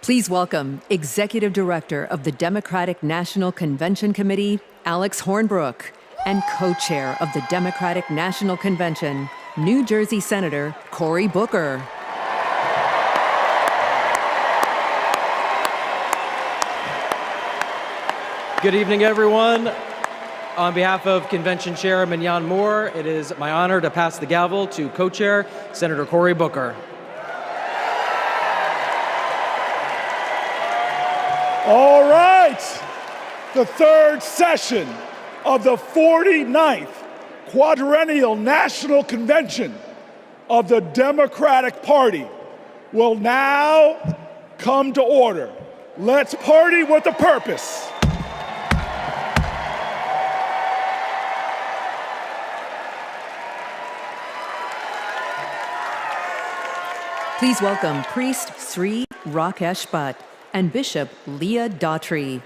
Please welcome Executive Director of the Democratic National Convention Committee, Alex Hornbrook, and Co-Chair of the Democratic National Convention, New Jersey Senator Cory Booker. Good evening, everyone. On behalf of Convention Chair Mignon Moore, it is my honor to pass the gavel to Co-Chair Senator Cory Booker. All right, the third session of the 49th Quadrennial National Convention of the Democratic Party will now come to order. Let's party with a purpose. Please welcome Priest Sri Rakesh Bhatt and Bishop Leah Daughtry.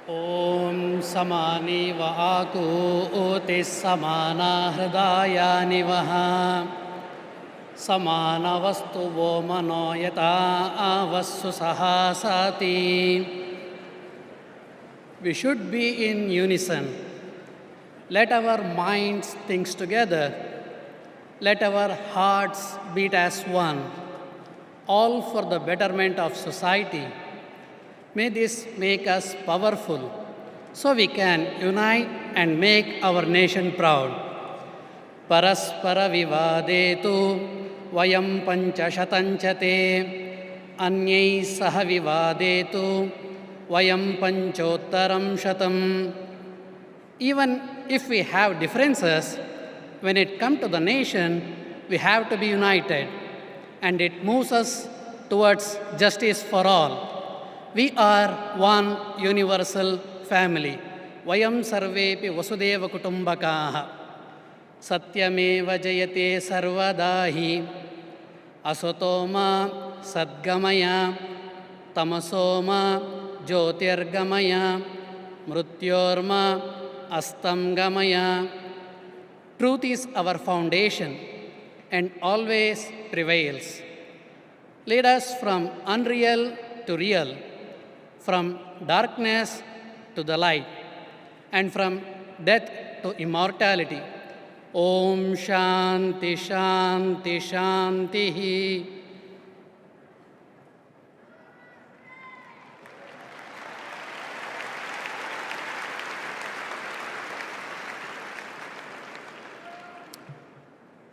Om samani va aku oti samana hridaya nivaha samana vastu vo mano yata avassu sahasati. We should be in unison. Let our minds think together. Let our hearts beat as one, all for the betterment of society. May this make us powerful, so we can unite and make our nation proud. Paraspara vivadetu vayam panchashatanchate anyai saha vivadetu vayam panchottaram shatam. Even if we have differences, when it comes to the nation, we have to be united, and it moves us towards justice for all. We are one universal family. Vayam sarvepi vasudeva kutumbakaha. Satyameva jayate sarvadahi. Asotoma sadgamaya. Tamasoma jyotirgamaya. Mrityorma astamgamaya. Truth is our foundation and always prevails. Lead us from unreal to real, from darkness to the light, and from death to immortality. Om Shanti Shanti Shanti.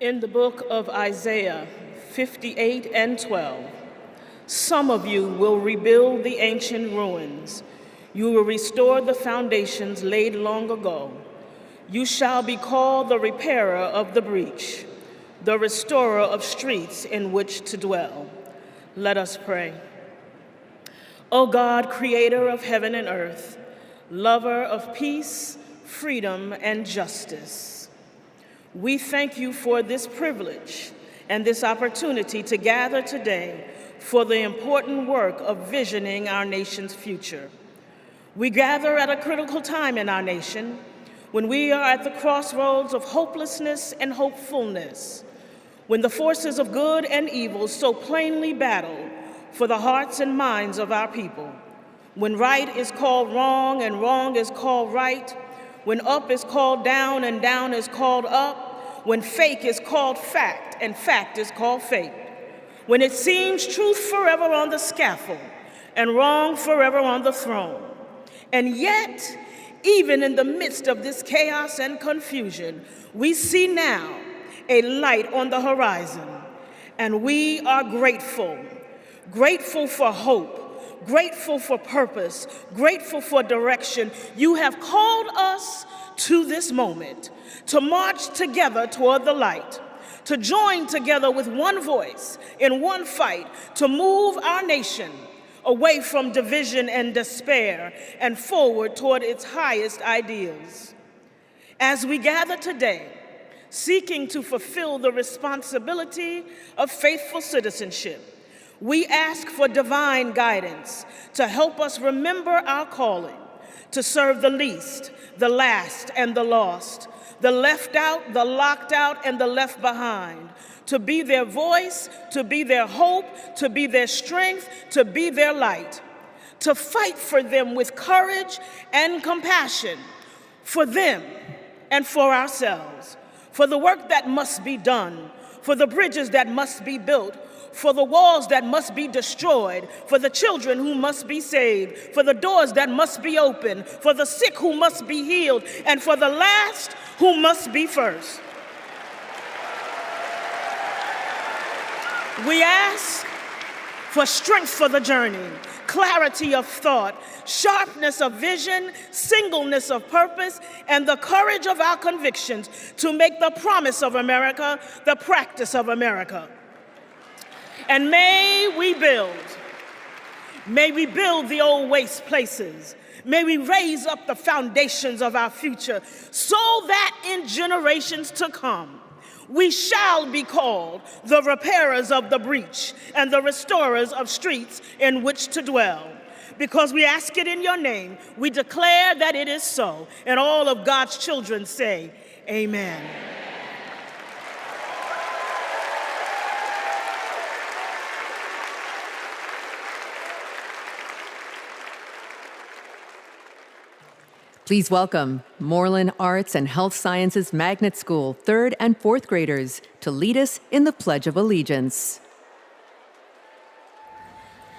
In the book of Isaiah 58 and 12, some of you will rebuild the ancient ruins. You will restore the foundations laid long ago. You shall be called the repairer of the breach, the restorer of streets in which to dwell. Let us pray. O God, creator of heaven and earth, lover of peace, freedom, and justice, we thank you for this privilege and this opportunity to gather today for the important work of visioning our nation's future. We gather at a critical time in our nation when we are at the crossroads of hopelessness and hopefulness, when the forces of good and evil so plainly battle for the hearts and minds of our people, when right is called wrong and wrong is called right, when up is called down and down is called up, when fake is called fact and fact is called fake, when it seems truth forever on the scaffold and wrong forever on the throne. And yet, even in the midst of this chaos and confusion, we see now a light on the horizon, and we are grateful. Grateful for hope, grateful for purpose, grateful for direction. You have called us to this moment, to march together toward the light, to join together with one voice in one fight, to move our nation away from division and despair and forward toward its highest ideals. As we gather today, seeking to fulfill the responsibility of faithful citizenship, We ask for divine guidance to help us remember our calling, to serve the least, the last, and the lost, the left out, the locked out, and the left behind, to be their voice, to be their hope, to be their strength, to be their light, to fight for them with courage and compassion, for them and for ourselves, for the work that must be done, for the bridges that must be built, for the walls that must be destroyed, for the children who must be saved, for the doors that must be opened, for the sick who must be healed, and for the last who must be first. We ask for strength for the journey, clarity of thought, sharpness of vision, singleness of purpose, and the courage of our convictions to make the promise of America the practice of America. And may we build the old waste places. May we raise up the foundations of our future so that in generations to come, we shall be called the repairers of the breach and the restorers of streets in which to dwell. Because we ask it in your name, we declare that it is so. And all of God's children say, amen. Please welcome Moreland Arts and Health Sciences Magnet School 3rd and 4th graders to lead us in the Pledge of Allegiance.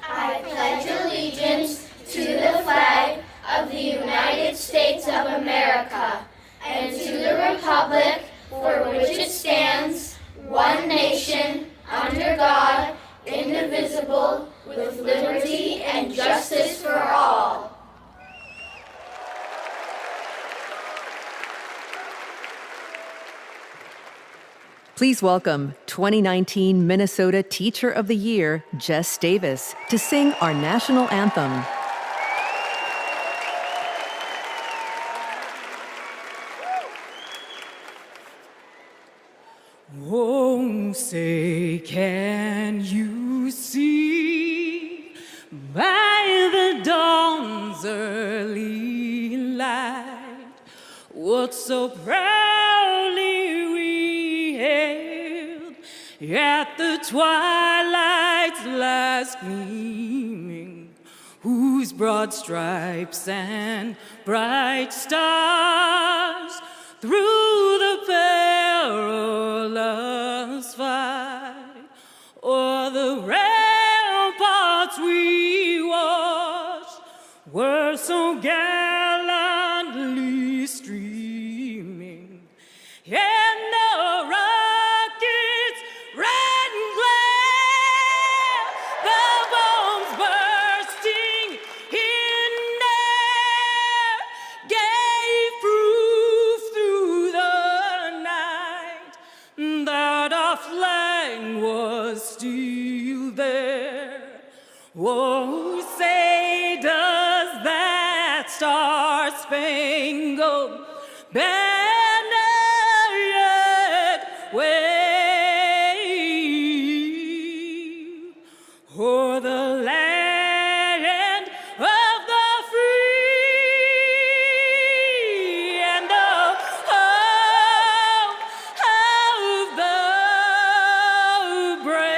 I pledge allegiance to the flag of the United States of America and to the republic for which it stands, one nation, under God, indivisible, with liberty and justice for all. Please welcome 2019 Minnesota Teacher of the Year, Jess Davis, to sing our national anthem. Oh, say, can you see by the dawn's early light what so proudly we hailed at the twilight's last gleaming, whose broad stripes and bright stars through the perilous fight o'er the ramparts we watched were so gallantly streaming, and the rockets red and glare, the bombs bursting in air, gave proof through the night that our flag was still there. Oh, say does that star-spangled banner yet wave o'er the land of the free and the home of the brave?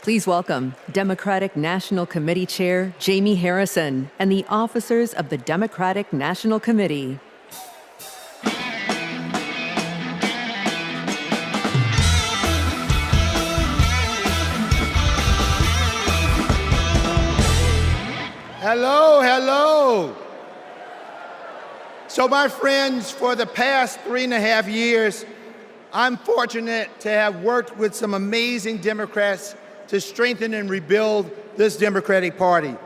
Please welcome Democratic National Committee Chair Jamie Harrison and the officers of the Democratic National Committee. Hello, hello. So my friends, for the past 3.5 years, I'm fortunate to have worked with some amazing Democrats to strengthen and rebuild this Democratic Party.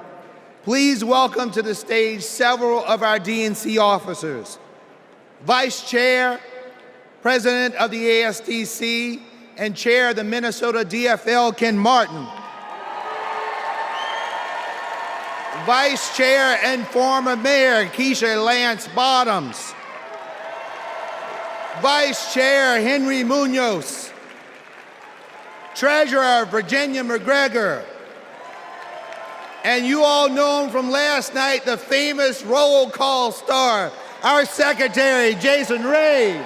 Please welcome to the stage several of our DNC officers. Vice Chair, President of the ASDC, and Chair of the Minnesota DFL, Ken Martin. Vice Chair and former Mayor, Keisha Lance Bottoms. Vice Chair, Henry Munoz. Treasurer, Virginia McGregor. And you all know him from last night, the famous roll call star, our Secretary, Jason Ray.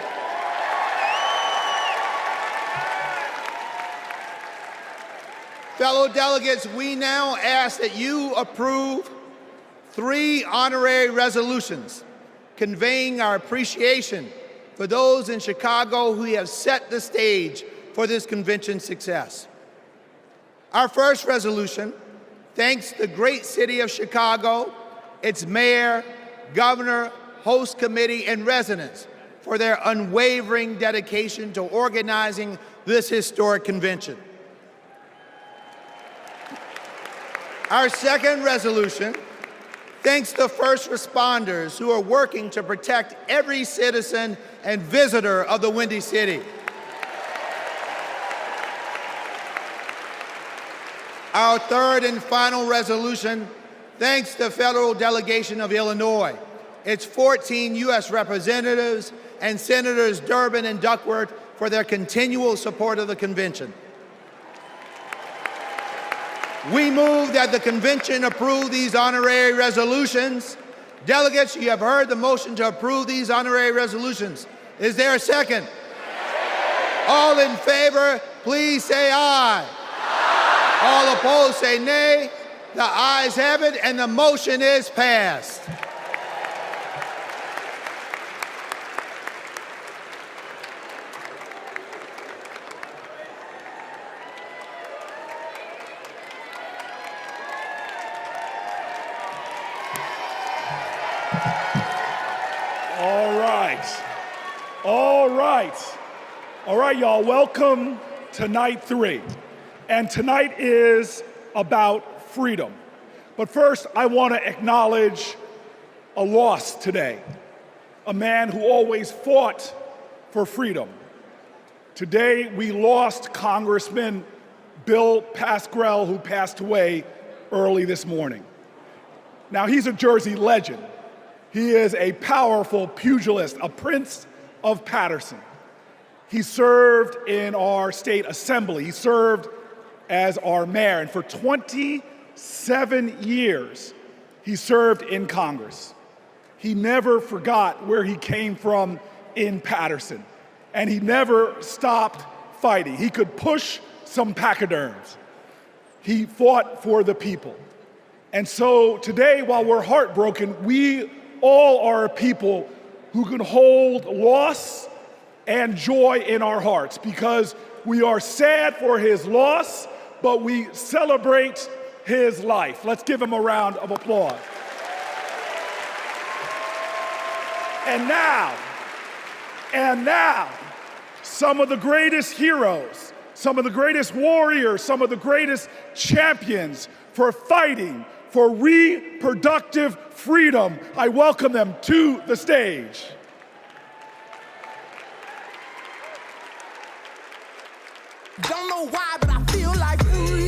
Fellow delegates, we now ask that you approve 3 honorary resolutions conveying our appreciation for those in Chicago who have set the stage for this convention's success. Our first resolution thanks the great city of Chicago, its mayor, governor, host committee, and residents for their unwavering dedication to organizing this historic convention. Our second resolution thanks the first responders who are working to protect every citizen and visitor of the Windy City. Our third and final resolution thanks the federal delegation of Illinois, its 14 U.S. representatives, and Senators Durbin and Duckworth for their continual support of the convention. We move that the convention approve these honorary resolutions. Delegates, you have heard the motion to approve these honorary resolutions. Is there a second? All in favor, please say aye. All opposed, say nay. The ayes have it, and the motion is passed. All right, y'all, welcome to night 3. And tonight is about freedom. But first, I want to acknowledge a loss today. A man who always fought for freedom. Today, we lost Congressman Bill Pascrell, who passed away early this morning. Now, he's a Jersey legend. He is a powerful pugilist, a prince of Paterson. He served in our state assembly. He served as our mayor. And for 27 years, he served in Congress. He never forgot where he came from in Paterson. And he never stopped fighting. He could push some pachyderms. He fought for the people. And so today, while we're heartbroken, we all are a people who can hold loss and joy in our hearts, because we are sad for his loss, but we celebrate his life. Let's give him a round of applause. And now, some of the greatest heroes, some of the greatest warriors, some of the greatest champions for fighting for reproductive freedom. I welcome them to the stage. Don't know why, but I feel like freedom.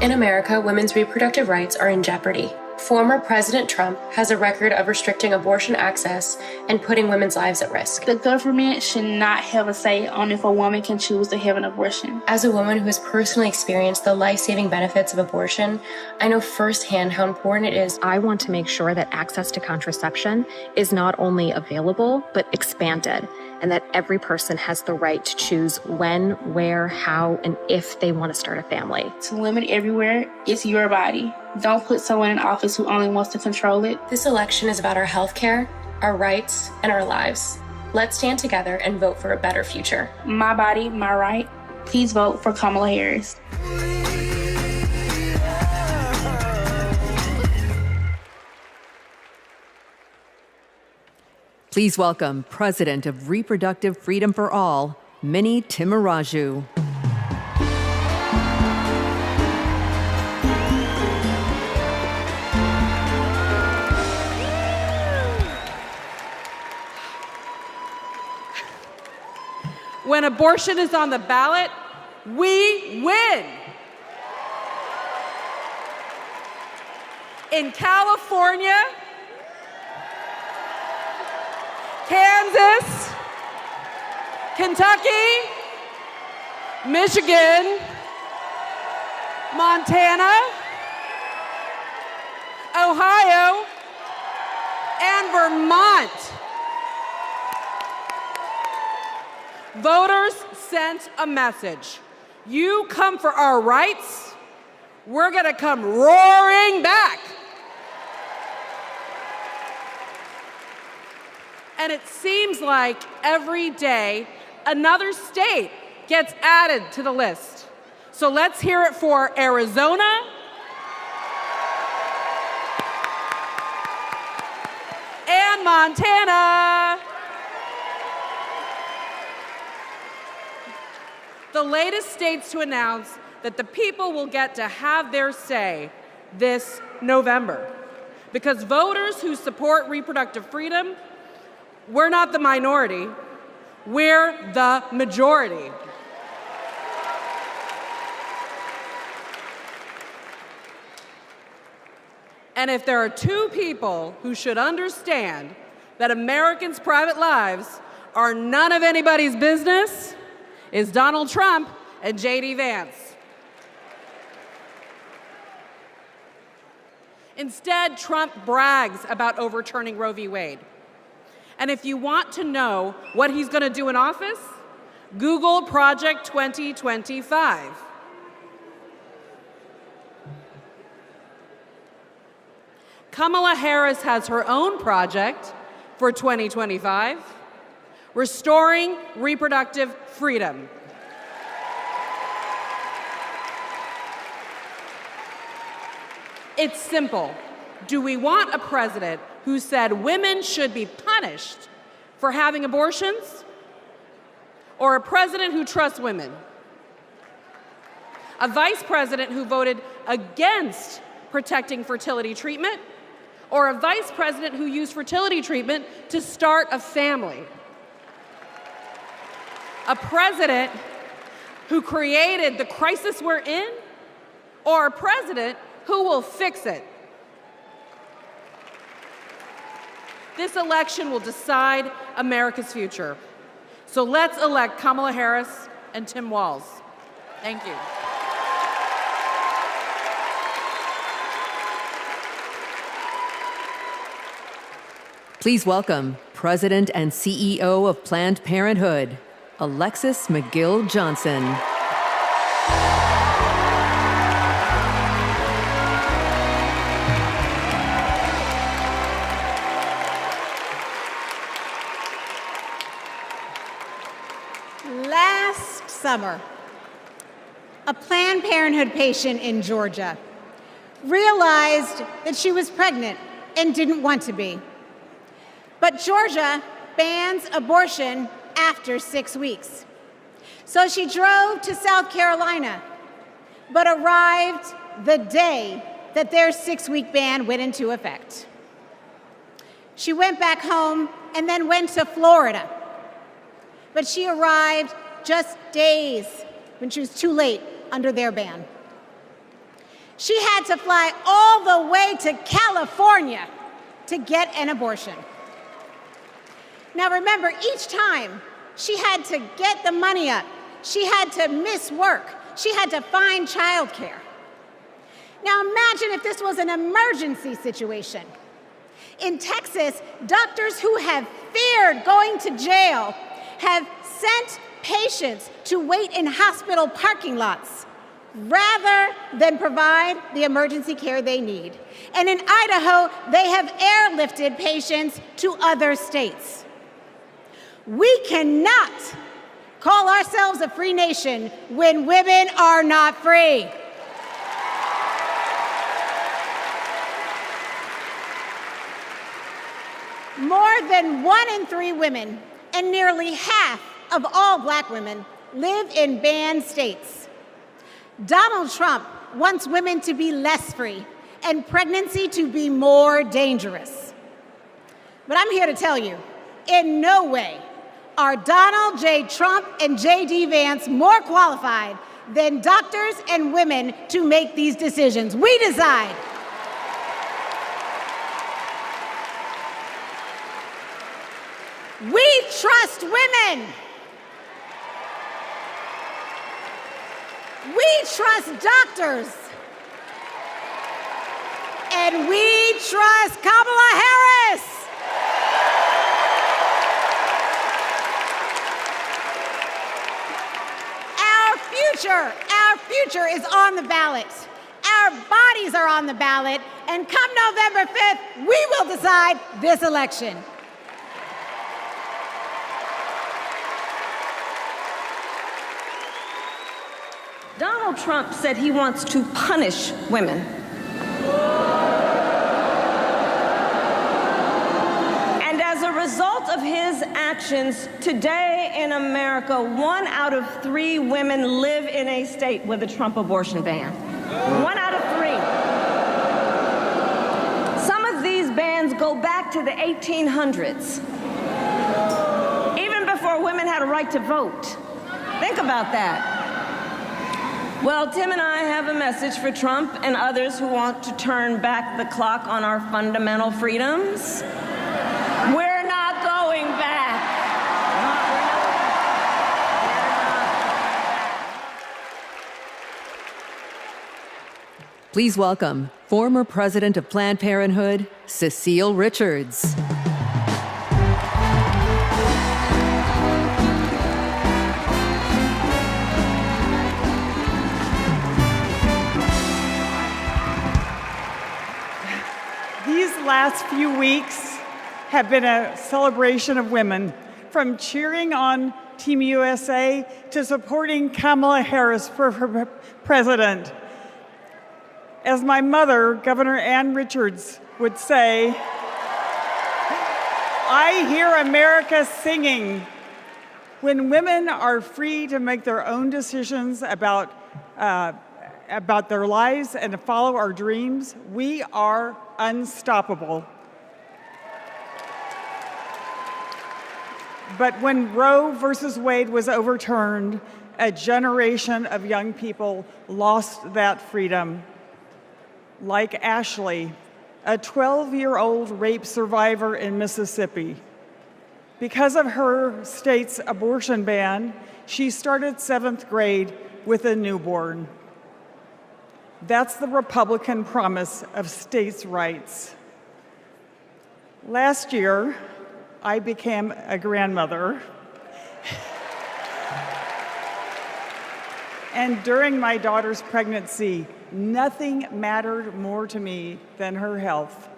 In America, women's reproductive rights are in jeopardy. Former President Trump has a record of restricting abortion access and putting women's lives at risk. The government should not have a say on if a woman can choose to have an abortion. As a woman who has personally experienced the life-saving benefits of abortion, I know firsthand how important it is. I want to make sure that access to contraception is not only available, but expanded, and that every person has the right to choose when, where, how, and if they want to start a family. To women everywhere, it's your body. Don't put someone in office who only wants to control it. This election is about our health care, our rights, and our lives. Let's stand together and vote for a better future. My body, my right. Please vote for Kamala Harris. Please welcome President of Reproductive Freedom for All, Minnie Timaraju. abortion is on the ballot, we win. In California, Kansas, Kentucky, Michigan, Montana, Ohio, and Vermont. Voters sent a message. You come for our rights, we're gonna come roaring back. And it seems like every day another state gets added to the list. So let's hear it for Arizona, and Montana. The latest states to announce that the people will get to have their say this November. Because voters who support reproductive freedom, we're not the minority, we're the majority. And if there are two people who should understand that Americans' private lives are none of anybody's business, it's Donald Trump and J.D. Vance. Instead, Trump brags about overturning Roe v. Wade. And if you want to know what he's going to do in office, Google Project 2025. Kamala Harris has her own project for 2025, restoring reproductive freedom. It's simple. Do we want a president who said women should be punished for having abortions, or a president who trusts women? A vice president who voted against protecting fertility treatment, or a vice president who used fertility treatment to start a family? A president who created the crisis we're in, or a president who will fix it? This election will decide America's future. So let's elect Kamala Harris and Tim Walz. Thank you. Please welcome President and CEO of Planned Parenthood, Alexis McGill Johnson. Last summer, a Planned Parenthood patient in Georgia realized that she was pregnant and didn't want to be. But Georgia bans abortion after 6 weeks. So she drove to South Carolina, but arrived the day that their 6-week ban went into effect. She went back home and then went to Florida. But she arrived just days when she was too late under their ban. She had to fly all the way to California to get an abortion. Now remember, each time she had to get the money up, she had to miss work, she had to find childcare. Now imagine if this was an emergency situation. In Texas, doctors who have feared going to jail have sent patients to wait in hospital parking lots rather than provide the emergency care they need. And in Idaho, they have airlifted patients to other states. We cannot call ourselves a free nation when women are not free. More than 1 in 3 women and nearly half of all Black women live in banned states. Donald Trump wants women to be less free and pregnancy to be more dangerous. But I'm here to tell you, in no way are Donald J. Trump and J.D. Vance more qualified than doctors and women to make these decisions? We decide. We trust women. We trust doctors. And we trust Kamala Harris. Our future is on the ballot. Our bodies are on the ballot. And come November 5th, we will decide this election. Donald Trump said he wants to punish women. And as a result of his actions, today in America, 1 out of 3 women live in a state with a Trump abortion ban. 1 out of 3. Some of these bans go back to the 1800s, even before women had a right to vote. Think about that. Well, Tim and I have a message for Trump and others who want to turn back the clock on our fundamental freedoms. We're not going back. Please welcome former president of Planned Parenthood, Cecile Richards. These last few weeks have been a celebration of women, from cheering on Team USA to supporting Kamala Harris for president. As my mother, Governor Ann Richards, would say, I hear America singing. When women are free to make their own decisions about their lives and to follow our dreams, we are unstoppable. But when Roe versus Wade was overturned, a generation of young people lost that freedom. Like Ashley, a 12-year-old rape survivor in Mississippi. Because of her state's abortion ban, she started 7th grade with a newborn. That's the Republican promise of states' rights. Last year, I became a grandmother. And during my daughter's pregnancy, nothing mattered more to me than her health.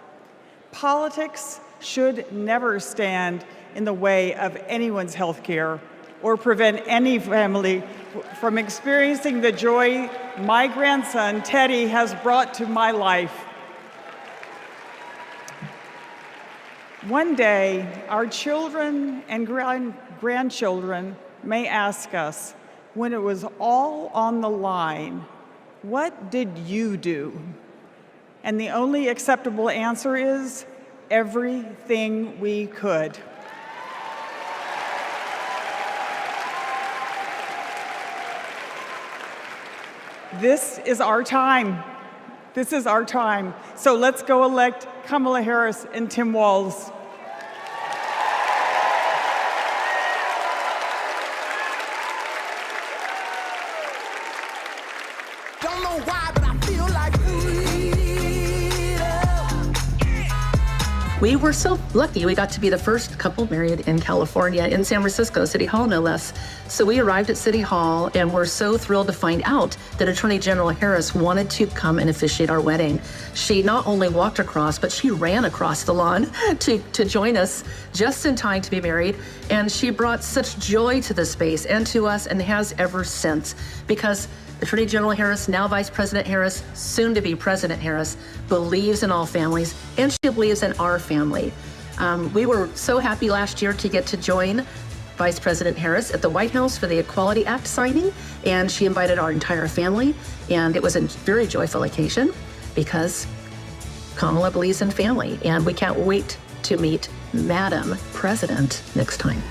Politics should never stand in the way of anyone's health care or prevent any family from experiencing the joy my grandson, Teddy, has brought to my life. One day, our children and grandchildren may ask us, when it was all on the line, what did you do? And the only acceptable answer is, everything we could. This is our time. This is our time. So let's go elect Kamala Harris and Tim Walz. Don't know why, but I feel like We were so lucky. We got to be the first couple married in California, in San Francisco, City Hall, no less. So we arrived at City Hall and were so thrilled to find out that Attorney General Harris wanted to come and officiate our wedding. She not only walked across, but she ran across the lawn to join us just in time to be married. And she brought such joy to the space and to us, and has ever since, because Attorney General Harris, now Vice President Harris, soon to be President Harris, believes in all families, and she believes in our family. We were so happy last year to get to join Vice President Harris at the White House for the Equality Act signing, and she invited our entire family, and it was a very joyful occasion because Kamala believes in family, and we can't wait to meet Madam President next time.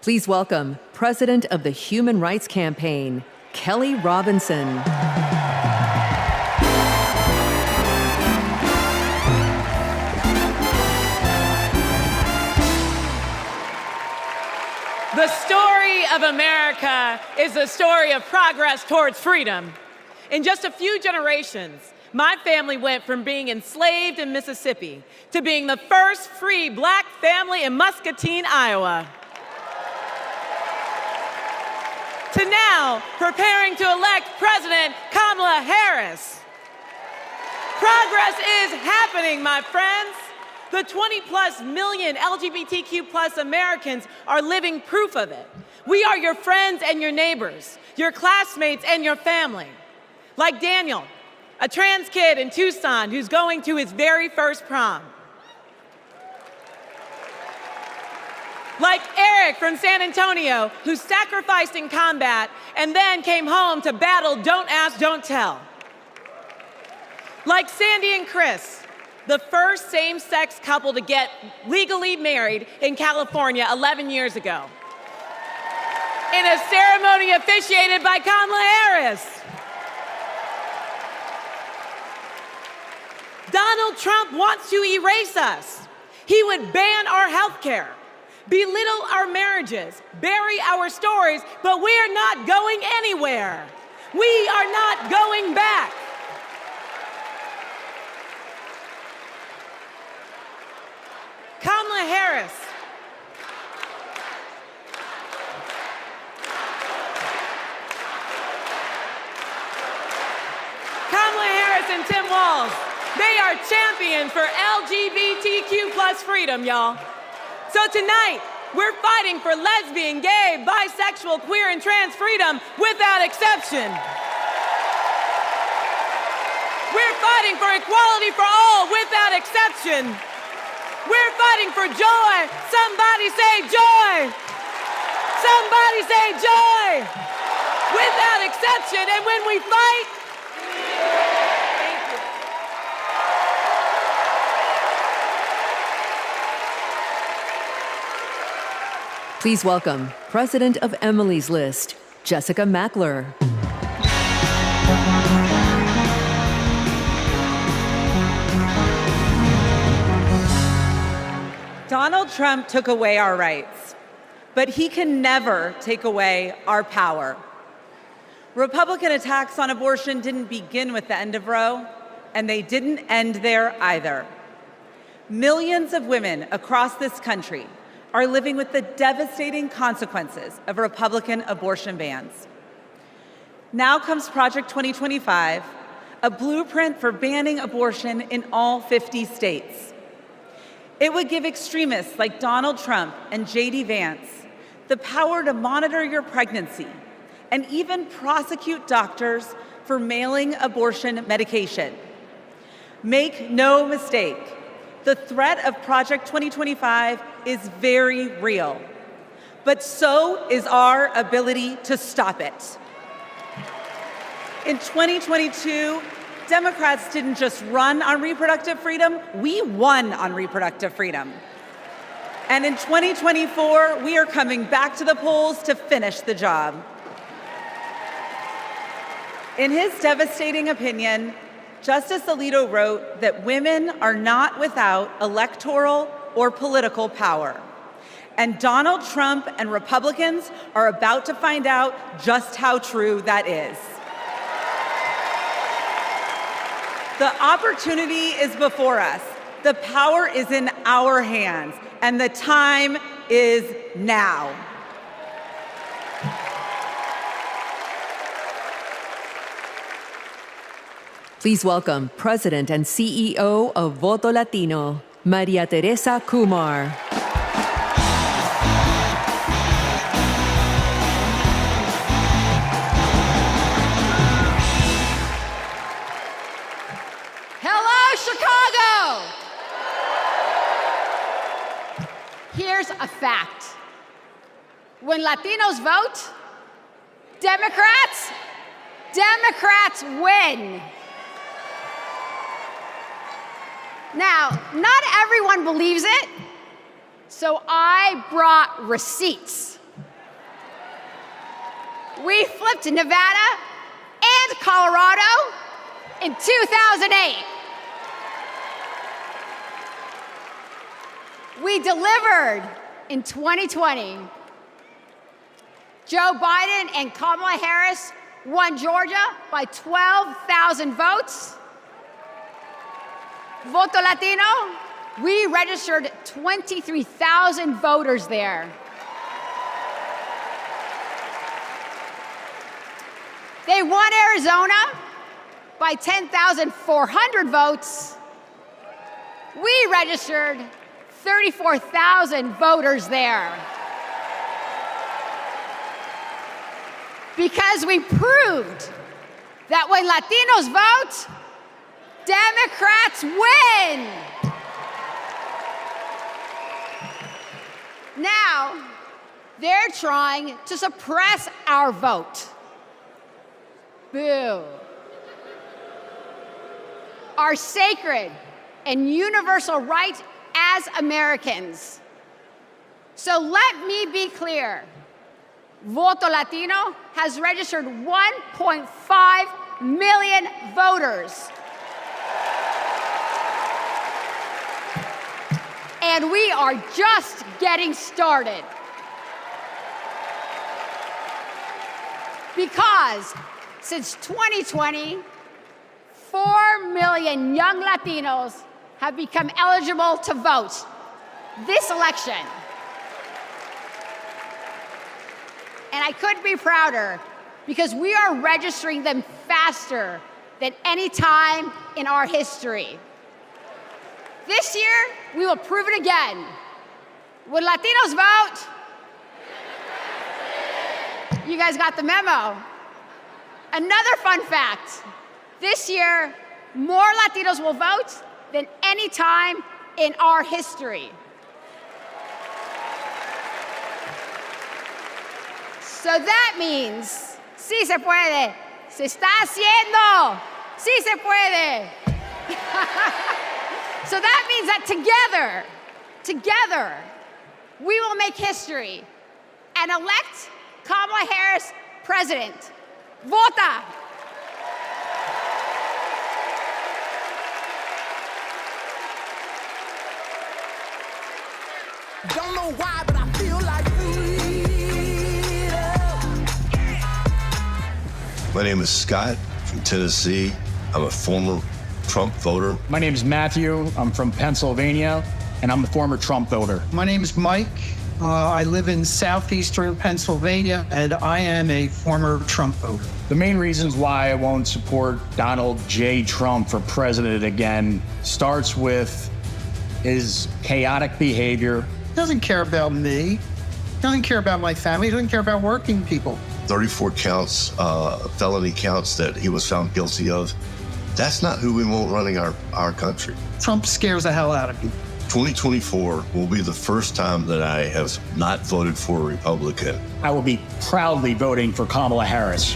Please welcome President of the Human Rights Campaign, Kelly Robinson. The story of America is a story of progress towards freedom. In just a few generations, my family went from being enslaved in Mississippi to being the first free Black family in Muscatine, Iowa. To now preparing to elect President Kamala Harris. Progress is happening, my friends. The 20+ million LGBTQ+ Americans are living proof of it. We are your friends and your neighbors, your classmates and your family. Like Daniel, a trans kid in Tucson who's going to his very first prom. Like Eric from San Antonio, who sacrificed in combat and then came home to battle Don't Ask, Don't Tell. Like Sandy and Chris, the first same-sex couple to get legally married in California 11 years ago, in a ceremony officiated by Kamala Harris. Donald Trump wants to erase us. He would ban our health care, belittle our marriages, bury our stories, but we're not going anywhere. We are not going back. Kamala Harris. Kamala Harris and Tim Walz, they are champions for LGBTQ+ freedom, y'all. So tonight, we're fighting for lesbian, gay, bisexual, queer, and trans freedom without exception. We're fighting for equality for all without exception. We're fighting for joy. Somebody say joy. Somebody say joy. Without exception. And when we fight, thank you. Please welcome President of Emily's List, Jessica Mackler. Donald Trump took away our rights, but he can never take away our power. Republican attacks on abortion didn't begin with the end of Roe, and they didn't end there either. Millions of women across this country are living with the devastating consequences of Republican abortion bans. Now comes Project 2025, a blueprint for banning abortion in all 50 states. It would give extremists like Donald Trump and J.D. Vance the power to monitor your pregnancy and even prosecute doctors for mailing abortion medication. Make no mistake, the threat of Project 2025 is very real, but so is our ability to stop it. In 2022, Democrats didn't just run on reproductive freedom, we won on reproductive freedom. And in 2024, we are coming back to the polls to finish the job. In his devastating opinion, Justice Alito wrote that women are not without electoral or political power. And Donald Trump and Republicans are about to find out just how true that is. The opportunity is before us. The power is in our hands, and the time is now. Please welcome President and CEO of Voto Latino, Maria Teresa Kumar. Chicago! Here's a fact. When Latinos vote, Democrats win. Now, not everyone believes it, so I brought receipts. We flipped Nevada and Colorado in 2008. We delivered in 2020. Joe Biden and Kamala Harris won Georgia by 12,000 votes. Voto Latino, we registered 23,000 voters there. They won Arizona by 10,400 votes. We registered 34,000 voters there. Because we proved that when Latinos vote, Democrats win. Now, they're trying to suppress our vote. Boo. Our sacred and universal right as Americans. So let me be clear. Voto Latino has registered 1.5 million voters. And we are just getting started. Because since 2020, 4 million young Latinos have become eligible to vote this election. And I couldn't be prouder because we are registering them faster than any time in our history. This year, we will prove it again. When Latinos vote, you guys got the memo. Another fun fact, this year, more Latinos will vote than any time in our history. So that means, sí se puede, se está haciendo, sí se puede. So that means that together, we will make history and elect Kamala Harris president. Vota! Don't know why, but I feel like freedom. My name is Scott from Tennessee. I'm a former Trump voter. My name is Matthew. I'm from Pennsylvania, and I'm a former Trump voter. My name is Mike. I live in southeastern Pennsylvania, and I am a former Trump voter. The main reasons why I won't support Donald J. Trump for president again starts with his chaotic behavior. He doesn't care about me. He doesn't care about my family. He doesn't care about working people. 34 counts, felony counts that he was found guilty of. That's not who we want running our country. Trump scares the hell out of me. 2024 will be the first time that I have not voted for a Republican. I will be proudly voting for Kamala Harris.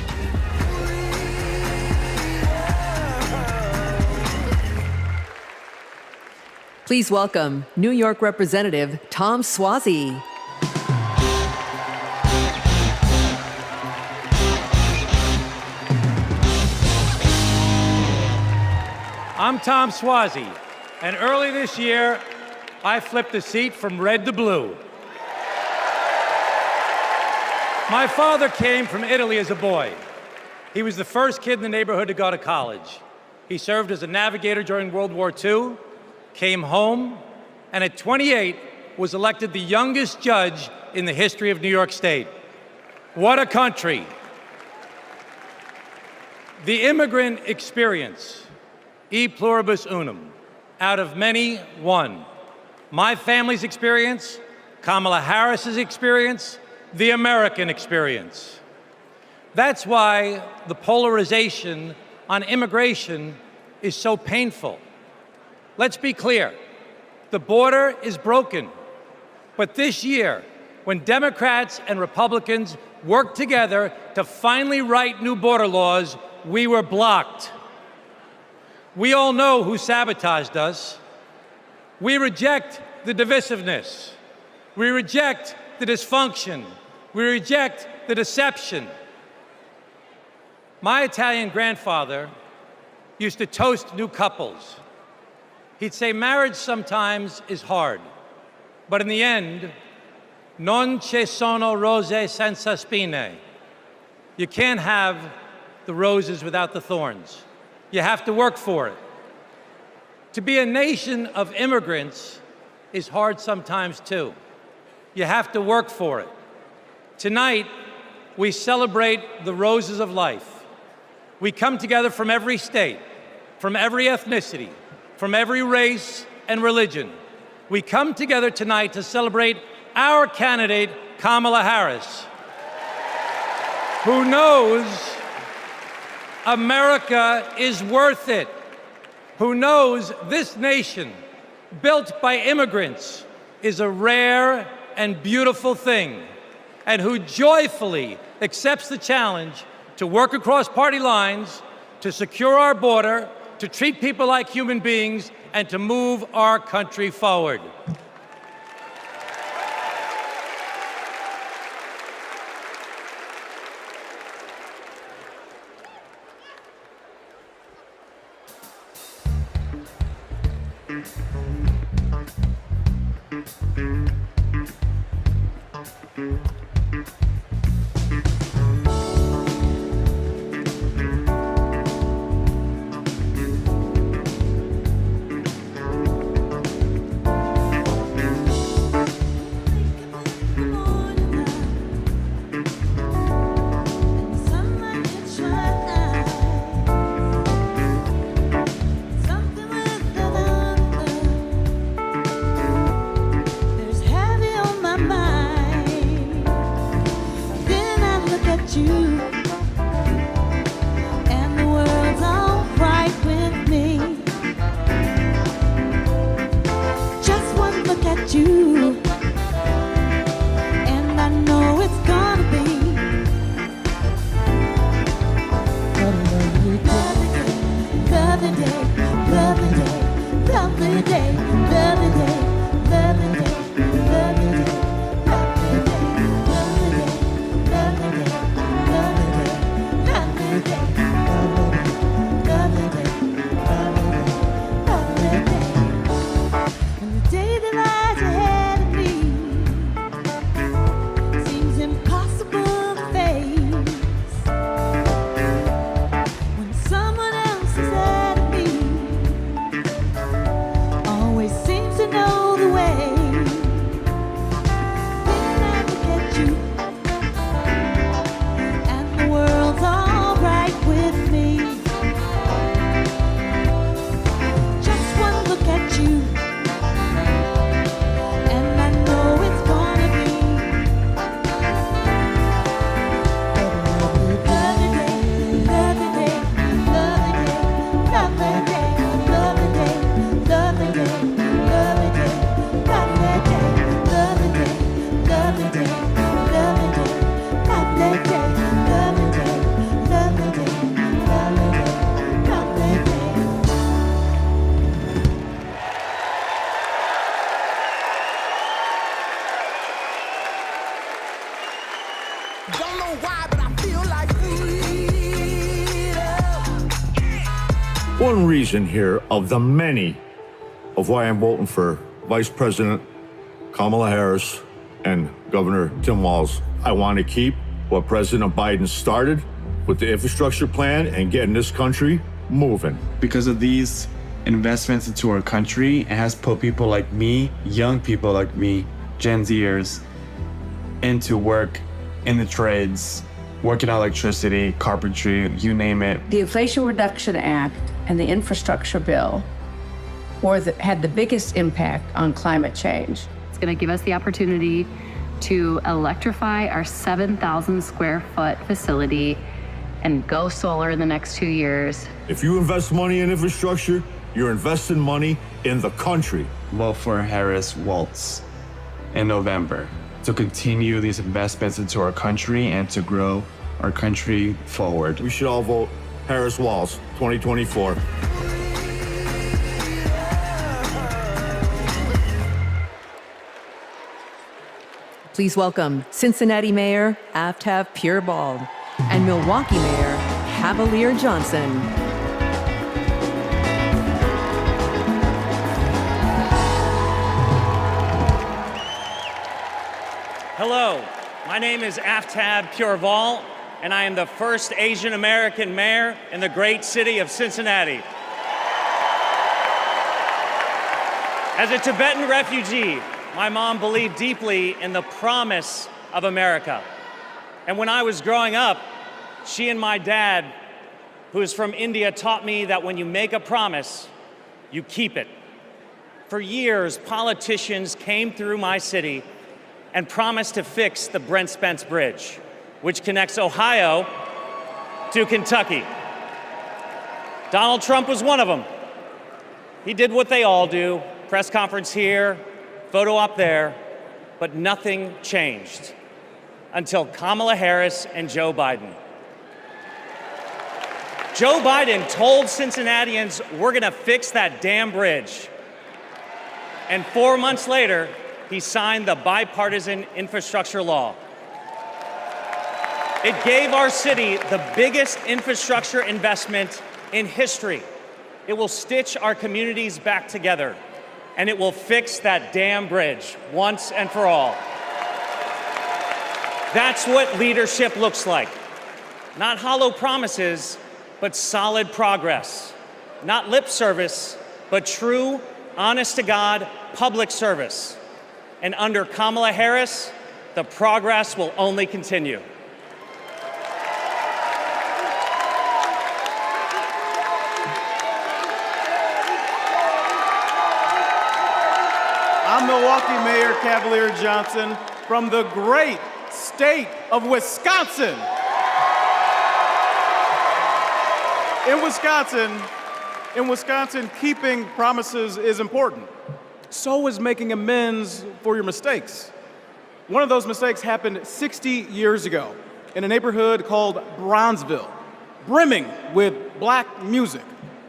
Please welcome New York Representative Tom Suozzi. I'm Tom Suozzi, and early this year, I flipped the seat from red to blue. My father came from Italy as a boy. He was the first kid in the neighborhood to go to college. He served as a navigator during World War II, came home, and at 28 was elected the youngest judge in the history of New York State. What a country. The immigrant experience, e pluribus unum, out of many, one. My family's experience, Kamala Harris's experience, the American experience. That's why the polarization on immigration is so painful. Let's be clear, the border is broken. But this year, when Democrats and Republicans worked together to finally write new border laws, we were blocked. We all know who sabotaged us. We reject the divisiveness. We reject the dysfunction. We reject the deception. My Italian grandfather used to toast new couples. He'd say marriage sometimes is hard, but in the end, non ci sono rose senza spine. You can't have the roses without the thorns. You have to work for it. To be a nation of immigrants is hard sometimes too. You have to work for it. Tonight, we celebrate the roses of life. We come together from every state, from every ethnicity, from every race and religion. We come together tonight to celebrate our candidate, Kamala Harris, who knows America is worth it, who knows this nation, built by immigrants, is a rare and beautiful thing, and who joyfully accepts the challenge to work across party lines, to secure our border, to treat people like human beings, and to move our country forward. One reason here of the many of why I'm voting for Vice President Kamala Harris and Governor Tim Walz. I want to keep what President Biden started with the infrastructure plan and getting this country moving. Because of these investments into our country, it has put people like me, young people like me, Gen Zers, into work in the trades, working on electricity, carpentry, you name it. The Inflation Reduction Act and the infrastructure bill had the biggest impact on climate change. It's going to give us the opportunity to electrify our 7,000 square foot facility and go solar in the next 2 years. If you invest money in infrastructure, you're investing money in the country. Vote for Harris-Walz in November to continue these investments into our country and to grow our country forward. We should all vote Harris-Walz 2024. Please welcome Cincinnati Mayor Aftab Pureball and Milwaukee Mayor Cavalier Johnson. Hello, my name is Aftab Pureval, and I am the first Asian American mayor in the great city of Cincinnati. As a Tibetan refugee, my mom believed deeply in the promise of America. And when I was growing up, she and my dad, who is from India, taught me that when you make a promise, you keep it. For years, politicians came through my city and promised to fix the Brent Spence Bridge, which connects Ohio to Kentucky. Donald Trump was one of them. He did what they all do, press conference here, photo up there, but nothing changed until Kamala Harris and Joe Biden. Joe Biden told Cincinnatians, we're gonna fix that damn bridge. And 4 months later, he signed the Bipartisan Infrastructure Law. It gave our city the biggest infrastructure investment in history. It will stitch our communities back together, and it will fix that damn bridge once and for all. That's what leadership looks like. Not hollow promises, but solid progress. Not lip service, but true, honest-to-God public service. And under Kamala Harris, the progress will only continue. I'm Milwaukee Mayor Cavalier Johnson from the great state of Wisconsin. In Wisconsin, keeping promises is important. So is making amends for your mistakes. One of those mistakes happened 60 years ago in a neighborhood called Bronzeville, brimming with Black music,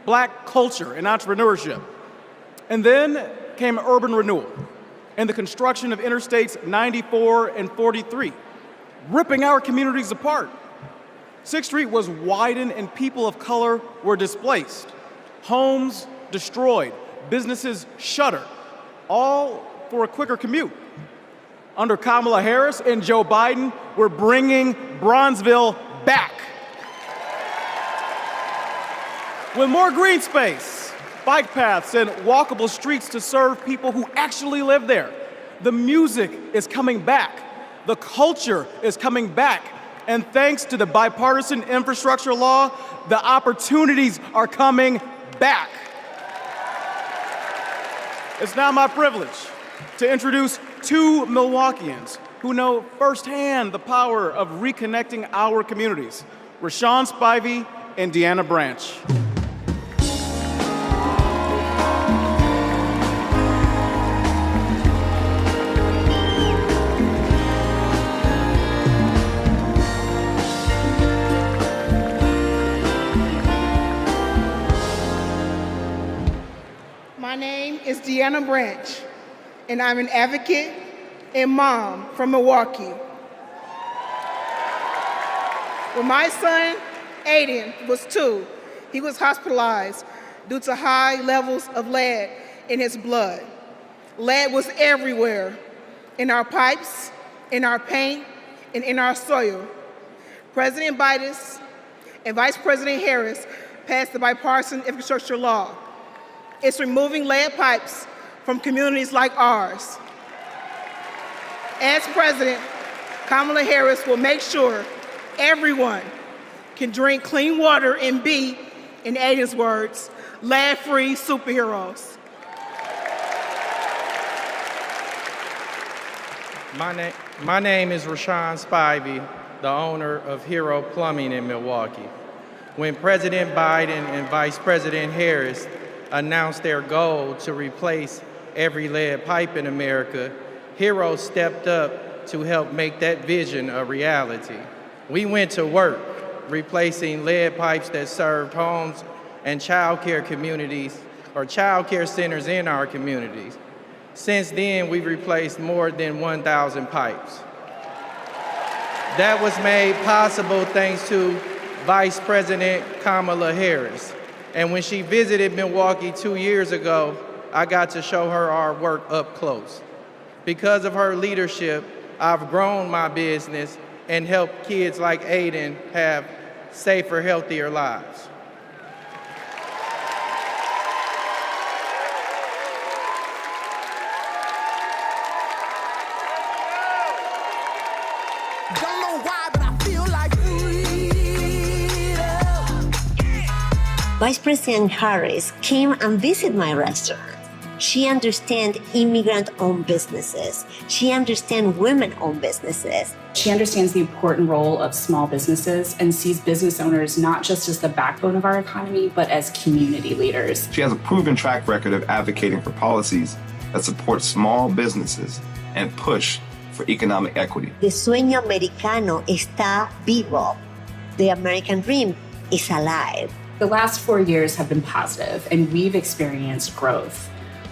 Black culture, and entrepreneurship. And then came urban renewal and the construction of Interstates 94 and 43, ripping our communities apart. 6th Street was widened and people of color were displaced. Homes destroyed, businesses shuttered, all for a quicker commute. Under Kamala Harris and Joe Biden, we're bringing Bronzeville back. With more green space, bike paths, and walkable streets to serve people who actually live there. The music is coming back. The culture is coming back. And thanks to the Bipartisan Infrastructure Law, the opportunities are coming back. It's now my privilege to introduce two Milwaukeeans who know firsthand the power of reconnecting our communities, Rashawn Spivey and Deanna Branch. My name is Deanna Branch, and I'm an advocate and mom from Milwaukee. When my son, Aiden, was 2, he was hospitalized due to high levels of lead in his blood. Lead was everywhere, in our pipes, in our paint, and in our soil. President Biden and Vice President Harris passed the Bipartisan Infrastructure Law. It's removing lead pipes from communities like ours. As president, Kamala Harris will make sure everyone can drink clean water and be, in Aiden's words, lead-free superheroes. My name is Rashawn Spivey, the owner of Hero Plumbing in Milwaukee. When President Biden and Vice President Harris announced their goal to replace every lead pipe in America, Hero stepped up to help make that vision a reality. We went to work replacing lead pipes that served homes and child care communities or child care centers in our communities. Since then, we've replaced more than 1,000 pipes. That was made possible thanks to Vice President Kamala Harris. And when she visited Milwaukee 2 years ago, I got to show her our work up close. Because of her leadership, I've grown my business and helped kids like Aiden have safer, healthier lives. Don't know why, but I feel like Vice President Harris came and visited my restaurant. She understands immigrant-owned businesses. She understands women-owned businesses. She understands the important role of small businesses and sees business owners not just as the backbone of our economy, but as community leaders. She has a proven track record of advocating for policies that support small businesses and push for economic equity. The sueño americano está vivo. The American dream is alive. The last 4 years have been positive, and we've experienced growth.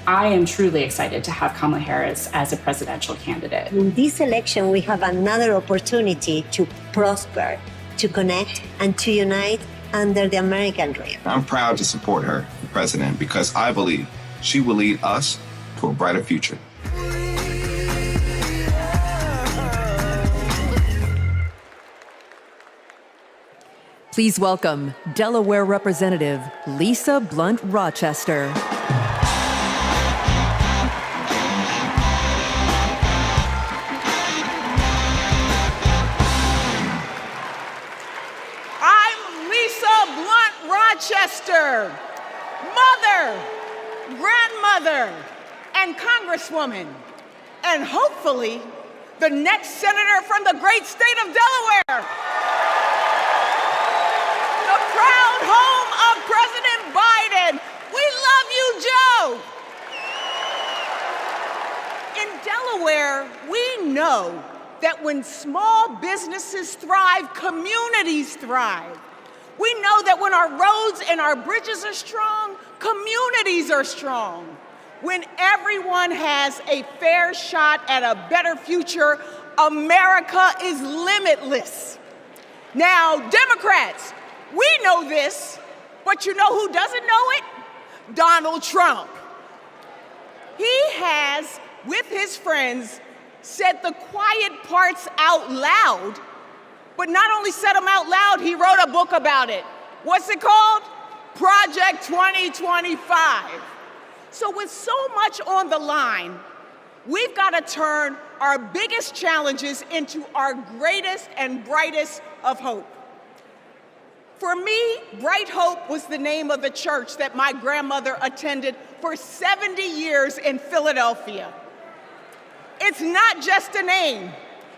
I am truly excited to have Kamala Harris as a presidential candidate. In this election, we have another opportunity to prosper, to connect, and to unite under the American dream. I'm proud to support her for president because I believe she will lead us to a brighter future. Please welcome Delaware Representative Lisa Blunt Rochester. I'm Lisa Blunt Rochester, mother, grandmother, and congresswoman, and hopefully the next senator from the great state of Delaware. The proud home of President Biden. We love you, Joe. In Delaware, we know that when small businesses thrive, communities thrive. We know that when our roads and our bridges are strong, communities are strong. When everyone has a fair shot at a better future, America is limitless. Now, Democrats, we know this, but you know who doesn't know it? Donald Trump. He has, with his friends, said the quiet parts out loud, but not only said them out loud, he wrote a book about it. What's it called? Project 2025. So with so much on the line, we've got to turn our biggest challenges into our greatest and brightest of hope. For me, Bright Hope was the name of the church that my grandmother attended for 70 years in Philadelphia. It's not just a name.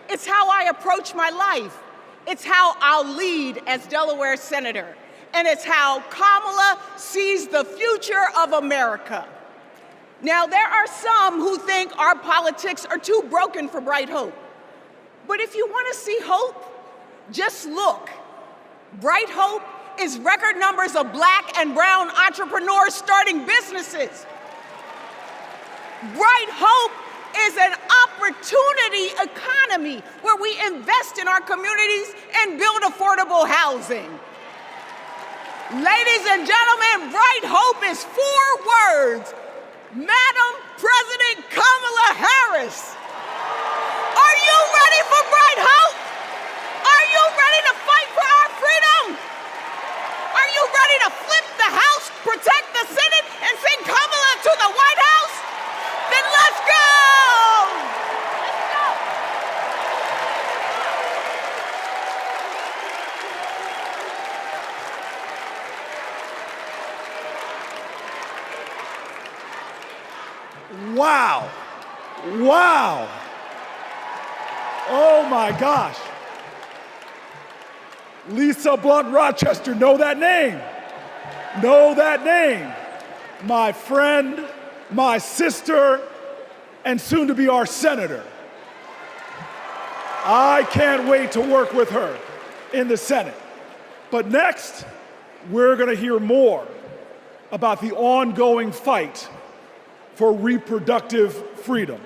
It's how I approach my life. It's how I'll lead as Delaware Senator. And it's how Kamala sees the future of America. Now, there are some who think our politics are too broken for Bright Hope. But if you want to see hope, just look. Bright Hope is record numbers of Black and brown entrepreneurs starting businesses. Bright Hope is an opportunity economy where we invest in our communities and build affordable housing. Ladies and gentlemen, Bright Hope is 4 words. Madam President Kamala Harris. Are you ready for Bright Hope? Are you ready to fight for our freedom? Are you ready to flip the House, protect the Senate, and send Kamala to the White House? Then let's go! Wow. Wow. Oh my gosh. Lisa Blunt Rochester, know that name. Know that name. My friend, my sister, and soon to be our senator. I can't wait to work with her in the Senate. But next, we're going to hear more about the ongoing fight for reproductive freedom.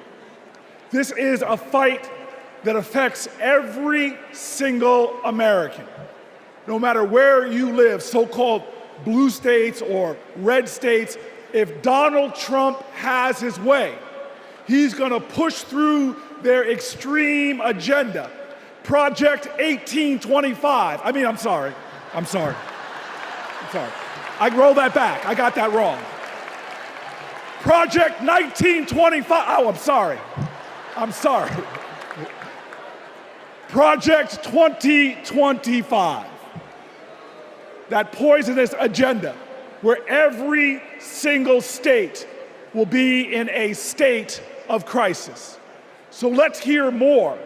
This is a fight that affects every single American. no matter where you live, so-called blue states or red states, if Donald Trump has his way, he's going to push through their extreme agenda. Project 1825. I'm sorry. I roll that back. I got that wrong. Project 1925. Oh, I'm sorry. Project 2025. That poisonous agenda where every single state will be in a state of crisis. So let's hear more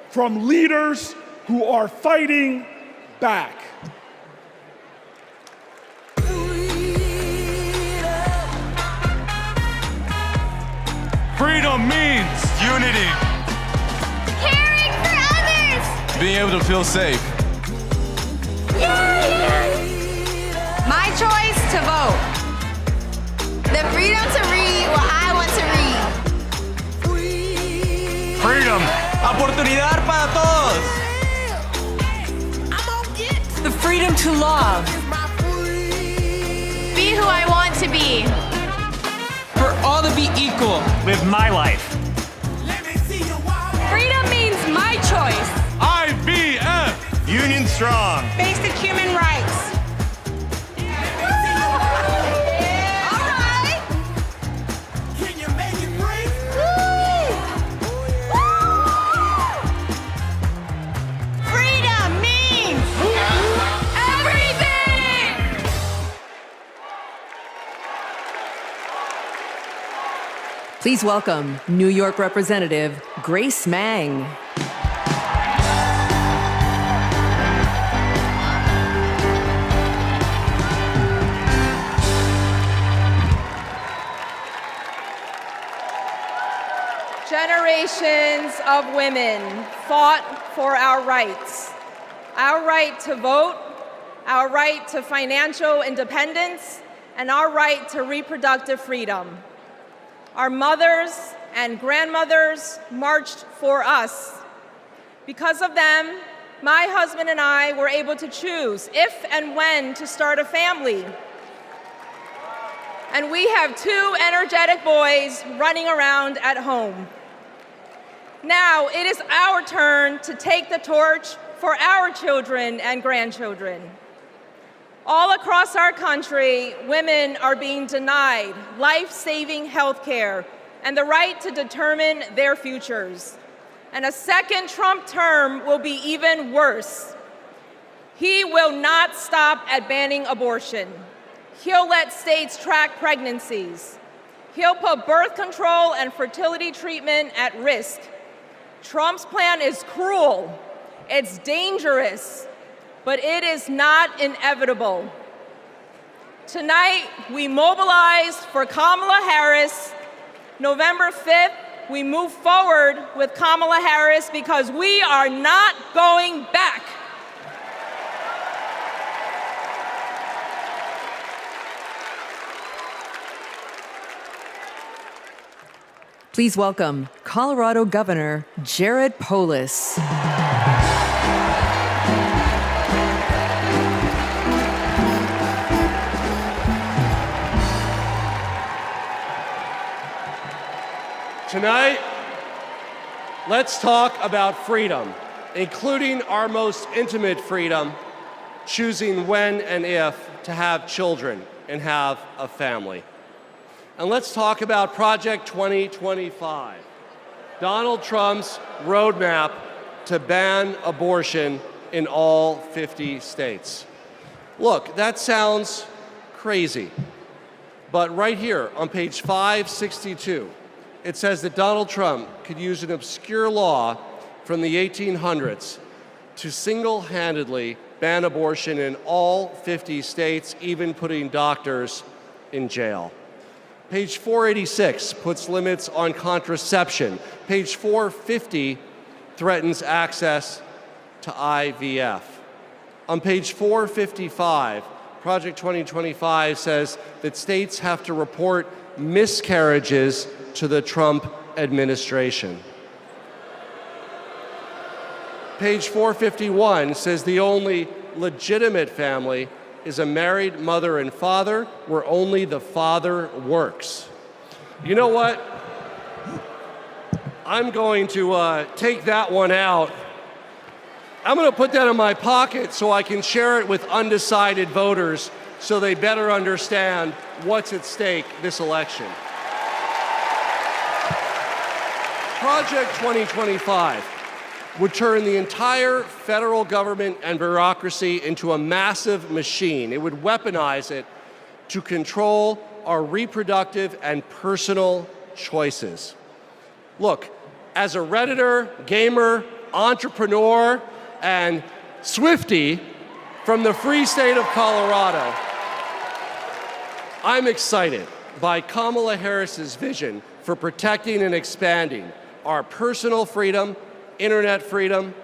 from leaders who are fighting back. Freedom means unity. Caring for others. Being able to feel safe. My choice to vote. The freedom to read what I want to read. Freedom. Oportunidad para todos. The freedom to love. Be who I want to be. For all to be equal. Live my life. Freedom means my choice. IVF. Union strong. Basic human rights. Please welcome New York Representative Grace Meng. Generations of women fought for our rights. Our right to vote, our right to financial independence, and our right to reproductive freedom. Our mothers and grandmothers marched for us. Because of them, my husband and I were able to choose if and when to start a family. And we have 2 energetic boys running around at home. Now it is our turn to take the torch for our children and grandchildren. All across our country, women are being denied life-saving health care and the right to determine their futures. And a second Trump term will be even worse. He will not stop at banning abortion. He'll let states track pregnancies. He'll put birth control and fertility treatment at risk. Trump's plan is cruel, it's dangerous, but it is not inevitable. Tonight, we mobilize for Kamala Harris. November 5th, we move forward with Kamala Harris because we are not going back. Please welcome Colorado Governor Jared Polis. Tonight, let's talk about freedom, including our most intimate freedom, choosing when and if to have children and have a family. And let's talk about Project 2025, Donald Trump's roadmap to ban abortion in all 50 states. Look, that sounds crazy, but right here on page 562, it says that Donald Trump could use an obscure law from the 1800s to single-handedly ban abortion in all 50 states, even putting doctors in jail. Page 486 puts limits on contraception. Page 450 threatens access to IVF. On page 455, Project 2025 says that states have to report miscarriages to the Trump administration. Page 451 says the only legitimate family is a married mother and father where only the father works. You know what? I'm going to take that one out. I'm going to put that in my pocket so I can share it with undecided voters so they better understand what's at stake this election. Project 2025 would turn the entire federal government and bureaucracy into a massive machine. It would weaponize it to control our reproductive and personal choices. Look, as a Redditor, gamer, entrepreneur, and Swiftie from the free state of Colorado, I'm excited by Kamala Harris's vision for protecting and expanding our personal freedom, internet freedom,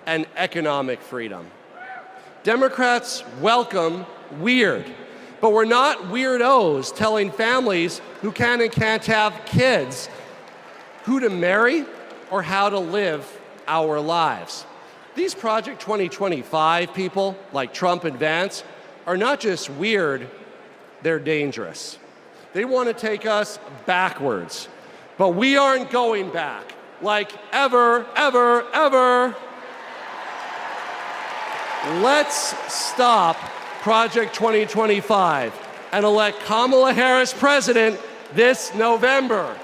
and economic freedom. Democrats welcome weird, but we're not weirdos telling families who can and can't have kids who to marry or how to live our lives. These Project 2025 people, like Trump and Vance, are not just weird, they're dangerous. They want to take us backwards, but we aren't going back, like ever, ever, ever. Let's stop Project 2025 and elect Kamala Harris president this November.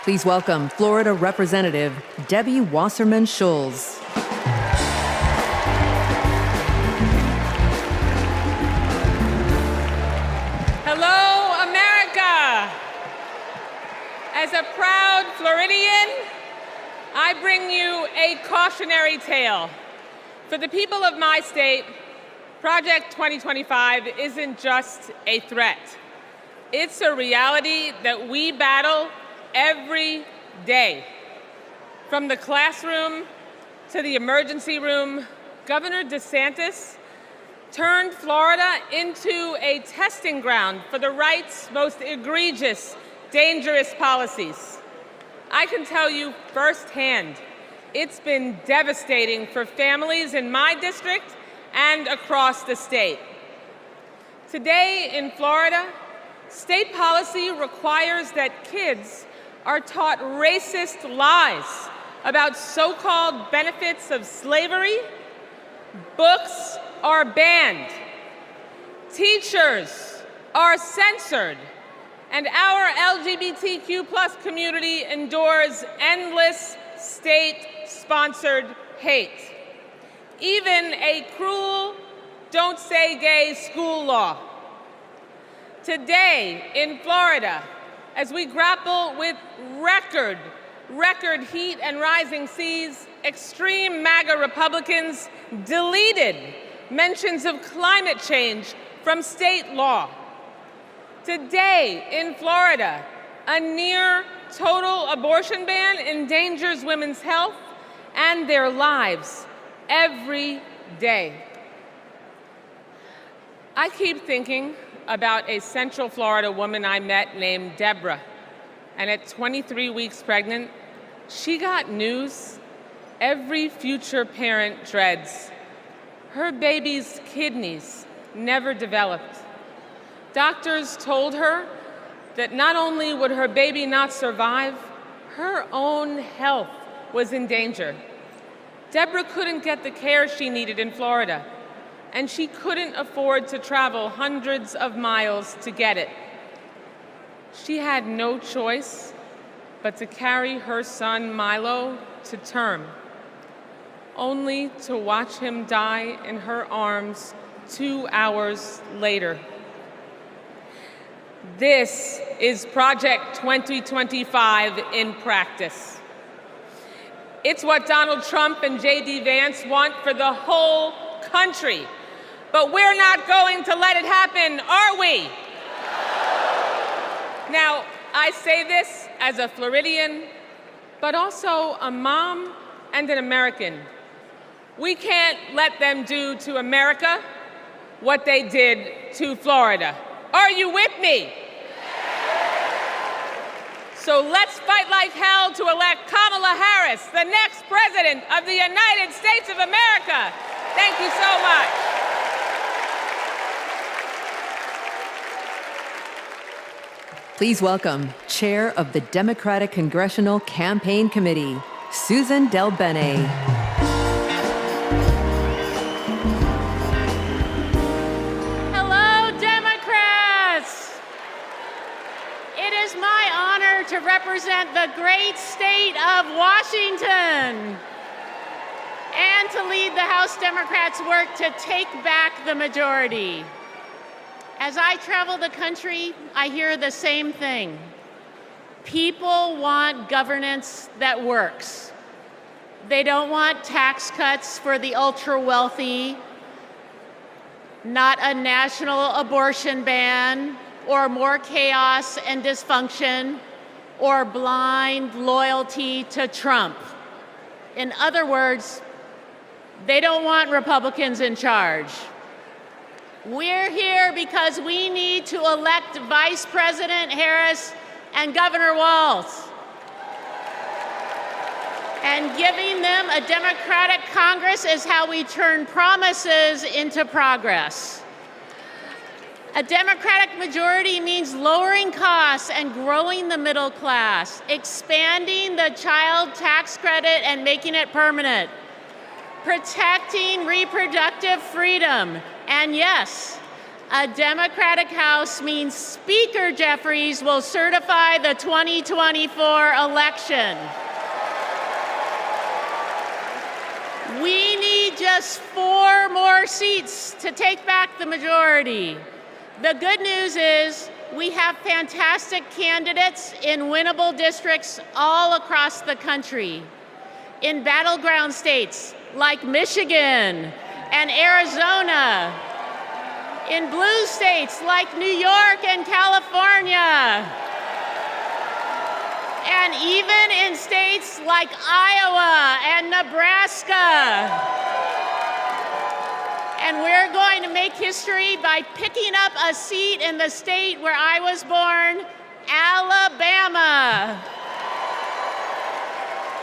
Please welcome Florida Representative Debbie Wasserman Schultz. Hello, America! As a proud Floridian, I bring you a cautionary tale. For the people of my state, Project 2025 isn't just a threat. It's a reality that we battle every day. From the classroom to the emergency room, Governor DeSantis turned Florida into a testing ground for the right's most egregious, dangerous policies. I can tell you firsthand, it's been devastating for families in my district and across the state. Today in Florida, state policy requires that kids are taught racist lies about so-called benefits of slavery. Books are banned. Teachers are censored. And our LGBTQ plus community endures endless state-sponsored hate. Even a cruel "don't say gay" school law. Today in Florida, as we grapple with record heat and rising seas, extreme MAGA Republicans deleted mentions of climate change from state law. Today in Florida, a near total abortion ban endangers women's health and their lives every day. I keep thinking about a Central Florida woman I met named Deborah. And at 23 weeks pregnant, she got news every future parent dreads. Her baby's kidneys never developed. Doctors told her that not only would her baby not survive, her own health was in danger. Deborah couldn't get the care she needed in Florida, and she couldn't afford to travel hundreds of miles to get it. She had no choice but to carry her son Milo to term, only to watch him die in her arms 2 hours later. This is Project 2025 in practice. It's what Donald Trump and J.D. Vance want for the whole country. But we're not going to let it happen, are we? Now, I say this as a Floridian, but also a mom and an American. We can't let them do to America what they did to Florida. Are you with me? So let's fight like hell to elect Kamala Harris, the next president of the United States of America. Thank you so much. Please welcome Chair of the Democratic Congressional Campaign Committee, Susan Del Bene. Hello, Democrats. It is my honor to represent the great state of Washington and to lead the House Democrats' work to take back the majority. As I travel the country, I hear the same thing. People want governance that works. They don't want tax cuts for the ultra-wealthy, not a national abortion ban, or more chaos and dysfunction, or blind loyalty to Trump. In other words, they don't want Republicans in charge. We're here because we need to elect Vice President Harris and Governor Walz. And giving them a Democratic Congress is how we turn promises into progress. A Democratic majority means lowering costs and growing the middle class, expanding the child tax credit and making it permanent, protecting reproductive freedom, and yes, a Democratic House means Speaker Jeffries will certify the 2024 election. We need just 4 more seats to take back the majority. The good news is we have fantastic candidates in winnable districts all across the country. In battleground states like Michigan and Arizona, in blue states like New York and California, and even in states like Iowa and Nebraska. And we're going to make history by picking up a seat in the state where I was born, Alabama.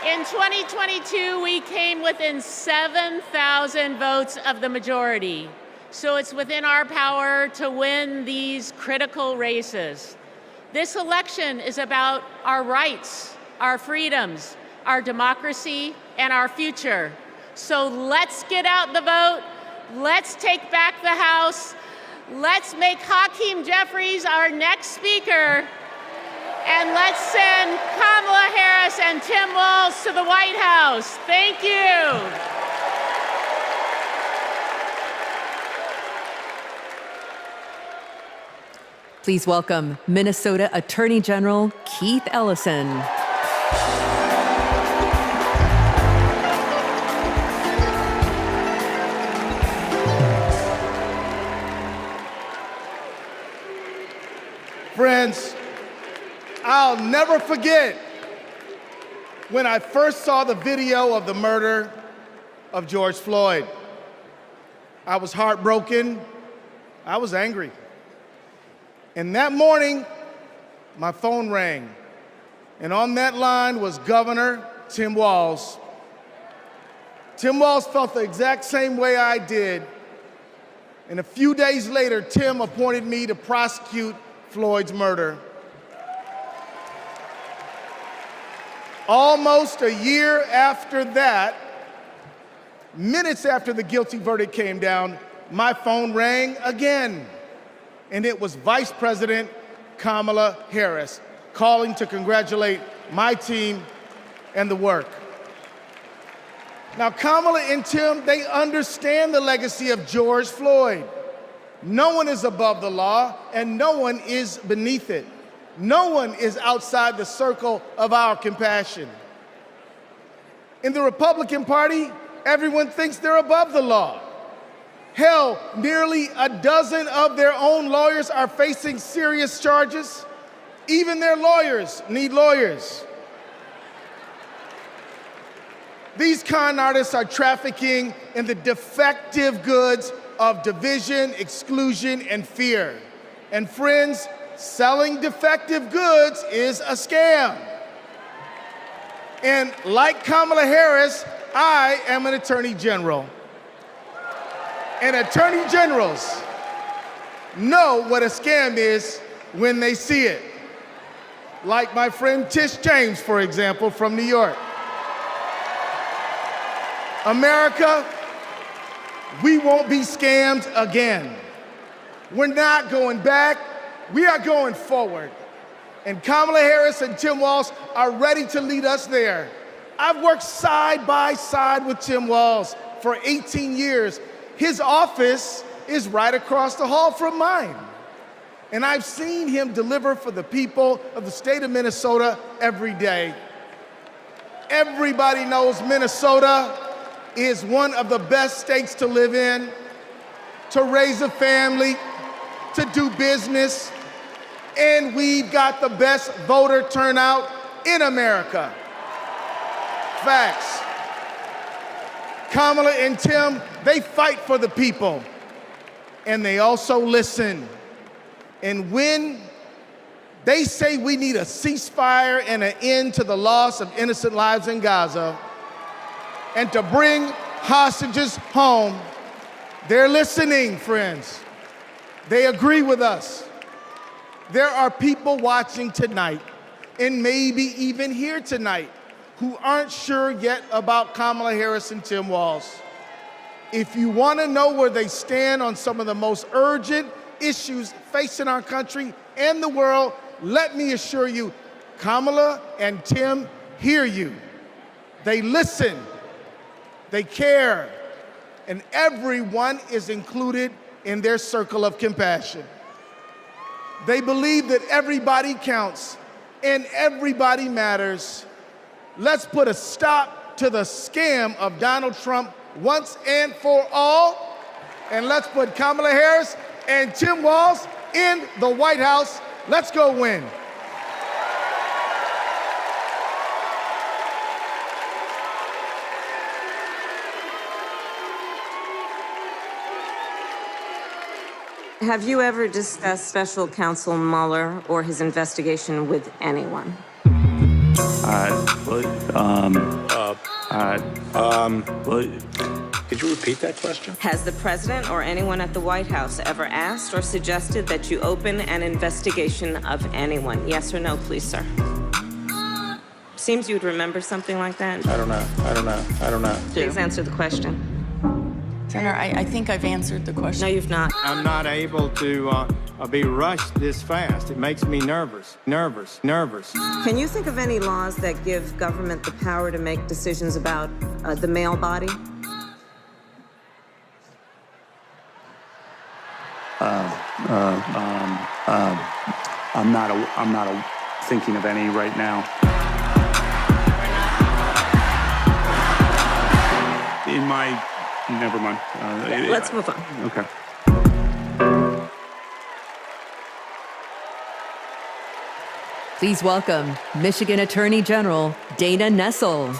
In 2022, we came within 7,000 votes of the majority. So it's within our power to win these critical races. This election is about our rights, our freedoms, our democracy, and our future. So let's get out the vote. Let's take back the House. Let's make Hakeem Jeffries our next speaker. And let's send Kamala Harris and Tim Walz to the White House. Thank you. Please welcome Minnesota Attorney General Keith Ellison. Friends, I'll never forget when I first saw the video of the murder of George Floyd. I was heartbroken. I was angry. And that morning, my phone rang. And on that line was Governor Tim Walz. Tim Walz felt the exact same way I did. And a few days later, Tim appointed me to prosecute Floyd's murder. Almost a year after that, minutes after the guilty verdict came down, my phone rang again. And it was Vice President Kamala Harris calling to congratulate my team and the work. Now, Kamala and Tim, they understand the legacy of George Floyd. No one is above the law, and no one is beneath it. No one is outside the circle of our compassion. In the Republican Party, everyone thinks they're above the law. Hell, nearly a dozen of their own lawyers are facing serious charges. Even their lawyers need lawyers. These con artists are trafficking in the defective goods of division, exclusion, and fear. And friends, selling defective goods is a scam. And like Kamala Harris, I am an attorney general. And attorney generals know what a scam is when they see it. Like my friend Tish James, for example, from New York. America, we won't be scammed again. We're not going back, we are going forward. And Kamala Harris and Tim Walz are ready to lead us there. I've worked side by side with Tim Walz for 18 years. His office is right across the hall from mine. And I've seen him deliver for the people of the state of Minnesota every day. Everybody knows Minnesota is one of the best states to live in, to raise a family, to do business, and we've got the best voter turnout in America. Facts. Kamala and Tim, they fight for the people, and they also listen. And when they say we need a ceasefire and an end to the loss of innocent lives in Gaza, and to bring hostages home, they're listening, friends. They agree with us. There are people watching tonight, and maybe even here tonight, who aren't sure yet about Kamala Harris and Tim Walz. If you want to know where they stand on some of the most urgent issues facing our country and the world, let me assure you, Kamala and Tim hear you. They listen. They care, and everyone is included in their circle of compassion. They believe that everybody counts and everybody matters. Let's put a stop to the scam of Donald Trump once and for all, and let's put Kamala Harris and Tim Walz in the White House. Let's go win. Have you ever discussed Special Counsel Mueller or his investigation with anyone? Could you repeat that question? Has the president or anyone at the White House ever asked or suggested that you open an investigation of anyone? Yes or no, please, sir? Seems you'd remember something like that. I don't know. Please answer the question. Senator, I think I've answered the question. No, you've not. I'm not able to be rushed this fast. It makes me nervous. Can you think of any laws that give government the power to make decisions about the male body? I'm not thinking of any right now. In my, never mind. Let's move on. Okay. Please welcome Michigan Attorney General Dana Nessel.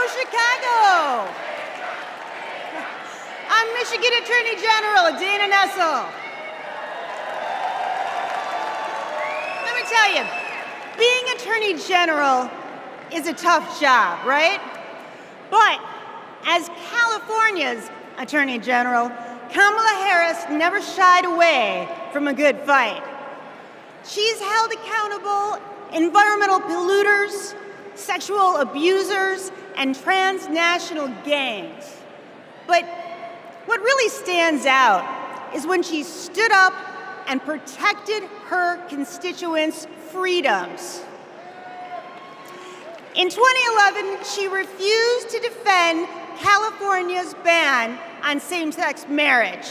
Chicago. I'm Michigan Attorney General Dana Nessel. Let me tell you, being Attorney General is a tough job, right? But as California's Attorney General, Kamala Harris never shied away from a good fight. She's held accountable environmental polluters, sexual abusers, and transnational gangs. But what really stands out is when she stood up and protected her constituents' freedoms. In 2011, she refused to defend California's ban on same-sex marriage.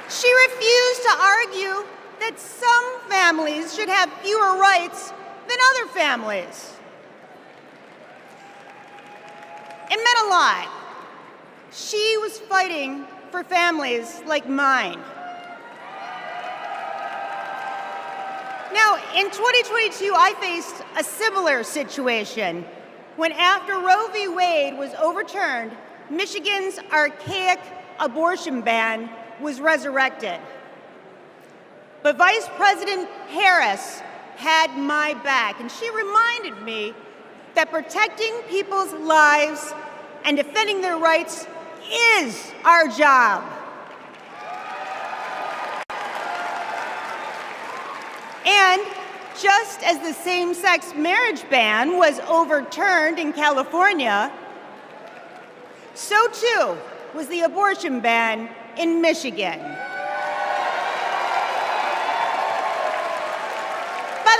She refused to argue that some families should have fewer rights than other families. It meant a lot. She was fighting for families like mine. In 2022, I faced a similar situation when, after Roe v. Wade was overturned, Michigan's archaic abortion ban was resurrected. But Vice President Harris had my back, and she reminded me that protecting people's lives and defending their rights is our job. And just as the same-sex marriage ban was overturned in California, so too was the abortion ban in Michigan. By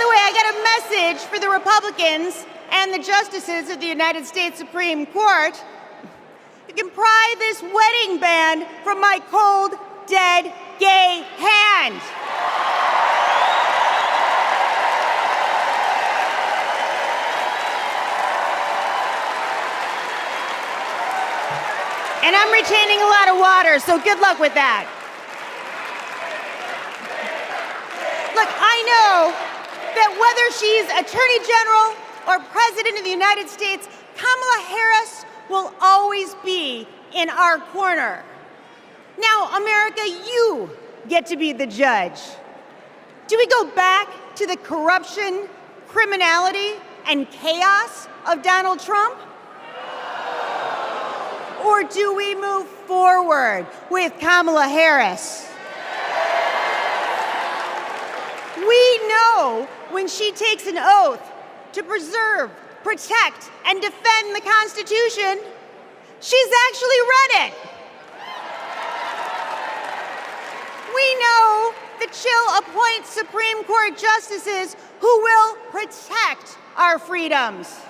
the way, I got a message for the Republicans and the justices of the United States Supreme Court. You can pry this wedding band from my cold, dead, gay hand. And I'm retaining a lot of water, so good luck with that. Look, I know that whether she's Attorney General or President of the United States, Kamala Harris will always be in our corner. Now, America, you get to be the judge. Do we go back to the corruption, criminality, and chaos of Donald Trump? Or do we move forward with Kamala Harris? We know when she takes an oath to preserve, protect, and defend the Constitution, she's actually read it. We know that she'll appoint Supreme Court justices who will protect our freedoms.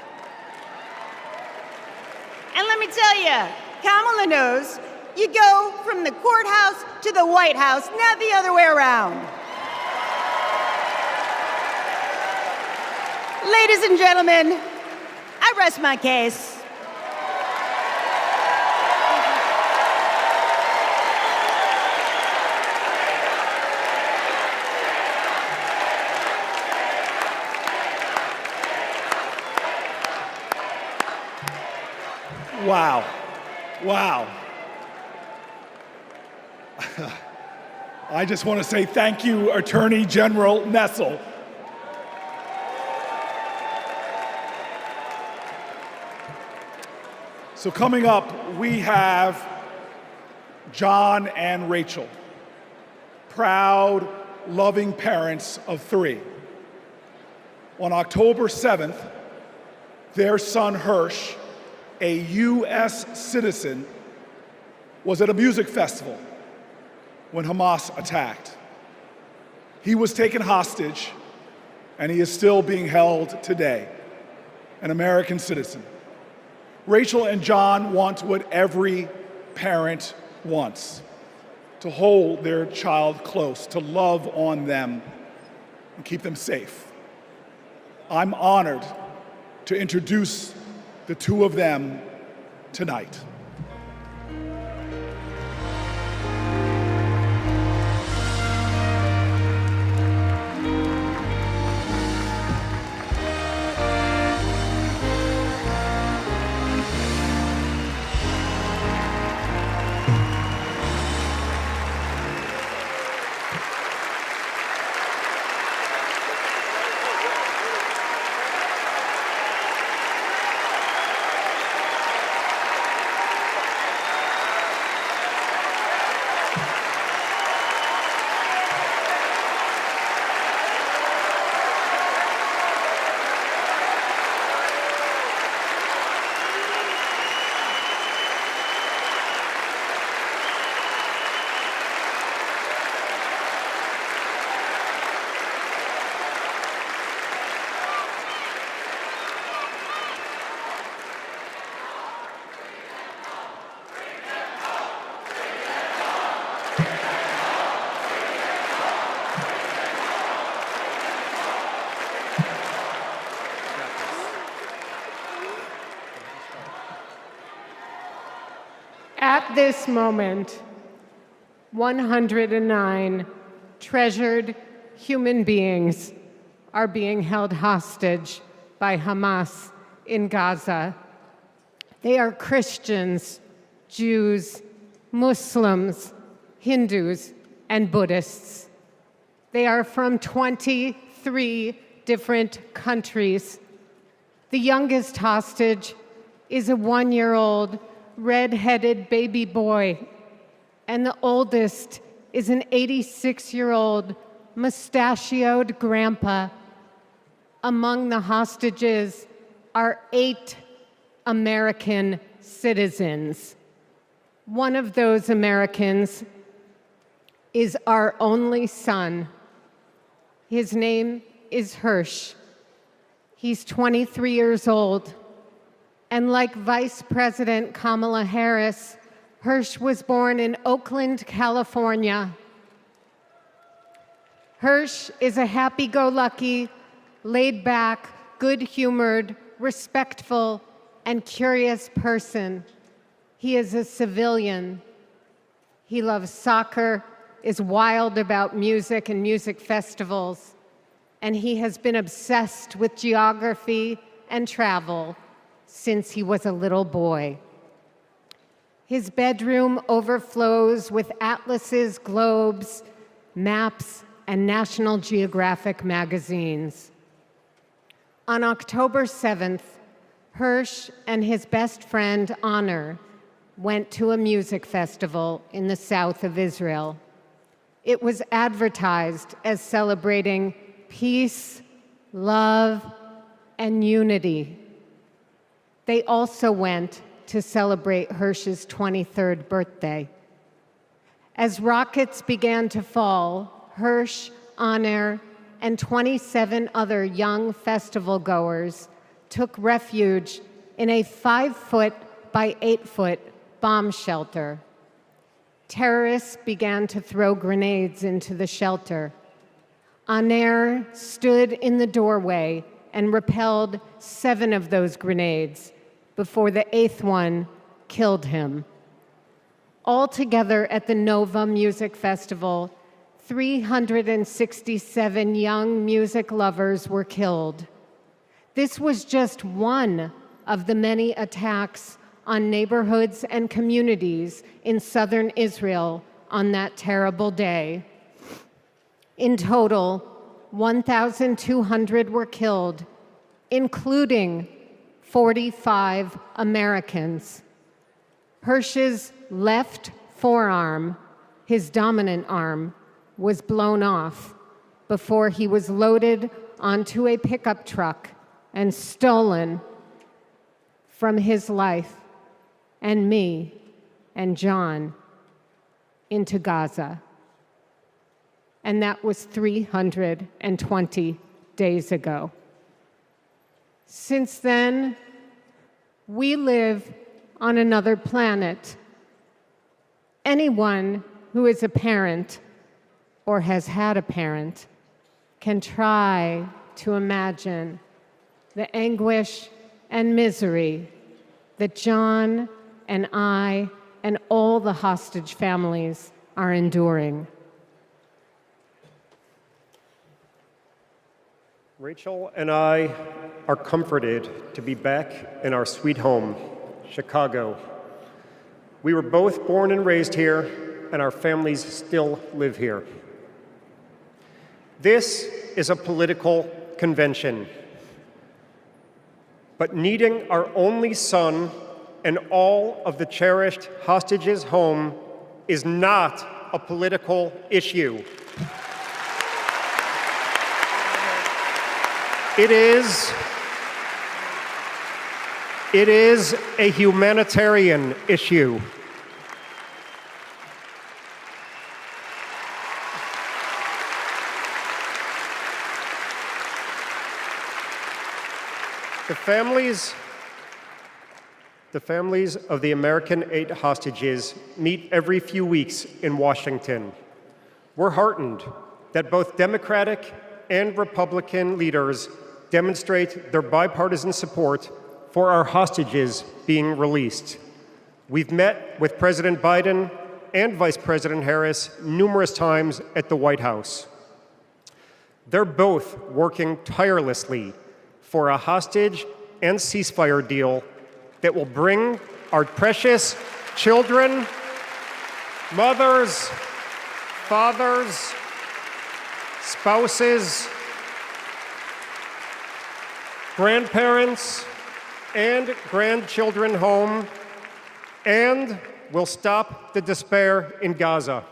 And let me tell you, Kamala knows you go from the courthouse to the White House, not the other way around. Ladies and gentlemen, I rest my case. Wow. Wow. I just want to say thank you, Attorney General Nessel. So coming up, we have John and Rachel, proud, loving parents of 3. On October 7th, their son Hirsch, a U.S. citizen, was at a music festival when Hamas attacked. He was taken hostage, and he is still being held today, an American citizen. Rachel and John want what every parent wants: to hold their child close, to love on them, and keep them safe. I'm honored to introduce the 2 of them tonight. At this moment, 109 treasured human beings are being held hostage by Hamas in Gaza. They are Christians, Jews, Muslims, Hindus, and Buddhists. They are from 23 different countries. The youngest hostage is a 1-year-old red-headed baby boy, and the oldest is an 86-year-old mustachioed grandpa. Among the hostages are 8 American citizens. One of those Americans is our only son. His name is Hirsch. He's 23 years old. And like Vice President Kamala Harris, Hirsch was born in Oakland, California. Hirsch is a happy-go-lucky, laid-back, good-humored, respectful, and curious person. He is a civilian. He loves soccer, is wild about music and music festivals, and he has been obsessed with geography and travel since he was a little boy. His bedroom overflows with atlases, globes, maps, and National Geographic magazines. On October 7th, Hirsch and his best friend, Honor, went to a music festival in the south of Israel. It was advertised as celebrating peace, love, and unity. They also went to celebrate Hirsch's 23rd birthday. As rockets began to fall, Hirsch, Honor, and 27 other young festival goers took refuge in a 5-foot by 8-foot bomb shelter. Terrorists began to throw grenades into the shelter. Honor stood in the doorway and repelled 7 of those grenades before the 8th one killed him. Altogether at the Nova Music Festival, 367 young music lovers were killed. This was just one of the many attacks on neighborhoods and communities in southern Israel on that terrible day. In total, 1,200 were killed, including 45 Americans. Hirsch's left forearm, his dominant arm, was blown off before he was loaded onto a pickup truck and stolen from his life and me and John into Gaza. And that was 320 days ago. Since then, we live on another planet. Anyone who is a parent or has had a parent can try to imagine the anguish and misery that John and I and all the hostage families are enduring. Rachel and I are comforted to be back in our sweet home, Chicago. We were both born and raised here, and our families still live here. This is a political convention, but needing our only son and all of the cherished hostages home is not a political issue. It is a humanitarian issue. The families of the American 8 hostages meet every few weeks in Washington. We're heartened that both Democratic and Republican leaders demonstrate their bipartisan support for our hostages being released. We've met with President Biden and Vice President Harris numerous times at the White House. They're both working tirelessly for a hostage and ceasefire deal that will bring our precious children, mothers, fathers, spouses, grandparents, and grandchildren home, and will stop the despair in Gaza.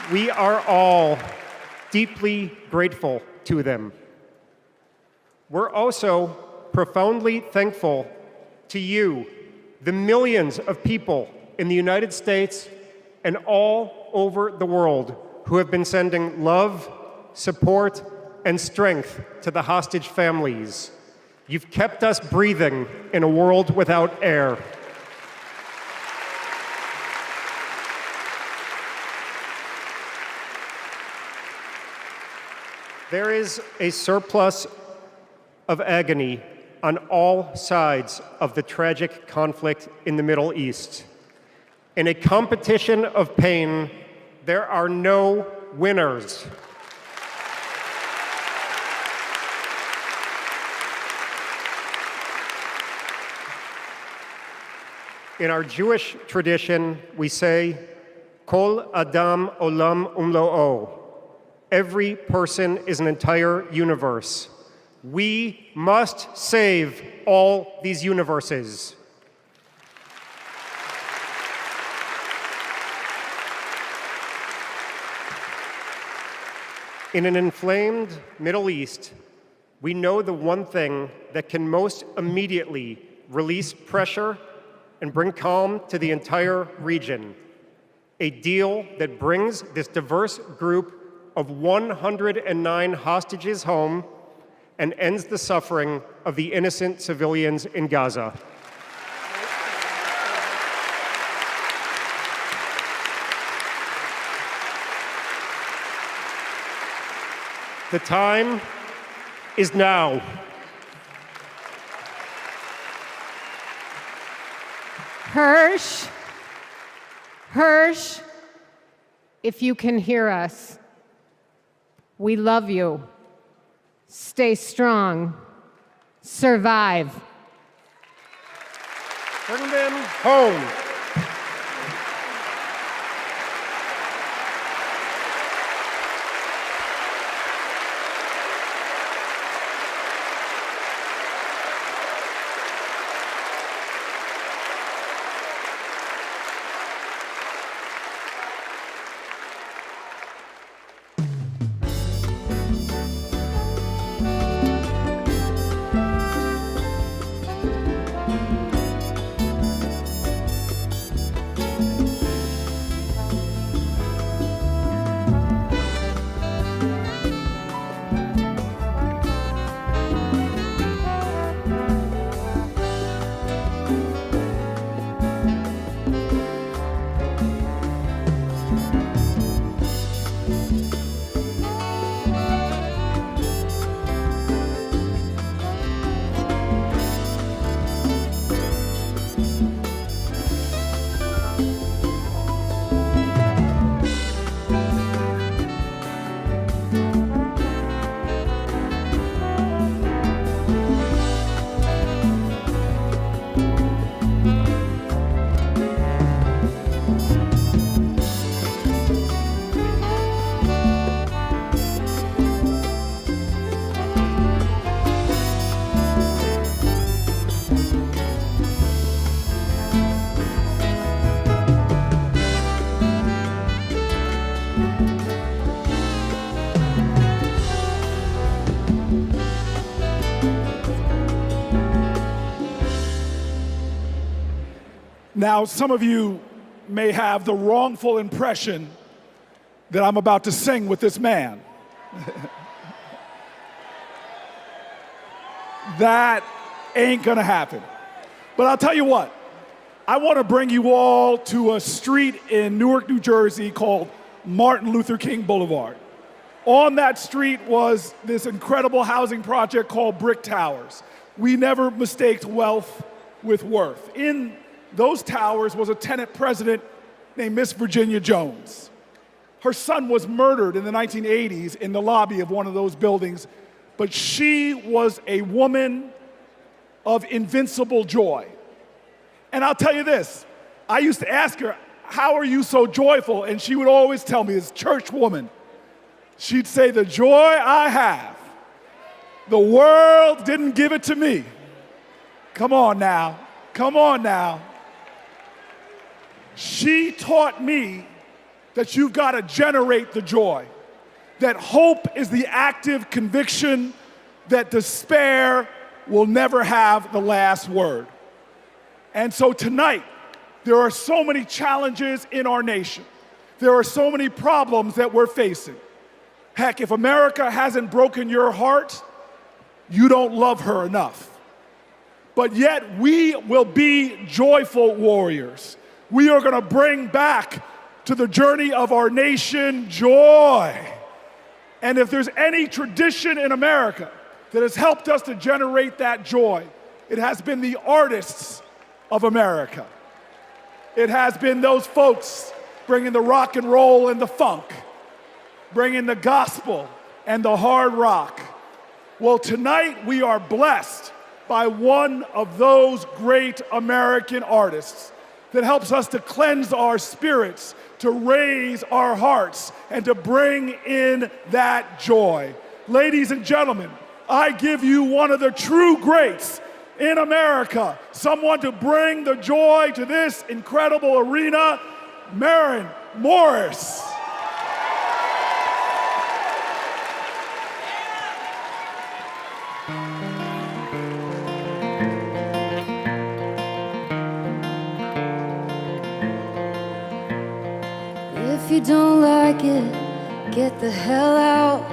We are all deeply grateful to them. We're also profoundly thankful to you, the millions of people in the United States and all over the world who have been sending love, support, and strength to the hostage families. You've kept us breathing in a world without air. There is a surplus of agony on all sides of the tragic conflict in the Middle East. In a competition of pain, there are no winners. In our Jewish tradition, we say, Kol Adam Olam Umlo'o. Every person is an entire universe. We must save all these universes. In an inflamed Middle East, we know the one thing that can most immediately release pressure and bring calm to the entire region: a deal that brings this diverse group of 109 hostages home and ends the suffering of the innocent civilians in Gaza. The time is now. Hirsch, if you can hear us, we love you. Stay strong. Survive. Bring them home. Now, some of you may have the wrongful impression that I'm about to sing with this man. That ain't gonna happen. But I'll tell you what, I wanna bring you all to a street in Newark, New Jersey called Martin Luther King Boulevard. On that street was this incredible housing project called Brick Towers. We never mistaked wealth with worth. In those towers was a tenant president named Miss Virginia Jones. Her son was murdered in the 1980s in the lobby of one of those buildings, but she was a woman of invincible joy. And I'll tell you this, I used to ask her, how are you so joyful? And she would always tell me, as church woman, she'd say, the joy I have, the world didn't give it to me. Come on now, come on now. She taught me that you've got to generate the joy, that hope is the active conviction that despair will never have the last word. And so tonight, there are so many challenges in our nation. There are so many problems that we're facing. Heck, if America hasn't broken your heart, you don't love her enough. But yet, we will be joyful warriors. We are going to bring back to the journey of our nation joy. And if there's any tradition in America that has helped us to generate that joy, it has been the artists of America. It has been those folks bringing the rock and roll and the funk, bringing the gospel and the hard rock. Well, tonight we are blessed by one of those great American artists that helps us to cleanse our spirits, to raise our hearts, and to bring in that joy. Ladies and gentlemen, I give you one of the true greats in America, someone to bring the joy to this incredible arena, Maren Morris. If you don't like it, get the hell out.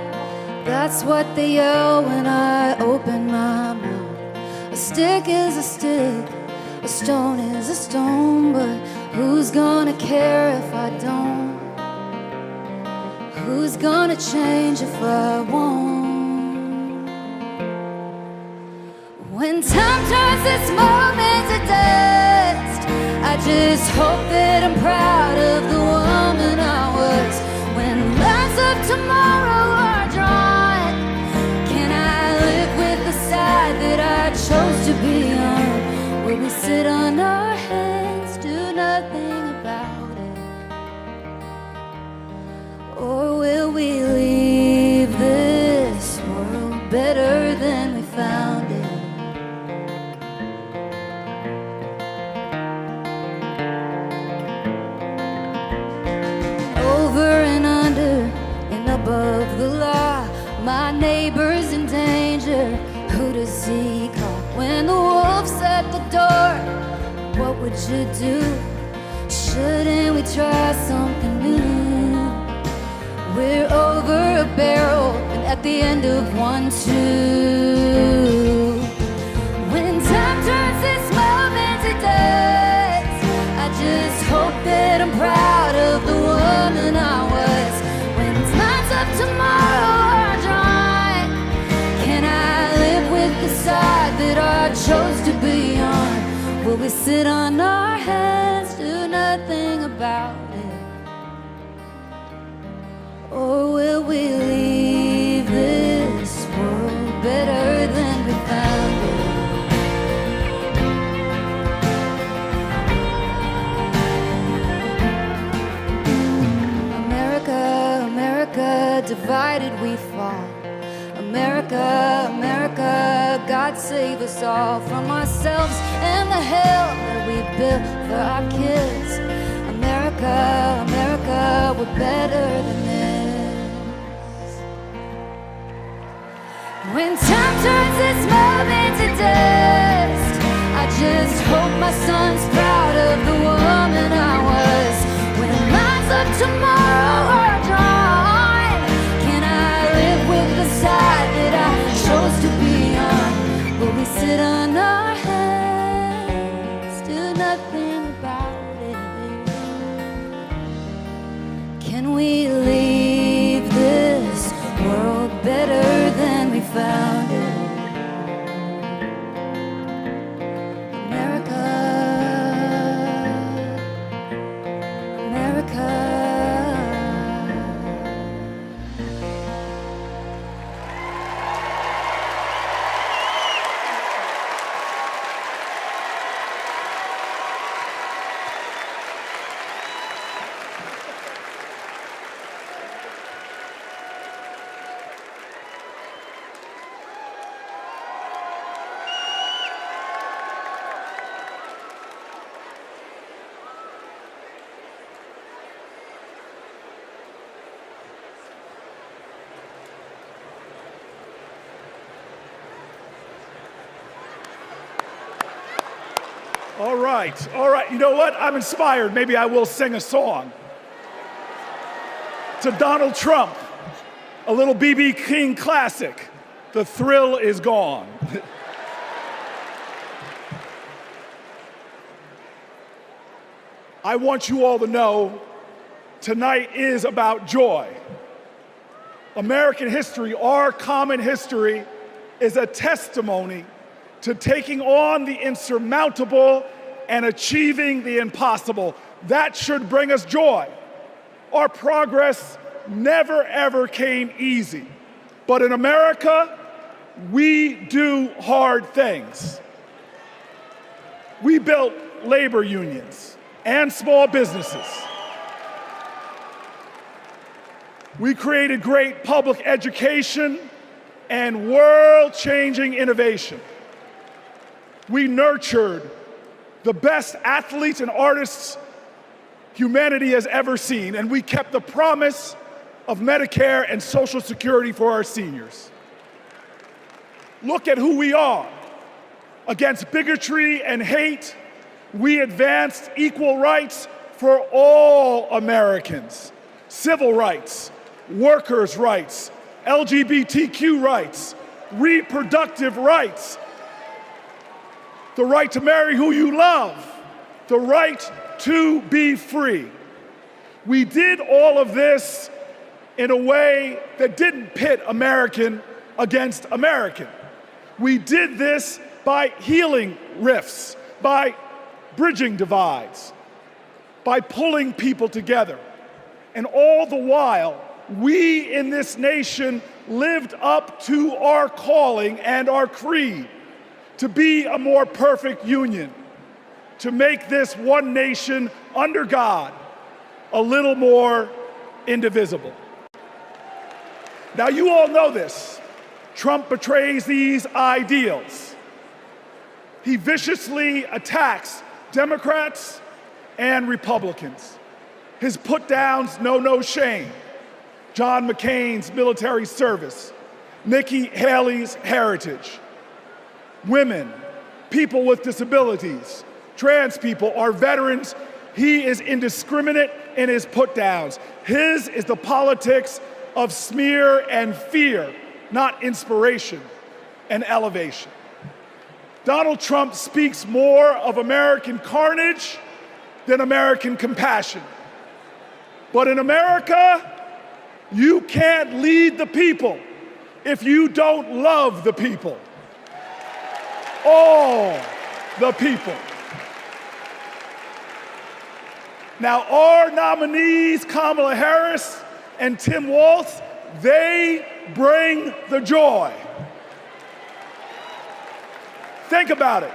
That's what they yell when I open my mouth. A stick is a stick, a stone is a stone, but who's gonna care if I don't? Who's gonna change if I won't? When time turns this moment to dust, I just hope that I'm proud of the woman I was. When lines of tomorrow are drawn, can I live with the side that I chose to be on? Will we sit on our hands, do nothing about it? Or will we leave this world better than we found it? Above the law, my neighbor's in danger. Who does he call when the wolf's at the door? What would you do? Shouldn't we try something new? We're over a barrel and at the end of 1, 2. When time turns this moment to dust, I just hope that I'm proud of the woman I was. Tomorrow are drawn, can I live with the side that I chose to be on? Will we sit on our hands, do nothing about it? Or will we leave this world better than we found it? America, America, divided we fall. America, America, God save us all from ourselves and the hell that we built for our kids. America, America, we're better than this. When time turns this moment to dust, I just hope my son's proud of the woman I was. When lines of tomorrow are drawn, can I live with the side that I chose to be on? Will we sit on our hands, do nothing about it? Can we leave this world better than we found it? America. All right. You know what? I'm inspired. Maybe I will sing a song. To Donald Trump, a little B.B. King classic, The Thrill Is Gone. I want you all to know tonight is about joy. American history, our common history, is a testimony to taking on the insurmountable and achieving the impossible. That should bring us joy. Our progress never ever came easy. But in America, we do hard things. We built labor unions and small businesses. We created great public education and world-changing innovation. We nurtured the best athletes and artists humanity has ever seen, and we kept the promise of Medicare and Social Security for our seniors. Look at who we are. Against bigotry and hate, we advanced equal rights for all Americans. Civil rights, workers' rights, LGBTQ rights, reproductive rights, the right to marry who you love, the right to be free. We did all of this in a way that didn't pit American against American. We did this by healing rifts, by bridging divides, by pulling people together. And all the while, we in this nation lived up to our calling and our creed to be a more perfect union, to make this one nation under God a little more indivisible. Now, you all know this. Trump betrays these ideals. He viciously attacks Democrats and Republicans. His put-downs know no shame. John McCain's military service, Nikki Haley's heritage, women, people with disabilities, trans people, our veterans. He is indiscriminate in his put-downs. His is the politics of smear and fear, not inspiration and elevation. Donald Trump speaks more of American carnage than American compassion. But in America, you can't lead the people if you don't love the people. All the people. Now, our nominees, Kamala Harris and Tim Walz, they bring the joy. Think about it.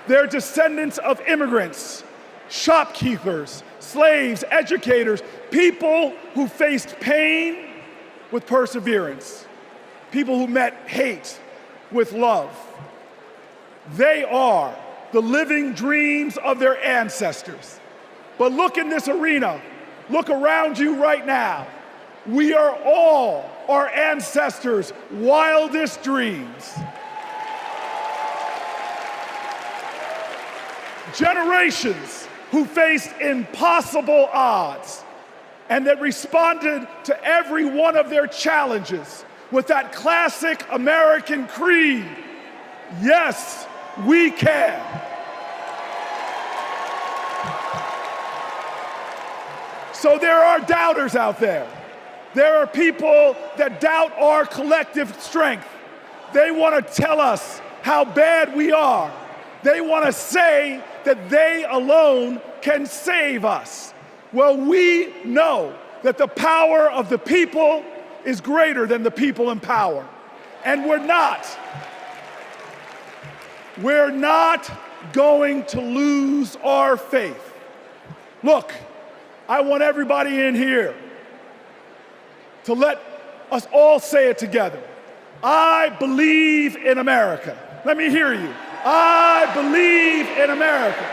They're descendants of immigrants, shopkeepers, slaves, educators, people who faced pain with perseverance, people who met hate with love. They are the living dreams of their ancestors. But look in this arena, look around you right now. We are all our ancestors' wildest dreams. Generations who faced impossible odds and that responded to every one of their challenges with that classic American creed, yes, we can. So there are doubters out there. There are people that doubt our collective strength. They want to tell us how bad we are. They want to say that they alone can save us. Well, we know that the power of the people is greater than the people in power. And we're not going to lose our faith. Look, I want everybody in here to let us all say it together. I believe in America. Let me hear you. I believe in America.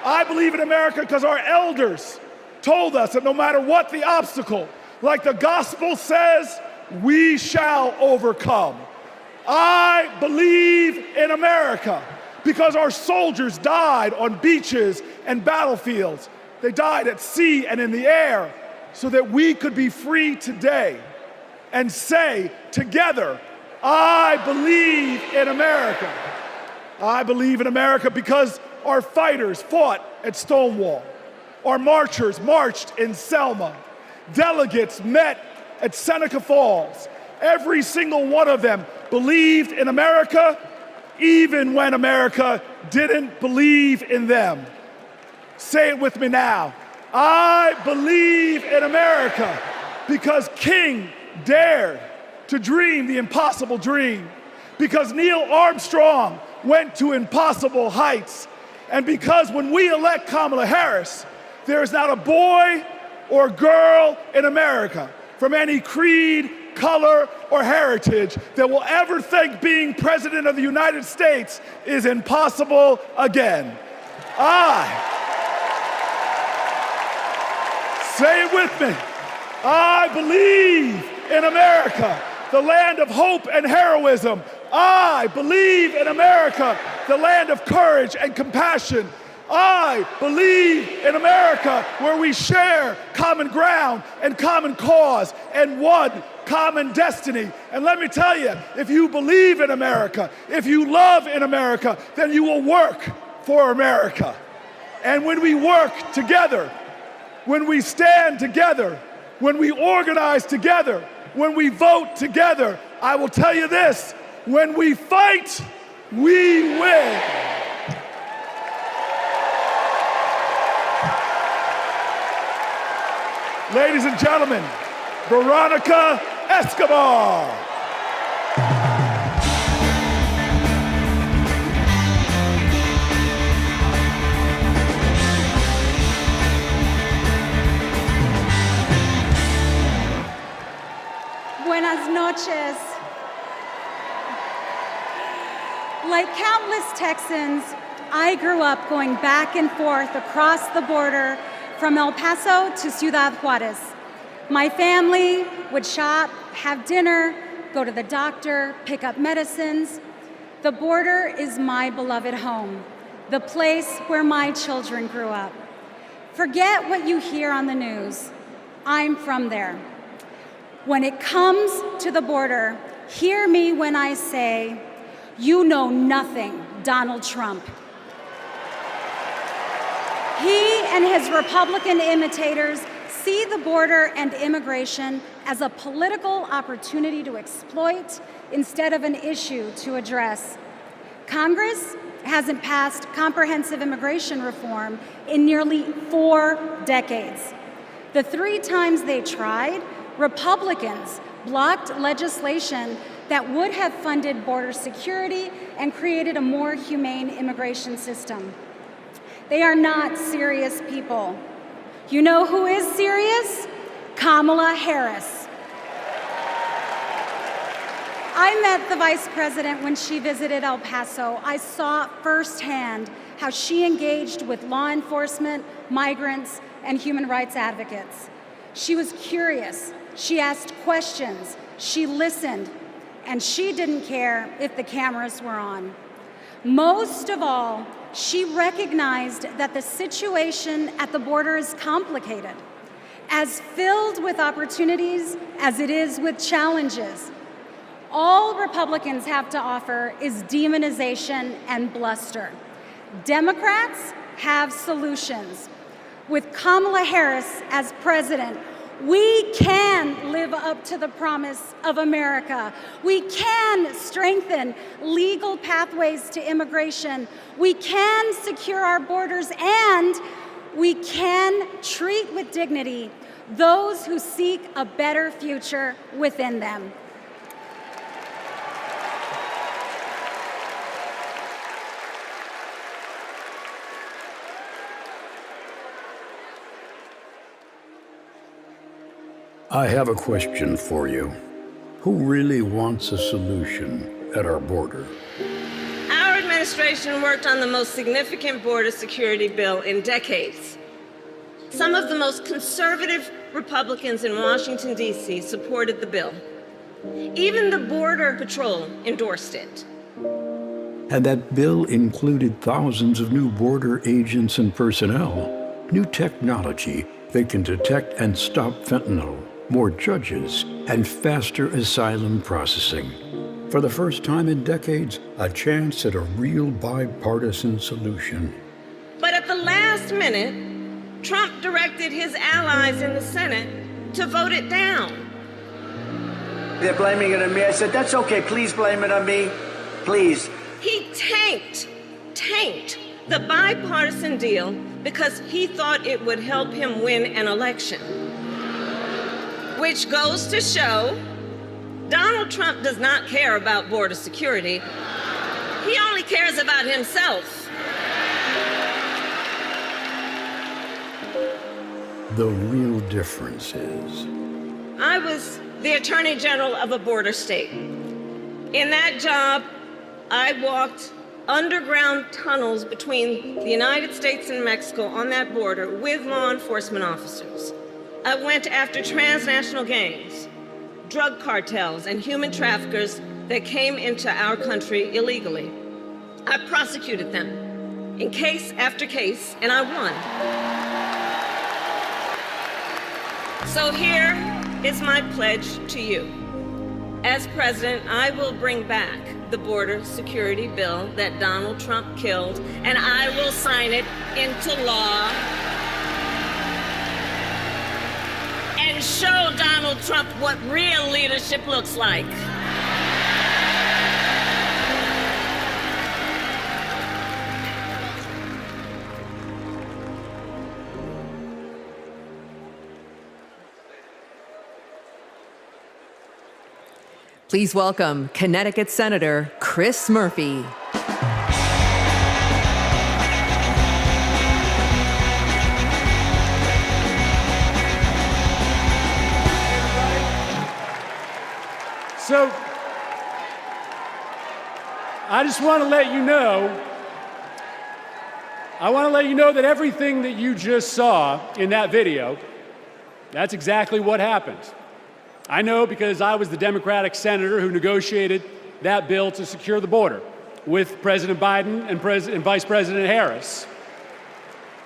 I believe in America because our elders told us that no matter what the obstacle, like the gospel says, we shall overcome. I believe in America because our soldiers died on beaches and battlefields. They died at sea and in the air so that we could be free today and say together, I believe in America. I believe in America because our fighters fought at Stonewall. Our marchers marched in Selma. Delegates met at Seneca Falls. Every single one of them believed in America, even when America didn't believe in them. Say it with me now. I believe in America because King dared to dream the impossible dream, because Neil Armstrong went to impossible heights, and because when we elect Kamala Harris, there is not a boy or girl in America from any creed, color, or heritage that will ever think being President of the United States is impossible again. Say it with me. I believe in America, the land of hope and heroism. I believe in America, the land of courage and compassion. I believe in America, where we share common ground and common cause and one common destiny. And let me tell you, if you believe in America, if you love in America, then you will work for America. And when we work together, when we stand together, when we organize together, when we vote together, I will tell you this, when we fight, we win. Ladies and gentlemen, Veronica Escobar. Buenas noches. Like countless Texans, I grew up going back and forth across the border from El Paso to Ciudad Juarez. My family would shop, have dinner, go to the doctor, pick up medicines. The border is my beloved home, the place where my children grew up. Forget what you hear on the news. I'm from there. When it comes to the border, hear me when I say, you know nothing, Donald Trump. He and his Republican imitators see the border and immigration as a political opportunity to exploit instead of an issue to address. Congress hasn't passed comprehensive immigration reform in nearly 4 decades. The 3 times they tried, Republicans blocked legislation that would have funded border security and created a more humane immigration system. They are not serious people. You know who is serious? Kamala Harris. I met the vice president when she visited El Paso. I saw firsthand how she engaged with law enforcement, migrants, and human rights advocates. She was curious. She asked questions. She listened. And she didn't care if the cameras were on. Most of all, she recognized that the situation at the border is complicated, as filled with opportunities as it is with challenges. All Republicans have to offer is demonization and bluster. Democrats have solutions. With Kamala Harris as president, we can live up to the promise of America. We can strengthen legal pathways to immigration. We can secure our borders, and we can treat with dignity those who seek a better future within them. I have a question for you. Who really wants a solution at our border? Our administration worked on the most significant border security bill in decades. Some of the most conservative Republicans in Washington, D.C. supported the bill. Even the Border Patrol endorsed it. And that bill included thousands of new border agents and personnel, new technology that can detect and stop fentanyl, more judges, and faster asylum processing. For the first time in decades, a chance at a real bipartisan solution. But at the last minute, Trump directed his allies in the Senate to vote it down. They're blaming it on me. I said, that's okay, please blame it on me, please. He tanked the bipartisan deal because he thought it would help him win an election. Which goes to show Donald Trump does not care about border security. He only cares about himself. The real difference is, I was the Attorney General of a border state. In that job, I walked underground tunnels between the United States and Mexico on that border with law enforcement officers. I went after transnational gangs, drug cartels, and human traffickers that came into our country illegally. I prosecuted them in case after case, and I won. So here is my pledge to you. As president, I will bring back the border security bill that Donald Trump killed, and I will sign it into law and show Donald Trump what real leadership looks like. Please welcome Connecticut Senator Chris Murphy. So, I just want to let you know, that everything that you just saw in that video, that's exactly what happened. I know because I was the Democratic senator who negotiated that bill to secure the border with President Biden and Vice President Harris.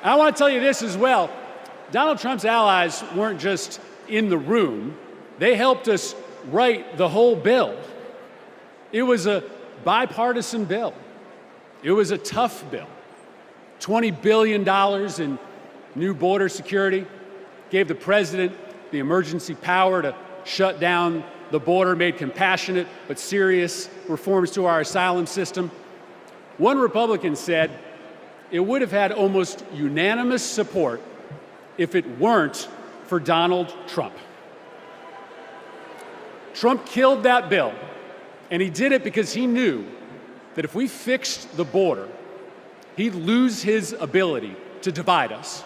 I want to tell you this as well. Donald Trump's allies weren't just in the room. They helped us write the whole bill. It was a bipartisan bill. It was a tough bill. $20 billion in new border security, gave the president the emergency power to shut down the border, made compassionate but serious reforms to our asylum system. One Republican said it would have had almost unanimous support if it weren't for Donald Trump. Trump killed that bill, and he did it because he knew that if we fixed the border, he'd lose his ability to divide us,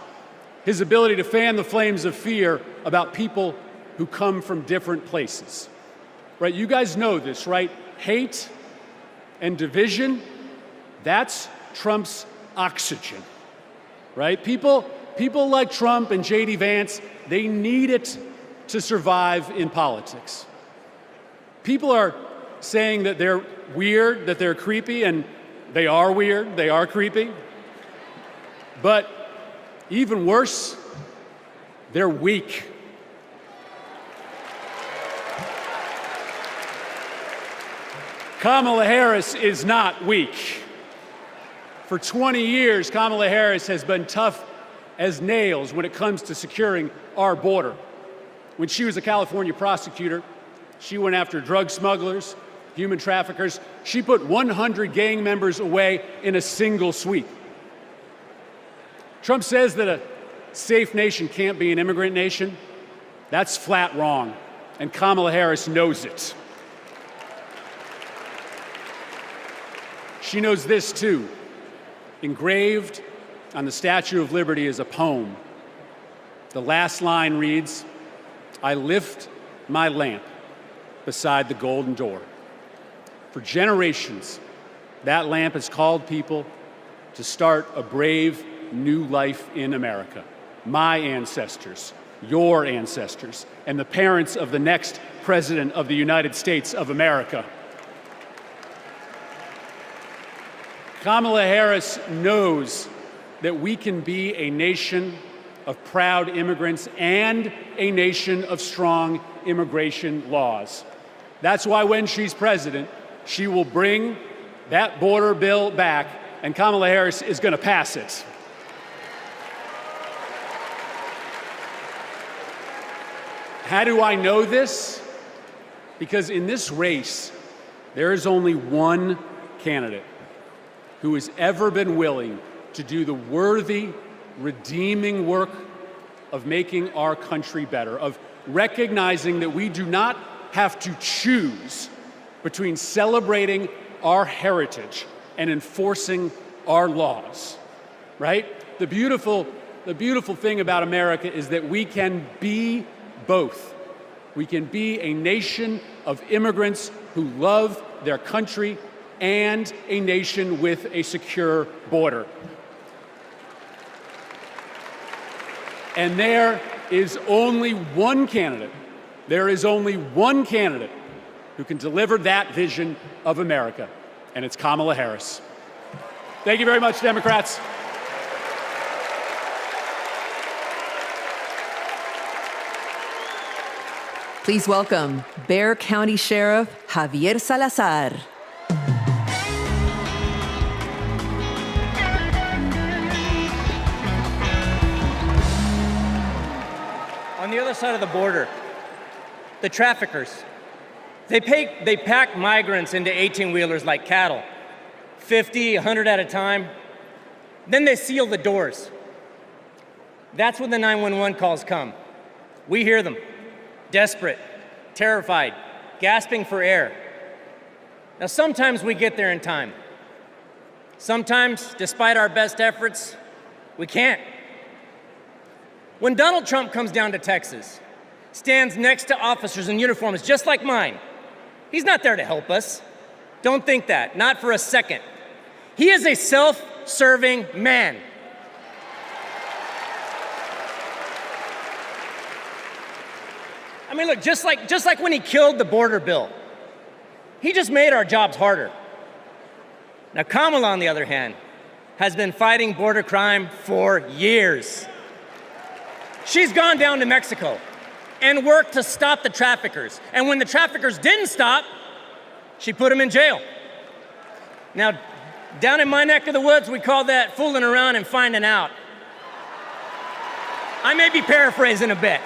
his ability to fan the flames of fear about people who come from different places. Right? You guys know this, right? Hate and division, that's Trump's oxygen. Right? People like Trump and J.D. Vance, they need it to survive in politics. People are saying that they're weird, that they're creepy, and they are weird, they are creepy. But even worse, they're weak. Kamala Harris is not weak. For 20 years, Kamala Harris has been tough as nails when it comes to securing our border. When she was a California prosecutor, she went after drug smugglers, human traffickers. She put 100 gang members away in a single sweep. Trump says that a safe nation can't be an immigrant nation. That's flat wrong, and Kamala Harris knows it. She knows this too. Engraved on the Statue of Liberty is a poem. The last line reads, "I lift my lamp beside the golden door." For generations, that lamp has called people to start a brave new life in America. My ancestors, your ancestors, and the parents of the next president of the United States of America. Kamala Harris knows that we can be a nation of proud immigrants and a nation of strong immigration laws. That's why when she's president, she will bring that border bill back, and Kamala Harris is going to pass it. How do I know this? Because in this race, there is only one candidate who has ever been willing to do the worthy, redeeming work of making our country better, of recognizing that we do not have to choose between celebrating our heritage and enforcing our laws, right? The beautiful thing about America is that we can be both. We can be a nation of immigrants who love their country and a nation with a secure border. And there is only one candidate who can deliver that vision of America, and it's Kamala Harris. Thank you very much, Democrats. Please welcome Bexar County Sheriff Javier Salazar. On the other side of the border, the traffickers, they pack migrants into 18-wheelers like cattle, 50, 100 at a time. Then they seal the doors. That's when the 911 calls come. We hear them, desperate, terrified, gasping for air. Now, sometimes we get there in time. Sometimes, despite our best efforts, we can't. When Donald Trump comes down to Texas, stands next to officers in uniforms just like mine, he's not there to help us. Don't think that, not for a second. He is a self-serving man. I mean, look, just like when he killed the border bill, he just made our jobs harder. Now, Kamala, on the other hand, has been fighting border crime for years. She's gone down to Mexico and worked to stop the traffickers. And when the traffickers didn't stop, she put them in jail. Now, down in my neck of the woods, we call that fooling around and finding out. I may be paraphrasing a bit.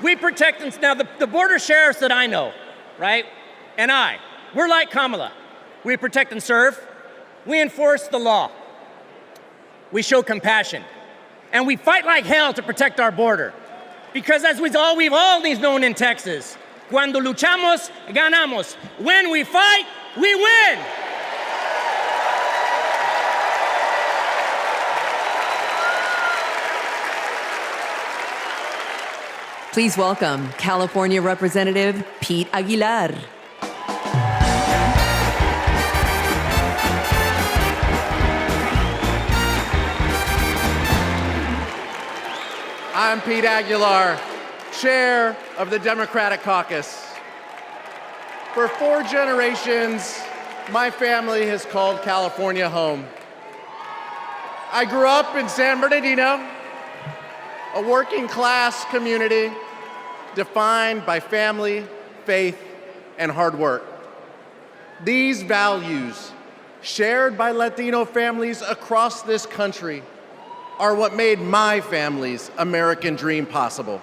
We protect them. Now, the border sheriffs that I know, right, and we're like Kamala. We protect and serve. We enforce the law. We show compassion. And we fight like hell to protect our border. Because as we've always known in Texas, cuando luchamos, ganamos. When we fight, we win. Please welcome California Representative Pete Aguilar. I'm Pete Aguilar, chair of the Democratic Caucus. For 4 generations, my family has called California home. I grew up in San Bernardino, a working class community defined by family, faith, and hard work. These values, shared by Latino families across this country, are what made my family's American dream possible.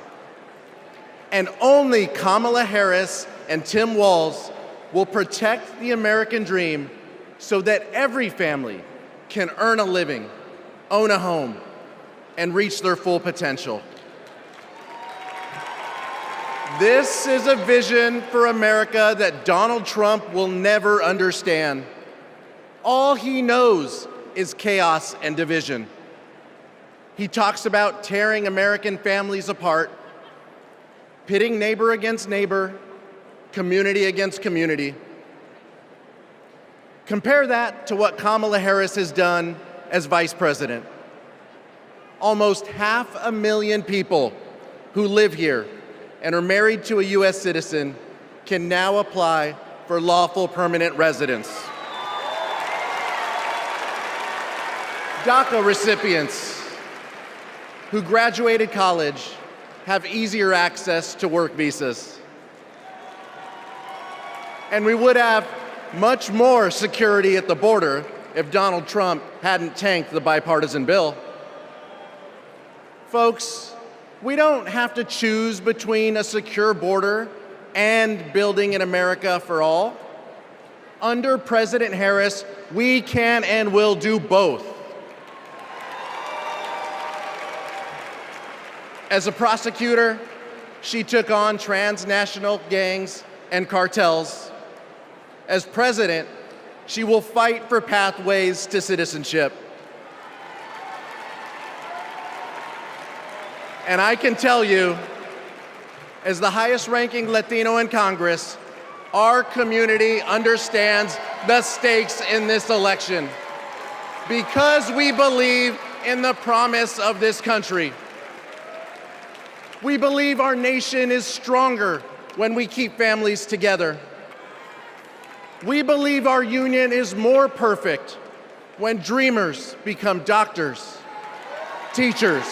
And only Kamala Harris and Tim Walz will protect the American dream so that every family can earn a living, own a home, and reach their full potential. This is a vision for America that Donald Trump will never understand. All he knows is chaos and division. He talks about tearing American families apart, pitting neighbor against neighbor, community against community. Compare that to what Kamala Harris has done as vice president. Almost 500,000 people who live here and are married to a U.S. citizen can now apply for lawful permanent residents. DACA recipients who graduated college have easier access to work visas. And we would have much more security at the border if Donald Trump hadn't tanked the bipartisan bill. Folks, we don't have to choose between a secure border and building an America for all. Under President Harris, we can and will do both. As a prosecutor, she took on transnational gangs and cartels. As president, she will fight for pathways to citizenship. And I can tell you, as the highest-ranking Latino in Congress, our community understands the stakes in this election because we believe in the promise of this country. We believe our nation is stronger when we keep families together. We believe our union is more perfect when dreamers become doctors, teachers,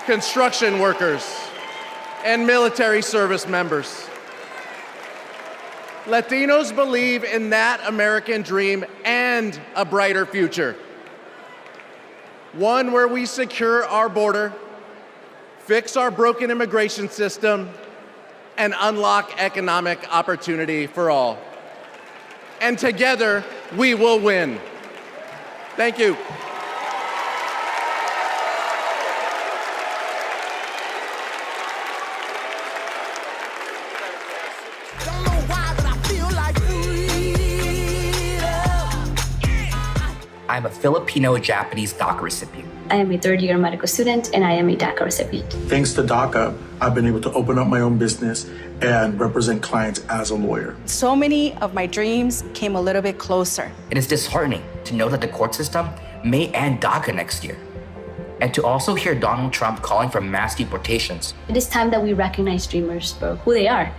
construction workers, and military service members. Latinos believe in that American dream and a brighter future. One where we secure our border, fix our broken immigration system, and unlock economic opportunity for all. And together, we will win. Thank you. I'm a Filipino-Japanese DACA recipient. I am a third-year medical student, and I am a DACA recipient. Thanks to DACA, I've been able to open up my own business and represent clients as a lawyer. So many of my dreams came a little bit closer. It is disheartening to know that the court system may end DACA next year, and to also hear Donald Trump calling for mass deportations. It is time that we recognize dreamers for who they are.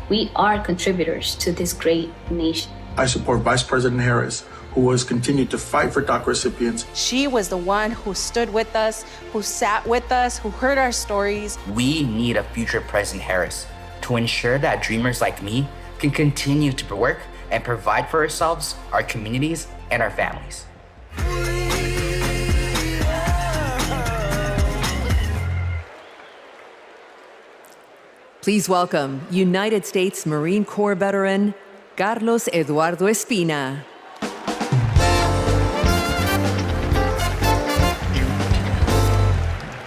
We are contributors to this great nation. I support Vice President Harris, who has continued to fight for DACA recipients. She was the one who stood with us, who sat with us, who heard our stories. We need a future President Harris to ensure that dreamers like me can continue to work and provide for ourselves, our communities, and our families. Please welcome United States Marine Corps veteran Carlos Eduardo Espina.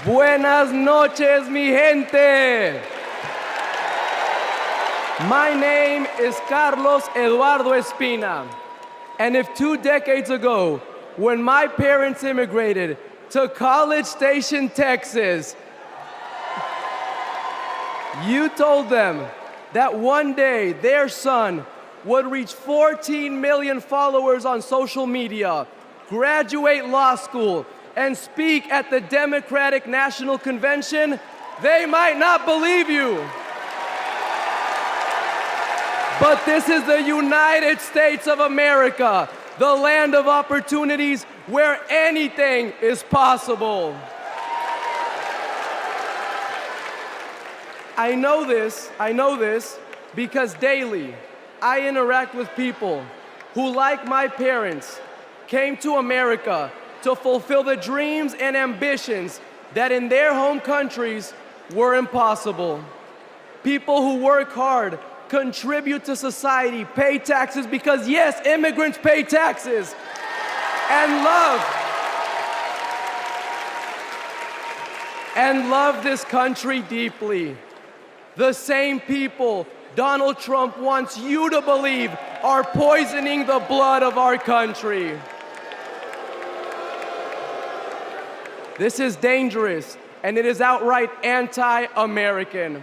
Buenas noches, mi gente. My name is Carlos Eduardo Espina. And if 2 decades ago, when my parents immigrated to College Station, Texas, you told them that one day their son would reach 14 million followers on social media, graduate law school, and speak at the Democratic National Convention, they might not believe you. But this is the United States of America, the land of opportunities where anything is possible. I know this because daily I interact with people who, like my parents, came to America to fulfill the dreams and ambitions that in their home countries were impossible. People who work hard, contribute to society, pay taxes because, yes, immigrants pay taxes, and love this country deeply. The same people Donald Trump wants you to believe are poisoning the blood of our country. This is dangerous, and it is outright anti-American.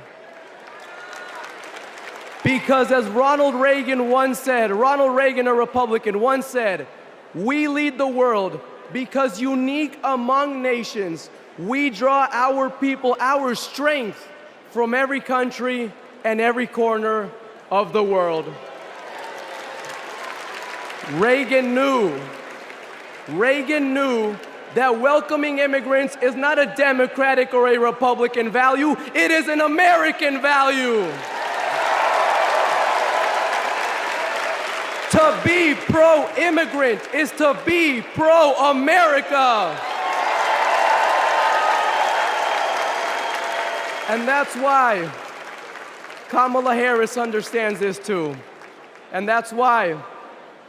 Because as Ronald Reagan, a Republican, once said, we lead the world because unique among nations, we draw our people, our strength from every country and every corner of the world. Reagan knew that welcoming immigrants is not a Democratic or a Republican value, it is an American value. To be pro-immigrant is to be pro-America. And that's why Kamala Harris understands this too. And that's why,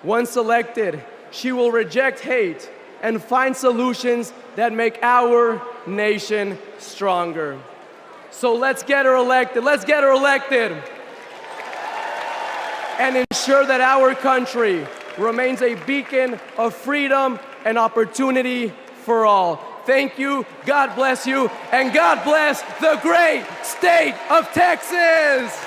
once elected, she will reject hate and find solutions that make our nation stronger. So let's get her elected. Let's get her elected. And ensure that our country remains a beacon of freedom and opportunity for all. Thank you, God bless you, and God bless the great state of Texas.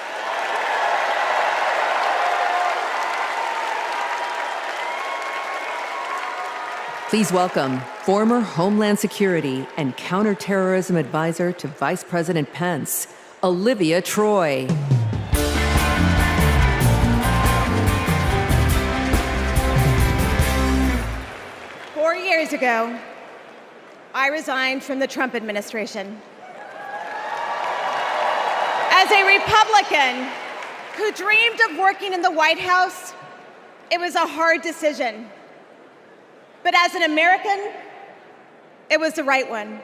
Please welcome former Homeland Security and Counterterrorism Advisor to Vice President Pence, Olivia Troy. Years ago, I resigned from the Trump administration. As a Republican who dreamed of working in the White House, it was a hard decision. But as an American, it was the right one.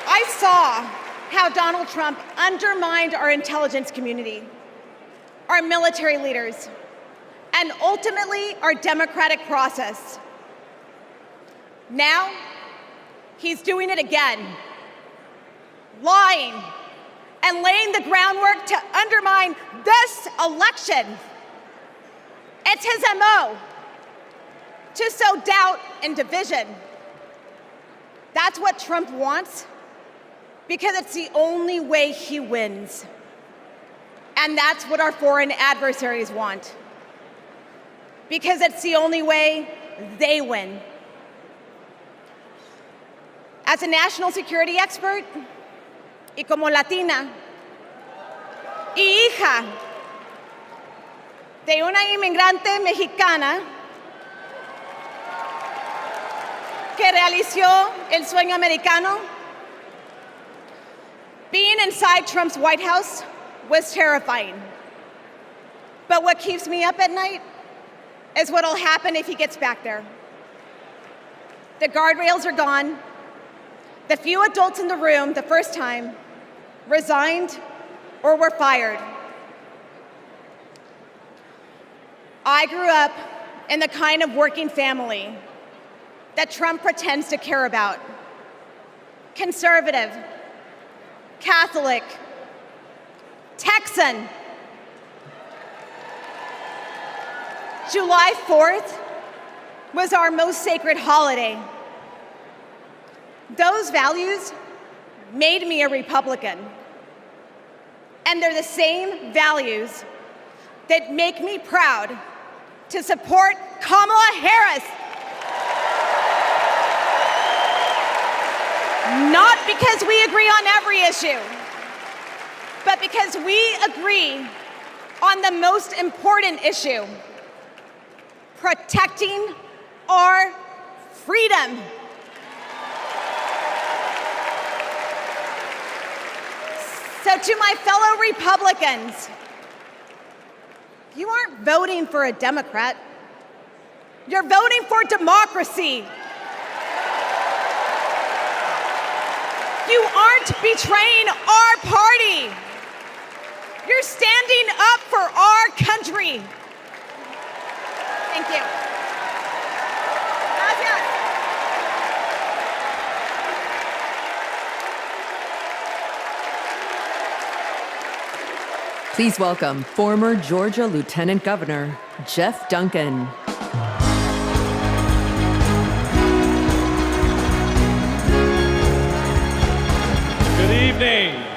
I saw how Donald Trump undermined our intelligence community, our military leaders, and ultimately our democratic process. Now, he's doing it again, lying and laying the groundwork to undermine this election. It's his MO, to sow doubt and division. That's what Trump wants, because it's the only way he wins. And that's what our foreign adversaries want, because it's the only way they win. As a national security expert, y como Latina, y hija de una inmigrante mexicana que realizó el sueño americano, being inside Trump's White House was terrifying. But what keeps me up at night is what'll happen if he gets back there. The guardrails are gone. The few adults in the room the first time resigned or were fired. I grew up in the kind of working family that Trump pretends to care about. Conservative, Catholic, Texan. July 4th was our most sacred holiday. Those values made me a Republican. And they're the same values that make me proud to support Kamala Harris. Not because we agree on every issue, but because we agree on the most important issue: protecting our freedom. So to my fellow Republicans, you aren't voting for a Democrat. You're voting for democracy. You aren't betraying our party. You're standing up for our country. Thank you. Gracias. Please welcome former Georgia Lieutenant Governor Jeff Duncan.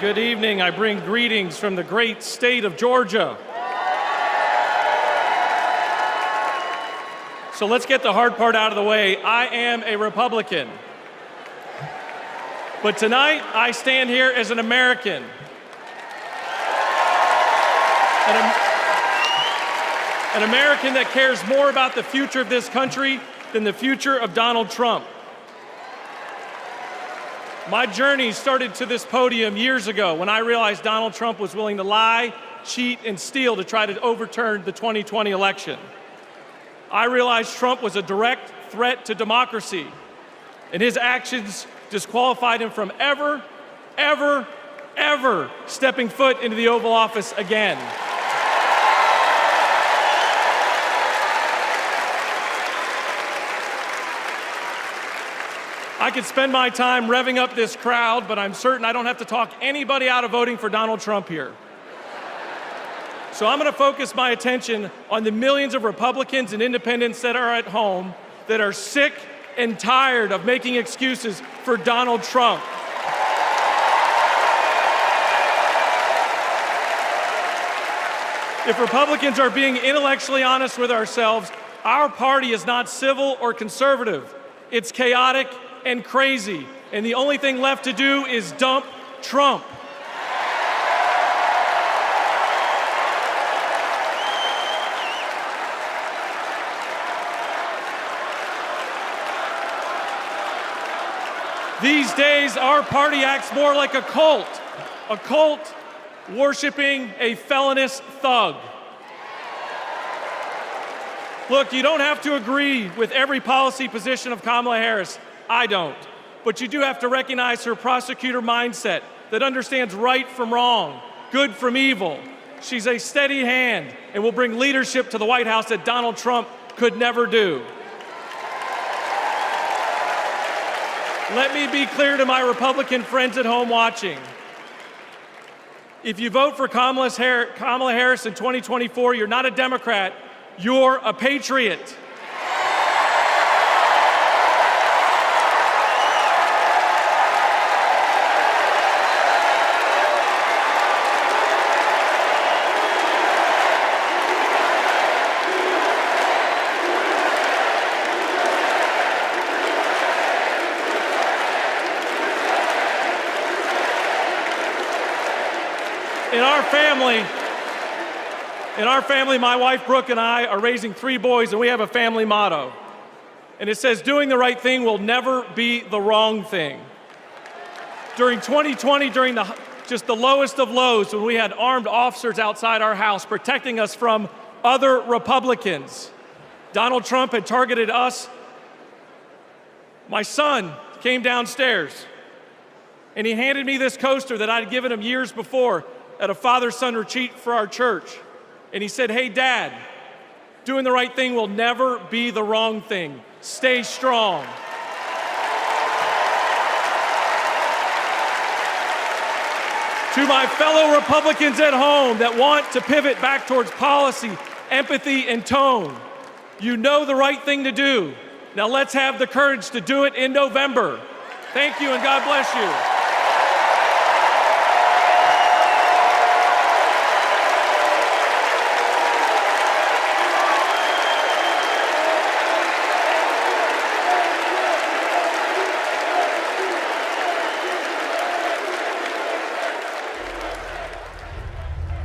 Good evening. I bring greetings from the great state of Georgia. So let's get the hard part out of the way. I am a Republican. But tonight, I stand here as an American. An American that cares more about the future of this country than the future of Donald Trump. My journey started to this podium years ago when I realized Donald Trump was willing to lie, cheat, and steal to try to overturn the 2020 election. I realized Trump was a direct threat to democracy, and his actions disqualified him from ever stepping foot into the Oval Office again. I could spend my time revving up this crowd, but I'm certain I don't have to talk anybody out of voting for Donald Trump here. So I'm going to focus my attention on the millions of Republicans and independents that are at home that are sick and tired of making excuses for Donald Trump. If Republicans are being intellectually honest with ourselves, our party is not civil or conservative. It's chaotic and crazy, and the only thing left to do is dump Trump. These days, our party acts more like a cult worshiping a felonious thug. Look, you don't have to agree with every policy position of Kamala Harris. I don't. But you do have to recognize her prosecutor mindset that understands right from wrong, good from evil. She's a steady hand and will bring leadership to the White House that Donald Trump could never do. Let me be clear to my Republican friends at home watching. If you vote for Kamala Harris in 2024, you're not a Democrat, you're a patriot. In our family, my wife Brooke and I are raising 3 boys, and we have a family motto. And it says, doing the right thing will never be the wrong thing. During 2020, during just the lowest of lows, when we had armed officers outside our house protecting us from other Republicans, Donald Trump had targeted us. My son came downstairs, and he handed me this coaster that I'd given him years before at a father-son retreat for our church. And he said, hey, Dad, doing the right thing will never be the wrong thing. Stay strong. To my fellow Republicans at home that want to pivot back towards policy, empathy, and tone, you know the right thing to do. Now let's have the courage to do it in November. Thank you, and God bless you.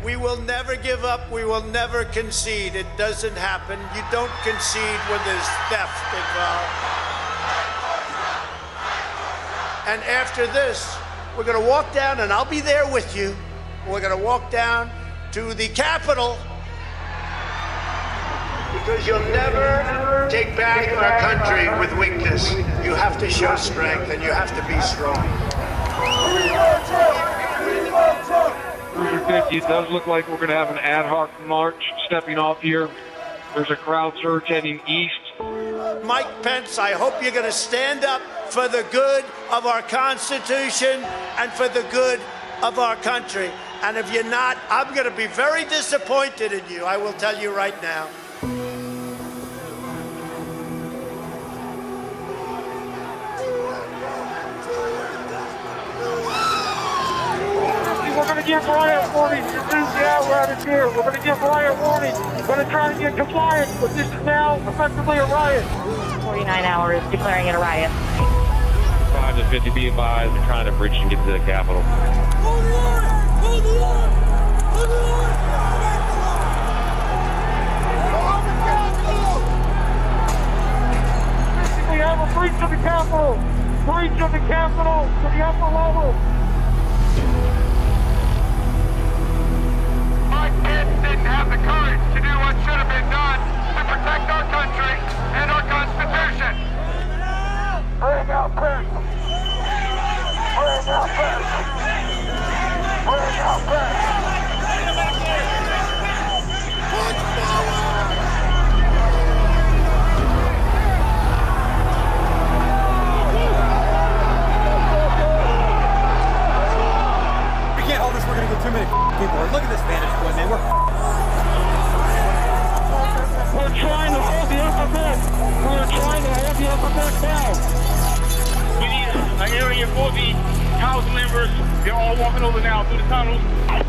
We will never give up. We will never concede. It doesn't happen. You don't concede when there's theft involved. And after this, we're going to walk down, and I'll be there with you. We're going to walk down to the Capitol, because you'll never take back our country with weakness. You have to show strength, and you have to be strong. It does look like we're going to have an ad hoc march stepping off here. There's a crowd surge heading east. Mike Pence, I hope you're going to stand up for the good of our Constitution and for the good of our country. And if you're not, I'm going to be very disappointed in you. I will tell you right now. We're going to give riot warning. Yeah, we're out of here. We're going to give riot warning. We're going to try and get compliance, but this is now effectively a riot. 49 hours declaring it a riot. 5 to 50 be advised. They're trying to breach and get to the Capitol. Hold the line! Hold the line! Hold the line! have a breach of the Capitol. Breach of the Capitol to the upper level. Mike Pence didn't have the courage to do what should have been done to protect our country and our Constitution. Bring out Pence. Bring out Pence. Bring out Pence. We can't hold this. We're gonna get too many people. Look at this vantage point, man. We're trying to hold the upper deck. We're trying to hold the upper deck down. We need an area for the council members. They're all walking over now through the tunnels.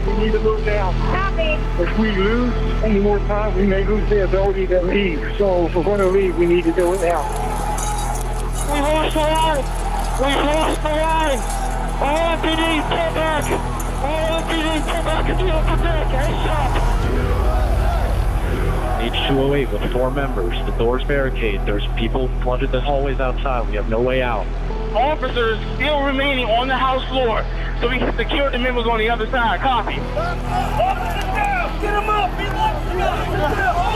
We need to move down. Copy. If we lose any more time, we may lose the ability to leave. So if we're going to leave, we need to do it now. We lost the line. We lost the line. All MPD, pull back. All MPD, pull back at the upper deck. ASAP. H208 with 4 members. The door's barricaded. There's people flooded the hallways outside. We have no way out. Officers still remaining on the House floor, so we can secure the members on the other side. Copy. Officers down! Get them up! Get them up!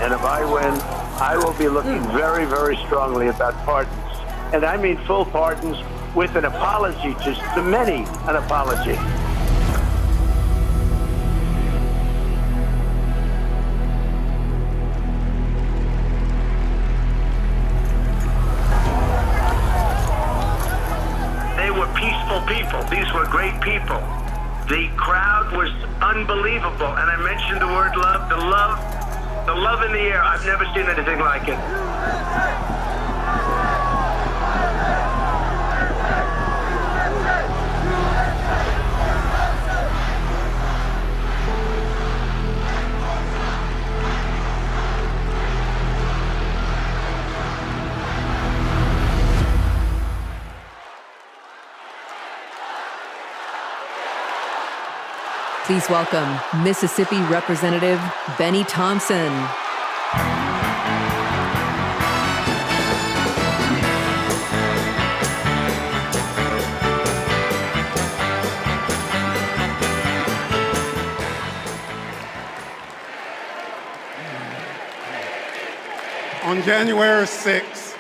And if I win, I will be looking very, very strongly about pardons. And I mean full pardons with an apology to many, an apology. They were peaceful people. These were great people. The crowd was unbelievable. And I mentioned the word love, the love in the air. I've never seen anything like it. Please welcome Mississippi Representative Benny Thompson. On January 6th,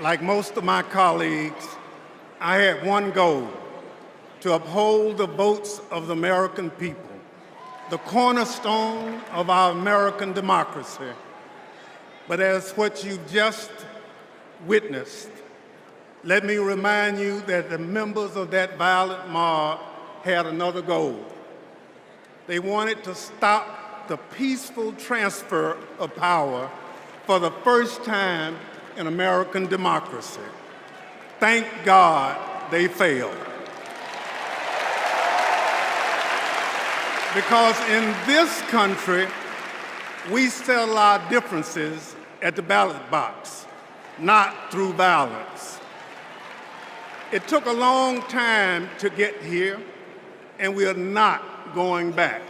like most of my colleagues, I had one goal: to uphold the votes of the American people, the cornerstone of our American democracy. But as what you've just witnessed, let me remind you that the members of that violent mob had another goal. They wanted to stop the peaceful transfer of power for the first time in American democracy. Thank God they failed. Because in this country, we settle our differences at the ballot box, not through violence. It took a long time to get here, and we are not going back.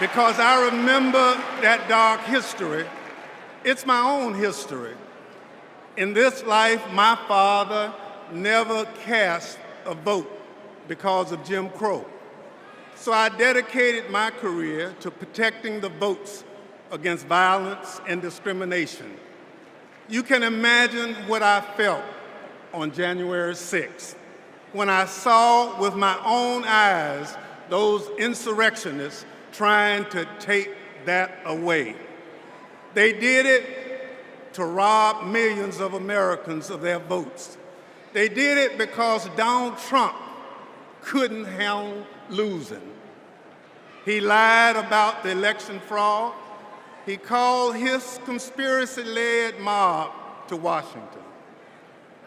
Because I remember that dark history. It's my own history. In this life, my father never cast a vote because of Jim Crow. So I dedicated my career to protecting the votes against violence and discrimination. You can imagine what I felt on January 6th when I saw with my own eyes those insurrectionists trying to take that away. They did it to rob millions of Americans of their votes. They did it because Donald Trump couldn't handle losing. He lied about the election fraud. He called his conspiracy-led mob to Washington.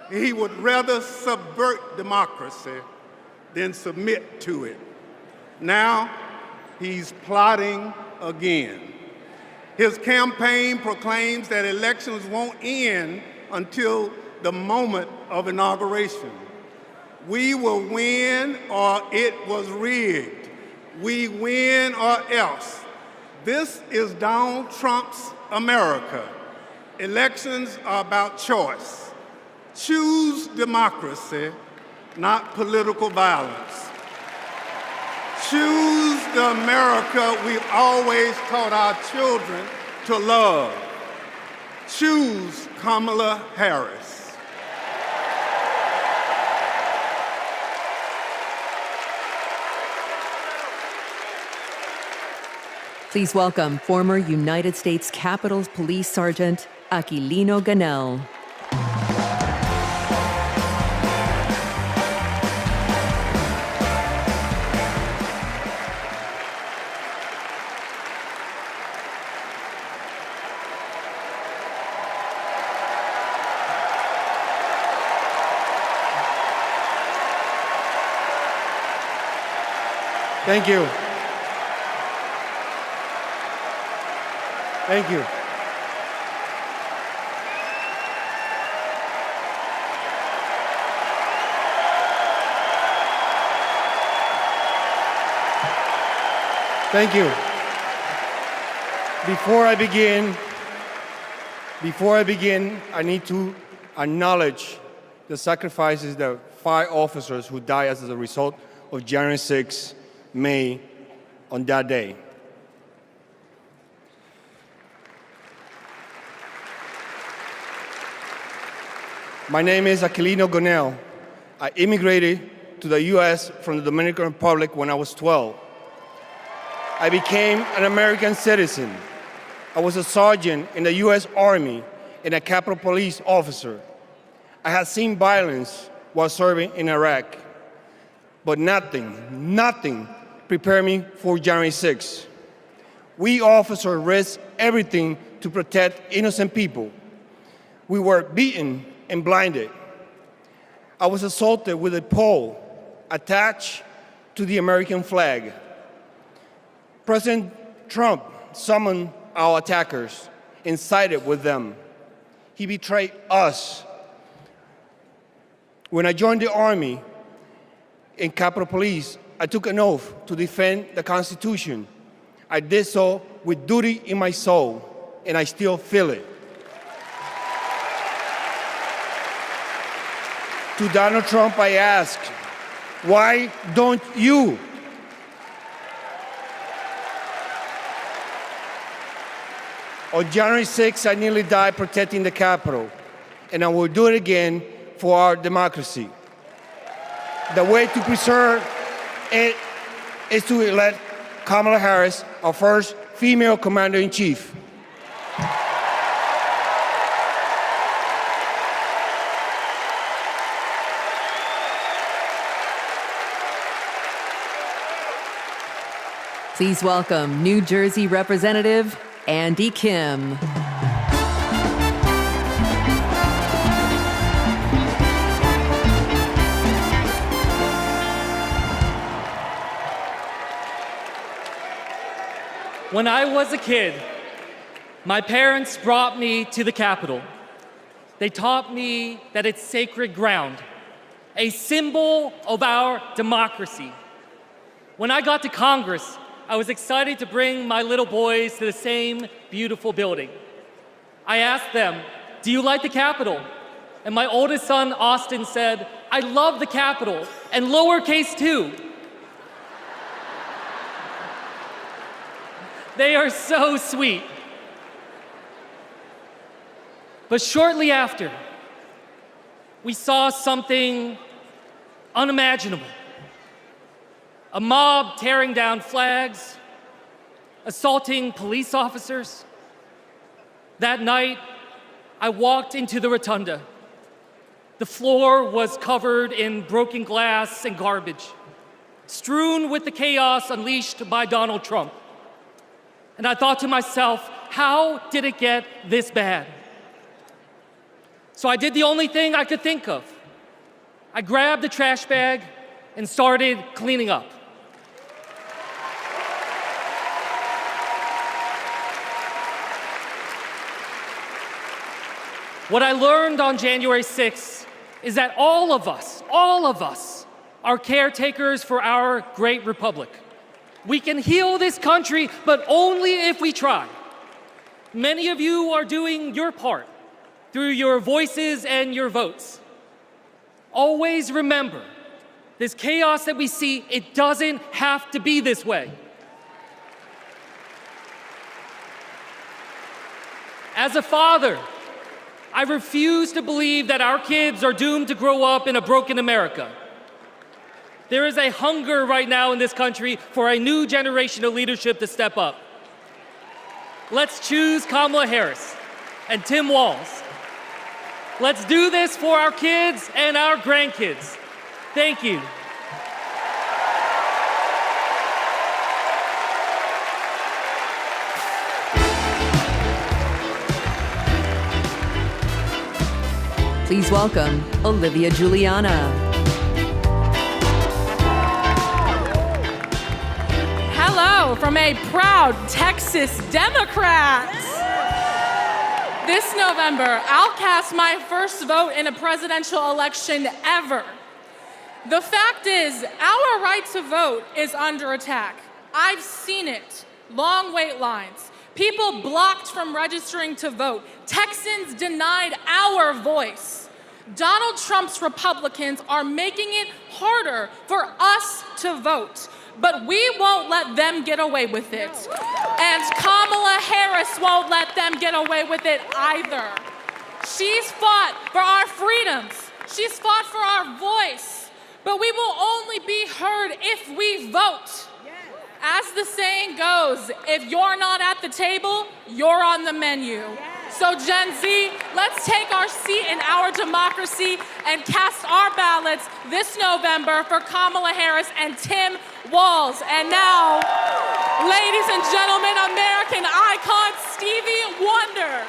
He would rather subvert democracy than submit to it. Now, he's plotting again. His campaign proclaims that elections won't end until the moment of inauguration. We will win or it was rigged. We win or else. This is Donald Trump's America. Elections are about choice. Choose democracy, not political violence. Choose the America we've always taught our children to love. Choose Kamala Harris. Please welcome former United States Capitol Police Sergeant Aquilino Gonell. Thank you. Thank you. Thank you. Before I begin, I need to acknowledge the sacrifices that 5 officers who died as a result of January 6 made on that day. My name is Aquilino Gonell. I immigrated to the U.S. from the Dominican Republic when I was 12. I became an American citizen. I was a sergeant in the U.S. Army and a Capitol Police officer. I had seen violence while serving in Iraq, but nothing prepared me for January 6. We officers risked everything to protect innocent people. We were beaten and blinded. I was assaulted with a pole attached to the American flag. President Trump summoned our attackers and sided with them. He betrayed us. When I joined the Army and Capitol Police, I took an oath to defend the Constitution. I did so with duty in my soul, and I still feel it. To Donald Trump, I ask, why don't you? On January 6th, I nearly died protecting the Capitol, and I will do it again for our democracy. The way to preserve it is to elect Kamala Harris, our first female commander-in-chief. Please welcome New Jersey Representative Andy Kim. When I was a kid, my parents brought me to the Capitol. They taught me that it's sacred ground, a symbol of our democracy. When I got to Congress, I was excited to bring my little boys to the same beautiful building. I asked them, "Do you like the Capitol?" And my oldest son, Austin, said, "I love the Capitol, and lowercase too." They are so sweet. But shortly after, we saw something unimaginable. A mob tearing down flags, assaulting police officers. That night, I walked into the rotunda. The floor was covered in broken glass and garbage, strewn with the chaos unleashed by Donald Trump. And I thought to myself, how did it get this bad? So I did the only thing I could think of. I grabbed the trash bag and started cleaning up. What I learned on January 6th is that all of us are caretakers for our great republic. We can heal this country, but only if we try. Many of you are doing your part through your voices and your votes. Always remember, this chaos that we see, it doesn't have to be this way. As a father, I refuse to believe that our kids are doomed to grow up in a broken America. There is a hunger right now in this country for a new generation of leadership to step up. Let's choose Kamala Harris and Tim Walz. Let's do this for our kids and our grandkids. Thank you. Please welcome Olivia Juliana. Hello from a proud Texas Democrat. This November, I'll cast my first vote in a presidential election ever. The fact is, our right to vote is under attack. I've seen it. Long wait lines. People blocked from registering to vote. Texans denied our voice. Donald Trump's Republicans are making it harder for us to vote. But we won't let them get away with it. And Kamala Harris won't let them get away with it either. She's fought for our freedoms. She's fought for our voice. But we will only be heard if we vote. As the saying goes, if you're not at the table, you're on the menu. So Gen Z, let's take our seat in our democracy and cast our ballots this November for Kamala Harris and Tim Walz. And now, ladies and gentlemen, American icon Stevie Wonder.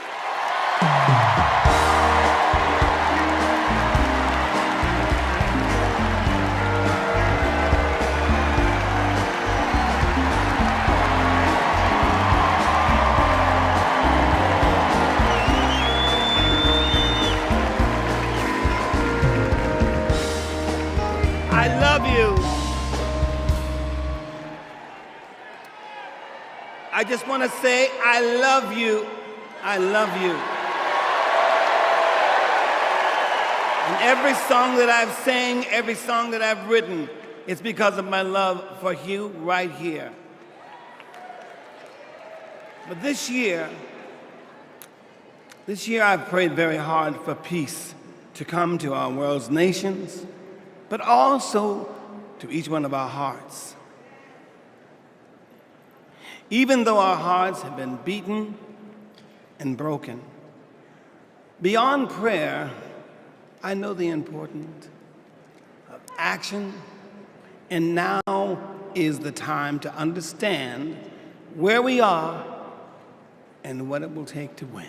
I love you. I just want to say, I love you. I love you. And every song that I've sang, every song that I've written, it's because of my love for you right here. But this year I've prayed very hard for peace to come to our world's nations, but also to each one of our hearts. Even though our hearts have been beaten and broken, beyond prayer, I know the importance of action, and now is the time to understand where we are and what it will take to win.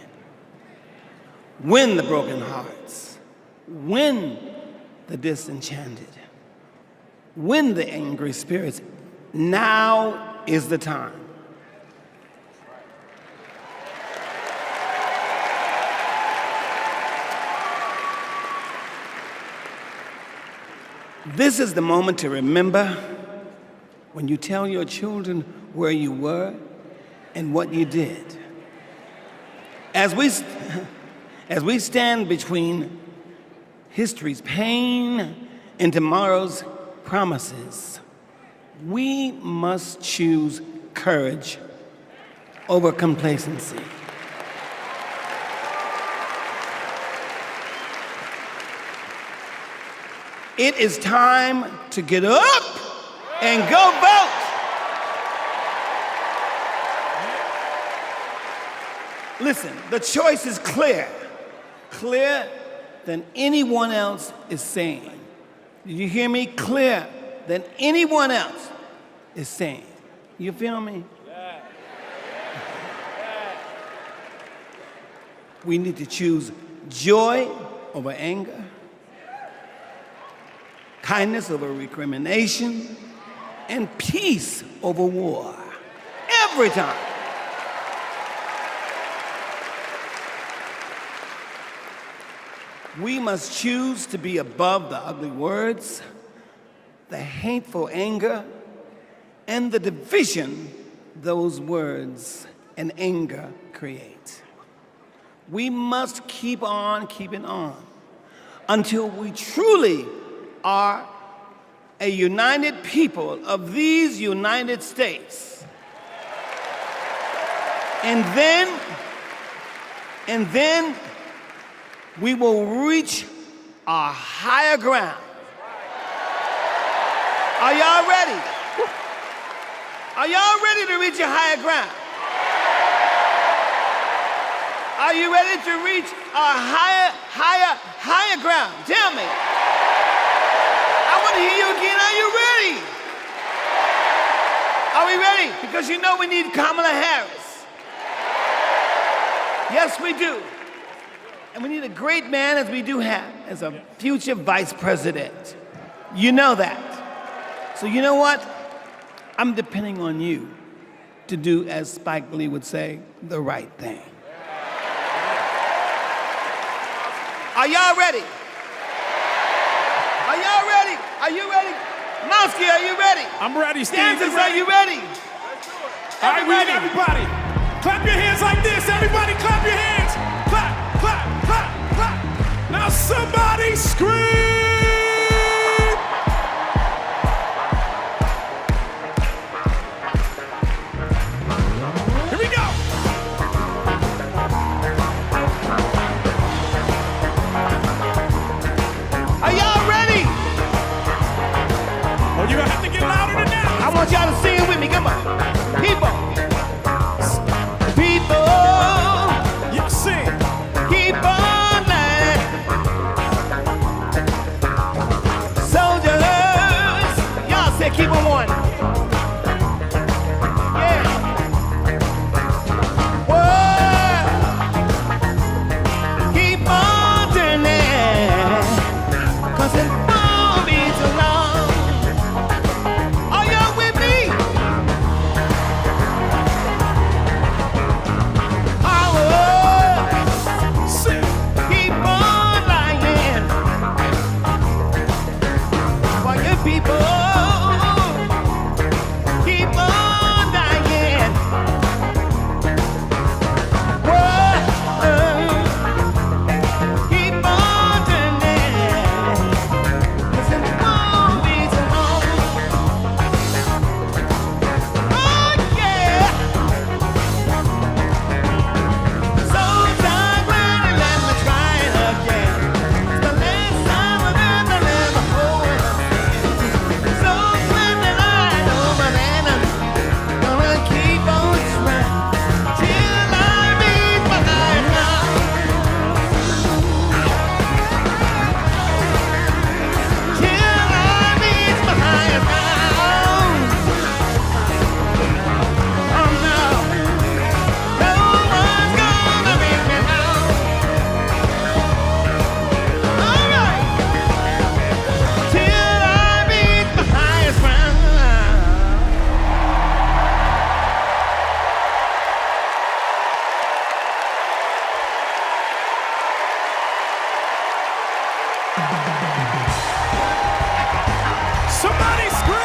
Win the broken hearts, win the disenchanted, win the angry spirits. Now is the time. This is the moment to remember when you tell your children where you were and what you did. As we stand between history's pain and tomorrow's promises, we must choose courage over complacency. It is time to get up and go vote. Listen, the choice is clear, clearer than anyone else is saying. Did you hear me? Clearer than anyone else is saying. You feel me? Yeah. We need to choose joy over anger, kindness over recrimination, and peace over war. Every time. We must choose to be above the ugly words, the hateful anger, and the division those words and anger create. We must keep on keeping on until we truly are a united people of these United States. And then we will reach our higher ground. Are y'all ready? Are y'all ready to reach a higher ground? Are you ready to reach our higher ground? Tell me. I want to hear you again. Are you ready? Are we ready? Because you know we need Kamala Harris. Yes, we do. And we need a great man, as we do have, as a future vice president. You know that. So you know what? I'm depending on you to do, as Spike Lee would say, the right thing. Are y'all ready? Are y'all ready? Are you ready? Mowski, are you ready? I'm ready, Steve. Dancers, are you ready? All right, we need everybody. Clap your hands like this. Everybody clap your hands. Clap, clap, clap, clap. Now somebody scream. Here we go. Are y'all ready? Oh, you're gonna have to get louder than that. I want y'all to sing it with me. Come on. People. You sing. Keep on lying. Soldiers. Y'all say keep on one. Yeah. Whoa. Keep on turning. 'Cause it won't be too long. Are y'all with me? Keep on lying. While your people keep on dying. Whoa. Keep on turning. 'Cause it won't be too long. Oh yeah. So time ready, let me try it again. It's the last time I've ever let my whole world in. So splendid, I know my man. I'm gonna keep on trying till I reach my higher ground. Till I reach my higher ground. Oh no, no one's gonna make me now. All right, till I reach my highest ground. Somebody scream.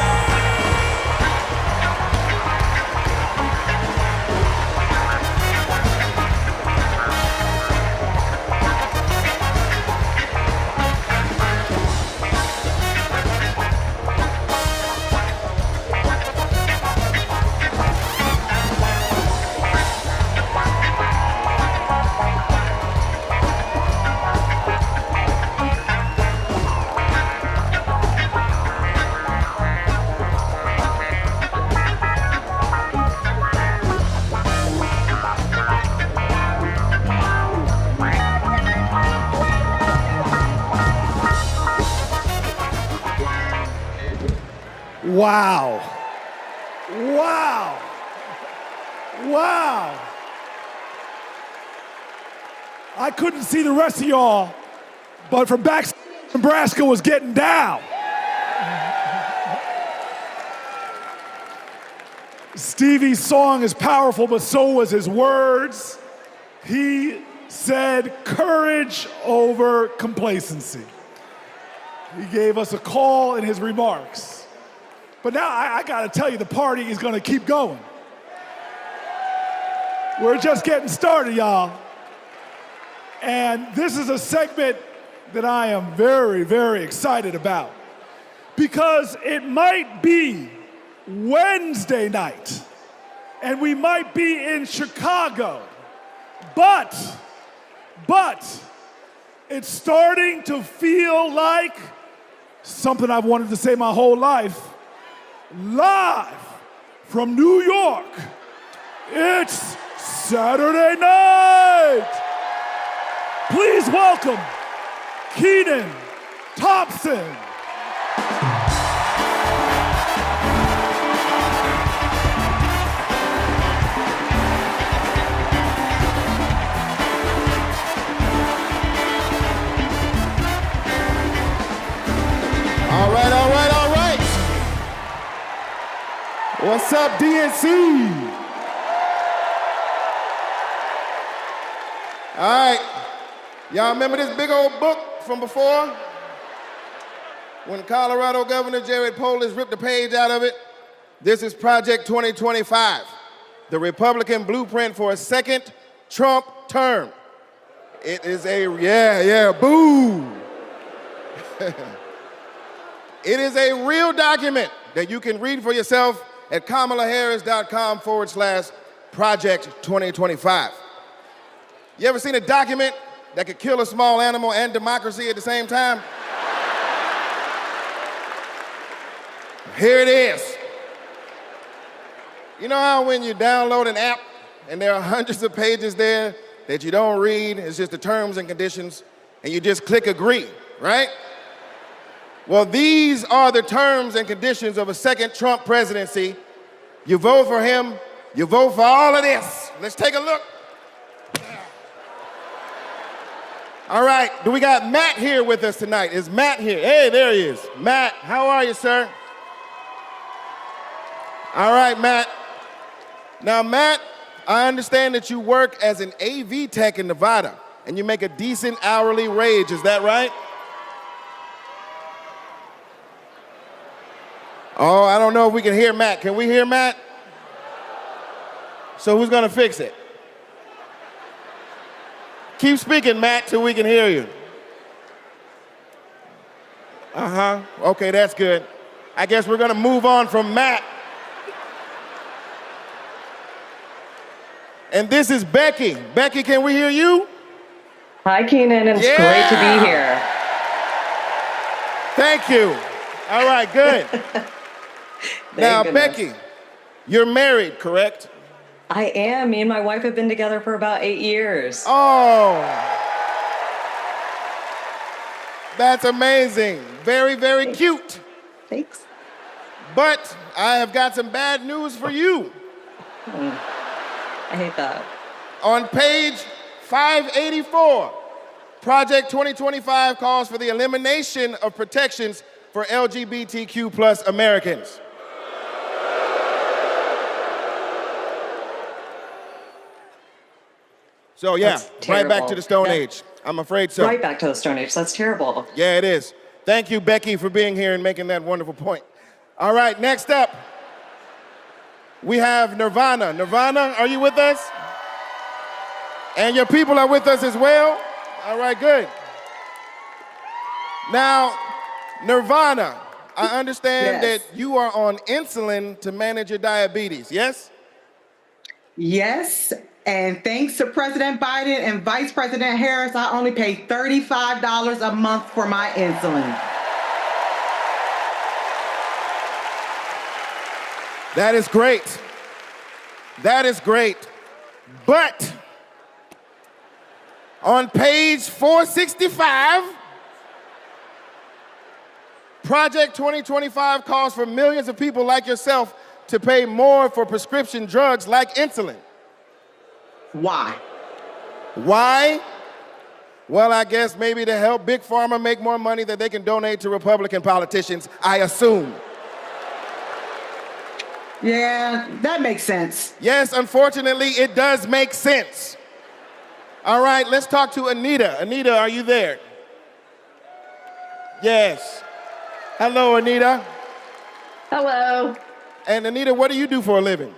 Wow. Wow. Wow. I couldn't see the rest of y'all, but from back, Nebraska was getting down. Stevie's song is powerful, but so was his words. He said courage over complacency. He gave us a call in his remarks. But now I gotta tell you, the party is gonna keep going. We're just getting started, y'all. And this is a segment that I am very, very excited about because it might be Wednesday night and we might be in Chicago, but it's starting to feel like something I've wanted to say my whole life. Live from New York, it's Saturday night. Please welcome Kenan Thompson. All right, all right, all right. What's up, DNC? All right. Y'all remember this big old book from before? When Colorado Governor Jared Polis ripped a page out of it? This is Project 2025, the Republican blueprint for a second Trump term. It is boo. It is a real document that you can read for yourself at kamalaharris.com/Project 2025. You ever seen a document that could kill a small animal and democracy at the same time? Here it is. You know how when you download an app and there are hundreds of pages there that you don't read, it's just the terms and conditions, and you just click agree, right? Well, these are the terms and conditions of a second Trump presidency. You vote for him, you vote for all of this. Let's take a look. All right, do we got Matt here with us tonight? Is Matt here? Hey, there he is. Matt, how are you, sir? All right, Matt. Now, Matt, I understand that you work as an AV tech in Nevada, and you make a decent hourly wage, is that right? Oh, I don't know if we can hear Matt. Can we hear Matt? So who's gonna fix it? Keep speaking, Matt, till we can hear you. Okay, that's good. I guess we're gonna move on from Matt. And this is Becky. Becky, can we hear you? Hi, Kenan, and it's great to be here. Thank you. All right, good. Now, Becky, you're married, correct? I am. Me and my wife have been together for about 8 years. Oh, that's amazing. Very, very cute. Thanks. But I have got some bad news for you. I hate that. On page 584, Project 2025 calls for the elimination of protections for LGBTQ plus Americans. So yeah, right back to the Stone Age. I'm afraid so. Right back to the Stone Age. That's terrible. Yeah, it is. Thank you, Becky, for being here and making that wonderful point. All right, next up, we have Nirvana. Nirvana, are you with us? And your people are with us as well? All right, good. Now, Nirvana, I understand that you are on insulin to manage your diabetes, yes? Yes, and thanks to President Biden and Vice President Harris, I only pay $35 a month for my insulin. That is great. That is great. But on page 465, Project 2025 calls for millions of people like yourself to pay more for prescription drugs like insulin. Why? Why? Well, I guess maybe to help Big Pharma make more money that they can donate to Republican politicians, I assume. Yeah, that makes sense. Yes, unfortunately, it does make sense. All right, let's talk to Anita. Anita, are you there? Yes. Hello, Anita. Hello. And Anita, what do you do for a living?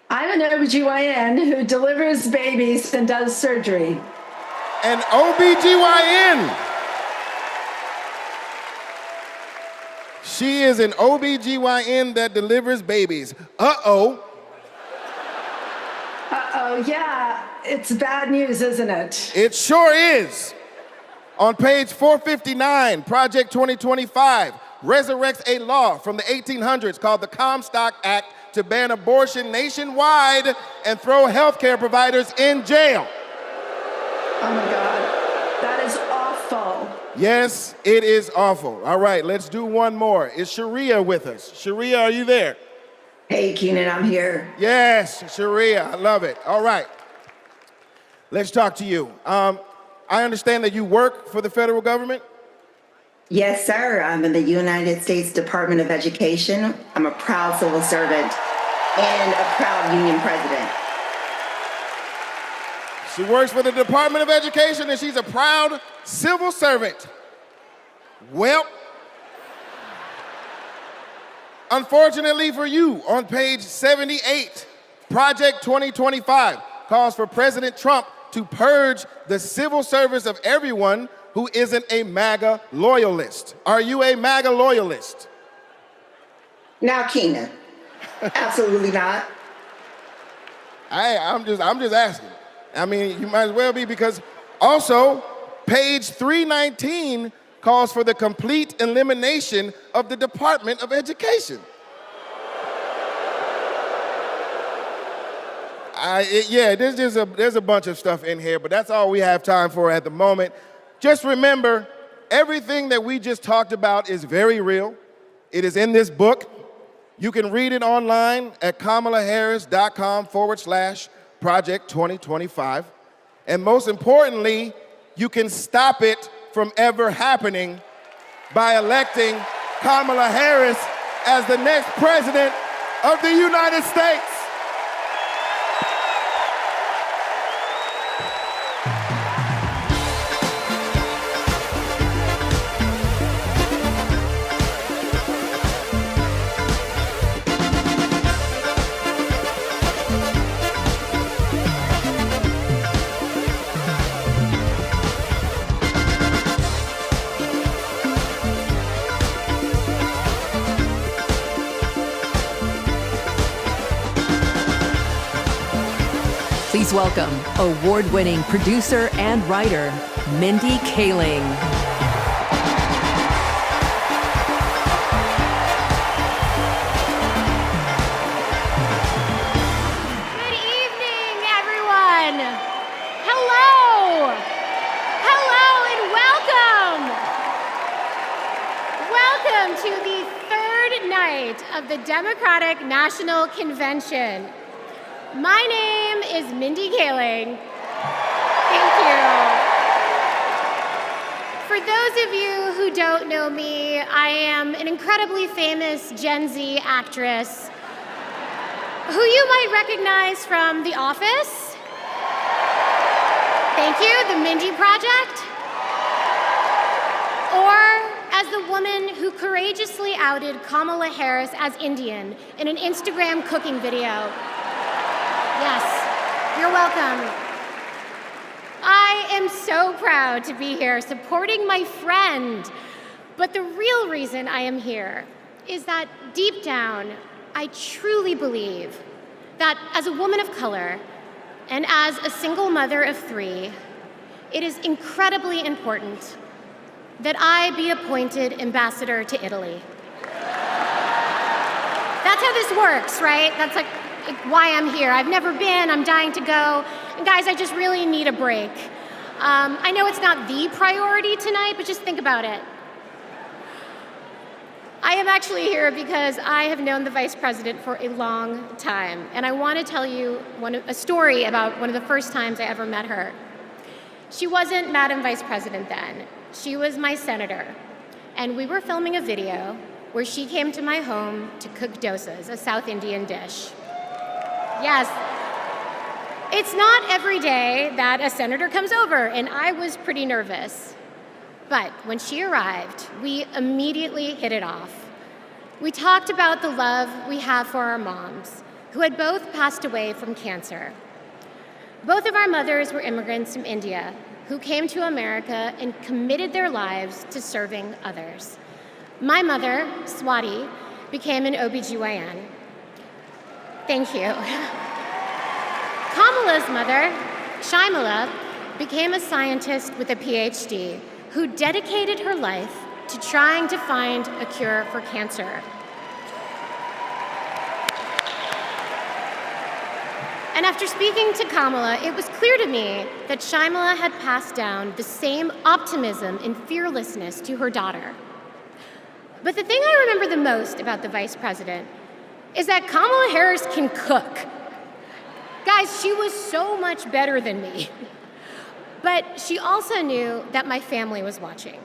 I'm an OBGYN who delivers babies and does surgery. An OBGYN. She is an OBGYN that delivers babies. Uh-oh. Uh-oh, yeah. It's bad news, isn't it? It sure is. On page 459, Project 2025 resurrects a law from the 1800s called the Comstock Act to ban abortion nationwide and throw healthcare providers in jail. Oh my God, that is awful. Yes, it is awful. All right, let's do one more. Is Sharia with us? Sharia, are you there? Hey, Keenan, I'm here. Yes, Sharia, I love it. All right, let's talk to you. I understand that you work for the federal government? Yes, sir. I'm in the United States Department of Education. I'm a proud civil servant and a proud union president. She works for the Department of Education and she's a proud civil servant. Well, unfortunately for you, on page 78, Project 2025 calls for President Trump to purge the civil service of everyone who isn't a MAGA loyalist. Are you a MAGA loyalist? Now, Keenan, absolutely not. I'm just asking. I mean, you might as well be, because also page 319 calls for the complete elimination of the Department of Education. There's a bunch of stuff in here, but that's all we have time for at the moment. Just remember, everything that we just talked about is very real. It is in this book. You can read it online at kamalaharris.com/Project 2025. And most importantly, you can stop it from ever happening by electing Kamala Harris as the next president of the United States. Please welcome award-winning producer and writer, Mindy Kaling. Good evening, everyone. Hello. Hello and welcome. Welcome to the third night of the Democratic National Convention. My name is Mindy Kaling. Thank you. For those of you who don't know me, I am an incredibly famous Gen Z actress who you might recognize from The Office. Thank you, The Mindy Project. Or as the woman who courageously outed Kamala Harris as Indian in an Instagram cooking video. Yes, you're welcome. I am so proud to be here supporting my friend. But the real reason I am here is that deep down, I truly believe that as a woman of color and as a single mother of 3, it is incredibly important that I be appointed ambassador to Italy. That's how this works, right? That's like why I'm here. I've never been, I'm dying to go. And guys, I just really need a break. I know it's not the priority tonight, but just think about it. I am actually here because I have known the Vice President for a long time, and I want to tell you a story about one of the first times I ever met her. She wasn't Madam Vice President then. She was my senator, and we were filming a video where she came to my home to cook dosas, a South Indian dish. Yes. It's not every day that a senator comes over, and I was pretty nervous. But when she arrived, we immediately hit it off. We talked about the love we have for our moms, who had both passed away from cancer. Both of our mothers were immigrants from India who came to America and committed their lives to serving others. My mother, Swati, became an OBGYN. Thank you. Kamala's mother, Shyamala, became a scientist with a PhD who dedicated her life to trying to find a cure for cancer. And after speaking to Kamala, it was clear to me that Shyamala had passed down the same optimism and fearlessness to her daughter. But the thing I remember the most about the vice president is that Kamala Harris can cook. Guys, she was so much better than me. But she also knew that my family was watching.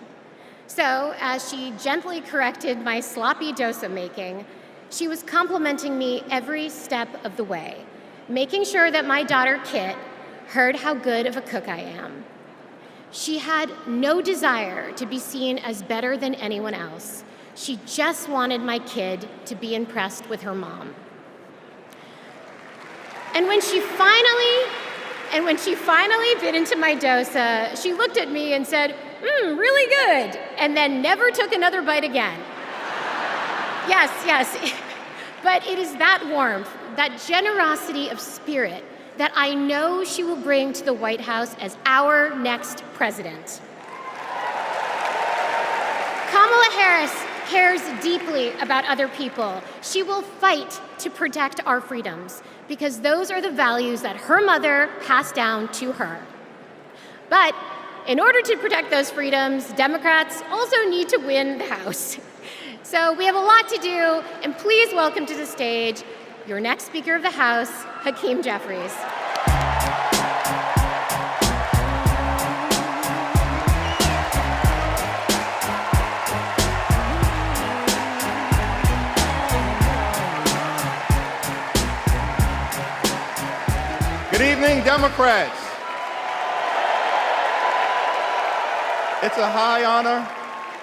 So, as she gently corrected my sloppy dosa making, she was complimenting me every step of the way, making sure that my daughter Kit heard how good of a cook I am. She had no desire to be seen as better than anyone else. She just wanted my kid to be impressed with her mom. And when she finally bit into my dosa, she looked at me and said, really good, and then never took another bite again. Yes, but it is that warmth, that generosity of spirit that I know she will bring to the White House as our next president. Kamala Harris cares deeply about other people. She will fight to protect our freedoms because those are the values that her mother passed down to her. But in order to protect those freedoms, Democrats also need to win the House. So we have a lot to do, and please welcome to the stage your next Speaker of the House, Hakeem Jeffries. Good evening, Democrats. It's a high honor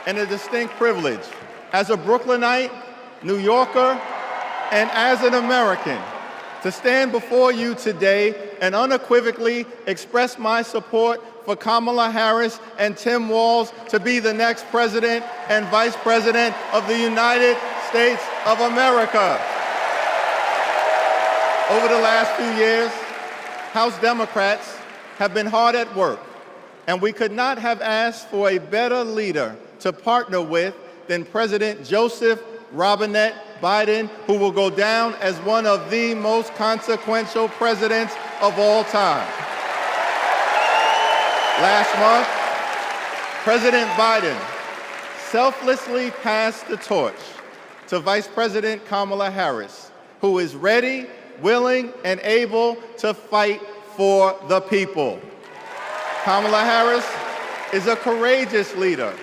and a distinct privilege as a Brooklynite, New Yorker, and as an American to stand before you today and unequivocally express my support for Kamala Harris and Tim Walz to be the next president and vice president of the United States of America. Over the last few years, House Democrats have been hard at work, and we could not have asked for a better leader to partner with than President Joseph Robinette Biden, who will go down as one of the most consequential presidents of all time. Last month, President Biden selflessly passed the torch to Vice President Kamala Harris, who is ready, willing, and able to fight for the people. Kamala Harris is a courageous leader,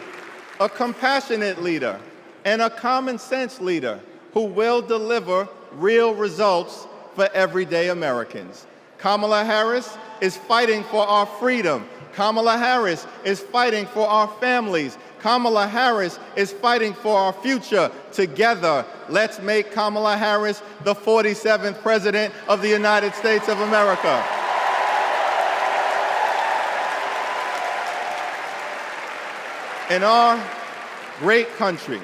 a compassionate leader, and a common sense leader who will deliver real results for everyday Americans. Kamala Harris is fighting for our freedom. Kamala Harris is fighting for our families. Kamala Harris is fighting for our future. Together, let's make Kamala Harris the 47th President of the United States of America. In our great country,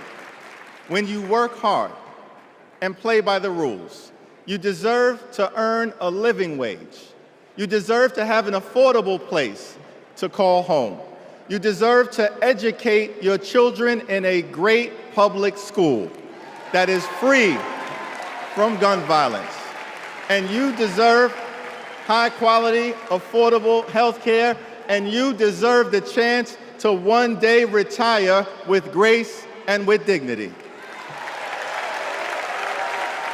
when you work hard and play by the rules, you deserve to earn a living wage. You deserve to have an affordable place to call home. You deserve to educate your children in a great public school that is free from gun violence. And you deserve high-quality, affordable health care, and you deserve the chance to one day retire with grace and with dignity.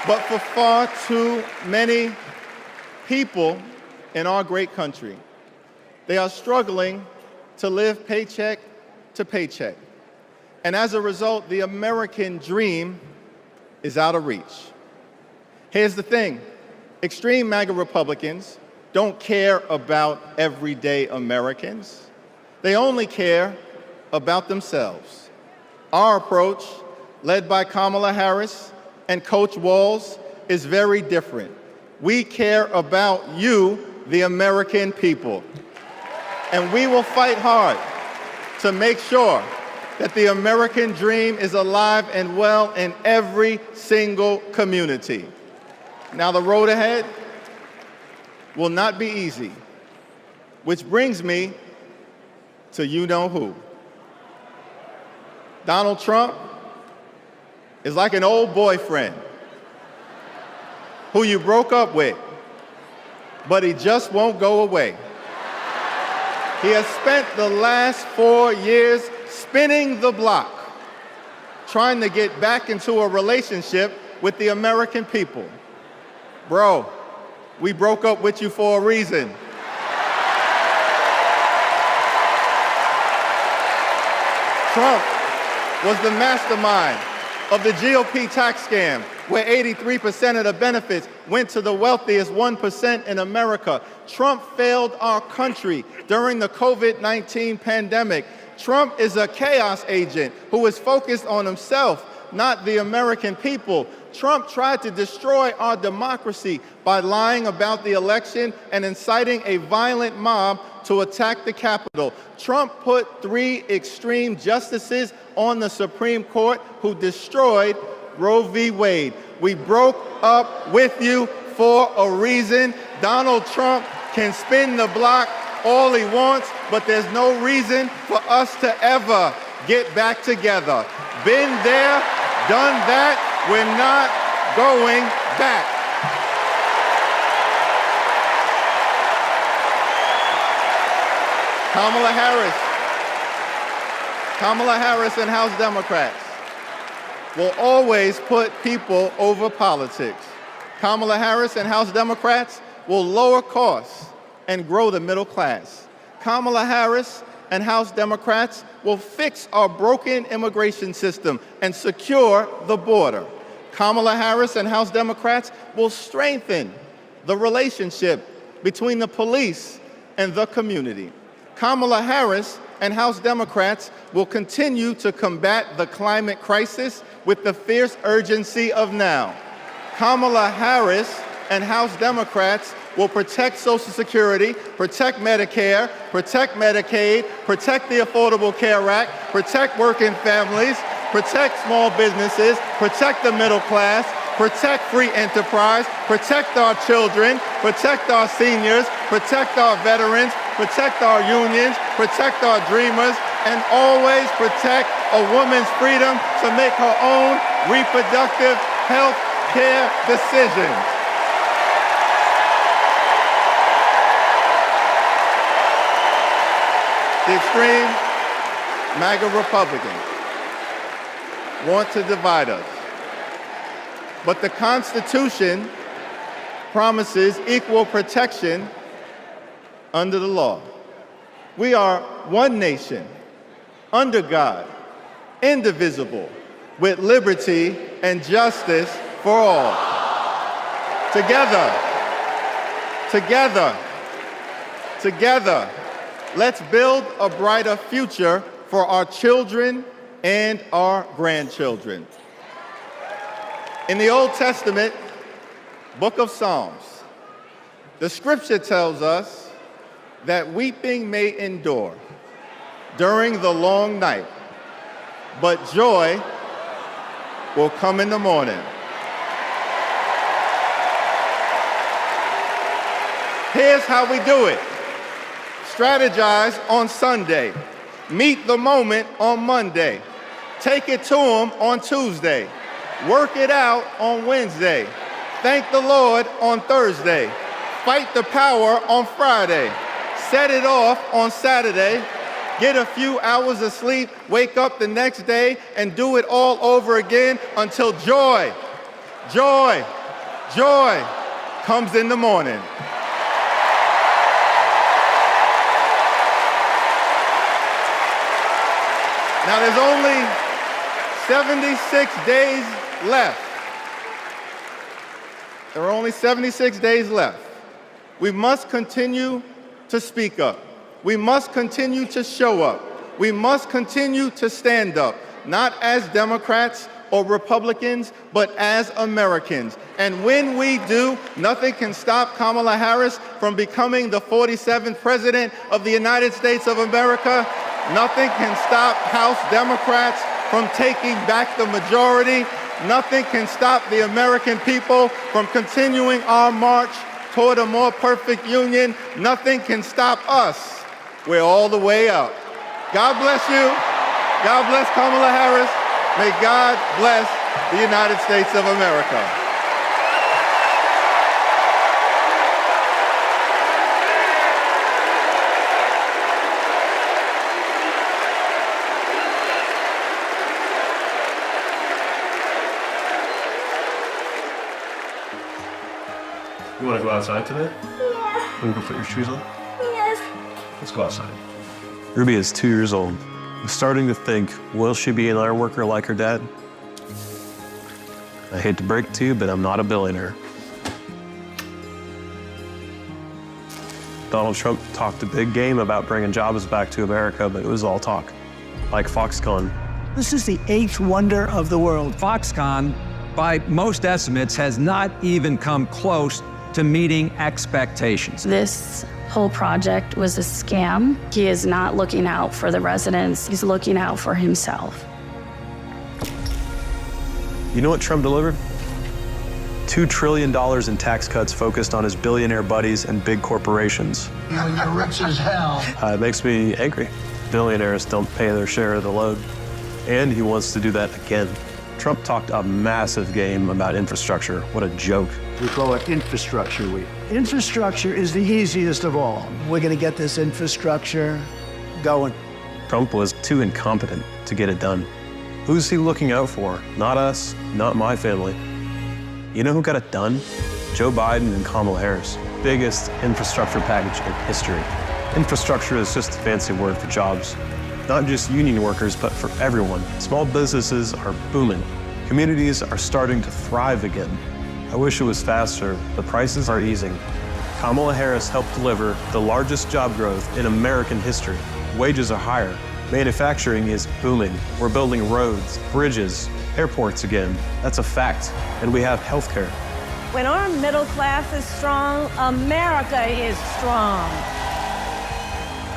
But for far too many people in our great country, they are struggling to live paycheck to paycheck. And as a result, the American dream is out of reach. Here's the thing. Extreme MAGA Republicans don't care about everyday Americans. They only care about themselves. Our approach, led by Kamala Harris and Coach Walz, is very different. We care about you, the American people. And we will fight hard to make sure that the American dream is alive and well in every single community. Now, the road ahead will not be easy, which brings me to you-know-who. Donald Trump is like an old boyfriend who you broke up with, but he just won't go away. He has spent the last 4 years spinning the block, trying to get back into a relationship with the American people. Bro, we broke up with you for a reason. Trump was the mastermind of the GOP tax scam, where 83% of the benefits went to the wealthiest 1% in America. Trump failed our country during the COVID-19 pandemic. Trump is a chaos agent who is focused on himself, not the American people. Trump tried to destroy our democracy by lying about the election and inciting a violent mob to attack the Capitol. Trump put 3 extreme justices on the Supreme Court who destroyed Roe v. Wade. We broke up with you for a reason. Donald Trump can spin the block all he wants, but there's no reason for us to ever get back together. Been there, done that, we're not going back. Kamala Harris and House Democrats will always put people over politics. Kamala Harris and House Democrats will lower costs and grow the middle class. Kamala Harris and House Democrats will fix our broken immigration system and secure the border. Kamala Harris and House Democrats will strengthen the relationship between the police and the community. Kamala Harris and House Democrats will continue to combat the climate crisis with the fierce urgency of now. Kamala Harris and House Democrats will protect Social Security, protect Medicare, protect Medicaid, protect the Affordable Care Act, protect working families, protect small businesses, protect the middle class, protect free enterprise, protect our children, protect our seniors, protect our veterans, protect our unions, protect our dreamers, and always protect a woman's freedom to make her own reproductive health care decisions. The extreme MAGA Republicans want to divide us. But the Constitution promises equal protection under the law. We are one nation, under God, indivisible, with liberty and justice for all. Together, let's build a brighter future for our children and our grandchildren. In the Old Testament, book of Psalms, the scripture tells us that weeping may endure during the long night, but joy will come in the morning. Here's how we do it. Strategize on Sunday. Meet the moment on Monday. Take it to them on Tuesday. Work it out on Wednesday. Thank the Lord on Thursday. Fight the power on Friday. Set it off on Saturday. Get a few hours of sleep, wake up the next day, and do it all over again until joy comes in the morning. Now there's only 76 days left. There are only 76 days left We must continue to speak up. We must continue to show up. We must continue to stand up, not as Democrats or Republicans, but as Americans. And when we do, nothing can stop Kamala Harris from becoming the 47th President of the United States of America. Nothing can stop House Democrats from taking back the majority. Nothing can stop the American people from continuing our march toward a more perfect union. Nothing can stop us. We're all the way up. God bless you. God bless Kamala Harris. May God bless the United States of America. You want to go outside today? Yeah. Want to go put your shoes on? Yes. Let's go outside. Ruby is 2 years old. I'm starting to think, will she be an iron worker like her dad? I hate to break it to you, but I'm not a billionaire. Donald Trump talked a big game about bringing jobs back to America, but it was all talk, like Foxconn. This is the 8th wonder of the world. Foxconn, by most estimates, has not even come close to meeting expectations. This whole project was a scam. He is not looking out for the residents. He's looking out for himself. You know what Trump delivered? $2 trillion in tax cuts focused on his billionaire buddies and big corporations. You're rich as hell. It makes me angry. Billionaires don't pay their share of the load. And he wants to do that again. Trump talked a massive game about infrastructure. What a joke. We call it Infrastructure Week. Infrastructure is the easiest of all. We're going to get this infrastructure going. Trump was too incompetent to get it done. Who's he looking out for? Not us, not my family. You know who got it done? Joe Biden and Kamala Harris. Biggest infrastructure package in history. Infrastructure is just a fancy word for jobs. Not just union workers, but for everyone. Small businesses are booming. Communities are starting to thrive again. I wish it was faster. The prices are easing. Kamala Harris helped deliver the largest job growth in American history. Wages are higher. Manufacturing is booming. We're building roads, bridges, airports again. That's a fact. And we have healthcare. When our middle class is strong, America is strong.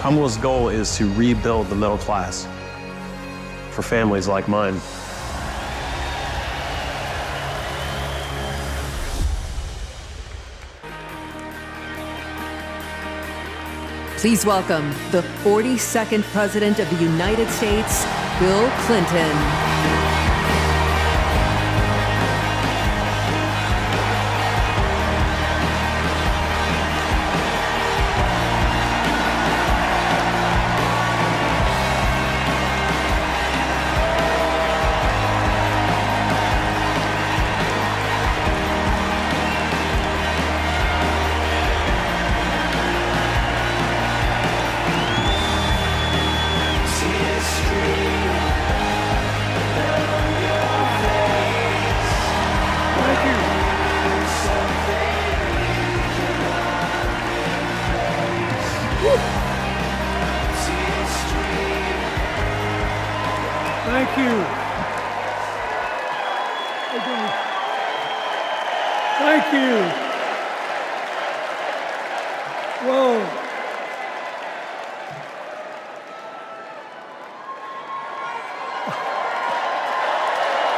Kamala's goal is to rebuild the middle class for families like mine. Please welcome the 42nd President of the United States, Bill Clinton. Thank you. Thank you. Whoa.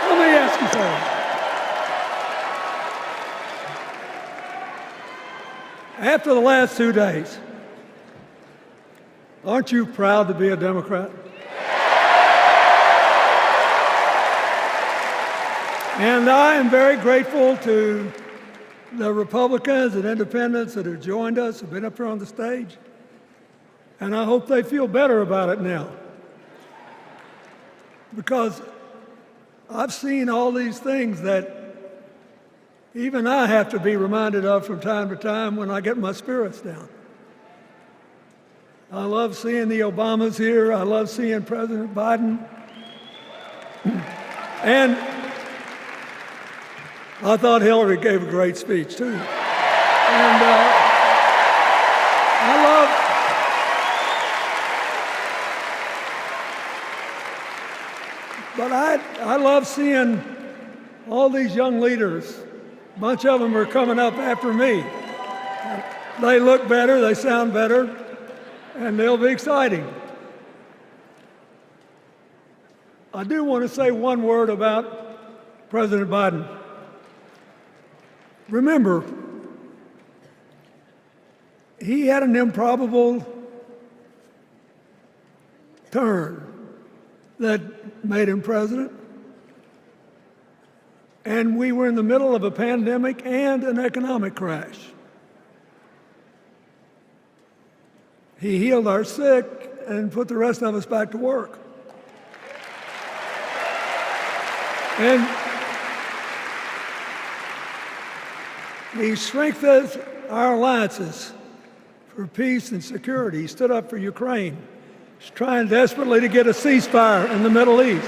Let me ask you something. After the last 2 days, aren't you proud to be a Democrat? And I am very grateful to the Republicans and independents that have joined us, have been up here on the stage. And I hope they feel better about it now. Because I've seen all these things that even I have to be reminded of from time to time when I get my spirits down. I love seeing the Obamas here. I love seeing President Biden. And I thought Hillary gave a great speech, too. And But I love seeing all these young leaders. A bunch of them are coming up after me. They look better, they sound better, and they'll be exciting. I do want to say one word about President Biden. Remember, he had an improbable turn that made him president. And we were in the middle of a pandemic and an economic crash. He healed our sick and put the rest of us back to work. And he strengthened our alliances for peace and security. He stood up for Ukraine. He's trying desperately to get a ceasefire in the Middle East.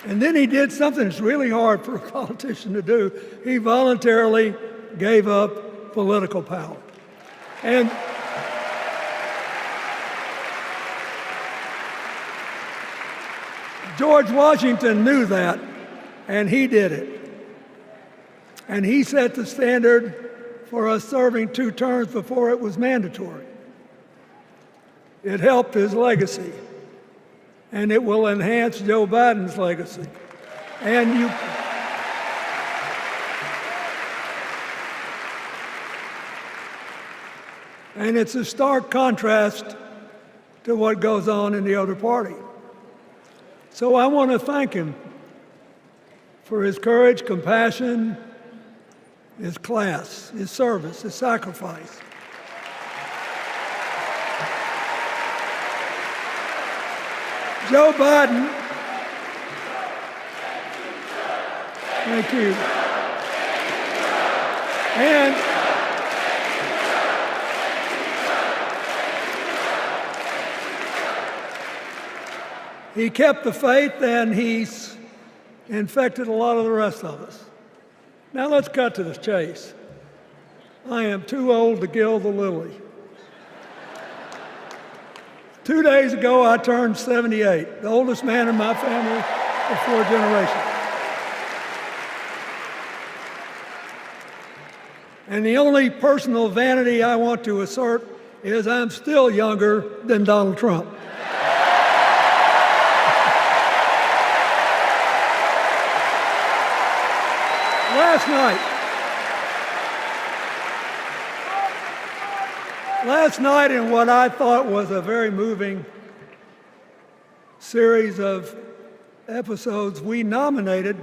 And then he did something that's really hard for a politician to do. He voluntarily gave up political power. And George Washington knew that, and he did it. And he set the standard for us serving 2 terms before it was mandatory. It helped his legacy, and it will enhance Joe Biden's legacy. And it's a stark contrast to what goes on in the other party. So I want to thank him for his courage, compassion, his class, his service, his sacrifice. Joe Biden, thank you. And he kept the faith, and he's infected a lot of the rest of us. Now let's cut to the chase. I am too old to gild the lily. 2 days ago, I turned 78, the oldest man in my family of 4 generations. And the only personal vanity I want to assert is I'm still younger than Donald Trump. Last night, in what I thought was a very moving series of episodes, we nominated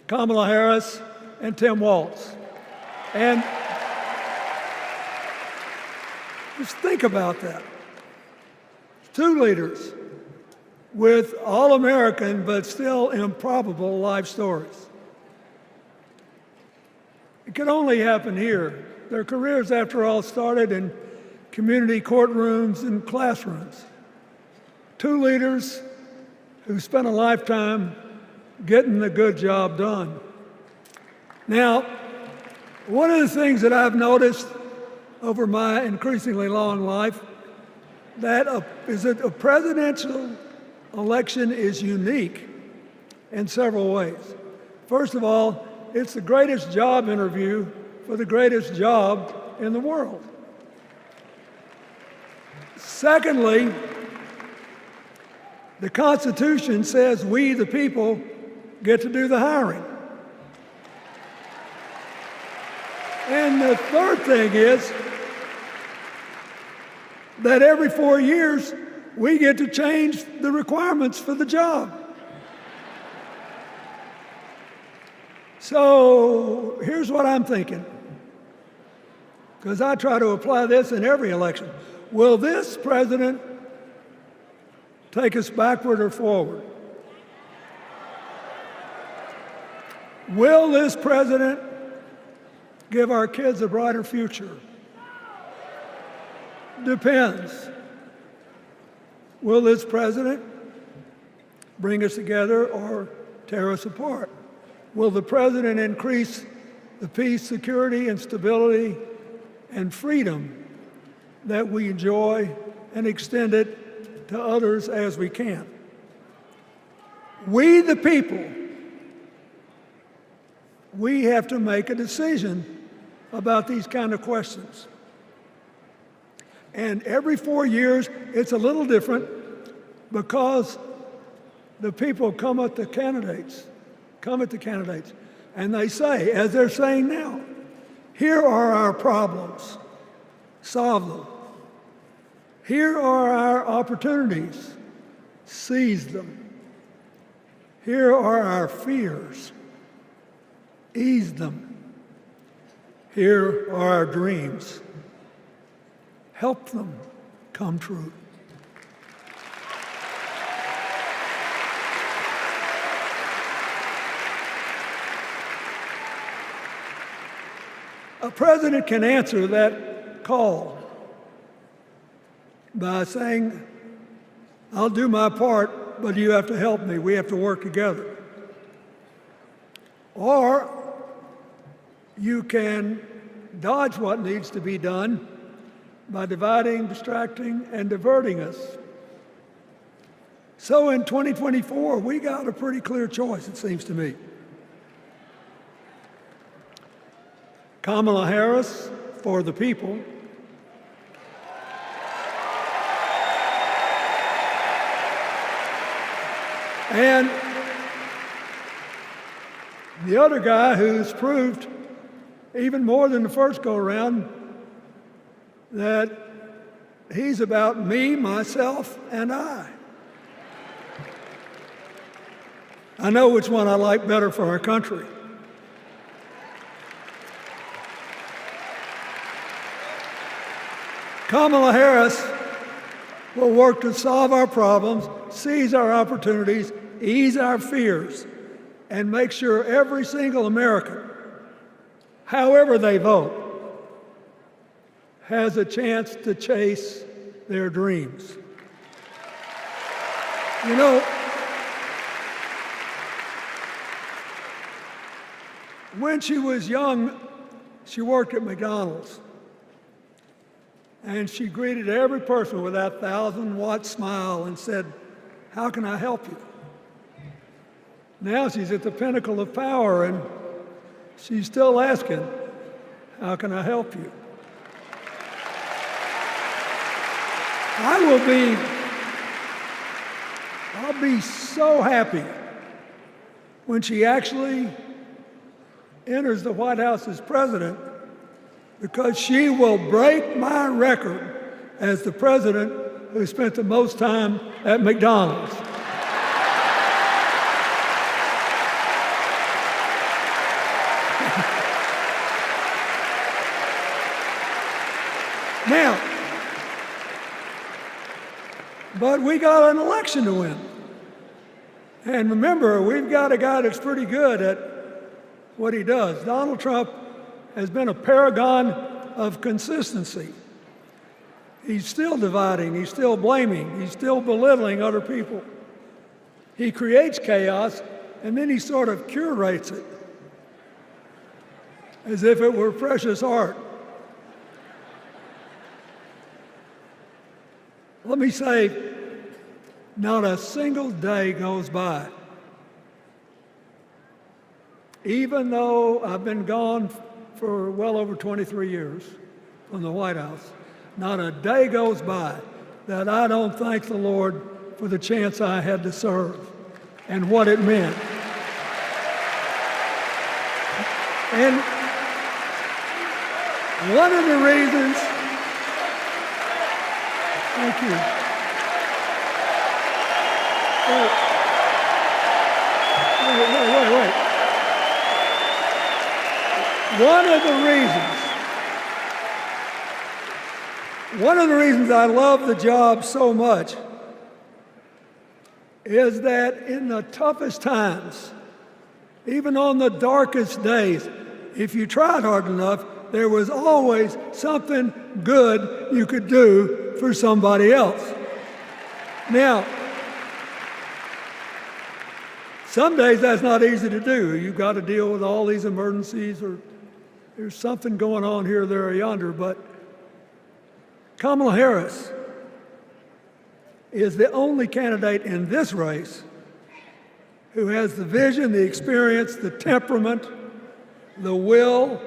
Kamala Harris and Tim Walz. And just think about that. 2 leaders with all-American but still improbable life stories. It could only happen here. Their careers, after all, started in community courtrooms and classrooms. 2 leaders who spent a lifetime getting the good job done. Now, one of the things that I've noticed over my increasingly long life is that a presidential election is unique in several ways. First of all, it's the greatest job interview for the greatest job in the world. Secondly, the Constitution says we, the people, get to do the hiring. And the third thing is that every 4 years, we get to change the requirements for the job. So here's what I'm thinking, because I try to apply this in every election. Will this president take us backward or forward? Will this president give our kids a brighter future? Depends. Will this president bring us together or tear us apart? Will the president increase the peace, security, and stability and freedom that we enjoy and extend it to others as we can. We, the people, we have to make a decision about these kind of questions. And every 4 years, it's a little different because the people come at the candidates, and they say, as they're saying now, here are our problems, solve them. Here are our opportunities, seize them. Here are our fears, ease them. Here are our dreams, help them come true. A president can answer that call by saying, I'll do my part, but you have to help me. We have to work together. Or you can dodge what needs to be done by dividing, distracting, and diverting us. So in 2024, we got a pretty clear choice, it seems to me. Kamala Harris for the people, and the other guy who's proved even more than the first go-around that he's about me, myself, and I. I know which one I like better for our country. Kamala Harris will work to solve our problems, seize our opportunities, ease our fears, and make sure every single American, however they vote, has a chance to chase their dreams. You know, when she was young, she worked at McDonald's. And she greeted every person with that 1,000-watt smile and said, how can I help you? Now she's at the pinnacle of power and she's still asking, how can I help you? I'll be so happy when she actually enters the White House as president, because she will break my record as the president who spent the most time at McDonald's. Now, but we got an election to win. And remember, we've got a guy that's pretty good at what he does. Donald Trump has been a paragon of consistency. He's still dividing, he's still blaming, he's still belittling other people. He creates chaos, and then he sort of curates it as if it were precious art. Let me say, not a single day goes by, even though I've been gone for well over 23 years from the White House, not a day goes by that I don't thank the Lord for the chance I had to serve and what it meant. And one of the reasons, thank you. Wait. One of the reasons I love the job so much is that in the toughest times, even on the darkest days, if you tried hard enough, there was always something good you could do for somebody else. Now, some days that's not easy to do. You've got to deal with all these emergencies, or there's something going on here, there, or yonder. But Kamala Harris is the only candidate in this race who has the vision, the experience, the temperament, the will,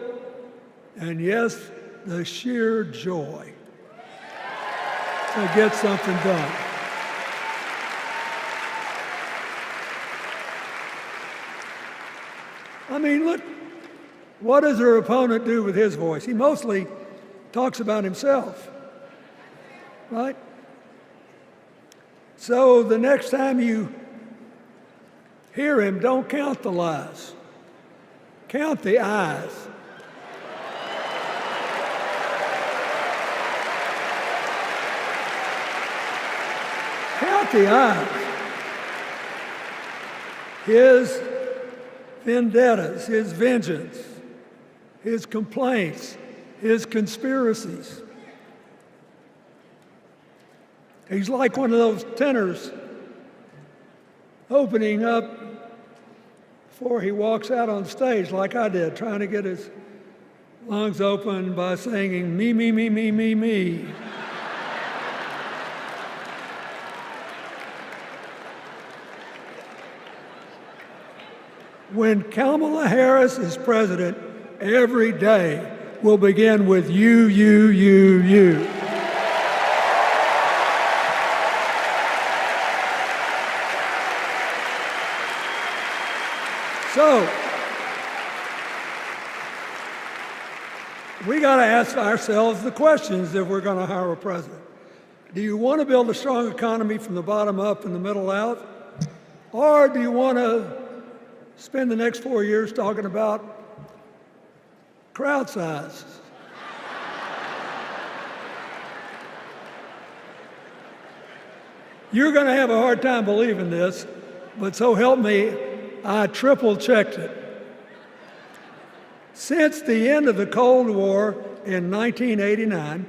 and yes, the sheer joy to get something done. I mean, look, what does her opponent do with his voice? He mostly talks about himself, right? So the next time you hear him, don't count the lies. Count the eyes. Count the eyes. His vendettas, his vengeance, his complaints, his conspiracies. He's like one of those tenors opening up before he walks out on stage, like I did, trying to get his lungs open by singing me, me, me, me, me, me. When Kamala Harris is president, every day will begin with you, you, you, you. So, we got to ask ourselves the questions if we're going to hire a president. Do you want to build a strong economy from the bottom up and the middle out? Or do you want to spend the next 4 years talking about crowd size? You're going to have a hard time believing this, but so help me, I triple-checked it. Since the end of the Cold War in 1989,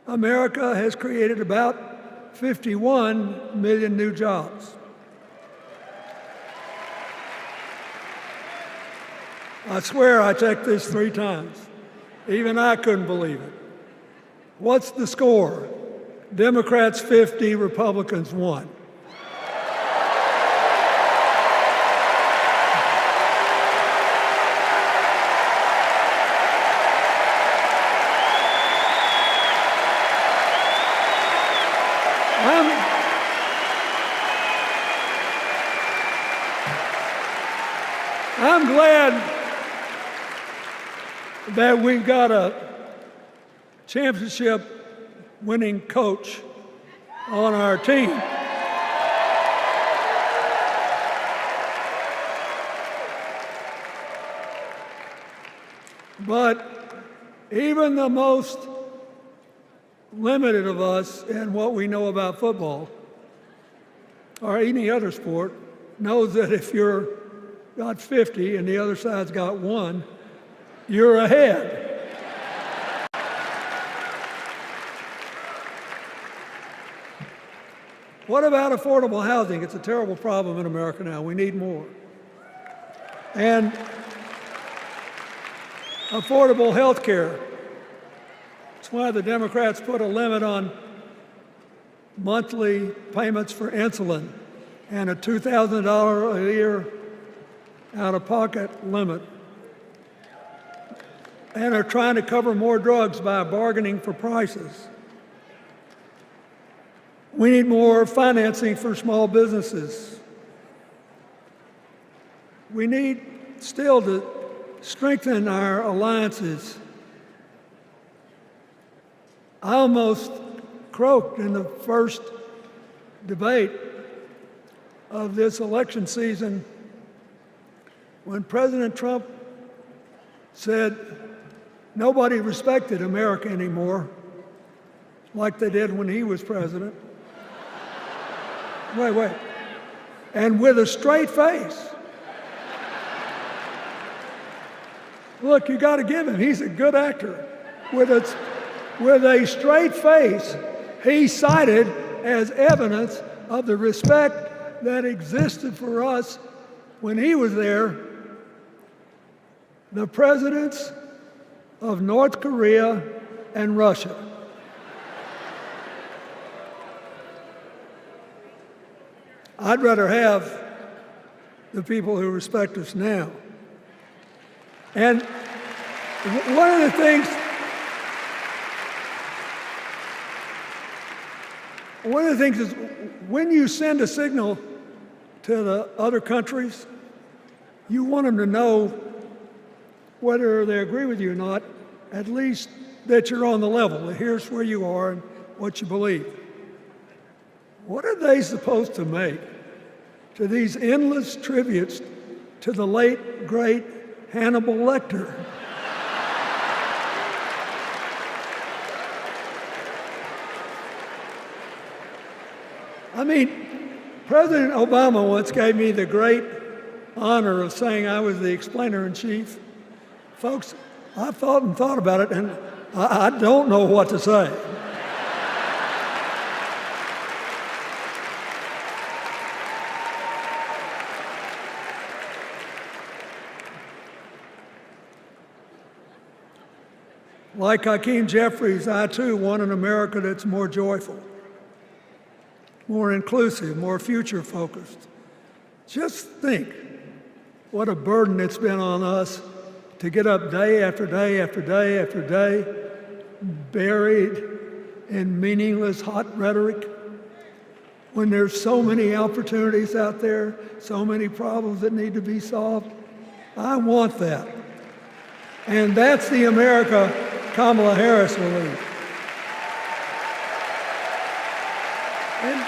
America has created about 51 million new jobs. I swear I checked this 3 times. Even I couldn't believe it. What's the score? Democrats 50, Republicans 1. I'm glad that we've got a championship-winning coach on our team. But even the most limited of us in what we know about football or any other sport knows that if you're got 50 and the other side's got 1, you're ahead. What about affordable housing? It's a terrible problem in America now. We need more. And affordable health care. That's why the Democrats put a limit on monthly payments for insulin and a $2,000 a year out-of-pocket limit, and are trying to cover more drugs by bargaining for prices. We need more financing for small businesses. We need still to strengthen our alliances. I almost croaked in the first debate of this election season when President Trump said nobody respected America anymore like they did when he was president. Wait. And with a straight face. Look, you got to give him, he's a good actor. With a straight face, he cited as evidence of the respect that existed for us when he was there the presidents of North Korea and Russia. I'd rather have the people who respect us now. And one of the things is when you send a signal to the other countries, you want them to know whether they agree with you or not, at least that you're on the level, that here's where you are and what you believe. What are they supposed to make to these endless tributes to the late, great Hannibal Lecter? I mean, President Obama once gave me the great honor of saying I was the explainer-in-chief. Folks, I've thought and thought about it, and I don't know what to say. Like Hakeem Jeffries, I too want an America that's more joyful, more inclusive, more future-focused. Just think what a burden it's been on us to get up day after day after day after day, buried in meaningless hot rhetoric, when there's so many opportunities out there, so many problems that need to be solved. I want that. And that's the America Kamala Harris will lead. And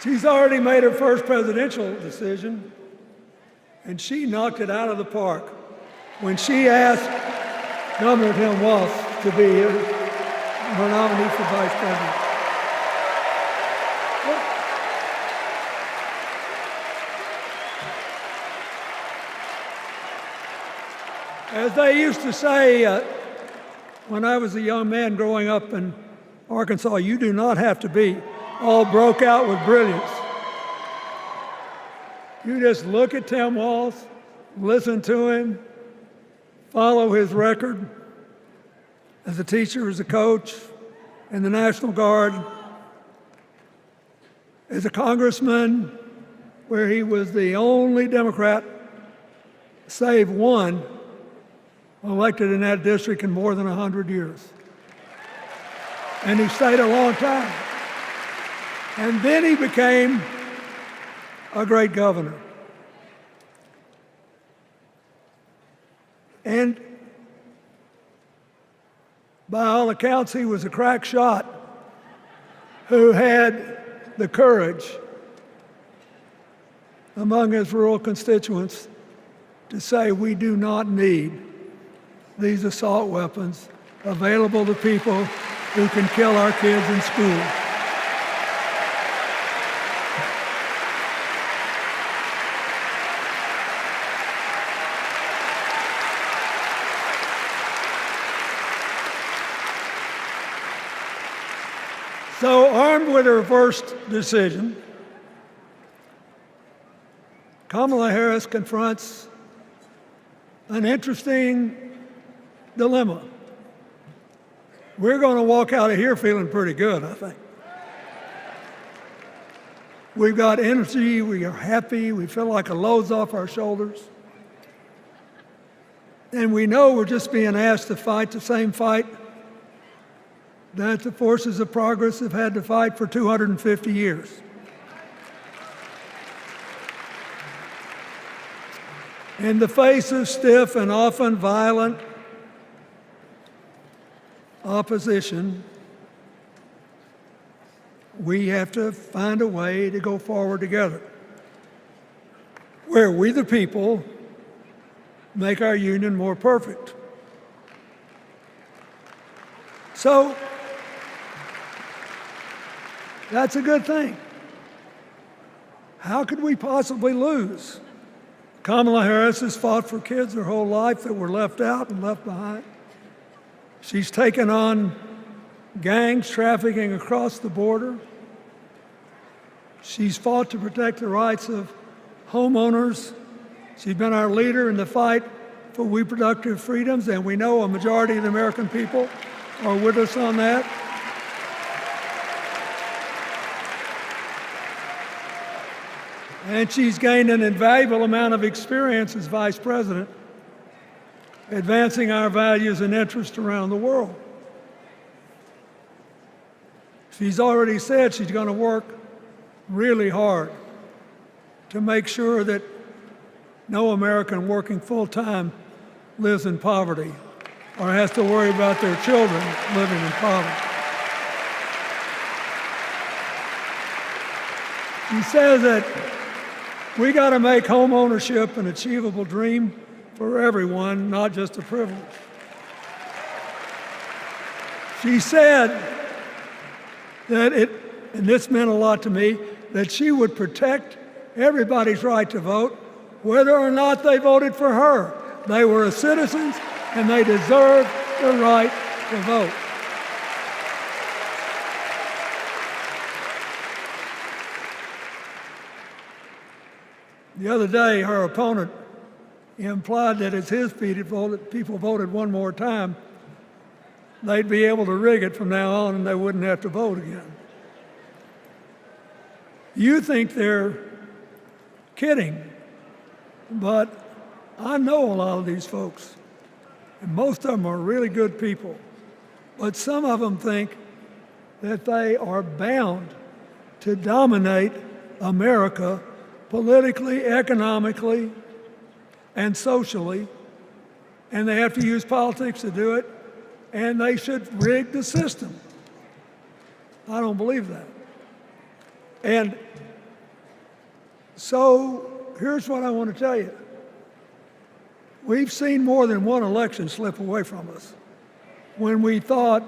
she's already made her first presidential decision, and she knocked it out of the park when she asked Governor Tim Walz to be her nominee for vice president. As they used to say when I was a young man growing up in Arkansas, you do not have to be all broke out with brilliance. You just look at Tim Walz, listen to him, follow his record as a teacher, as a coach, in the National Guard, as a congressman, where he was the only Democrat, save one, elected in that district in more than 100 years. And he stayed a long time. And then he became a great governor. And by all accounts, he was a crack shot who had the courage among his rural constituents to say, we do not need these assault weapons available to people who can kill our kids in school. So, armed with her first decision, Kamala Harris confronts an interesting dilemma. We're going to walk out of here feeling pretty good, I think. We've got energy, we are happy, we feel like a load's off our shoulders. And we know we're just being asked to fight the same fight that the forces of progress have had to fight for 250 years. In the face of stiff and often violent opposition, we have to find a way to go forward together, where we the people make our union more perfect. So, that's a good thing. How could we possibly lose? Kamala Harris has fought for kids her whole life that were left out and left behind. She's taken on gangs trafficking across the border. She's fought to protect the rights of homeowners. She's been our leader in the fight for reproductive freedoms, and we know a majority of the American people are with us on that. And she's gained an invaluable amount of experience as vice president, advancing our values and interests around the world. She's already said she's going to work really hard to make sure that no American working full-time lives in poverty or has to worry about their children living in poverty. She says that we got to make home ownership an achievable dream for everyone, not just a privilege. She said that and this meant a lot to me, that she would protect everybody's right to vote, whether or not they voted for her. They were citizens and they deserved the right to vote. The other day, her opponent implied that as his people voted one more time, they'd be able to rig it from now on and they wouldn't have to vote again. You think they're kidding, but I know a lot of these folks, and most of them are really good people, but some of them think that they are bound to dominate America politically, economically, and socially, and they have to use politics to do it, and they should rig the system. I don't believe that. And so here's what I want to tell you. We've seen more than one election slip away from us when we thought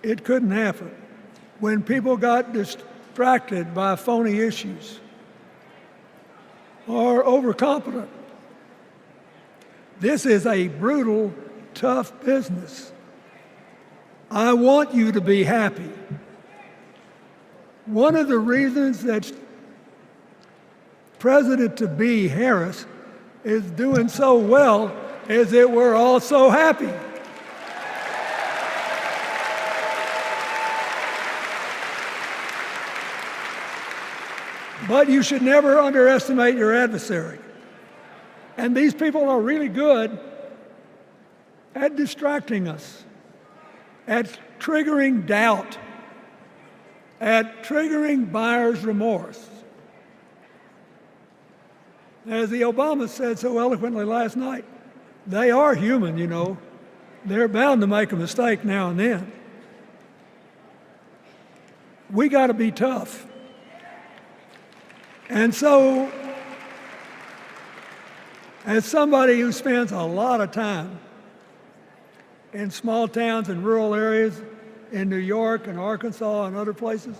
it couldn't happen, when people got distracted by phony issues or overconfident. This is a brutal, tough business. I want you to be happy. One of the reasons that President-to-be Harris is doing so well is that we're all so happy. But you should never underestimate your adversary. And these people are really good at distracting us, at triggering doubt, at triggering buyer's remorse. As the Obama said so eloquently last night, they are human, you know. They're bound to make a mistake now and then. We got to be tough. And so, as somebody who spends a lot of time in small towns and rural areas in New York and Arkansas and other places,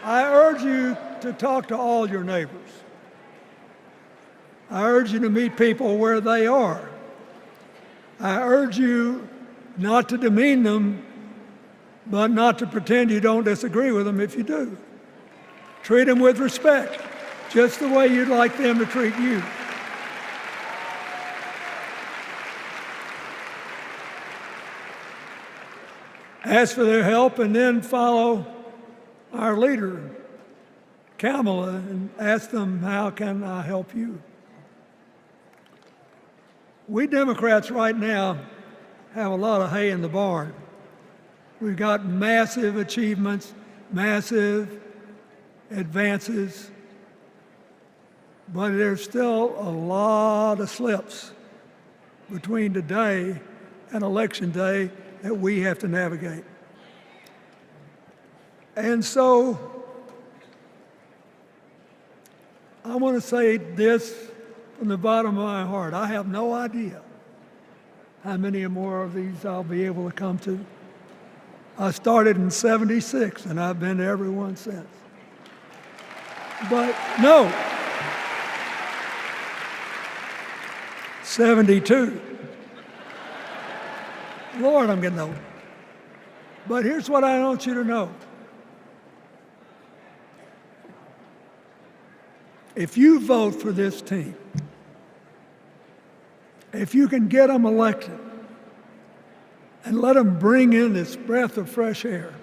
I urge you to talk to all your neighbors. I urge you to meet people where they are. I urge you not to demean them, but not to pretend you don't disagree with them if you do. Treat them with respect, just the way you'd like them to treat you. Ask for their help and then follow our leader, Kamala, and ask them, how can I help you? We Democrats right now have a lot of hay in the barn. We've got massive achievements, massive advances, but there's still a lot of slips between today and Election Day that we have to navigate. And so I want to say this from the bottom of my heart. I have no idea how many more of these I'll be able to come to. I started in '76 and I've been to every one since. But no, 72. Lord, I'm getting old. But here's what I want you to know. If you vote for this team, if you can get them elected and let them bring in this breath of fresh air,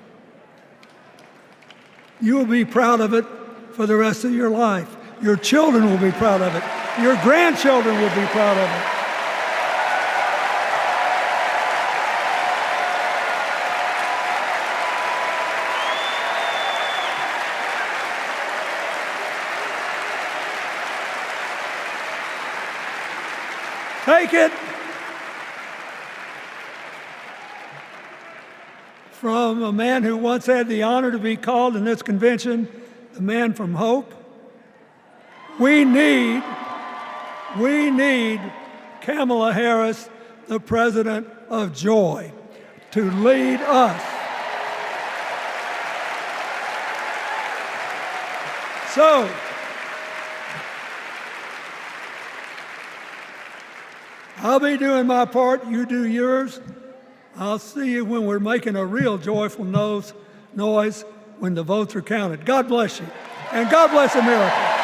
You will be proud of it for the rest of your life. Your children will be proud of it. Your grandchildren will be proud of it. Take it from a man who once had the honor to be called in this convention the man from hope. We need Kamala Harris, the president of joy, to lead us. So, I'll be doing my part, you do yours. I'll see you when we're making a real joyful noise when the votes are counted. God bless you, and God bless America.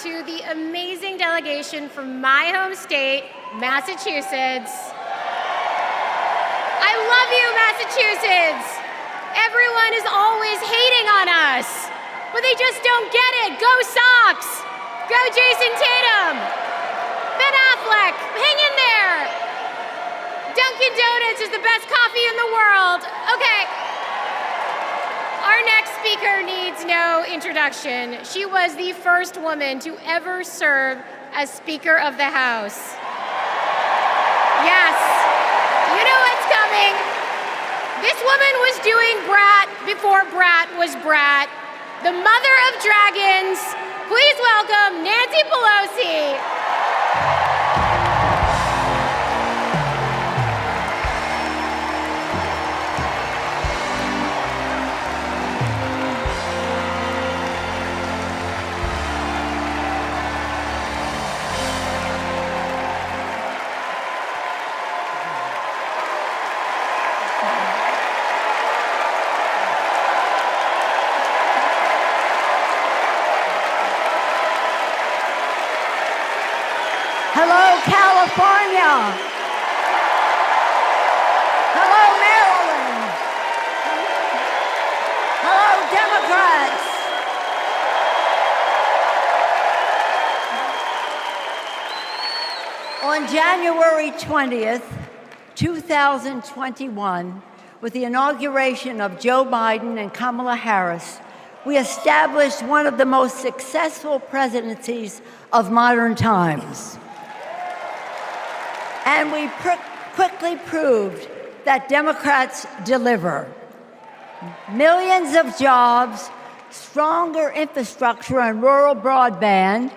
To the amazing delegation from my home state, Massachusetts. I love you, Massachusetts. Everyone is always hating on us, but they just don't get it. Go Sox. Go Jason Tatum. Ben Affleck, hang in there. Dunkin' Donuts is the best coffee in the world. Okay. Our next speaker needs no introduction. She was the first woman to ever serve as Speaker of the House. Yes, you know what's coming. This woman was doing Brat before Brat was Brat. The mother of dragons. Please welcome Nancy Pelosi. Hello, California. Hello, Maryland. Hello, Democrats. On January 20th, 2021, with the inauguration of Joe Biden and Kamala Harris, we established one of the most successful presidencies of modern times. And we quickly proved that Democrats deliver. Millions of jobs, stronger infrastructure and rural broadband,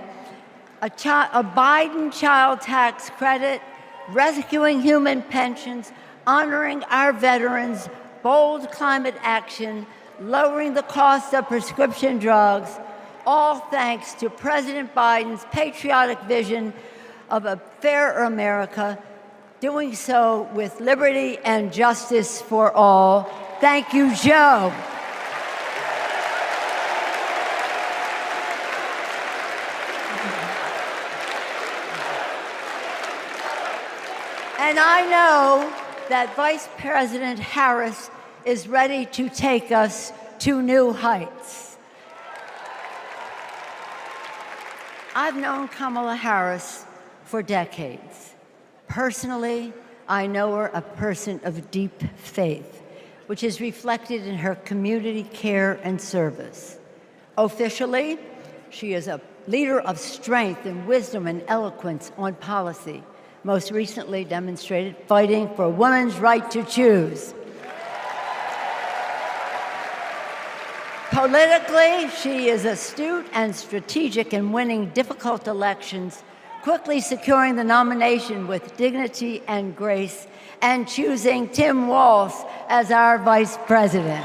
a Biden child tax credit, rescuing human pensions, honoring our veterans, bold climate action, lowering the cost of prescription drugs, all thanks to President Biden's patriotic vision of a fairer America, doing so with liberty and justice for all. Thank you, Joe. And I know that Vice President Harris is ready to take us to new heights. I've known Kamala Harris for decades. Personally, I know her a person of deep faith, which is reflected in her community care and service. Officially, she is a leader of strength and wisdom and eloquence on policy, most recently demonstrated fighting for women's right to choose. Politically, she is astute and strategic in winning difficult elections, quickly securing the nomination with dignity and grace, and choosing Tim Walz as our vice president.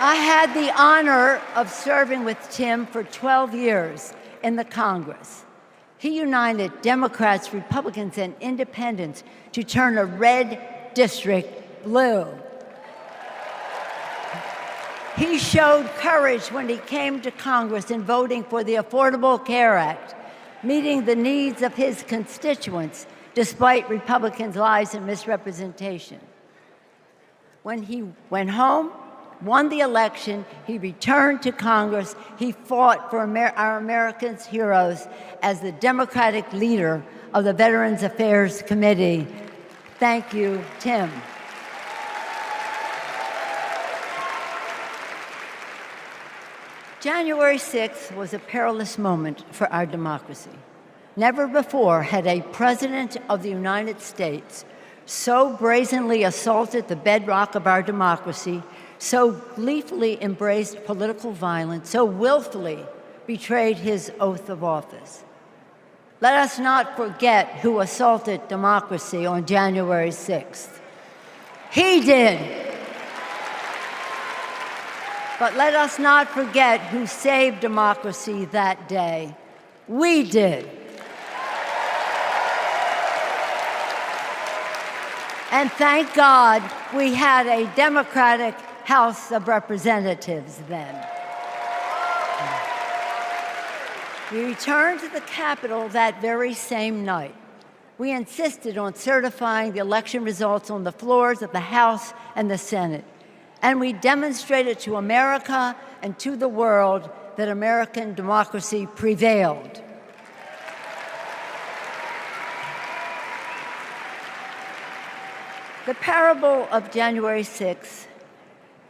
I had the honor of serving with Tim for 12 years in the Congress. He united Democrats, Republicans, and independents to turn a red district blue. He showed courage when he came to Congress in voting for the Affordable Care Act, meeting the needs of his constituents despite Republicans' lies and misrepresentation. When he went home, won the election, he returned to Congress. He fought for our Americans' heroes as the Democratic leader of the Veterans Affairs Committee. Thank you, Tim. January 6th was a perilous moment for our democracy. Never before had a president of the United States so brazenly assaulted the bedrock of our democracy, so gleefully embraced political violence, so willfully betrayed his oath of office. Let us not forget who assaulted democracy on January 6th. He did. But let us not forget who saved democracy that day. We did. And thank God we had a Democratic House of Representatives then. We returned to the Capitol that very same night. We insisted on certifying the election results on the floors of the House and the Senate. And we demonstrated to America and to the world that American democracy prevailed. The parable of January 6th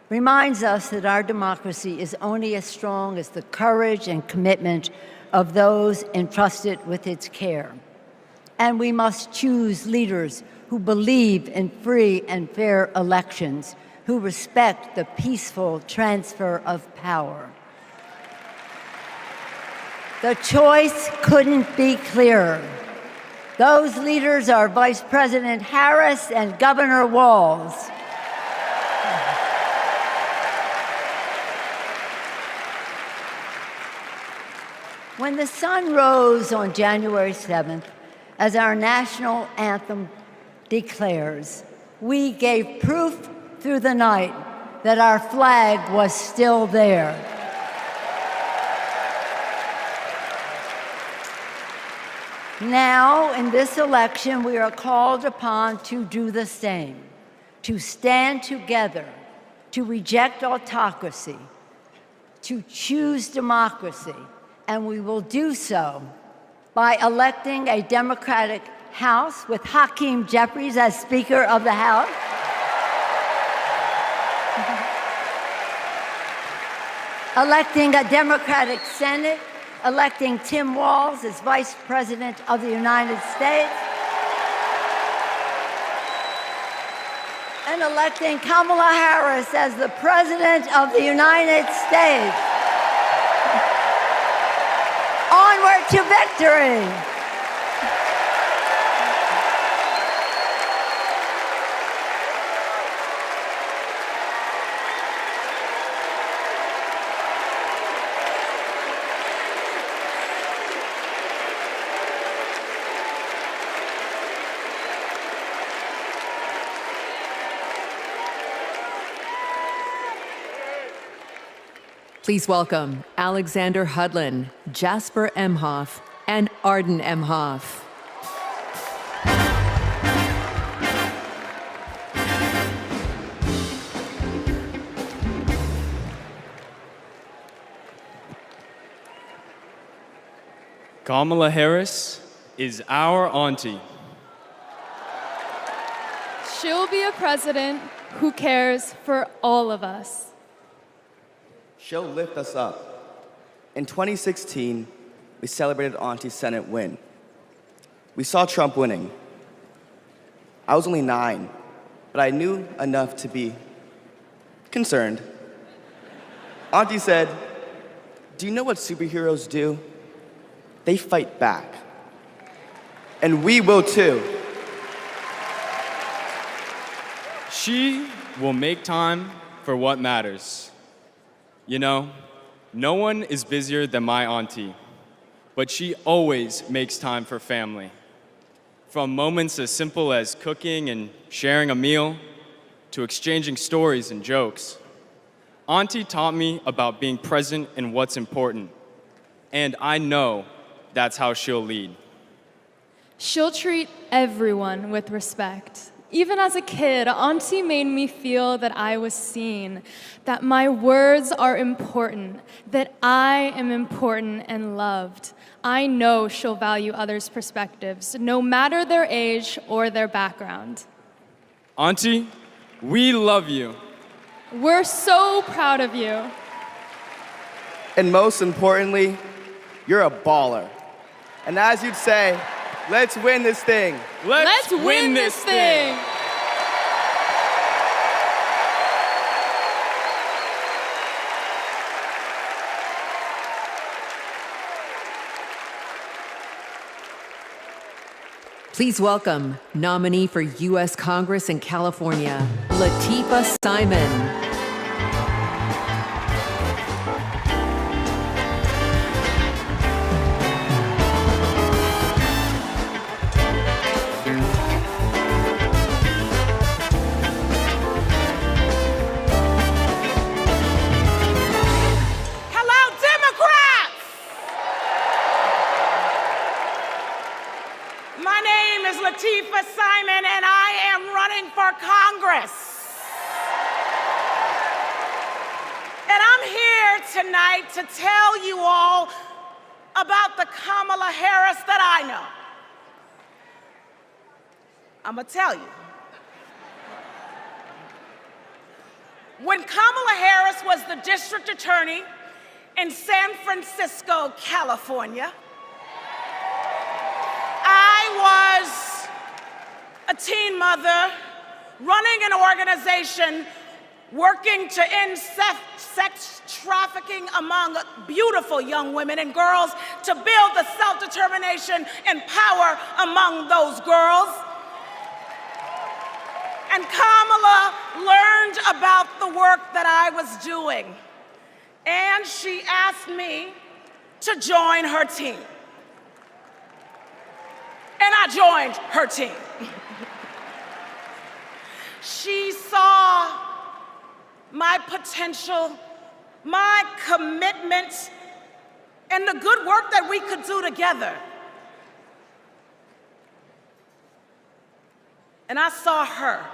reminds us that our democracy is only as strong as the courage and commitment of those entrusted with its care. And we must choose leaders who believe in free and fair elections, who respect the peaceful transfer of power. The choice couldn't be clearer. Those leaders are Vice President Harris and Governor Walz. When the sun rose on January 7th, as our national anthem declares, we gave proof through the night that our flag was still there. Now, in this election, we are called upon to do the same, to stand together, to reject autocracy, to choose democracy, and we will do so by electing a Democratic House with Hakeem Jeffries as Speaker of the House, electing a Democratic Senate, electing Tim Walz as Vice President of the United States, and electing Kamala Harris as the President of the United States. Onward to victory! Please welcome Alexander Hudlin, Jasper Emhoff, and Arden Emhoff. Kamala Harris is our auntie. She'll be a president who cares for all of us. She'll lift us up. In 2016, we celebrated Auntie's Senate win. We saw Trump winning. I was only 9, but I knew enough to be concerned. Auntie said, "Do you know what superheroes do? They fight back. And we will too." She will make time for what matters. You know, no one is busier than my auntie, but she always makes time for family. From moments as simple as cooking and sharing a meal to exchanging stories and jokes. Auntie taught me about being present in what's important, and I know that's how she'll lead. She'll treat everyone with respect. Even as a kid, Auntie made me feel that I was seen, that my words are important, that I am important and loved. I know she'll value others' perspectives, no matter their age or their background. Auntie, we love you. We're so proud of you. And most importantly, you're a baller. And as you'd say, let's win this thing. Let's win this thing. Please welcome nominee for U.S. Congress in California, Latifa Simon. Latifa Simon, and I am running for Congress. And I'm here tonight to tell you all about the Kamala Harris that I know. I'm gonna tell you. When Kamala Harris was the district attorney in San Francisco, California, I was a teen mother running an organization working to end sex trafficking among beautiful young women and girls, to build the self-determination and power among those girls. And Kamala learned about the work that I was doing, and she asked me to join her team. And I joined her team. She saw my potential, my commitment, and the good work that we could do together. And I saw her.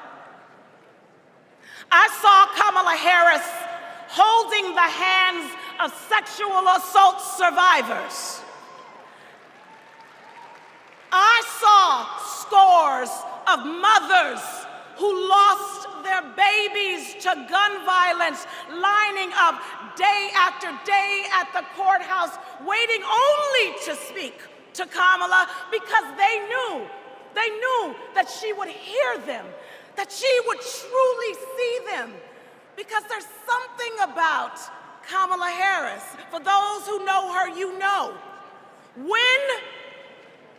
I saw Kamala Harris holding the hands of sexual assault survivors. I saw scores of mothers who lost their babies to gun violence, lining up day after day at the courthouse, waiting only to speak to Kamala because they knew that she would hear them, that she would truly see them. Because there's something about Kamala Harris. For those who know her, you know. When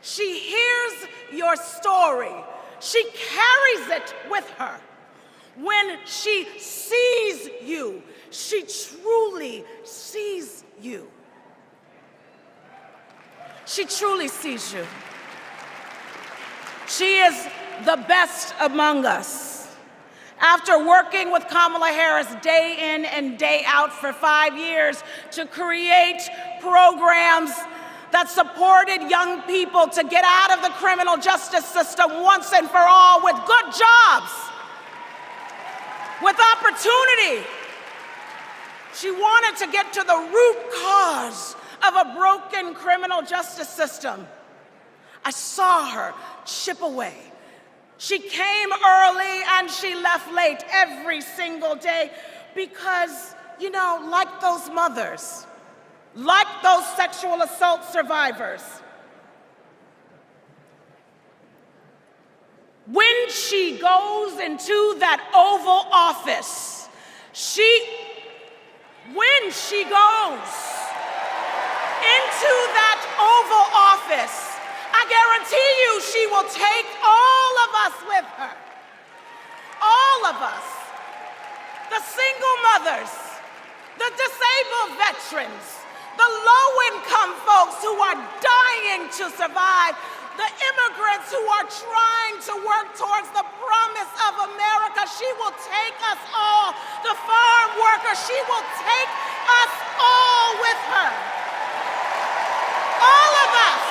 she hears your story, she carries it with her. When she sees you, she truly sees you. She truly sees you. She is the best among us. After working with Kamala Harris day in and day out for 5 years to create programs that supported young people to get out of the criminal justice system once and for all, with good jobs, with opportunity. She wanted to get to the root cause of a broken criminal justice system. I saw her chip away. She came early and she left late every single day because, you know, like those mothers, like those sexual assault survivors, when she goes into that Oval Office, when she goes into that Oval Office, I guarantee you she will take all of us with her. All of us. The single mothers, the disabled veterans, the low-income folks who are dying to survive, the immigrants who are trying to work towards the promise of America. She will take us all. The farm workers, she will take us all with her. All of us.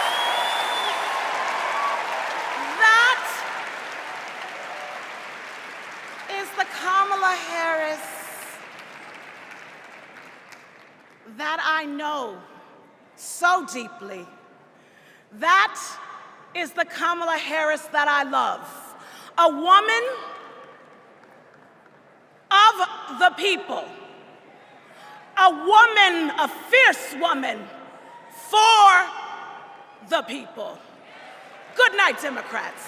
That is the Kamala Harris that I know so deeply. That is the Kamala Harris that I love. A woman of the people. A woman, a fierce woman for the people. Good night, Democrats.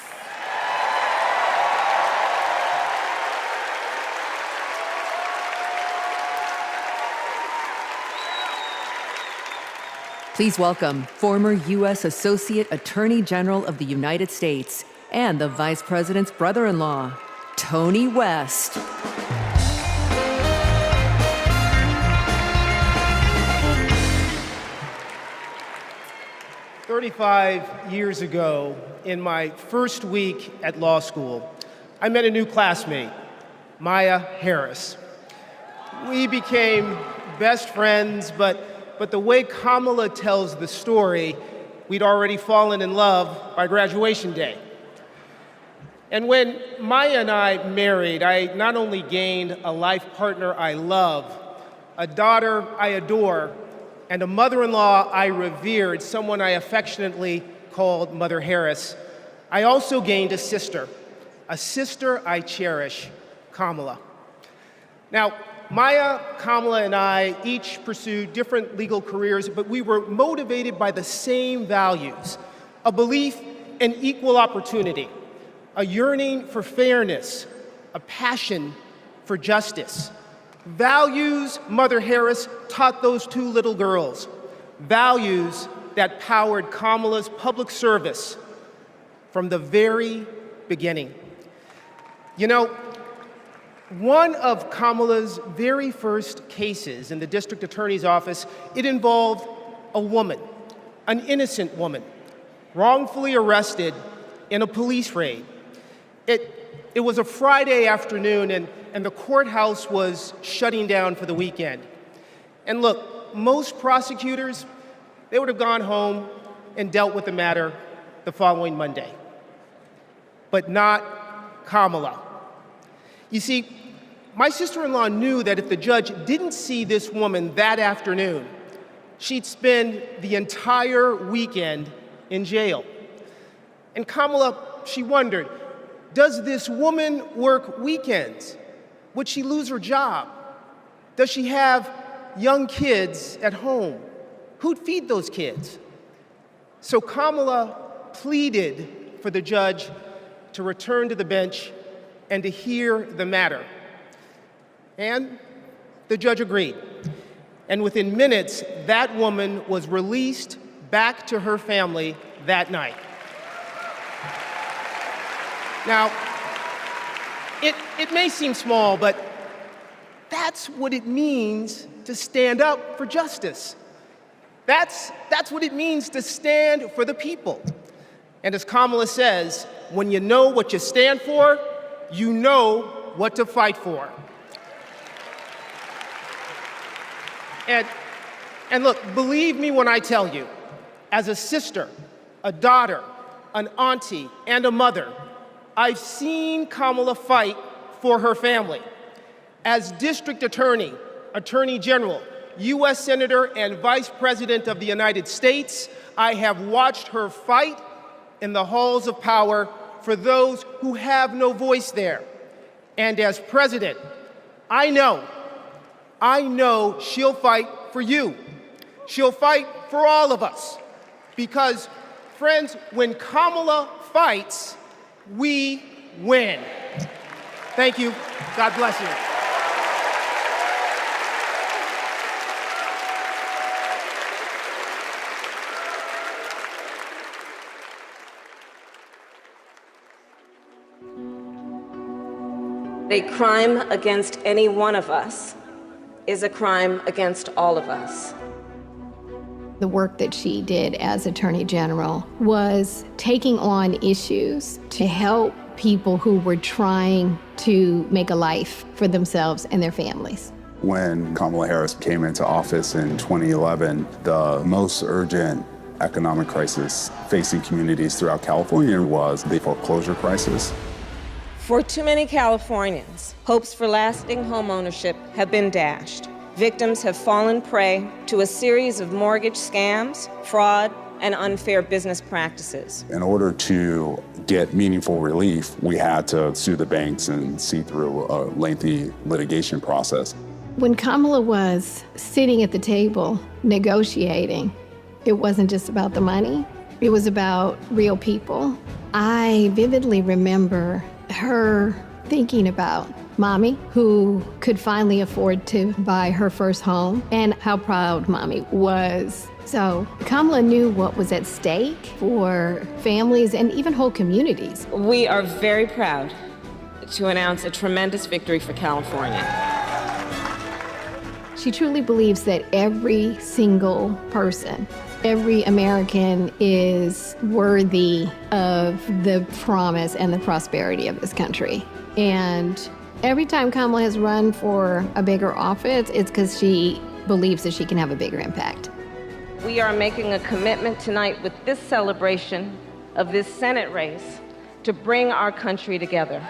Please welcome former U.S. Associate Attorney General of the United States and the Vice President's brother-in-law, Tony West. "35 years ago, in my first week at law school, I met a new classmate, Maya Harris. We became best friends, but the way Kamala tells the story, we'd already fallen in love by graduation day. And when Maya and I married, I not only gained a life partner I love, a daughter I adore, and a mother-in-law I revered, someone I affectionately called Mother Harris, I also gained a sister I cherish, Kamala. Now, Maya, Kamala, and I each pursued different legal careers, but we were motivated by the same values: a belief in equal opportunity, a yearning for fairness, a passion for justice. Values Mother Harris taught those two little girls, values that powered Kamala's public service from the very beginning. You know, one of Kamala's very first cases in the district attorney's office, it involved a woman, an innocent woman, wrongfully arrested in a police raid. It was a Friday afternoon, and the courthouse was shutting down for the weekend. And look, most prosecutors, they would have gone home and dealt with the matter the following Monday. But not Kamala. You see, my sister-in-law knew that if the judge didn't see this woman that afternoon, she'd spend the entire weekend in jail. And Kamala, she wondered, does this woman work weekends? Would she lose her job? Does she have young kids at home? Who'd feed those kids? So Kamala pleaded for the judge to return to the bench and to hear the matter. And the judge agreed. And within minutes, that woman was released back to her family that night. Now, it may seem small, but that's what it means to stand up for justice. That's what it means to stand for the people. And as Kamala says, when you know what you stand for, you know what to fight for. And look, believe me when I tell you, as a sister, a daughter, an auntie, and a mother, I've seen Kamala fight for her family. As district attorney, attorney general, U.S. Senator and Vice President of the United States, I have watched her fight in the halls of power for those who have no voice there. And as president, I know she'll fight for you. She'll fight for all of us. Because, friends, when Kamala fights, we win. Thank you. God bless you. A crime against any one of us is a crime against all of us. The work that she did as Attorney General was taking on issues to help people who were trying to make a life for themselves and their families. When Kamala Harris came into office in 2011, the most urgent economic crisis facing communities throughout California was the foreclosure crisis. For too many Californians, hopes for lasting homeownership have been dashed. Victims have fallen prey to a series of mortgage scams, fraud, and unfair business practices. In order to get meaningful relief, we had to sue the banks and see through a lengthy litigation process. When Kamala was sitting at the table negotiating, it wasn't just about the money, it was about real people. I vividly remember her thinking about Mommy, who could finally afford to buy her first home, and how proud Mommy was. So Kamala knew what was at stake for families and even whole communities. We are very proud to announce a tremendous victory for California. She truly believes that every single person, every American is worthy of the promise and the prosperity of this country. And every time Kamala has run for a bigger office, it's because she believes that she can have a bigger impact. We are making a commitment tonight with this celebration of this Senate race to bring our country together.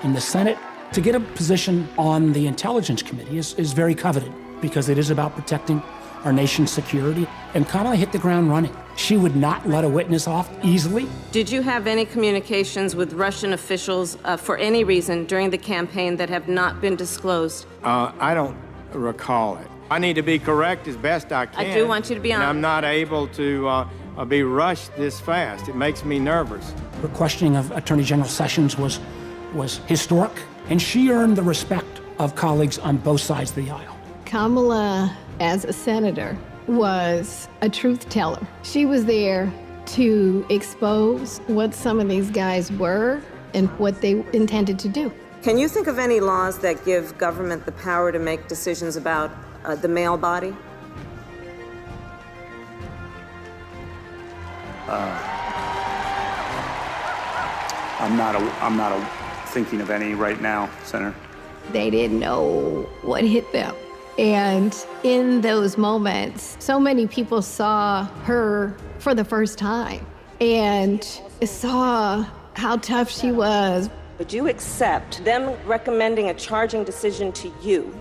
In the Senate, to get a position on the Intelligence Committee is very coveted because it is about protecting our nation's security, and Kamala hit the ground running. She would not let a witness off easily. Did you have any communications with Russian officials for any reason during the campaign that have not been disclosed? I don't recall it. I need to be correct as best I can. I do want you to be honest. And I'm not able to be rushed this fast. It makes me nervous. Her questioning of Attorney General Sessions was historic, and she earned the respect of colleagues on both sides of the aisle. Kamala, as a senator, was a truth teller. She was there to expose what some of these guys were and what they intended to do. Can you think of any laws that give government the power to make decisions about the male body? I'm not thinking of any right now, Senator. They didn't know what hit them. And in those moments, so many people saw her for the first time and saw how tough she was. Would you accept them recommending a charging decision to you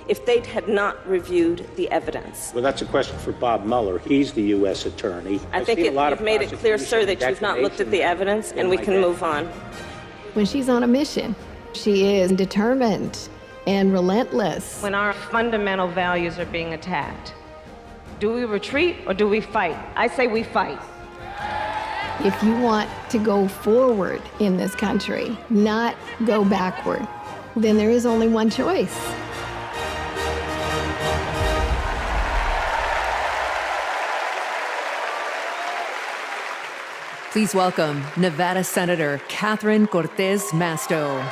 if they had not reviewed the evidence? Well, that's a question for Bob Mueller. He's the U.S. attorney. I think you've made it clear, sir, that you've not looked at the evidence, and we can move on. When she's on a mission, she is determined and relentless. When our fundamental values are being attacked, do we retreat or do we fight? I say we fight. If you want to go forward in this country, not go backward, then there is only one choice. Please welcome Nevada Senator Catherine Cortez Masto.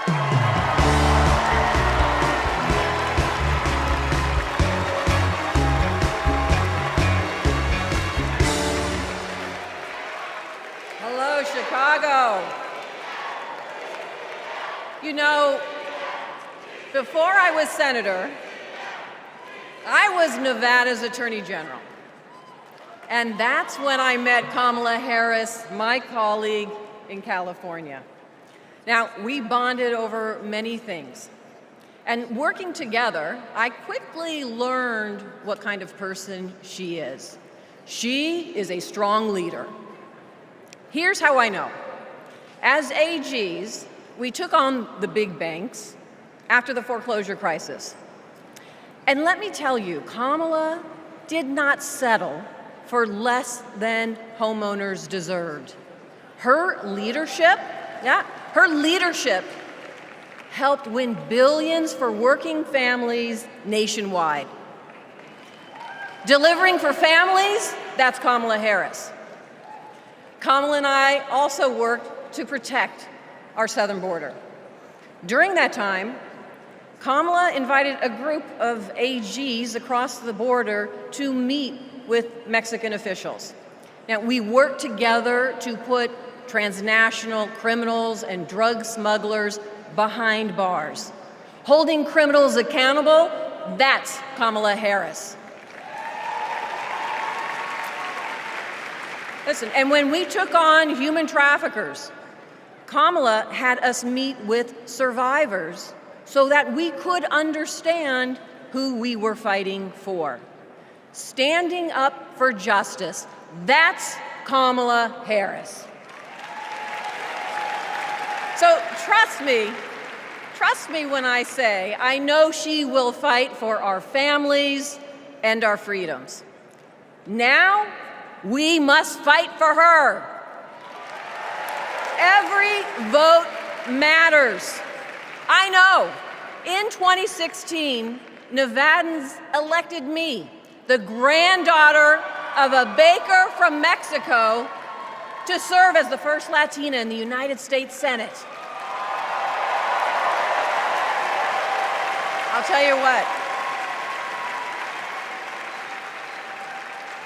Chicago. You know, before I was senator, I was Nevada's Attorney General. And that's when I met Kamala Harris, my colleague in California. Now, we bonded over many things. And working together, I quickly learned what kind of person she is. She is a strong leader. Here's how I know. As AGs, we took on the big banks after the foreclosure crisis. And let me tell you, Kamala did not settle for less than homeowners deserved. Her leadership helped win billions for working families nationwide. Delivering for families, that's Kamala Harris. Kamala and I also worked to protect our southern border. During that time, Kamala invited a group of AGs across the border to meet with Mexican officials. Now, we worked together to put transnational criminals and drug smugglers behind bars. Holding criminals accountable, that's Kamala Harris. Listen, and when we took on human traffickers, Kamala had us meet with survivors so that we could understand who we were fighting for. Standing up for justice, that's Kamala Harris. So trust me when I say I know she will fight for our families and our freedoms. Now, we must fight for her. Every vote matters. I know. In 2016, Nevadans elected me, the granddaughter of a baker from Mexico, to serve as the first Latina in the United States Senate. I'll tell you what.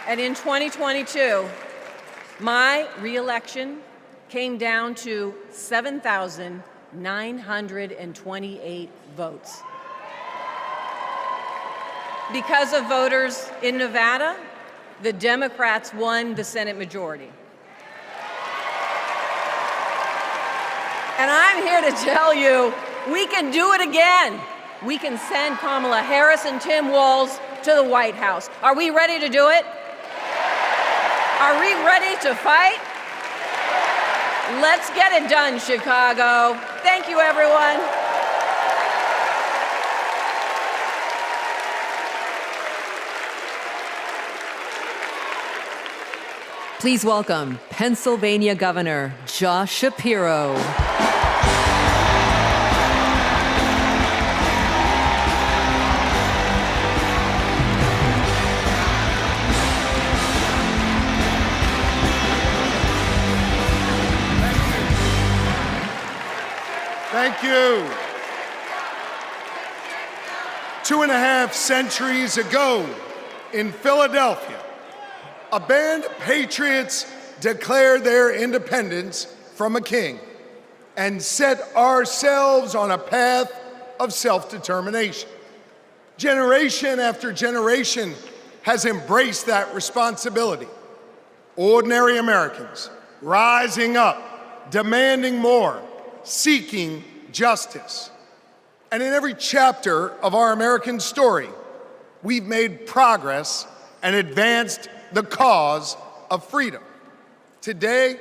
And in 2022, my reelection came down to 7,928 votes. Because of voters in Nevada, the Democrats won the Senate majority. And I'm here to tell you, we can do it again. We can send Kamala Harris and Tim Walz to the White House. Are we ready to do it? Are we ready to fight? Let's get it done, Chicago. Thank you, everyone. Please welcome Pennsylvania Governor Josh Shapiro. Thank you. 2.5 centuries ago in Philadelphia, a band of patriots declared their independence from a king and set ourselves on a path of self-determination. Generation after generation has embraced that responsibility. Ordinary Americans rising up, demanding more, seeking justice. And in every chapter of our American story, we've made progress and advanced the cause of freedom. Today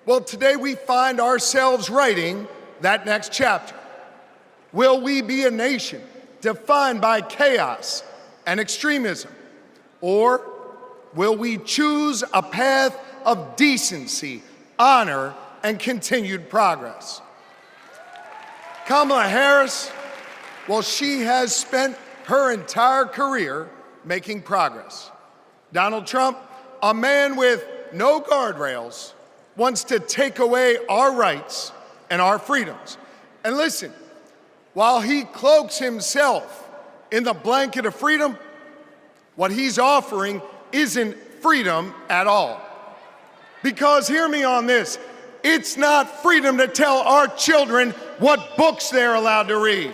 we find ourselves writing that next chapter. Will we be a nation defined by chaos and extremism? Or will we choose a path of decency, honor, and continued progress? Kamala Harris, well, she has spent her entire career making progress. Donald Trump, a man with no guardrails, wants to take away our rights and our freedoms. And listen, while he cloaks himself in the blanket of freedom, what he's offering isn't freedom at all. Because hear me on this, it's not freedom to tell our children what books they're allowed to read.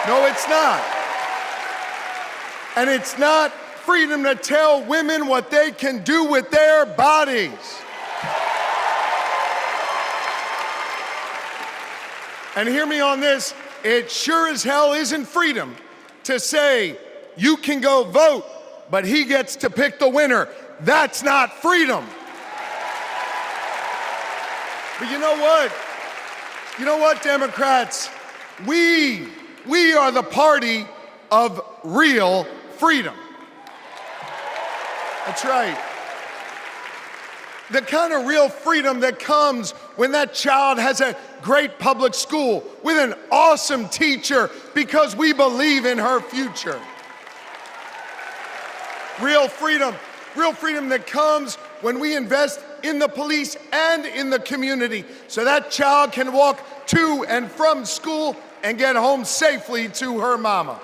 No, it's not. And it's not freedom to tell women what they can do with their bodies. And hear me on this, it sure as hell isn't freedom to say you can go vote, but he gets to pick the winner. That's not freedom. But you know what? You know what, Democrats? We are the party of real freedom. That's right. The kind of real freedom that comes when that child has a great public school with an awesome teacher because we believe in her future. Real freedom that comes when we invest in the police and in the community so that child can walk to and from school and get home safely to her mama.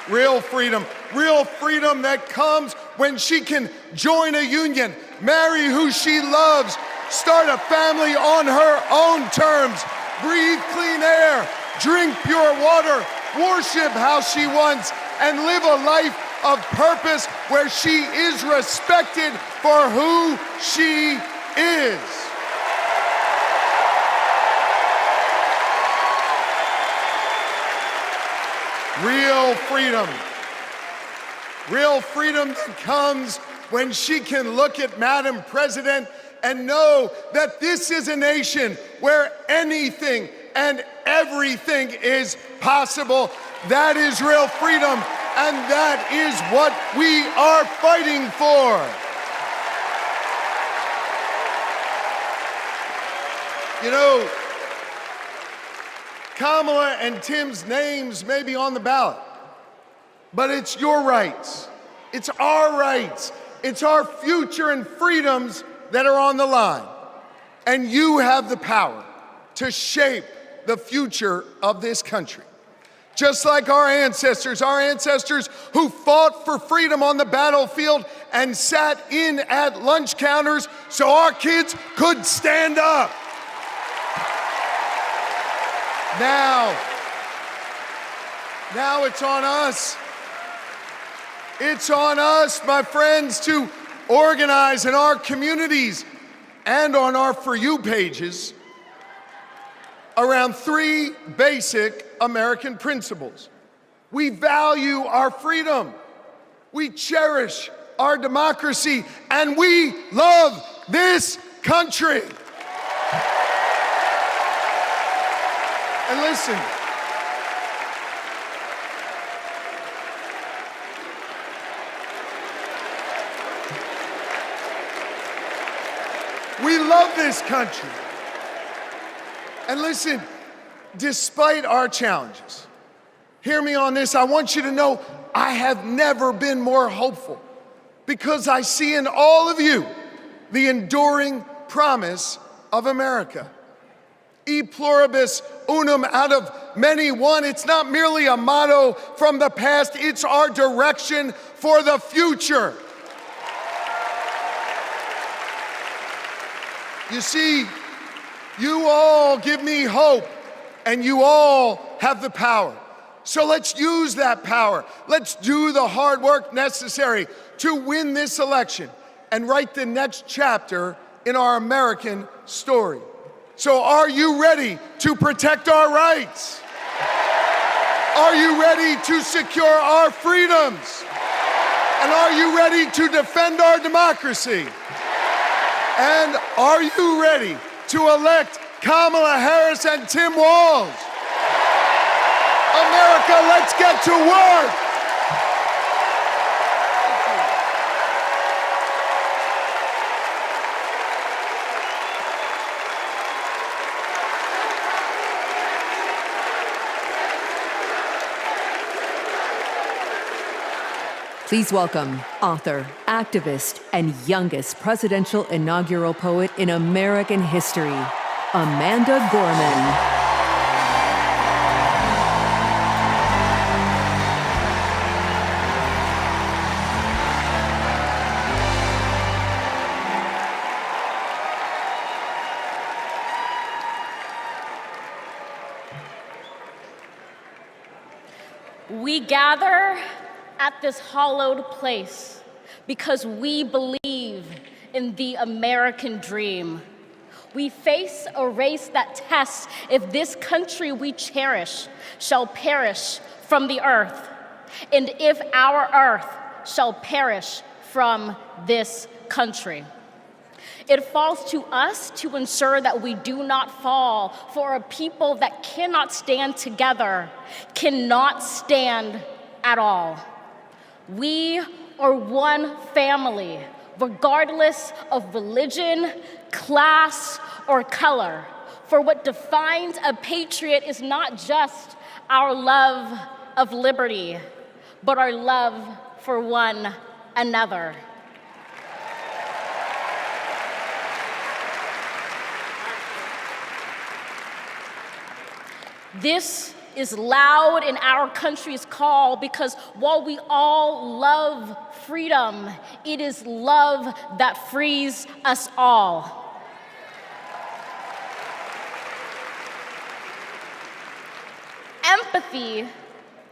Real freedom that comes when she can join a union, marry who she loves, start a family on her own terms, breathe clean air, drink pure water, worship how she wants, and live a life of purpose where she is respected for who she is. Real freedom that comes when she can look at Madam President and know that this is a nation where anything and everything is possible. That is real freedom, and that is what we are fighting for. You know, Kamala and Tim's names may be on the ballot, but it's your rights. It's our rights. It's our future and freedoms that are on the line. And you have the power to shape the future of this country. Just like our ancestors who fought for freedom on the battlefield and sat in at lunch counters so our kids could stand up. Now it's on us. It's on us, my friends, to organize in our communities and on our For You pages around three basic American principles. We value our freedom, we cherish our democracy, and we love this country. And listen, we love this country. And listen, despite our challenges, hear me on this, I want you to know I have never been more hopeful because I see in all of you the enduring promise of America. E pluribus unum, out of many one. It's not merely a motto from the past, it's our direction for the future. You see, you all give me hope, and you all have the power. So let's use that power. Let's do the hard work necessary to win this election and write the next chapter in our American story. So are you ready to protect our rights? Are you ready to secure our freedoms? And are you ready to defend our democracy? And are you ready to elect Kamala Harris and Tim Walz? America, let's get to work. Please welcome author, activist, and youngest presidential inaugural poet in American history, Amanda Gorman. We gather at this hallowed place because we believe in the American dream. We face a race that tests if this country we cherish shall perish from the earth, and if our earth shall perish from this country. It falls to us to ensure that we do not fall, for a people that cannot stand together cannot stand at all. We are one family, regardless of religion, class, or color. For what defines a patriot is not just our love of liberty, but our love for one another. This is loud in our country's call because while we all love freedom, it is love that frees us all. Empathy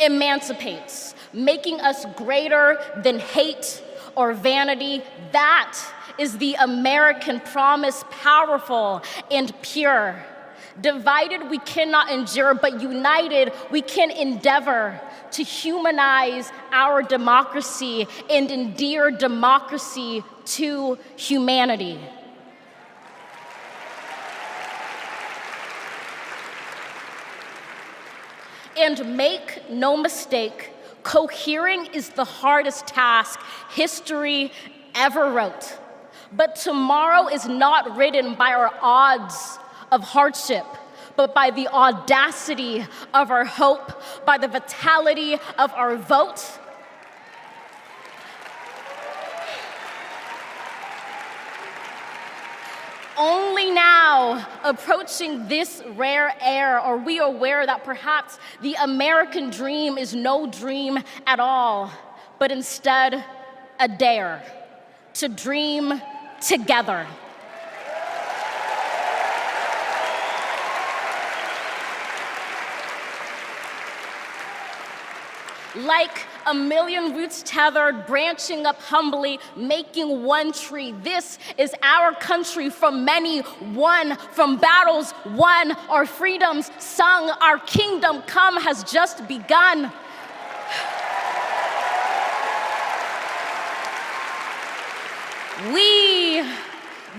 emancipates, making us greater than hate or vanity. That is the American promise, powerful and pure. Divided, we cannot endure, but united, we can endeavor to humanize our democracy and endear democracy to humanity. And make no mistake, cohering is the hardest task history ever wrote. But tomorrow is not written by our odds of hardship, but by the audacity of our hope, by the vitality of our vote. Only now, approaching this rare air, are we aware that perhaps the American dream is no dream at all, but instead a dare to dream together. Like a million roots tethered, branching up humbly, making one tree. This is our country from many, won from battles won, our freedoms sung, our kingdom come has just begun. We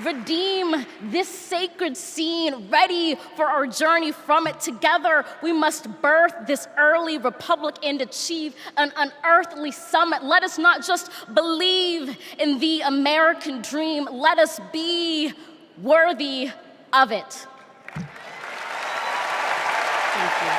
redeem this sacred scene, ready for our journey from it. Together, we must birth this early republic and achieve an unearthly summit. Let us not just believe in the American dream, let us be worthy of it. Thank you.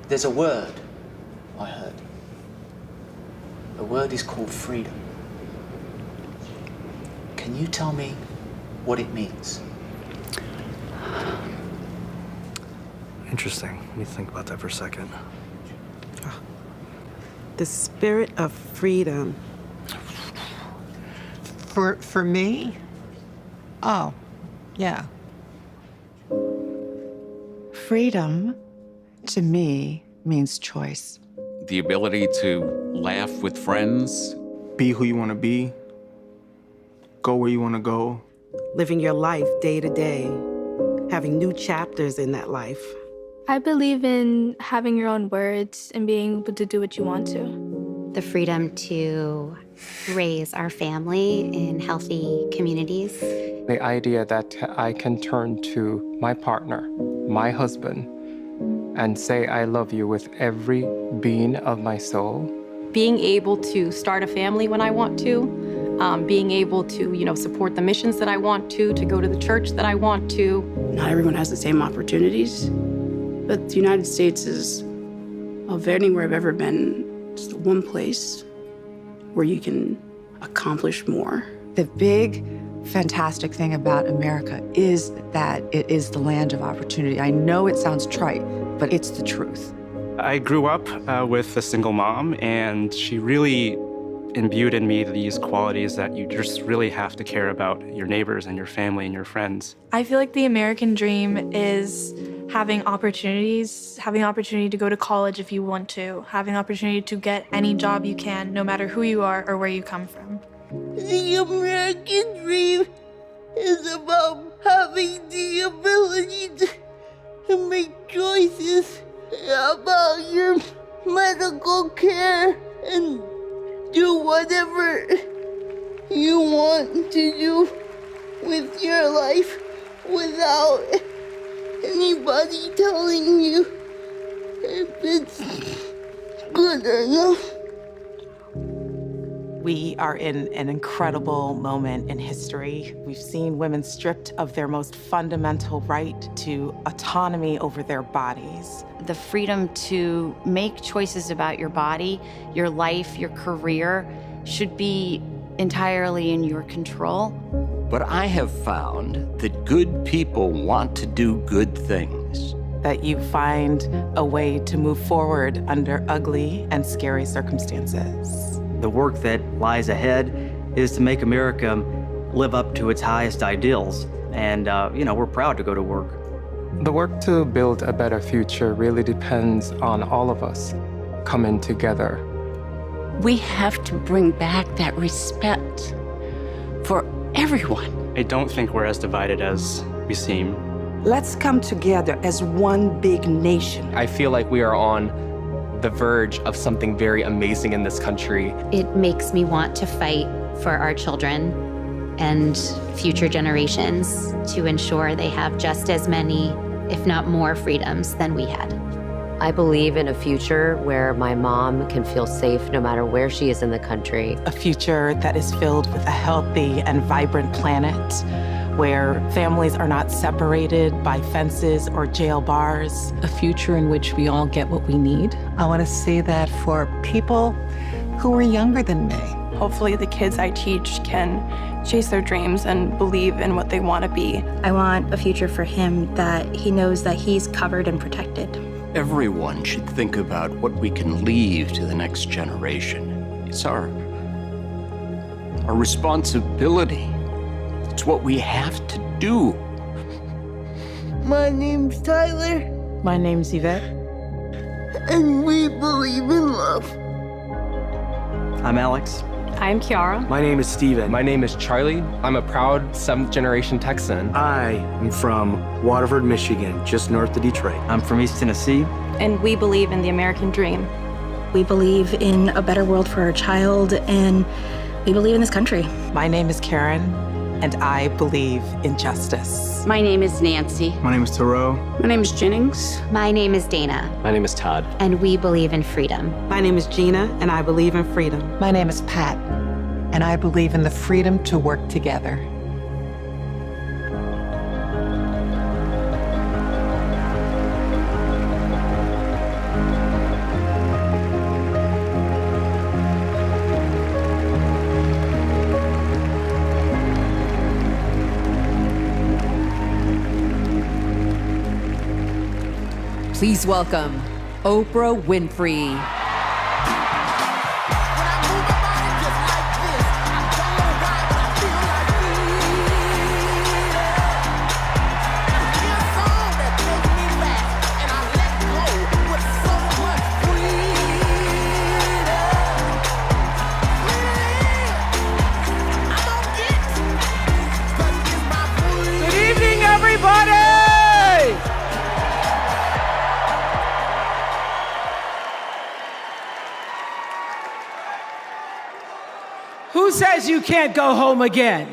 There's a word I heard. The word is called freedom. Can you tell me what it means? Interesting. Let me think about that for a second. The spirit of freedom. For me? Oh, yeah. Freedom, to me, means choice. The ability to laugh with friends. Be who you want to be. Go where you want to go. Living your life day to day. Having new chapters in that life. I believe in having your own words and being able to do what you want to. The freedom to raise our family in healthy communities. The idea that I can turn to my partner, my husband, and say I love you with every being of my soul. Being able to start a family when I want to, being able to, support the missions that I want to go to the church that I want to. Not everyone has the same opportunities, but the United States is, of anywhere I've ever been, it's the one place where you can accomplish more. The big, fantastic thing about America is that it is the land of opportunity. I know it sounds trite, but it's the truth. I grew up with a single mom, and she really imbued in me these qualities that you just really have to care about your neighbors and your family and your friends. I feel like the American dream is having opportunities, having opportunity to go to college if you want to, having opportunity to get any job you can, no matter who you are or where you come from. The American dream is about having the ability to make choices about your medical care and do whatever you want to do with your life without anybody telling you if it's good or not. We are in an incredible moment in history. We've seen women stripped of their most fundamental right to autonomy over their bodies. The freedom to make choices about your body, your life, your career should be entirely in your control. But I have found that good people want to do good things. That you find a way to move forward under ugly and scary circumstances. The work that lies ahead is to make America live up to its highest ideals. And, we're proud to go to work. The work to build a better future really depends on all of us coming together. We have to bring back that respect for everyone. I don't think we're as divided as we seem. Let's come together as one big nation. I feel like we are on the verge of something very amazing in this country. It makes me want to fight for our children and future generations to ensure they have just as many, if not more, freedoms than we had. I believe in a future where my mom can feel safe no matter where she is in the country. A future that is filled with a healthy and vibrant planet, where families are not separated by fences or jail bars. A future in which we all get what we need. I want to see that for people who are younger than me. Hopefully the kids I teach can chase their dreams and believe in what they want to be. I want a future for him that he knows that he's covered and protected. Everyone should think about what we can leave to the next generation. It's our responsibility. It's what we have to do. My name's Tyler. My name's Yvette. And we believe in love. I'm Alex. I'm Kiara. My name is Steven. My name is Charlie. I'm a proud 7th generation Texan. I am from Waterford, Michigan, just north of Detroit. I'm from East Tennessee. And we believe in the American dream. We believe in a better world for our child, and we believe in this country. My name is Karen, and I believe in justice. My name is Nancy. My name is Thoreau. My name is Jennings. My name is Dana. My name is Todd. And we believe in freedom. My name is Gina, and I believe in freedom. My name is Pat, and I believe in the freedom to work together. Please welcome Oprah Winfrey. Good evening, everybody! Who says you can't go home again?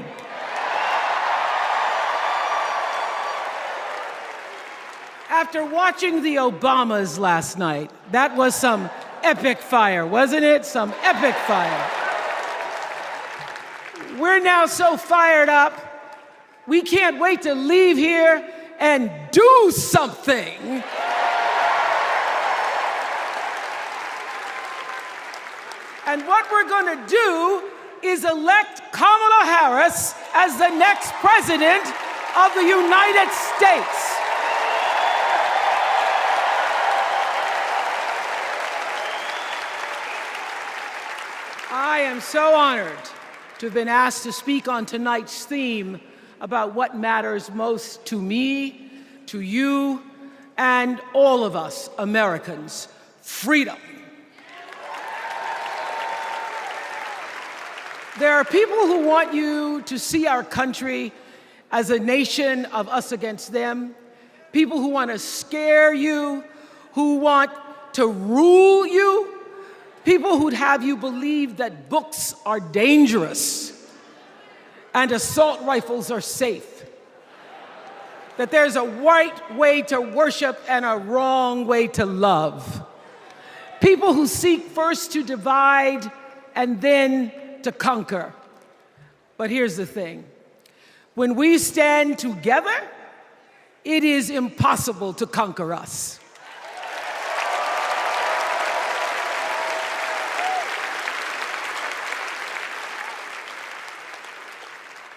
After watching the Obamas last night, that was some epic fire, wasn't it? Some epic fire. We're now so fired up, we can't wait to leave here and do something. And what we're going to do is elect Kamala Harris as the next president of the United States. I am so honored to have been asked to speak on tonight's theme about what matters most to me, to you, and all of us Americans: freedom. There are people who want you to see our country as a nation of us against them, people who want to scare you, who want to rule you, people who'd have you believe that books are dangerous and assault rifles are safe, that there's a right way to worship and a wrong way to love, people who seek first to divide and then to conquer. But here's the thing. When we stand together, it is impossible to conquer us.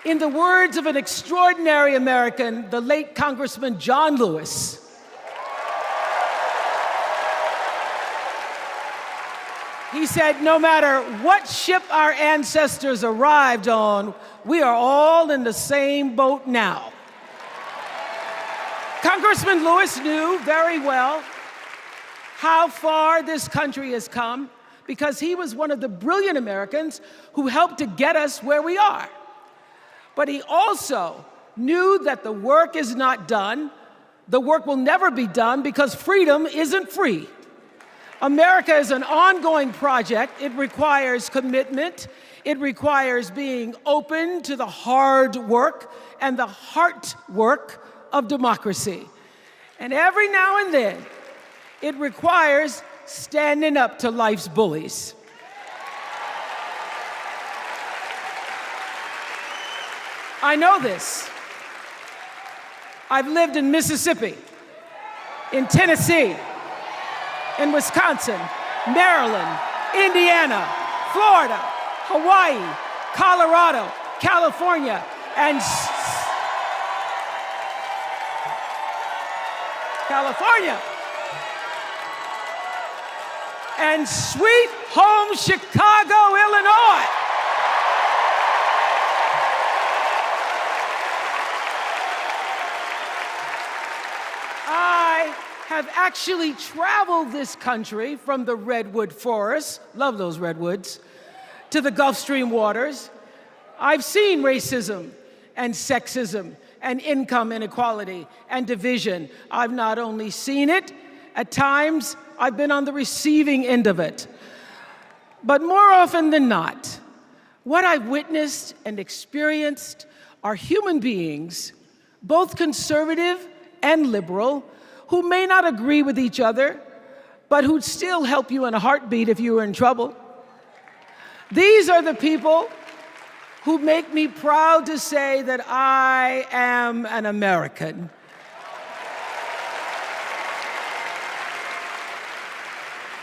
In the words of an extraordinary American, the late Congressman John Lewis, he said, no matter what ship our ancestors arrived on, we are all in the same boat now. Congressman Lewis knew very well how far this country has come because he was one of the brilliant Americans who helped to get us where we are. But he also knew that the work is not done. The work will never be done because freedom isn't free. America is an ongoing project. It requires commitment. It requires being open to the hard work and the heart work of democracy. And every now and then, it requires standing up to life's bullies. I know this. I've lived in Mississippi, in Tennessee, in Wisconsin, Maryland, Indiana, Florida, Hawaii, Colorado, California, and and sweet home Chicago, Illinois. I have actually traveled this country from the redwood forests, love those redwoods, to the Gulf Stream waters. I've seen racism and sexism and income inequality and division. I've not only seen it, at times I've been on the receiving end of it. But more often than not, what I've witnessed and experienced are human beings, both conservative and liberal, who may not agree with each other, but who'd still help you in a heartbeat if you were in trouble. These are the people who make me proud to say that I am an American.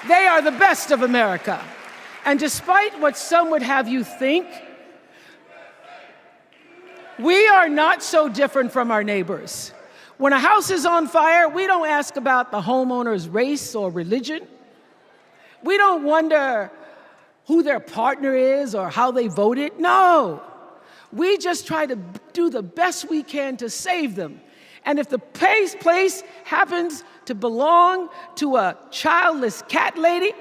They are the best of America. And despite what some would have you think, we are not so different from our neighbors. When a house is on fire, we don't ask about the homeowner's race or religion. We don't wonder who their partner is or how they voted. No, we just try to do the best we can to save them. And if the place happens to belong to a childless cat lady,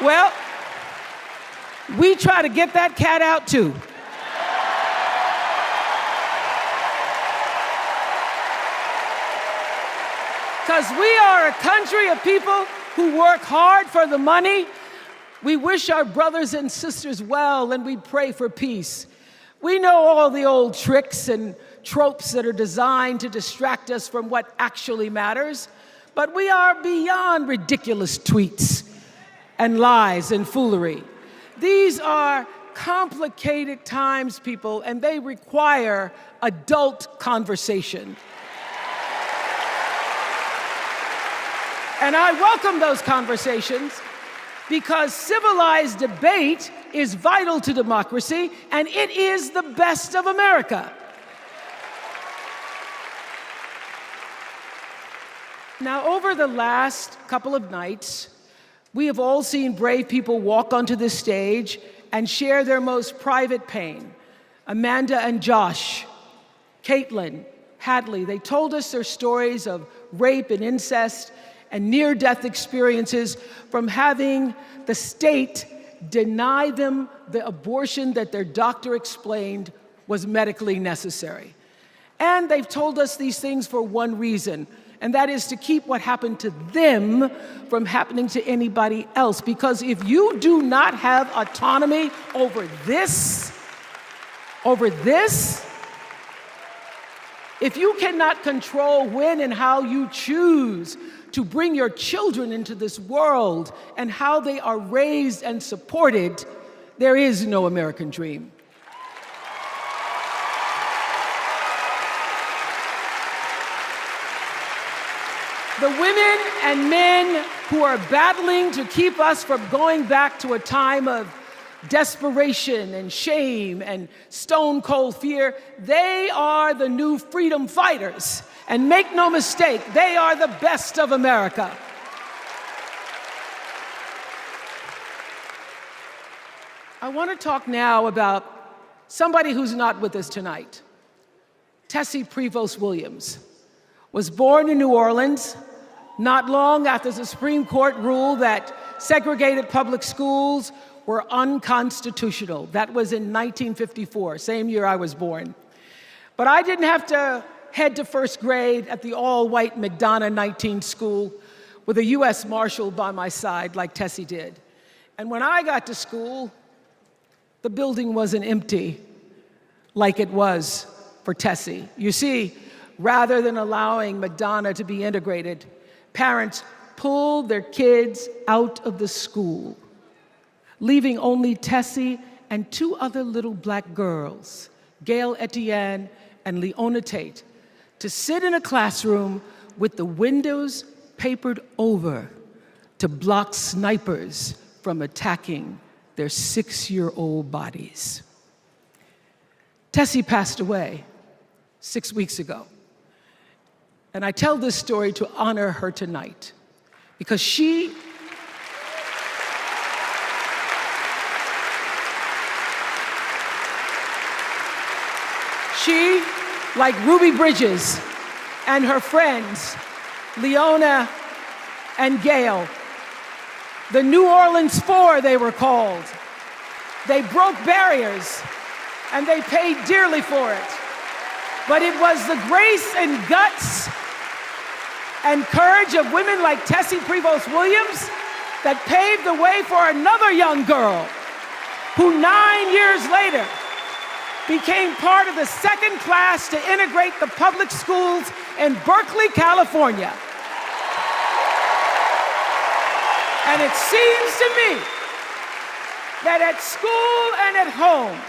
well, we try to get that cat out too. Because we are a country of people who work hard for the money. We wish our brothers and sisters well, and we pray for peace. We know all the old tricks and tropes that are designed to distract us from what actually matters, but we are beyond ridiculous tweets and lies and foolery. These are complicated times, people, and they require adult conversation. And I welcome those conversations because civilized debate is vital to democracy, and it is the best of America. Now, over the last couple of nights, we have all seen brave people walk onto this stage and share their most private pain. Amanda and Josh, Caitlin, Hadley, they told us their stories of rape and incest and near-death experiences from having the state deny them the abortion that their doctor explained was medically necessary. And they've told us these things for one reason, and that is to keep what happened to them from happening to anybody else. Because if you do not have autonomy over this, if you cannot control when and how you choose to bring your children into this world and how they are raised and supported, there is no American dream. The women and men who are battling to keep us from going back to a time of desperation and shame and stone cold fear, they are the new freedom fighters. And make no mistake, they are the best of America. I want to talk now about somebody who's not with us tonight. Tessie Prevost Williams was born in New Orleans, not long after the Supreme Court ruled that segregated public schools were unconstitutional. That was in 1954, same year I was born. But I didn't have to head to first grade at the all-white McDonough 19 school with a U.S. Marshal by my side like Tessie did. And when I got to school, the building wasn't empty like it was for Tessie. You see, rather than allowing McDonough to be integrated, parents pulled their kids out of the school, leaving only Tessie and two other little black girls, Gail Etienne and Leona Tate, to sit in a classroom with the windows papered over to block snipers from attacking their 6-year-old bodies. Tessie passed away 6 weeks ago. And I tell this story to honor her tonight, because she like Ruby Bridges and her friends, Leona and Gail, the New Orleans Four they were called. They broke barriers and they paid dearly for it. But it was the grace and guts and courage of women like Tessie Prevost Williams that paved the way for another young girl who 9 years later became part of the second class to integrate the public schools in Berkeley, California. And it seems to me that at school and at home,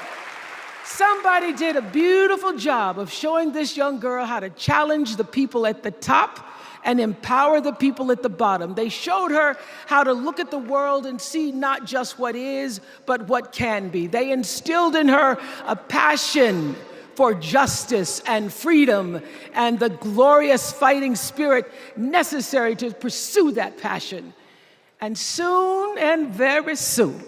somebody did a beautiful job of showing this young girl how to challenge the people at the top and empower the people at the bottom. They showed her how to look at the world and see not just what is, but what can be. They instilled in her a passion for justice and freedom and the glorious fighting spirit necessary to pursue that passion. And soon, and very soon,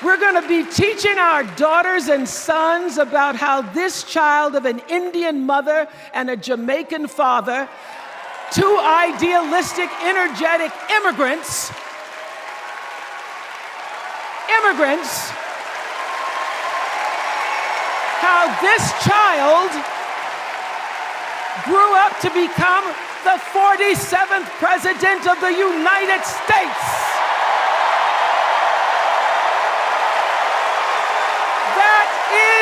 we're going to be teaching our daughters and sons about how this child of an Indian mother and a Jamaican father, two idealistic, energetic immigrants, how this child grew up to become the 47th president of the United States.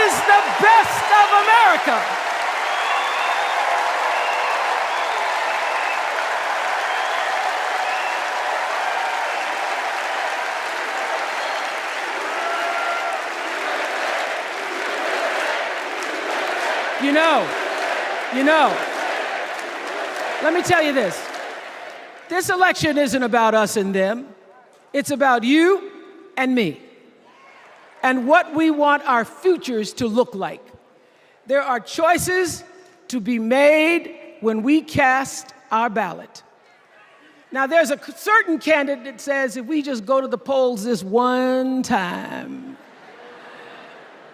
Is the best of America. You know, let me tell you this. This election isn't about us and them. It's about you and me. and what we want our futures to look like. There are choices to be made when we cast our ballot. Now, there's a certain candidate that says if we just go to the polls this one time,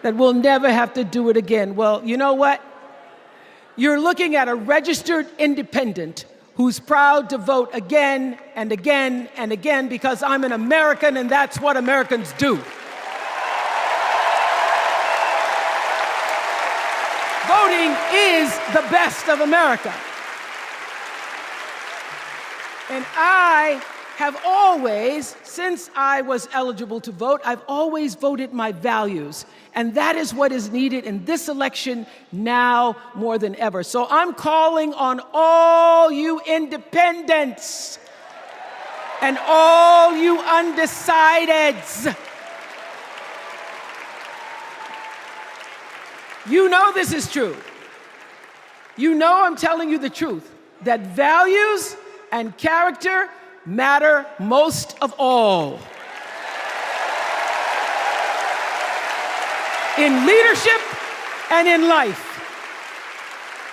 that we'll never have to do it again. Well, you know what? You're looking at a registered independent who's proud to vote again and again and again because I'm an American and that's what Americans do. Voting is the best of America. And I have always, since I was eligible to vote, I've always voted my values. And that is what is needed in this election now more than ever. So I'm calling on all you independents and all you undecideds. You know this is true. You know I'm telling you the truth, that values and character matter most of all. In leadership and in life.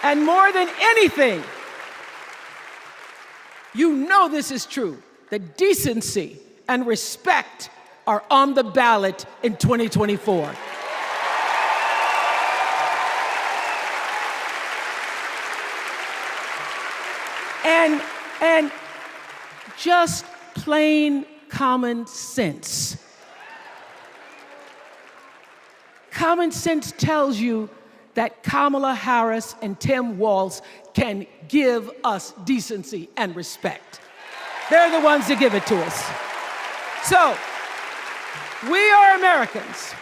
And more than anything, you know this is true, that decency and respect are on the ballot in 2024. And just plain common sense. Common sense tells you that Kamala Harris and Tim Walz can give us decency and respect. They're the ones that give it to us. So, we are Americans.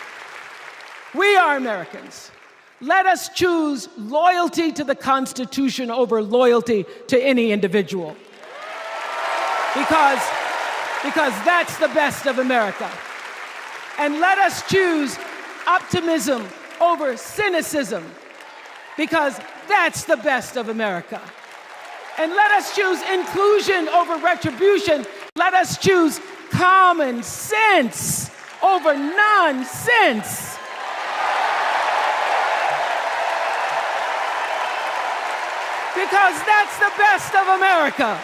We are Americans. Let us choose loyalty to the Constitution over loyalty to any individual. Because that's the best of America. And let us choose optimism over cynicism, because that's the best of America. And let us choose inclusion over retribution. Let us choose common sense over nonsense. Because that's the best of America.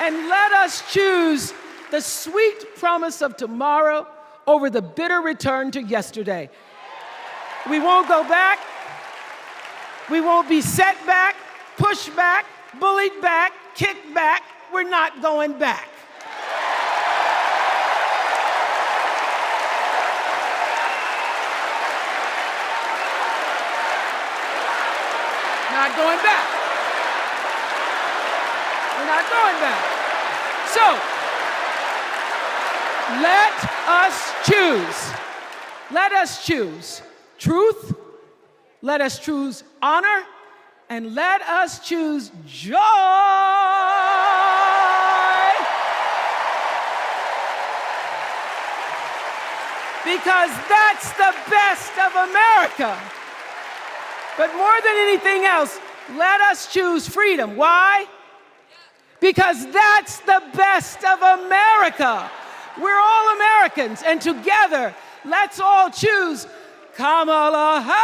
And let us choose the sweet promise of tomorrow over the bitter return to yesterday. We won't go back. We won't be set back, pushed back, bullied back, kicked back. We're not going back. Not going back. We're not going back. So, let us choose. Let us choose truth. Let us choose honor. And let us choose joy. Because that's the best of America. But more than anything else, let us choose freedom. Why? Because that's the best of America. We're all Americans, and together, let's all choose Kamala Harris.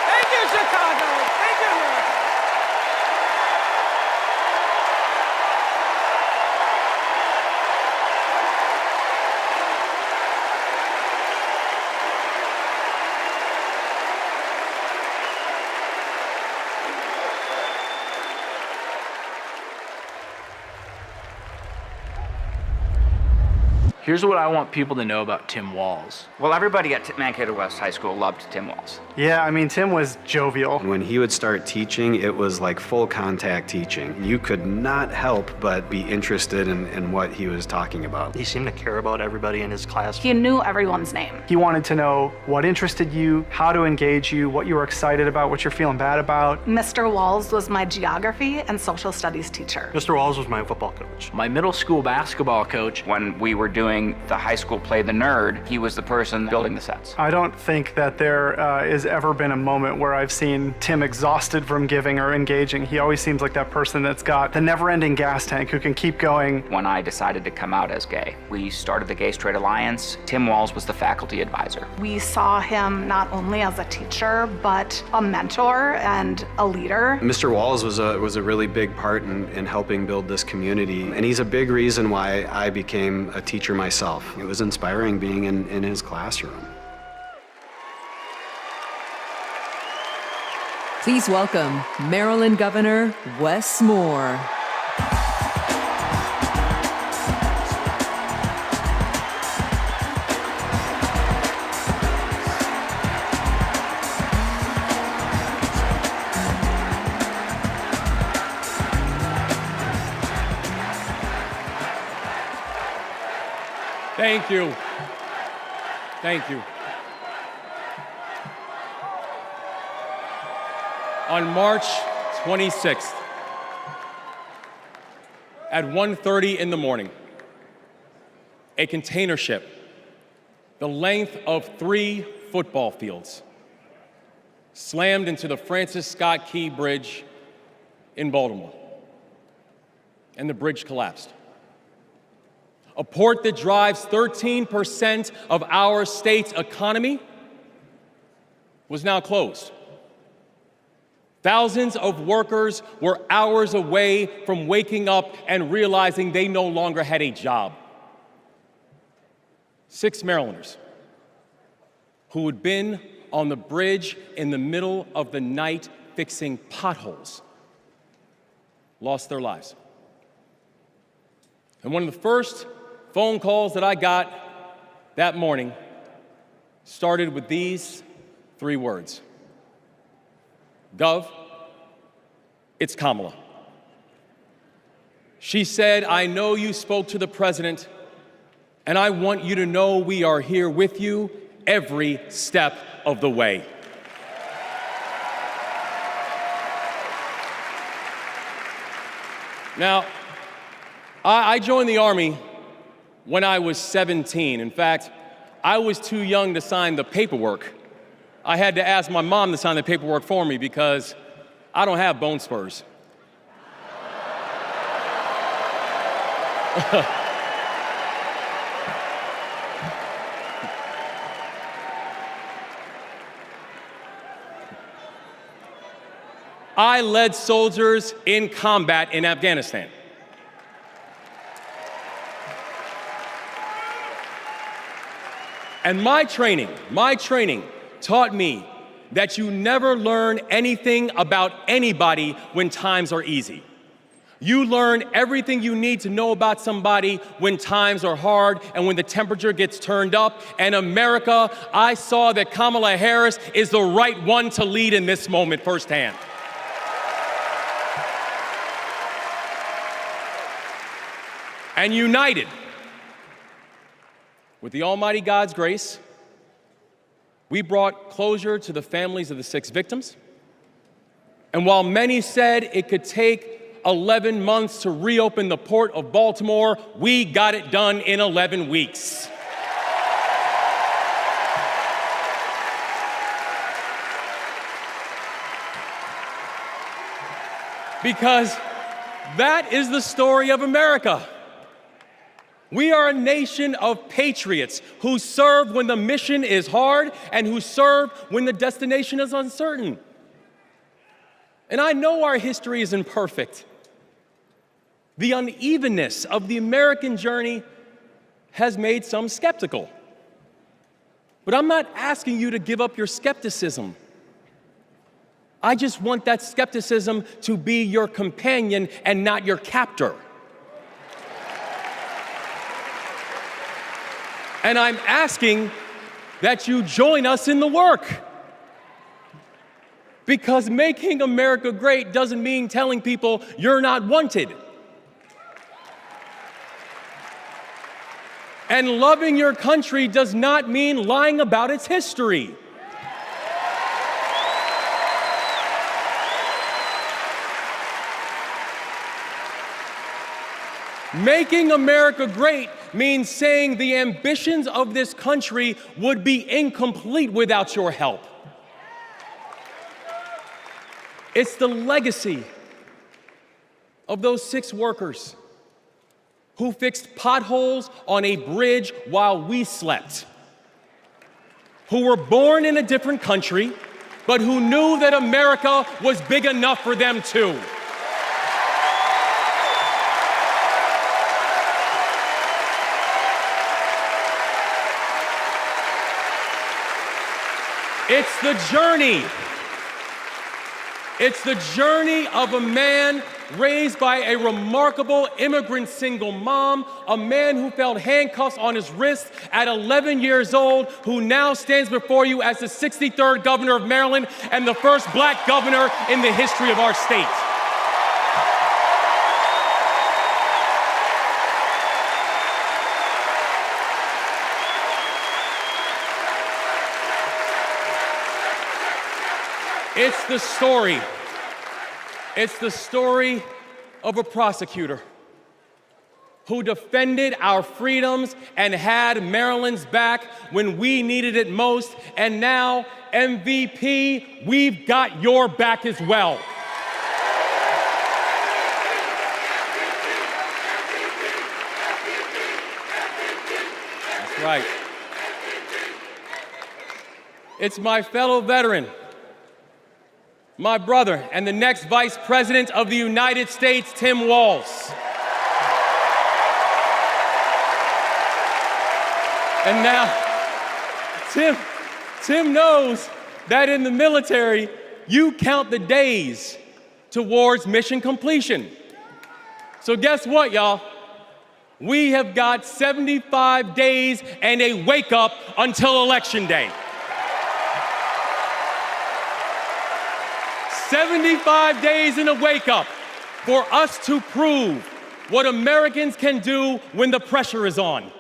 Thank you, Chicago. Thank you, America. Here's what I want people to know about Tim Walz. Well, everybody at Mankato West High School loved Tim Walz. Yeah, I mean, Tim was jovial. When he would start teaching, it was like full contact teaching. You could not help but be interested in what he was talking about. He seemed to care about everybody in his class. He knew everyone's name. He wanted to know what interested you, how to engage you, what you were excited about, what you're feeling bad about. Mr. Walz was my geography and social studies teacher. Mr. Walz was my football coach. My middle school basketball coach, when we were doing doing the high school play The Nerd, he was the person building the sets. I don't think that there has ever been a moment where I've seen Tim exhausted from giving or engaging. He always seems like that person that's got the never-ending gas tank who can keep going. When I decided to come out as gay, we started the Gay Straight Alliance. Tim Walz was the faculty advisor. We saw him not only as a teacher, but a mentor and a leader. Mr. Walz was a really big part in helping build this community, and he's a big reason why I became a teacher myself. It was inspiring being in his classroom. Please welcome Maryland Governor Wes Moore. Thank you. Thank you. On March 26th, at 1:30 in the morning, a container ship the length of 3 football fields slammed into the Francis Scott Key Bridge in Baltimore, and the bridge collapsed. A port that drives 13% of our state's economy was now closed. Thousands of workers were hours away from waking up and realizing they no longer had a job. 6 Marylanders who had been on the bridge in the middle of the night fixing potholes lost their lives. And one of the first phone calls that I got that morning started with these 3 words. Gov, it's Kamala. She said, I know you spoke to the president, and I want you to know we are here with you every step of the way. Now, I joined the Army when I was 17. In fact, I was too young to sign the paperwork. I had to ask my mom to sign the paperwork for me because I don't have bone spurs. I led soldiers in combat in Afghanistan. And my training taught me that you never learn anything about anybody when times are easy. You learn everything you need to know about somebody when times are hard and when the temperature gets turned up. And America, I saw that Kamala Harris is the right one to lead in this moment firsthand. And united with the Almighty God's grace, we brought closure to the families of the 6 victims. And while many said it could take 11 months to reopen the port of Baltimore, we got it done in 11 weeks. Because that is the story of America. We are a nation of patriots who serve when the mission is hard and who serve when the destination is uncertain. And I know our history is imperfect. The unevenness of the American journey has made some skeptical. But I'm not asking you to give up your skepticism. I just want that skepticism to be your companion and not your captor. And I'm asking that you join us in the work. Because making America great doesn't mean telling people you're not wanted. And loving your country does not mean lying about its history. Making America great means saying the ambitions of this country would be incomplete without your help. It's the legacy of those 6 workers who fixed potholes on a bridge while we slept, who were born in a different country, but who knew that America was big enough for them too. It's the journey. It's the journey of a man raised by a remarkable immigrant single mom, a man who felt handcuffs on his wrists at 11 years old, who now stands before you as the 63rd governor of Maryland and the first black governor in the history of our state. It's the story of a prosecutor who defended our freedoms and had Maryland's back when we needed it most. And now, MVP, we've got your back as well. That's right. It's my fellow veteran, my brother, and the next Vice President of the United States, Tim Walz. And now, Tim knows that in the military, you count the days towards mission completion. So guess what, y'all? We have got 75 days and a wake up until Election Day. 75 days in a wake-up for us to prove what Americans can do when the pressure is on.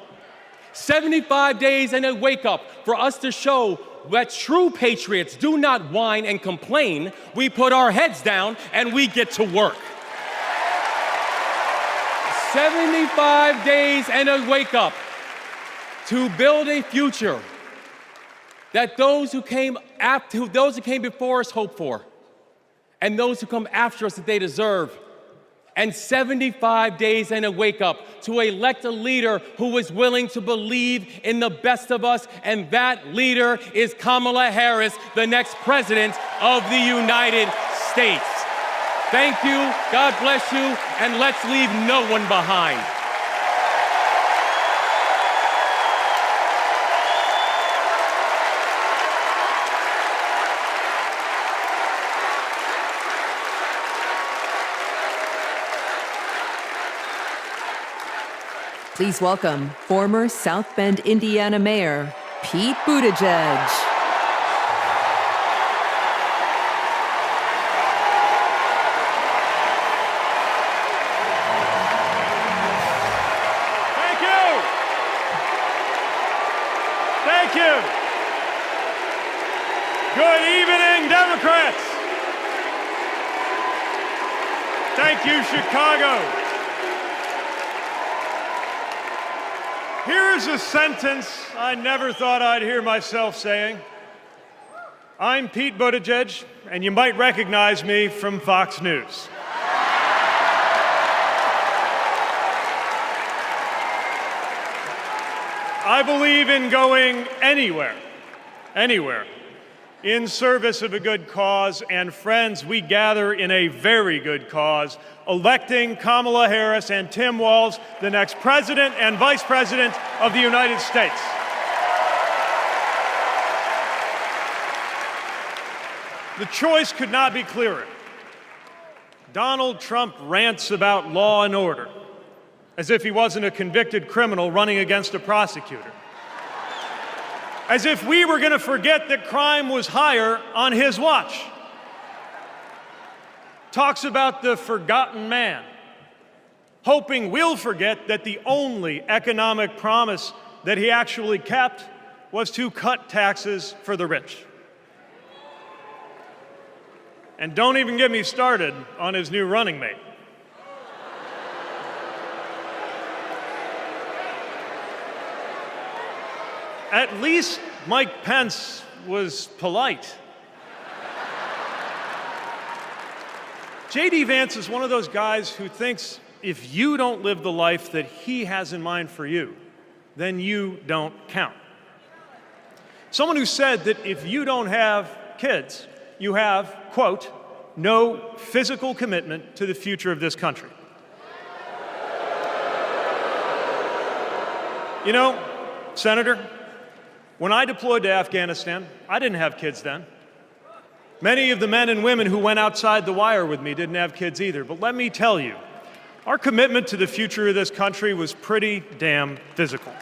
75 days in a wake-up for us to show that true patriots do not whine and complain. We put our heads down and we get to work. 75 days and a wake-up to build a future that those who came before us hoped for, and those who come after us that they deserve. And 75 days and a wake up to elect a leader who is willing to believe in the best of us, and that leader is Kamala Harris, the next president of the United States. Thank you, God bless you, and let's leave no one behind. Please welcome former South Bend, Indiana Mayor Pete Buttigieg. Thank you. Thank you. Good evening, Democrats. Thank you, Chicago. Here's a sentence I never thought I'd hear myself saying. I'm Pete Buttigieg, and you might recognize me from Fox News. I believe in going anywhere, in service of a good cause, and friends, we gather in a very good cause, electing Kamala Harris and Tim Walz, the next President and Vice President of the United States. The choice could not be clearer. Donald Trump rants about law and order, as if he wasn't a convicted criminal running against a prosecutor. As if we were going to forget that crime was higher on his watch. Talks about the forgotten man, hoping we'll forget that the only economic promise that he actually kept was to cut taxes for the rich. And don't even get me started on his new running mate. At least Mike Pence was polite. J.D. Vance is one of those guys who thinks if you don't live the life that he has in mind for you, then you don't count. Someone who said that if you don't have kids, you have, quote, no physical commitment to the future of this country. You know, Senator, when I deployed to Afghanistan, I didn't have kids then. Many of the men and women who went outside the wire with me didn't have kids either. But let me tell you, our commitment to the future of this country was pretty damn physical.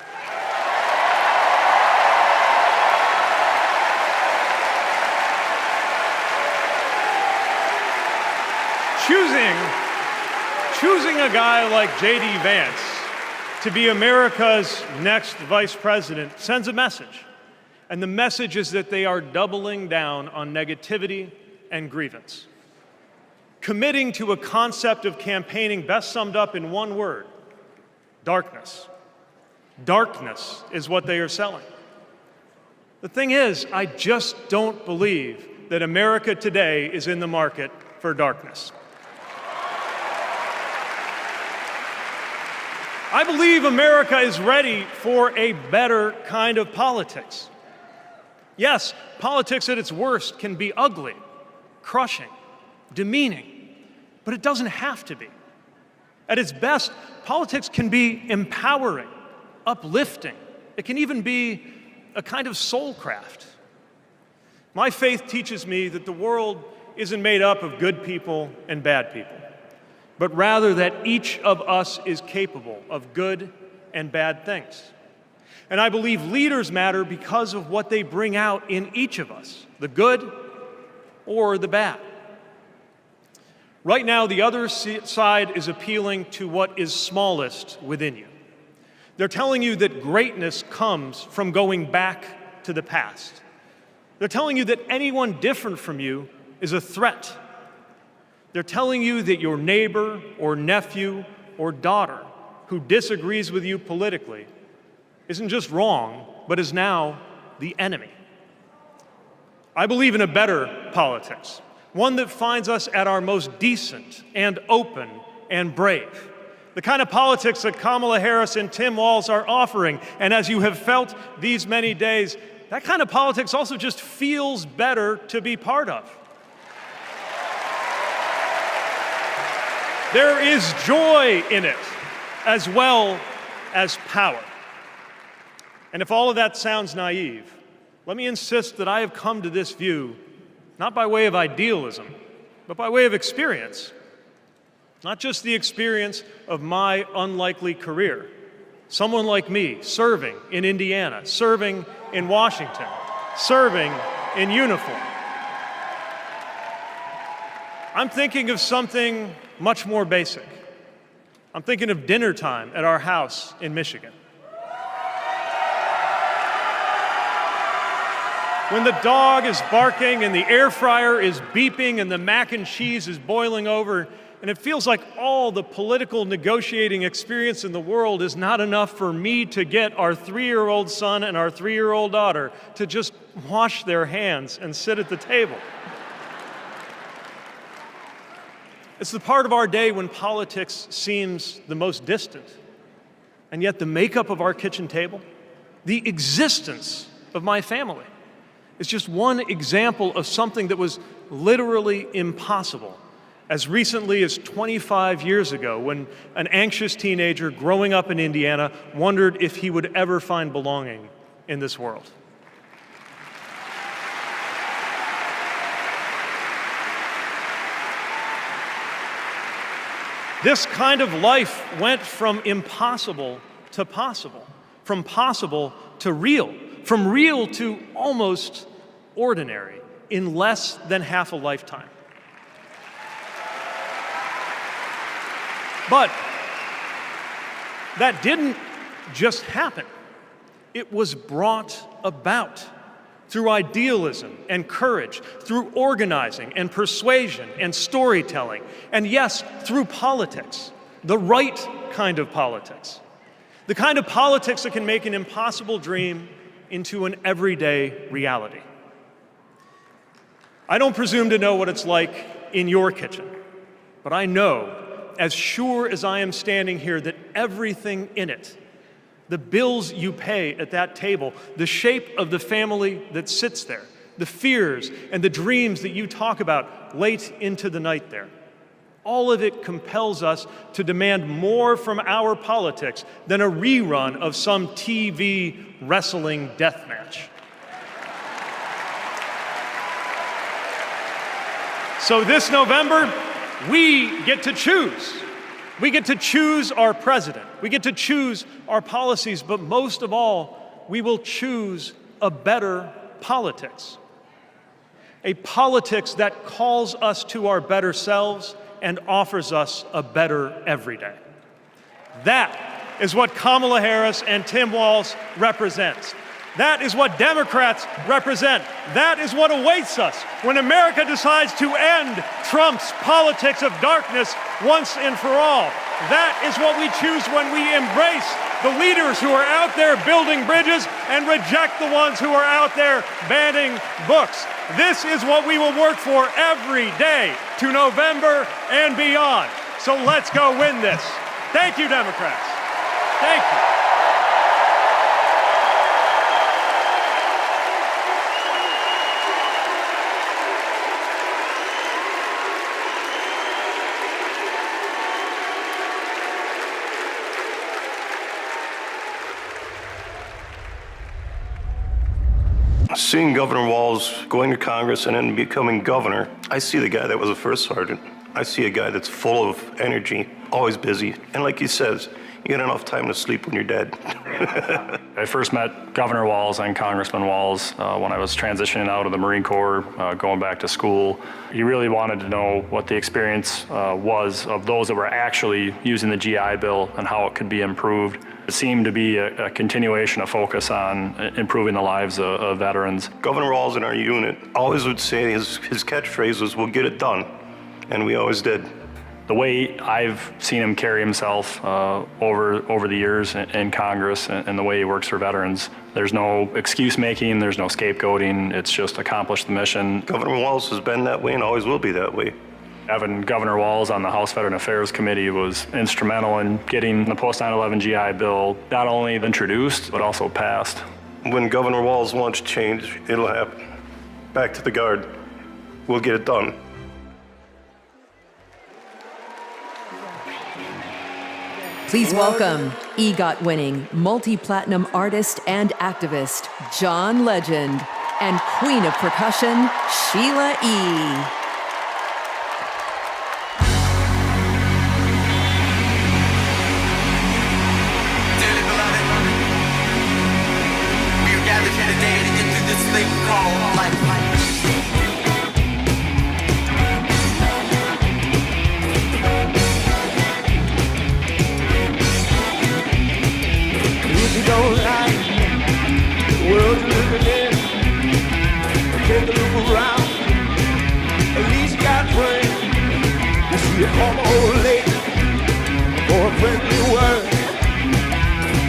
Choosing a guy like J.D. Vance to be America's next vice president sends a message. And the message is that they are doubling down on negativity and grievance. Committing to a concept of campaigning best summed up in one word: darkness. Darkness is what they are selling. The thing is, I just don't believe that America today is in the market for darkness. I believe America is ready for a better kind of politics. Yes, politics at its worst can be ugly, crushing, demeaning, but it doesn't have to be. At its best, politics can be empowering, uplifting. It can even be a kind of soulcraft. My faith teaches me that the world isn't made up of good people and bad people, but rather that each of us is capable of good and bad things. And I believe leaders matter because of what they bring out in each of us, the good or the bad. Right now, the other side is appealing to what is smallest within you. They're telling you that greatness comes from going back to the past. They're telling you that anyone different from you is a threat. They're telling you that your neighbor or nephew or daughter who disagrees with you politically isn't just wrong, but is now the enemy. I believe in a better politics, one that finds us at our most decent and open and brave. The kind of politics that Kamala Harris and Tim Walz are offering. And as you have felt these many days, that kind of politics also just feels better to be part of. There is joy in it, as well as power. And if all of that sounds naive, let me insist that I have come to this view not by way of idealism, but by way of experience. Not just the experience of my unlikely career. Someone like me serving in Indiana, serving in Washington, serving in uniform. I'm thinking of something much more basic. I'm thinking of dinner time at our house in Michigan. When the dog is barking and the air fryer is beeping and the mac and cheese is boiling over, and it feels like all the political negotiating experience in the world is not enough for me to get our 3-year-old son and our 3-year-old daughter to just wash their hands and sit at the table. It's the part of our day when politics seems the most distant. And yet the makeup of our kitchen table, the existence of my family, is just one example of something that was literally impossible as recently as 25 years ago, when an anxious teenager growing up in Indiana wondered if he would ever find belonging in this world. This kind of life went from impossible to possible, from possible to real, from real to almost ordinary in less than half a lifetime. But that didn't just happen. It was brought about through idealism and courage, through organizing and persuasion and storytelling, and yes, through politics, the right kind of politics. The kind of politics that can make an impossible dream into an everyday reality. I don't presume to know what it's like in your kitchen, but I know, as sure as I am standing here, that everything in it, the bills you pay at that table, the shape of the family that sits there, the fears and the dreams that you talk about late into the night there, all of it compels us to demand more from our politics than a rerun of some TV wrestling death match. So this November, we get to choose. We get to choose our president. We get to choose our policies, but most of all, we will choose a better politics. A politics that calls us to our better selves and offers us a better everyday. That is what Kamala Harris and Tim Walz represents. That is what Democrats represent. That is what awaits us when America decides to end Trump's politics of darkness once and for all. That is what we choose when we embrace the leaders who are out there building bridges and reject the ones who are out there banning books. This is what we will work for every day to November and beyond. So let's go win this. Thank you, Democrats. Thank you. Seeing Governor Walz going to Congress and then becoming governor, I see the guy that was a first sergeant. I see a guy that's full of energy, always busy. And like he says, you get enough time to sleep when you're dead. I first met Governor Walz and Congressman Walz when I was transitioning out of the Marine Corps, going back to school. He really wanted to know what the experience was of those that were actually using the GI Bill and how it could be improved. It seemed to be a continuation of focus on improving the lives of veterans. Governor Walz in our unit always would say his catchphrase was, "We'll get it done." And we always did. The way I've seen him carry himself over the years in Congress and the way he works for veterans, there's no excuse making, there's no scapegoating, it's just accomplish the mission. Governor Walz has been that way and always will be that way. Having Governor Walz on the House Veteran Affairs Committee was instrumental in getting the post-9/11 GI Bill not only introduced, but also passed. When Governor Walz wants change, it'll happen. Back to the Guard. We'll get it done. Please welcome EGOT-winning, multi-platinum artist and activist, John Legend, and Queen of Percussion, Sheila E. Don't like the world you're living in. Take a look around. At least you got friends. You see a former old lady for a friendly word.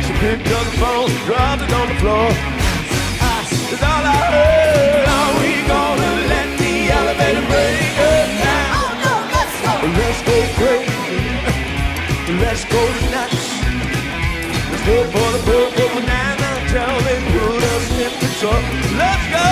She picked up the phone, dropped it on the floor. That's all I heard. Are we gonna let the elevator break us down? Oh no, let's go. Let's go crazy. Let's go nuts. Go for the purple banana till they put us in the truck. Let's go!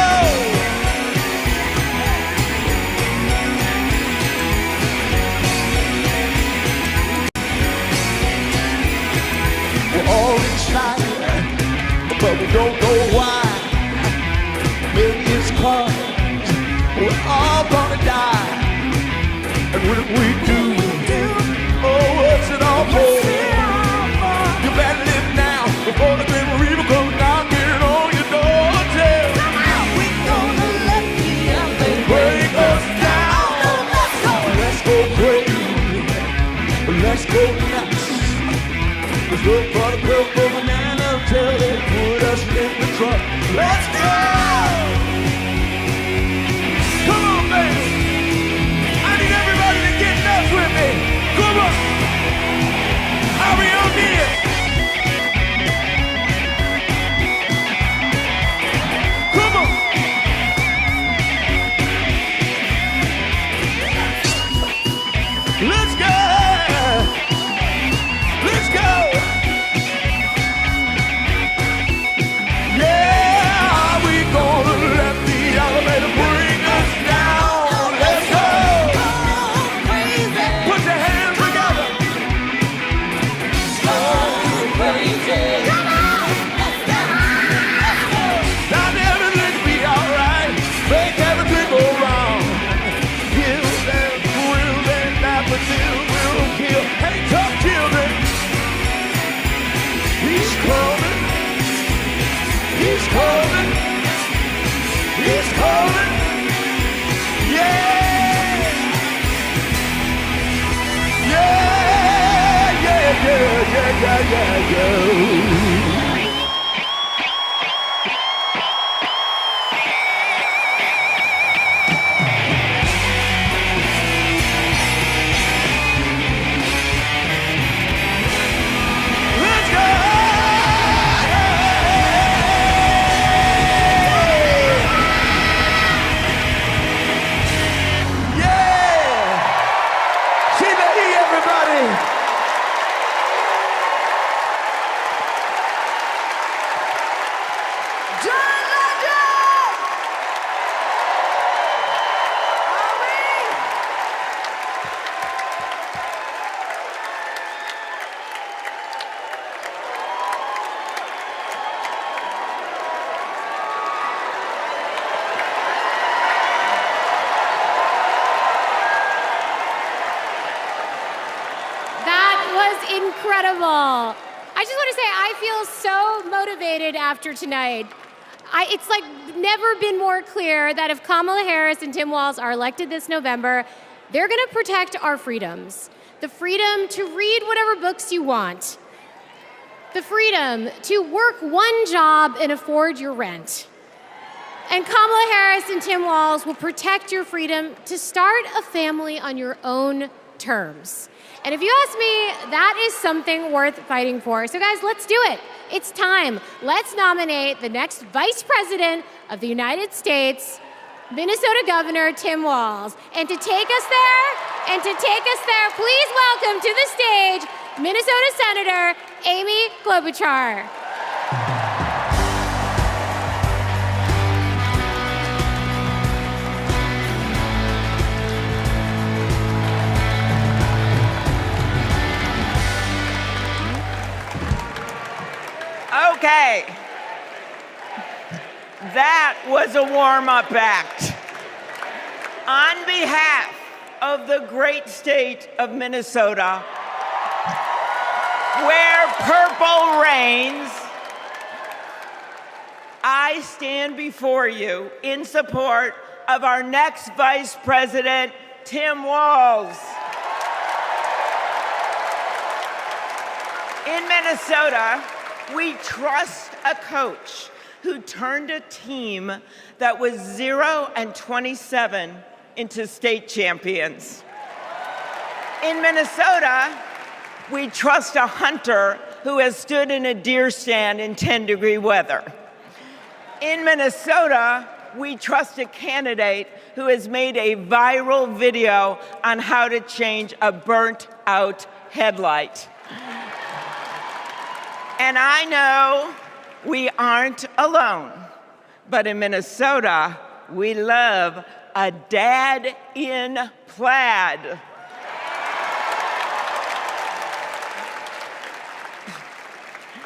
We're all excited, but we don't know why. Maybe it's 'cause we're all gonna die. And what if we do? Oh, what's it all for? You better live now before the grim reaper comes knocking on your door. Tell we gonna let the elevator break us down. Let's go crazy. Let's go nuts. Let's look for the purple banana till they put us in the truck. Let's go! Come on, baby. I need everybody to get nuts with me. Come on. Are we on here? Incredible. I just want to say I feel so motivated after tonight. It's like never been more clear that if Kamala Harris and Tim Walz are elected this November, they're going to protect our freedoms. The freedom to read whatever books you want. The freedom to work one job and afford your rent. And Kamala Harris and Tim Walz will protect your freedom to start a family on your own terms. And if you ask me, that is something worth fighting for. So guys, let's do it. It's time. Let's nominate the next Vice President of the United States, Minnesota Governor Tim Walz. And to take us there, please welcome to the stage, Minnesota Senator Amy Klobuchar. Okay, that was a warm-up act. On behalf of the great state of Minnesota, where purple reigns, I stand before you in support of our next Vice President, Tim Walz. In Minnesota, we trust a coach who turned a team that was 0-27 into state champions. In Minnesota, we trust a hunter who has stood in a deer stand in 10-degree weather. In Minnesota, we trust a candidate who has made a viral video on how to change a burnt-out headlight. And I know we aren't alone, but in Minnesota, we love a dad in plaid.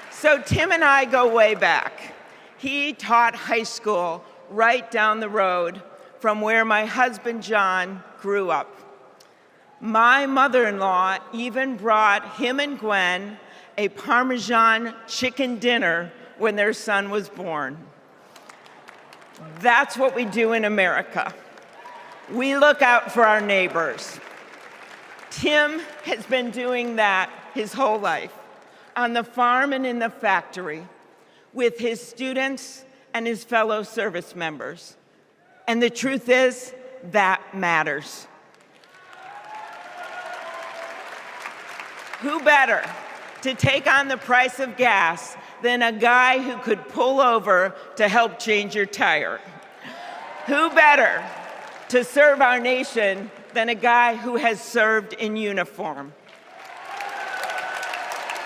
So Tim and I go way back. He taught high school right down the road from where my husband John grew up. My mother-in-law even brought him and Gwen a Parmesan chicken dinner when their son was born. That's what we do in America. We look out for our neighbors. Tim has been doing that his whole life, on the farm and in the factory, with his students and his fellow service members. And the truth is, that matters. Who better to take on the price of gas than a guy who could pull over to help change your tire? Who better to serve our nation than a guy who has served in uniform?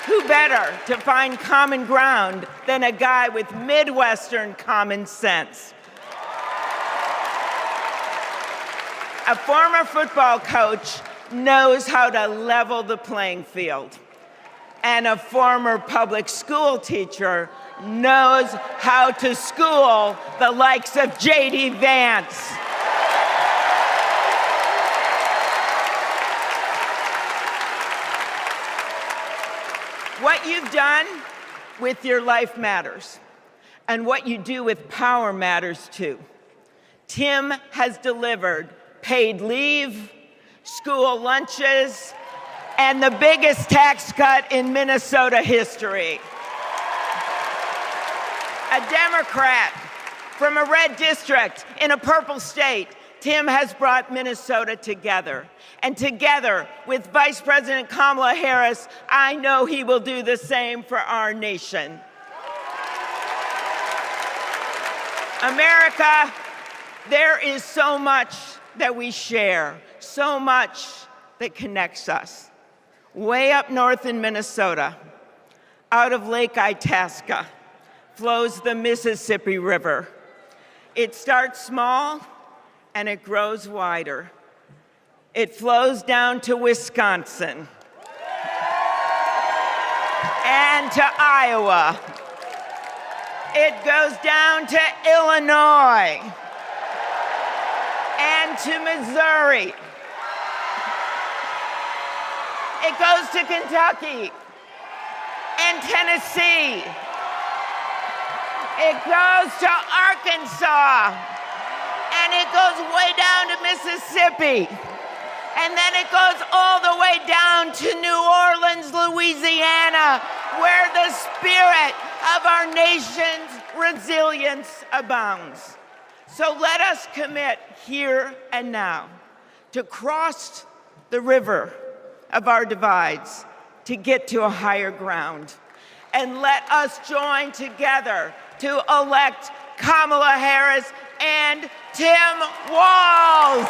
Who better to find common ground than a guy with Midwestern common sense? A former football coach knows how to level the playing field. And a former public school teacher knows how to school the likes of J.D. Vance. What you've done with your life matters, and what you do with power matters too. Tim has delivered paid leave, school lunches, and the biggest tax cut in Minnesota history. A Democrat from a red district in a purple state, Tim has brought Minnesota together. And together with Vice President Kamala Harris, I know he will do the same for our nation. America, there is so much that we share, so much that connects us. Way up north in Minnesota, out of Lake Itasca, flows the Mississippi River. It starts small and it grows wider. It flows down to Wisconsin and to Iowa. It goes down to Illinois and to Missouri. It goes to Kentucky and Tennessee. It goes to Arkansas, and it goes way down to Mississippi. And then it goes all the way down to New Orleans, Louisiana, where the spirit of our nation's resilience abounds. So let us commit here and now to cross the river of our divides to get to a higher ground. And let us join together to elect Kamala Harris and Tim Walz.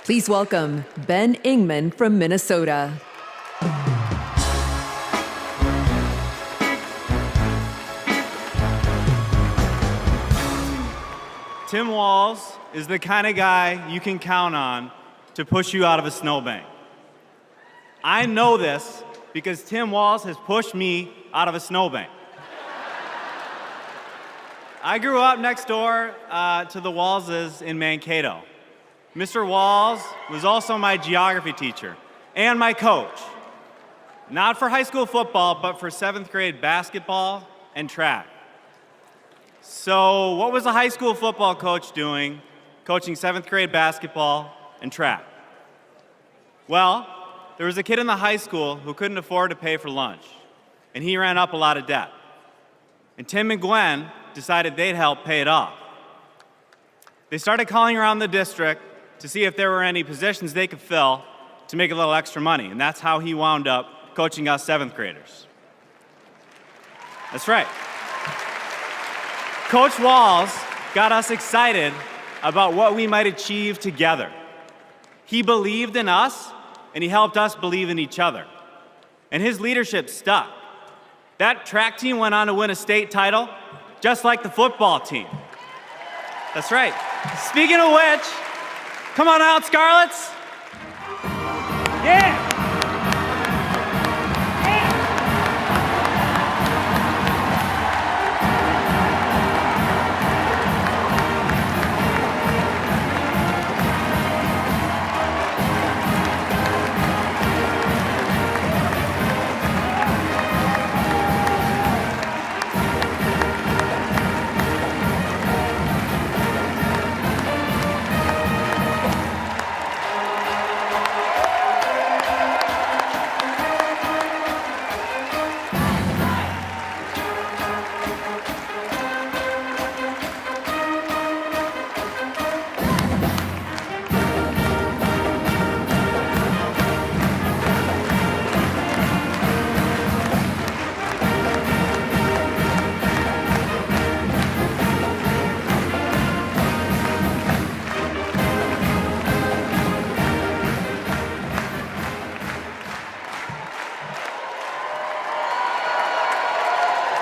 Please welcome Ben Ingman from Minnesota. Tim Walz is the kind of guy you can count on to push you out of a snowbank. I know this because Tim Walz has pushed me out of a snowbank. I grew up next door to the Walzes in Mankato. Mr. Walz was also my geography teacher and my coach. Not for high school football, but for 7th grade basketball and track. So what was a high school football coach doing, coaching 7th grade basketball and track? Well, there was a kid in the high school who couldn't afford to pay for lunch, and he ran up a lot of debt. And Tim and Gwen decided they'd help pay it off. They started calling around the district to see if there were any positions they could fill to make a little extra money, and that's how he wound up coaching us 7th graders. That's right. Coach Walz got us excited about what we might achieve together. He believed in us, and he helped us believe in each other. And his leadership stuck. That track team went on to win a state title, just like the football team. That's right. Speaking of which, come on out, Scarlets. Yeah!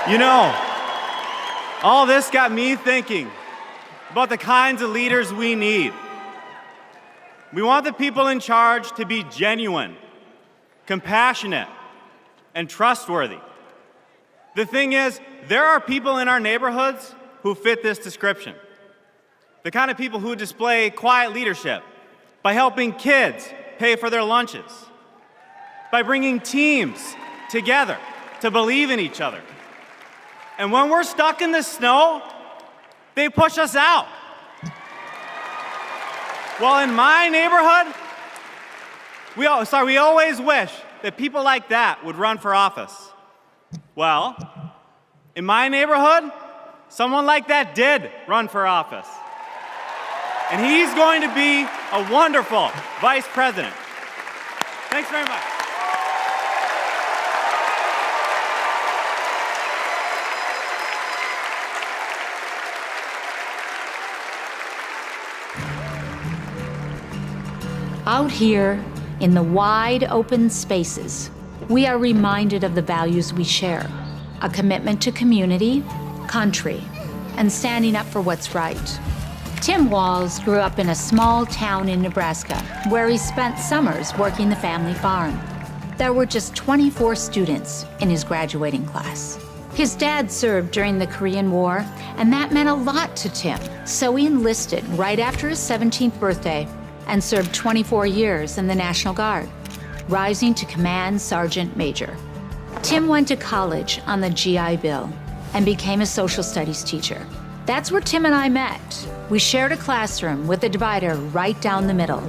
You know, all this got me thinking about the kinds of leaders we need. We want the people in charge to be genuine, compassionate, and trustworthy. The thing is, there are people in our neighborhoods who fit this description. The kind of people who display quiet leadership, by helping kids pay for their lunches, by bringing teams together to believe in each other. And when we're stuck in the snow, they push us out. Well, in my neighborhood, we always wish that people like that would run for office. Well, in my neighborhood, someone like that did run for office. And he's going to be a wonderful vice president. Thanks very much. Out here in the wide open spaces, we are reminded of the values we share: a commitment to community, country, and standing up for what's right. Tim Walz grew up in a small town in Nebraska where he spent summers working the family farm. There were just 24 students in his graduating class. His dad served during the Korean War, and that meant a lot to Tim. So he enlisted right after his 17th birthday and served 24 years in the National Guard, rising to Command Sergeant Major. Tim went to college on the GI Bill and became a social studies teacher. That's where Tim and I met. We shared a classroom with a divider right down the middle.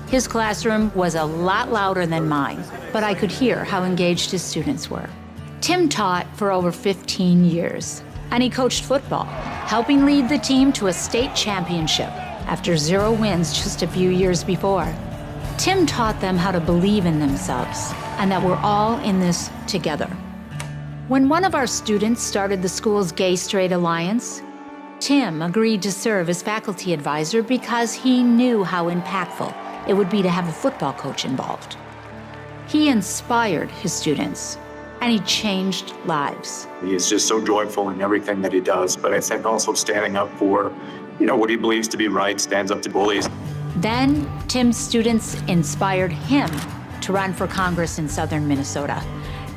His classroom was a lot louder than mine, but I could hear how engaged his students were. Tim taught for over 15 years, and he coached football, helping lead the team to a state championship after 0 wins just a few years before. Tim taught them how to believe in themselves and that we're all in this together. When one of our students started the school's Gay-Straight Alliance, Tim agreed to serve as faculty advisor because he knew how impactful it would be to have a football coach involved. He inspired his students, and he changed lives. He is just so joyful in everything that he does, but I think also standing up for, what he believes to be right, stands up to bullies. Then, Tim's students inspired him to run for Congress in southern Minnesota.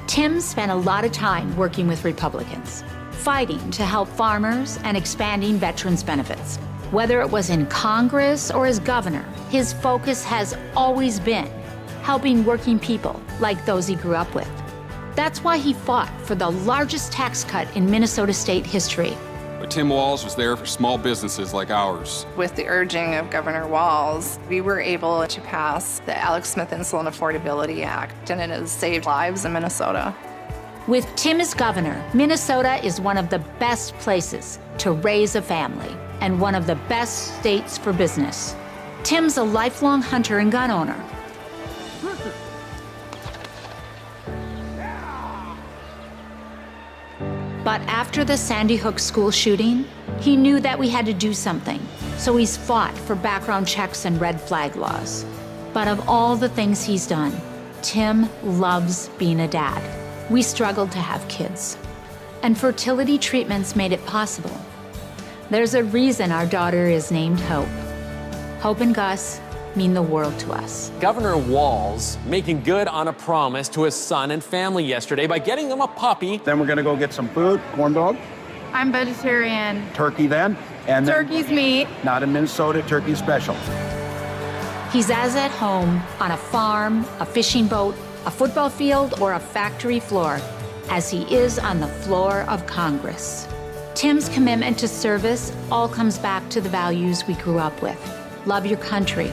Tim spent a lot of time working with Republicans, fighting to help farmers and expanding veterans' benefits. Whether it was in Congress or as governor, his focus has always been helping working people like those he grew up with. That's why he fought for the largest tax cut in Minnesota state history. But Tim Walz was there for small businesses like ours. With the urging of Governor Walz, we were able to pass the Alex Smith Insulin Affordability Act, and it has saved lives in Minnesota. With Tim as governor, Minnesota is one of the best places to raise a family and one of the best states for business. Tim's a lifelong hunter and gun owner. But after the Sandy Hook school shooting, he knew that we had to do something. So he's fought for background checks and red flag laws. But of all the things he's done, Tim loves being a dad. We struggled to have kids, and fertility treatments made it possible. There's a reason our daughter is named Hope. Hope and Gus mean the world to us. Governor Walz making good on a promise to his son and family yesterday by getting them a puppy. Then we're gonna go get some food, corn dog. I'm vegetarian. Turkey then. And Turkey's meat. Not in Minnesota, turkey special. He's as at home on a farm, a fishing boat, a football field, or a factory floor as he is on the floor of Congress. Tim's commitment to service all comes back to the values we grew up with. Love your country,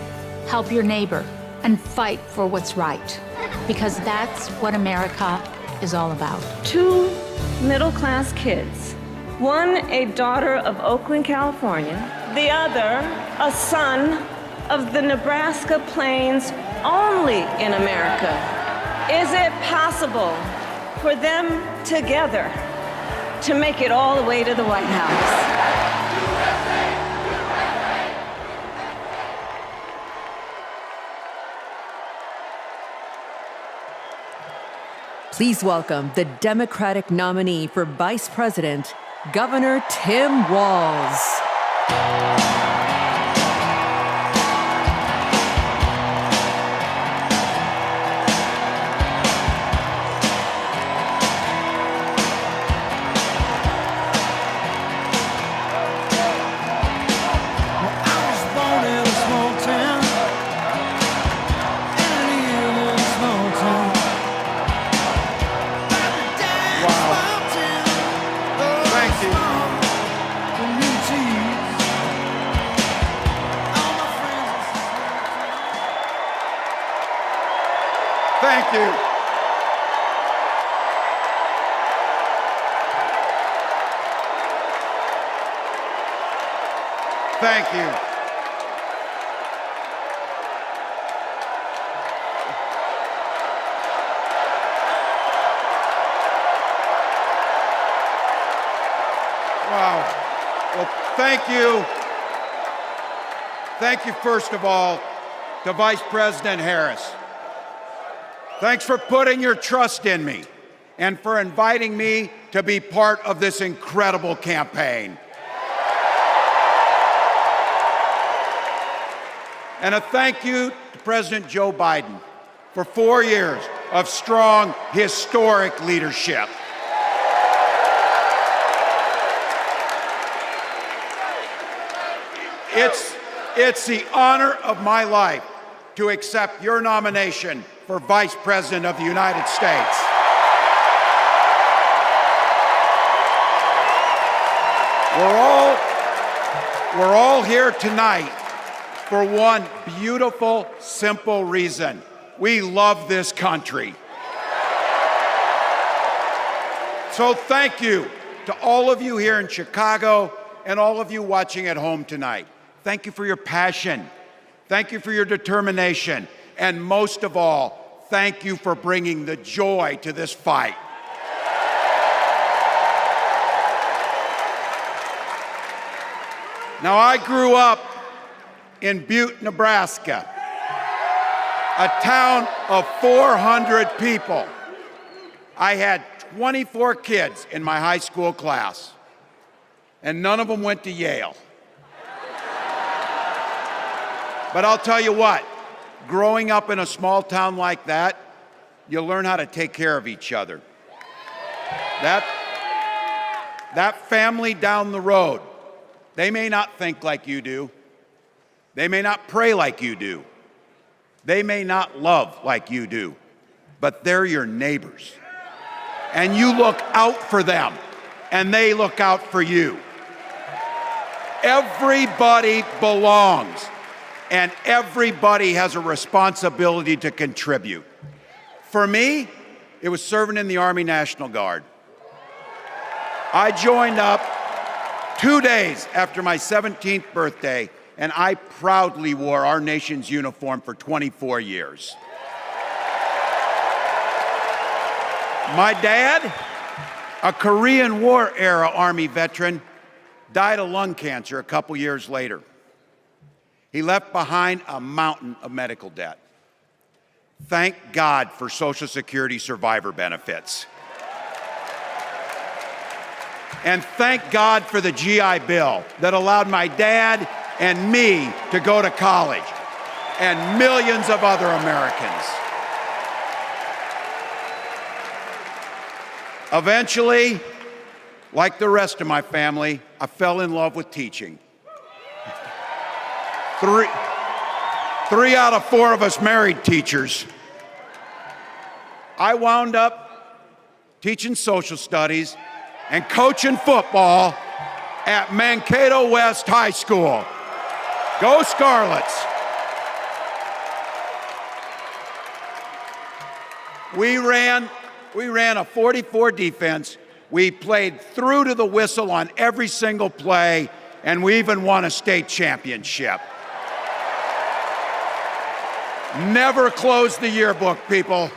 help your neighbor, and fight for what's right. Because that's what America is all about. 2 middle-class kids. One, a daughter of Oakland, California. The other, a son of the Nebraska Plains, only in America. Is it possible for them together to make it all the way to the White House? Please welcome the Democratic nominee for Vice President, Governor Tim Walz. Thank you. Thank you. Wow. Well, thank you. Thank you, first of all, to Vice President Harris. Thanks for putting your trust in me and for inviting me to be part of this incredible campaign. And a thank you to President Joe Biden for 4 years of strong, historic leadership. It's the honor of my life to accept your nomination for Vice President of the United States. We're all here tonight for one beautiful, simple reason. We love this country. So thank you to all of you here in Chicago and all of you watching at home tonight. Thank you for your passion. Thank you for your determination. And most of all, thank you for bringing the joy to this fight. Now, I grew up in Butte, Nebraska, a town of 400 people. I had 24 kids in my high school class, and none of them went to Yale. But I'll tell you what, growing up in a small town like that, you learn how to take care of each other. That family down the road, they may not think like you do. They may not pray like you do. They may not love like you do, but they're your neighbors. And you look out for them, and they look out for you. Everybody belongs, and everybody has a responsibility to contribute. For me, it was serving in the Army National Guard. I joined up 2 days after my 17th birthday, and I proudly wore our nation's uniform for 24 years. My dad, a Korean War era Army veteran, died of lung cancer a couple years later. He left behind a mountain of medical debt. Thank God for Social Security survivor benefits. And thank God for the GI Bill that allowed my dad and me to go to college, and millions of other Americans. Eventually, like the rest of my family, I fell in love with teaching. Three out of 4 of us married teachers. I wound up teaching social studies and coaching football at Mankato West High School. Go Scarlets! We ran a 44 defense. We played through to the whistle on every single play, and we even won a state championship. Never closed the yearbook, people.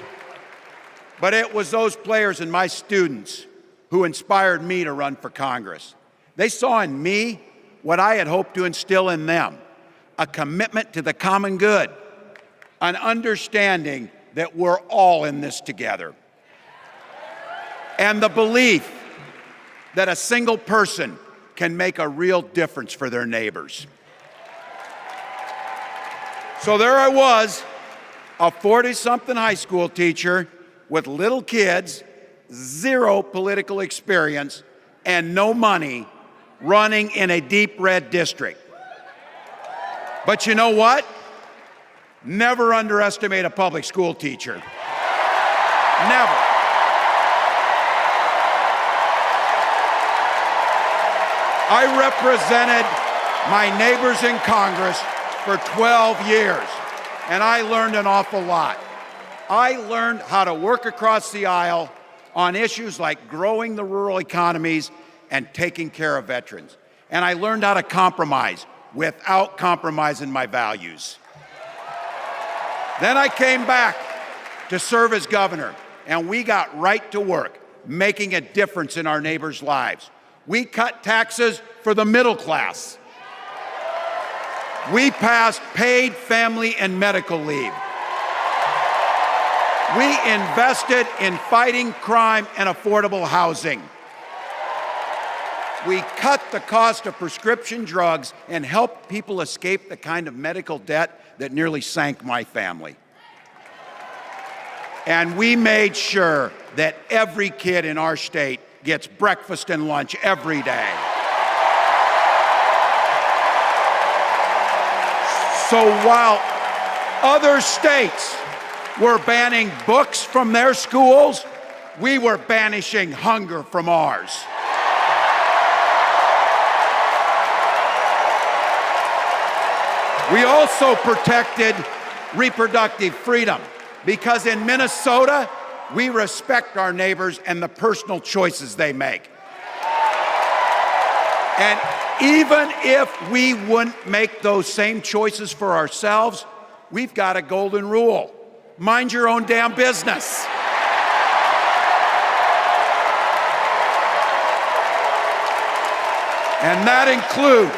But it was those players and my students who inspired me to run for Congress. They saw in me what I had hoped to instill in them: a commitment to the common good, an understanding that we're all in this together, and the belief that a single person can make a real difference for their neighbors. So there I was, a 40-something high school teacher with little kids, 0 political experience, and no money, running in a deep red district. But you know what? Never underestimate a public school teacher. Never. I represented my neighbors in Congress for 12 years, and I learned an awful lot. I learned how to work across the aisle on issues like growing the rural economies and taking care of veterans. And I learned how to compromise without compromising my values. Then I came back to serve as governor, and we got right to work, making a difference in our neighbors' lives. We cut taxes for the middle class. We passed paid family and medical leave. We invested in fighting crime and affordable housing. We cut the cost of prescription drugs and helped people escape the kind of medical debt that nearly sank my family. And we made sure that every kid in our state gets breakfast and lunch every day. So while other states were banning books from their schools, we were banishing hunger from ours. We also protected reproductive freedom because in Minnesota, we respect our neighbors and the personal choices they make. And even if we wouldn't make those same choices for ourselves, we've got a golden rule. Mind your own damn business. And that includes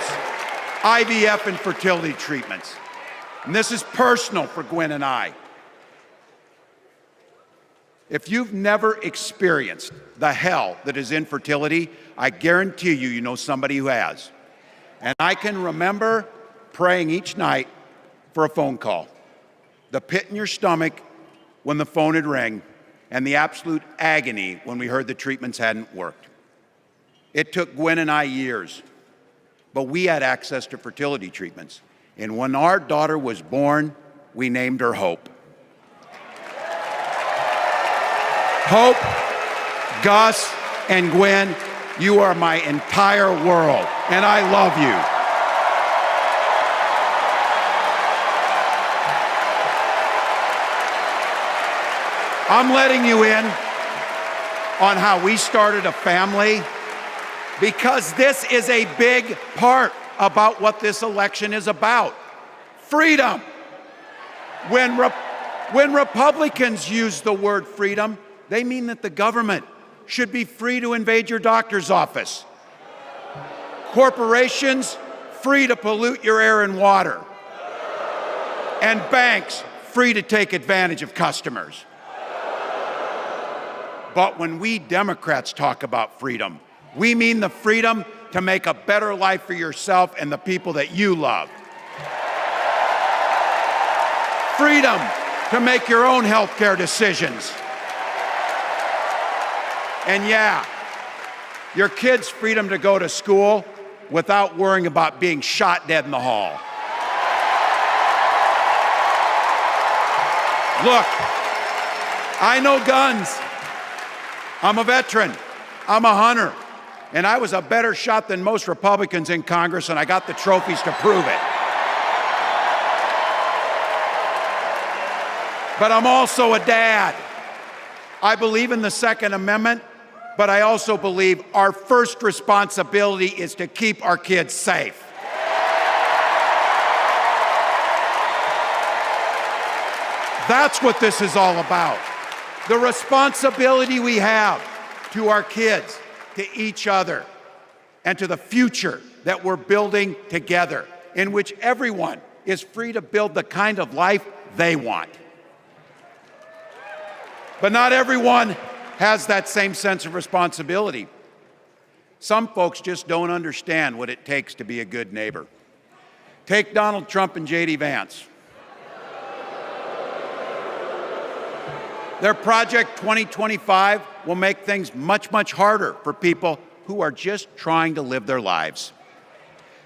IVF and fertility treatments. And this is personal for Gwen and I. If you've never experienced the hell that is infertility, I guarantee you, you know somebody who has. And I can remember praying each night for a phone call, the pit in your stomach when the phone would ring, and the absolute agony when we heard the treatments hadn't worked. It took Gwen and I years, but we had access to fertility treatments. And when our daughter was born, we named her Hope. Hope, Gus, and Gwen, you are my entire world, and I love you. I'm letting you in on how we started a family because this is a big part about what this election is about. Freedom. When Republicans use the word freedom, they mean that the government should be free to invade your doctor's office. Corporations free to pollute your air and water. And banks free to take advantage of customers. But when we Democrats talk about freedom, we mean the freedom to make a better life for yourself and the people that you love. Freedom to make your own healthcare decisions. And yeah, your kids' freedom to go to school without worrying about being shot dead in the hall. Look, I know guns. I'm a veteran. I'm a hunter. And I was a better shot than most Republicans in Congress, and I got the trophies to prove it. But I'm also a dad. I believe in the Second Amendment, but I also believe our first responsibility is to keep our kids safe. That's what this is all about. The responsibility we have to our kids, to each other, and to the future that we're building together, in which everyone is free to build the kind of life they want. But not everyone has that same sense of responsibility. Some folks just don't understand what it takes to be a good neighbor. Take Donald Trump and J.D. Vance. Their Project 2025 will make things much, much harder for people who are just trying to live their lives.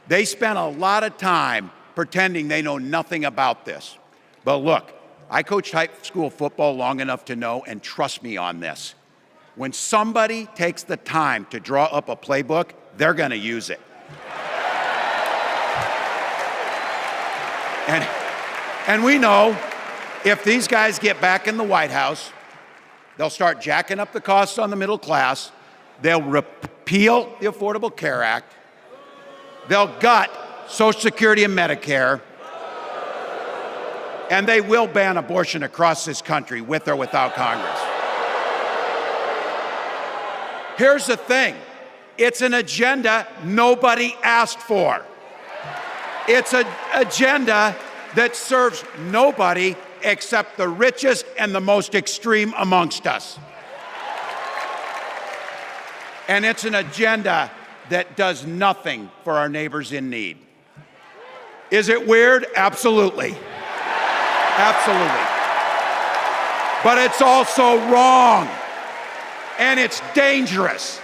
They spent a lot of time pretending they know nothing about this. But look, I coached high school football long enough to know, and trust me on this, when somebody takes the time to draw up a playbook, they're going to use it. And we know If these guys get back in the White House, they'll start jacking up the costs on the middle class. They'll repeal the Affordable Care Act. They'll gut Social Security and Medicare. And they will ban abortion across this country, with or without Congress. Here's the thing. It's an agenda nobody asked for. It's an agenda that serves nobody except the richest and the most extreme amongst us. And it's an agenda that does nothing for our neighbors in need. Is it weird? Absolutely. Absolutely. But it's also wrong. And it's dangerous.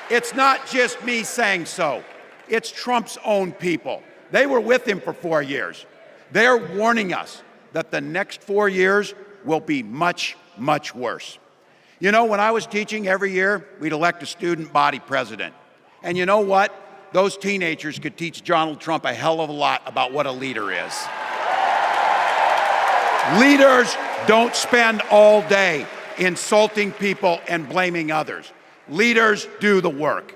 It's not just me saying so. It's Trump's own people. They were with him for 4 years. They're warning us that the next 4 years will be much, much worse. You know, when I was teaching every year, we'd elect a student body president. And you know what? Those teenagers could teach Donald Trump a hell of a lot about what a leader is. Leaders don't spend all day insulting people and blaming others. Leaders do the work.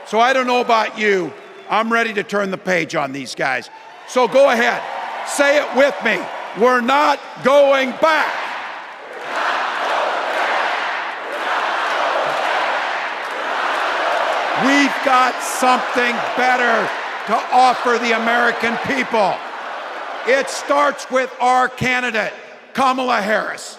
So I don't know about you, I'm ready to turn the page on these guys. So go ahead, say it with me. We're not going back. We've got something better to offer the American people. It starts with our candidate, Kamala Harris.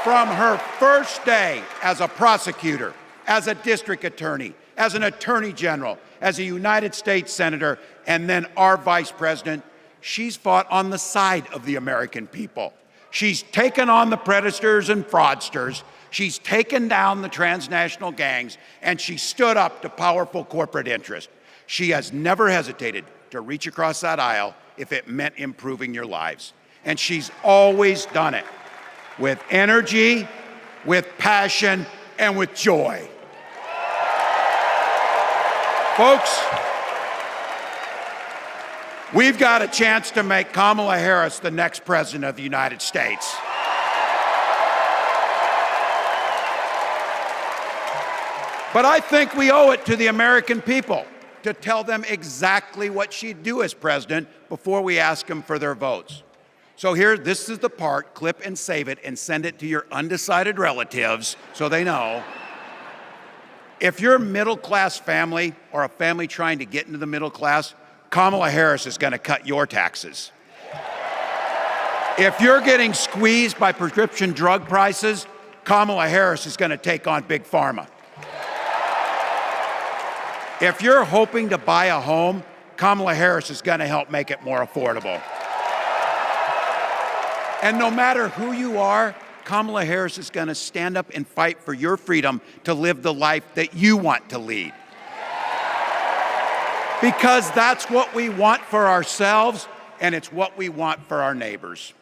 From her first day as a prosecutor, as a district attorney, as an attorney general, as a United States senator, and then our vice president, she's fought on the side of the American people. She's taken on the predators and fraudsters. She's taken down the transnational gangs, and she stood up to powerful corporate interests. She has never hesitated to reach across that aisle if it meant improving your lives. And she's always done it with energy, with passion, and with joy. Folks, we've got a chance to make Kamala Harris the next president of the United States. But I think we owe it to the American people to tell them exactly what she'd do as president before we ask them for their votes. So here, this is the part, clip and save it and send it to your undecided relatives so they know. If you're a middle-class family or a family trying to get into the middle class, Kamala Harris is going to cut your taxes. If you're getting squeezed by prescription drug prices, Kamala Harris is going to take on Big Pharma. If you're hoping to buy a home, Kamala Harris is going to help make it more affordable. And no matter who you are, Kamala Harris is going to stand up and fight for your freedom to live the life that you want to lead. Because that's what we want for ourselves, and it's what we want for our neighbors.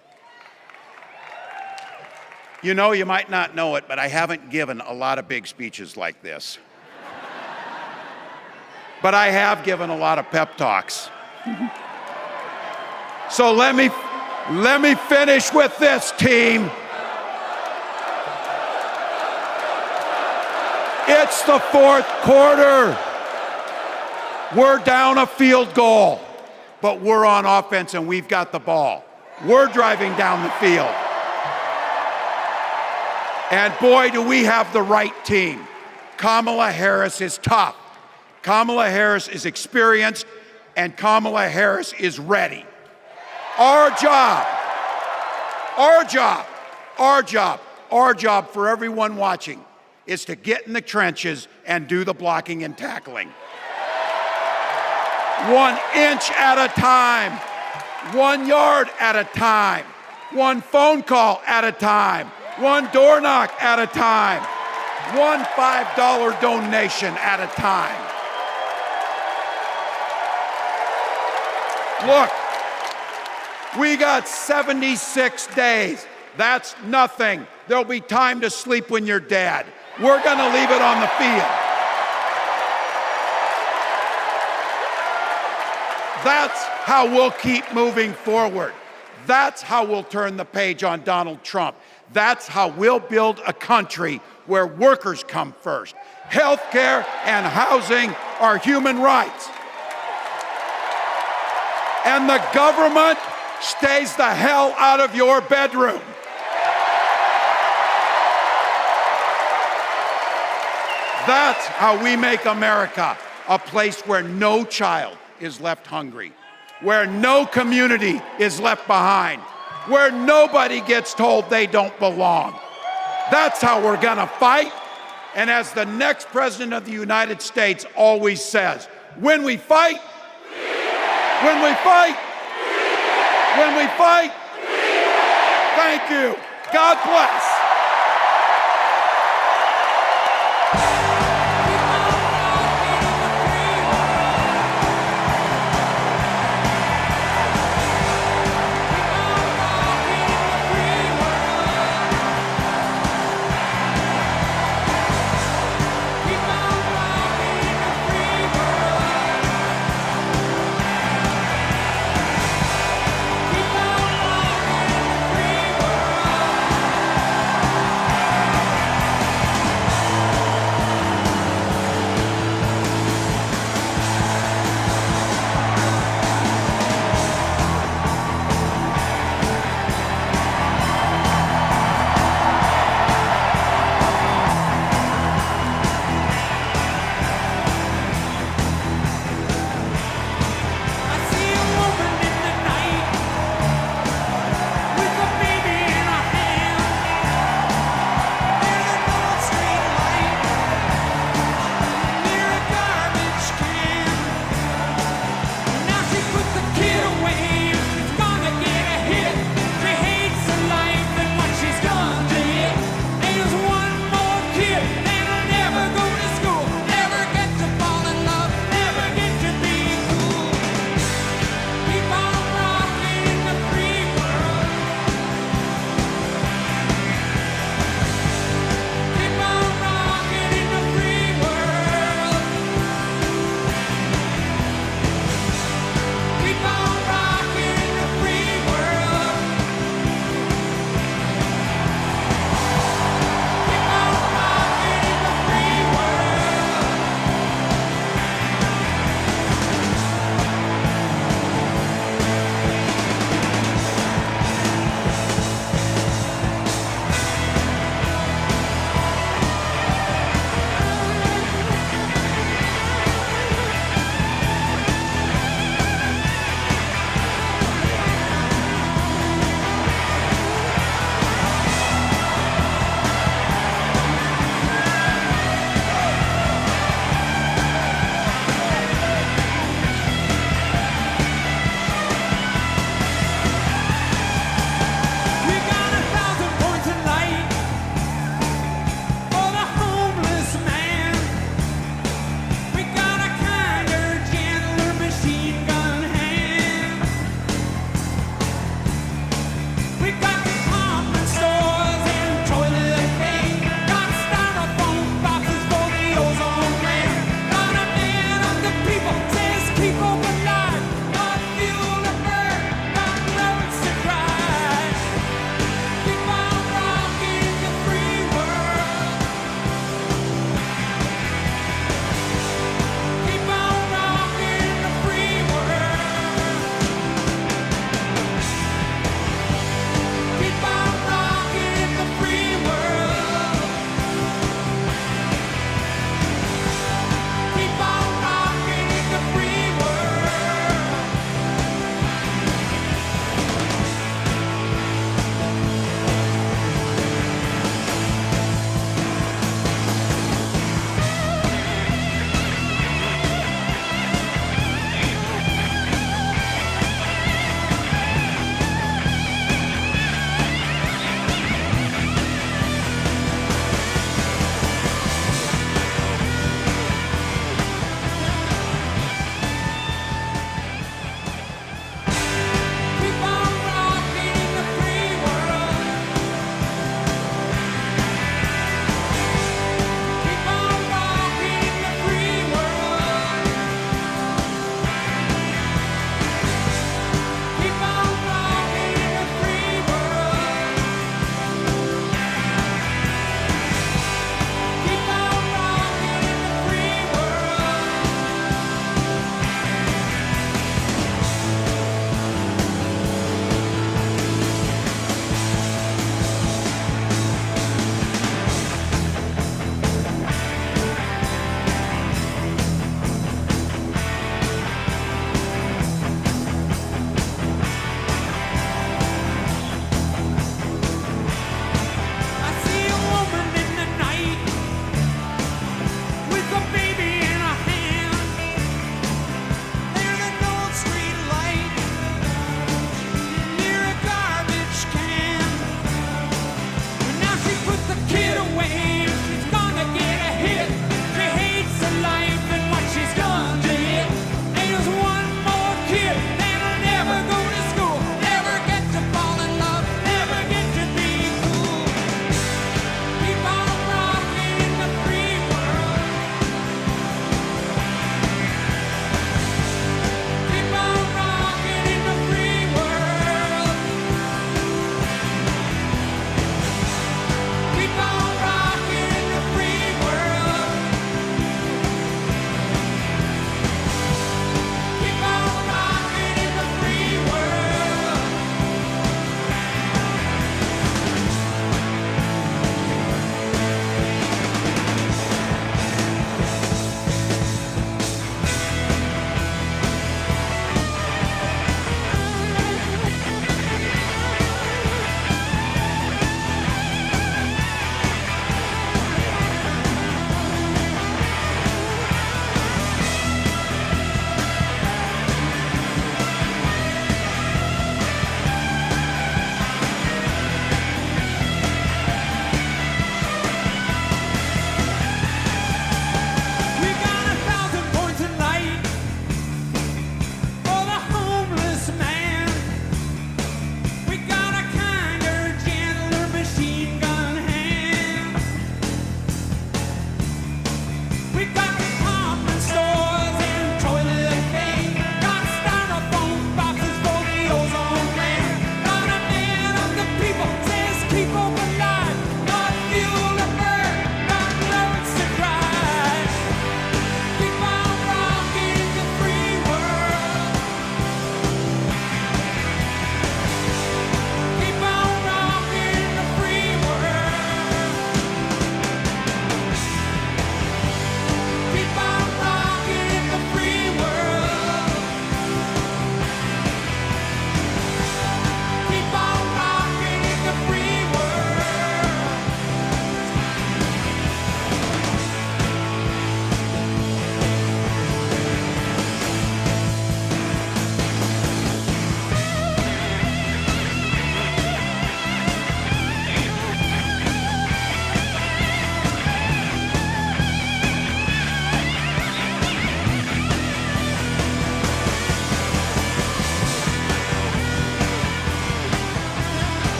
You know, you might not know it, but I haven't given a lot of big speeches like this. But I have given a lot of pep talks. So let me finish with this, team. It's the fourth quarter. We're down a field goal, but we're on offense and we've got the ball. We're driving down the field. And boy, do we have the right team. Kamala Harris is tough. Kamala Harris is experienced, and Kamala Harris is ready. Our job for everyone watching is to get in the trenches and do the blocking and tackling. 1 inch at a time, 1 yard at a time, 1 phone call at a time, 1 door knock at a time, 1 $5 donation at a time. Look, we got 76 days. That's nothing. There'll be time to sleep when you're dead. We're going to leave it on the field. That's how we'll keep moving forward. That's how we'll turn the page on Donald Trump. That's how we'll build a country where workers come first. Healthcare and housing are human rights. And the government stays the hell out of your bedroom. That's how we make America a place where no child is left hungry, where no community is left behind, where nobody gets told they don't belong. That's how we're gonna fight. And as the next president of the United States always says, when we fight, when we fight, when we fight, thank you. God bless.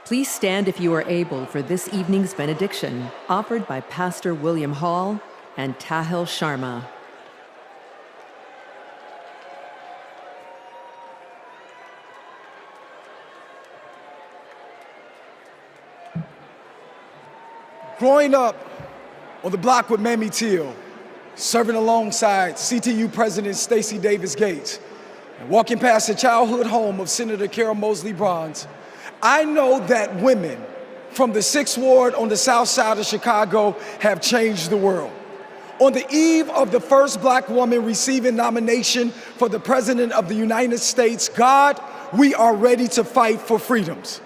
Please stand if you are able for this evening's benediction, offered by Pastor William Hall and Tahil Sharma. Growing up on the block with Mamie Till, serving alongside CTU President Stacey Davis Gates, and walking past the childhood home of Senator Carol Moseley Bronze, I know that women from the 6th Ward on the south side of Chicago have changed the world. On the eve of the first black woman receiving nomination for the President of the United States, God, we are ready to fight for freedoms.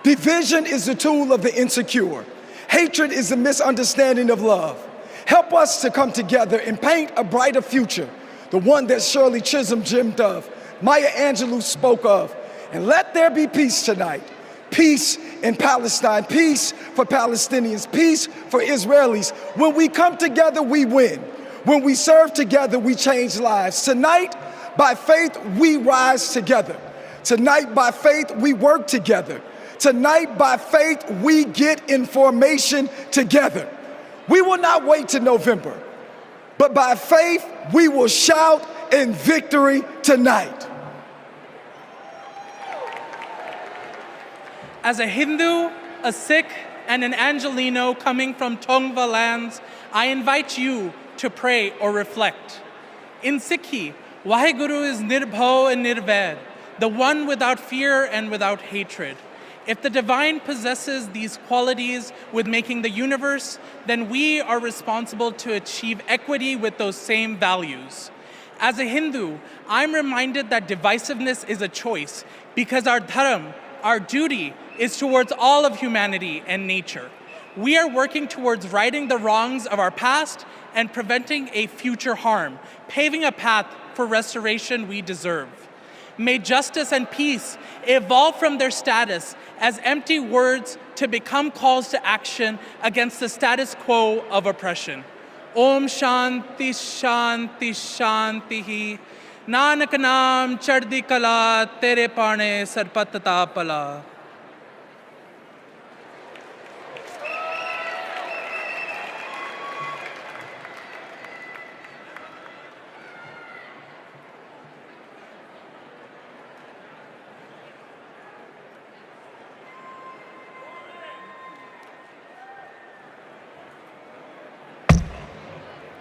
Division is the tool of the insecure. Hatred is the misunderstanding of love. Help us to come together and paint a brighter future, the one that Shirley Chisholm dreamed of, Maya Angelou spoke of. And let there be peace tonight. Peace in Palestine, peace for Palestinians, peace for Israelis. When we come together, we win. When we serve together, we change lives. Tonight, by faith, we rise together. Tonight, by faith, we work together. Tonight, by faith, we get information together. We will not wait till November, but by faith, we will shout in victory tonight. As a Hindu, a Sikh, and an Angelino coming from Tongva lands, I invite you to pray or reflect. In Sikhi, Vaheguru is Nirbhau and Nirvaid, the one without fear and without hatred. If the divine possesses these qualities with making the universe, then we are responsible to achieve equity with those same values. As a Hindu, I'm reminded that divisiveness is a choice because our dharam, our duty, is towards all of humanity and nature. We are working towards righting the wrongs of our past and preventing a future harm, paving a path for restoration we deserve. May justice and peace evolve from their status as empty words to become calls to action against the status quo of oppression. Om Shanti Shanti Shanti Nanak Naam Chardi Kala Tere Pane Sarpatata Pala.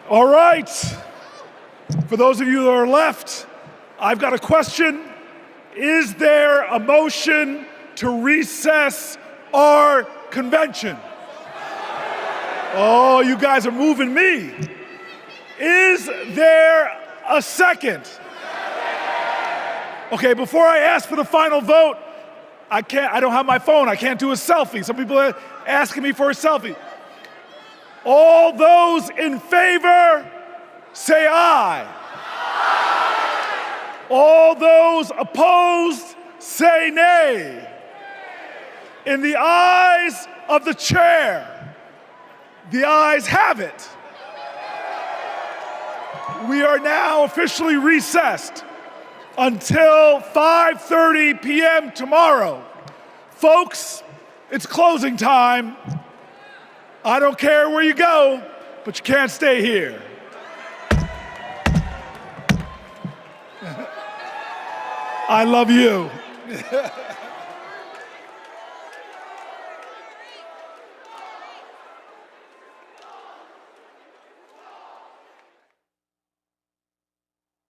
All right, for those of you that are left, I've got a question. Is there a motion to recess our convention? Oh, you guys are moving me. Is there a second? Okay, before I ask for the final vote, I don't have my phone, I can't do a selfie. Some people are asking me for a selfie. All those in favor, say aye. Aye. All those opposed, say nay. In the eyes of the chair, the ayes have it. We are now officially recessed until 5:30 p.m. tomorrow. Folks, it's closing time. I don't care where you go, but you can't stay here. I love you.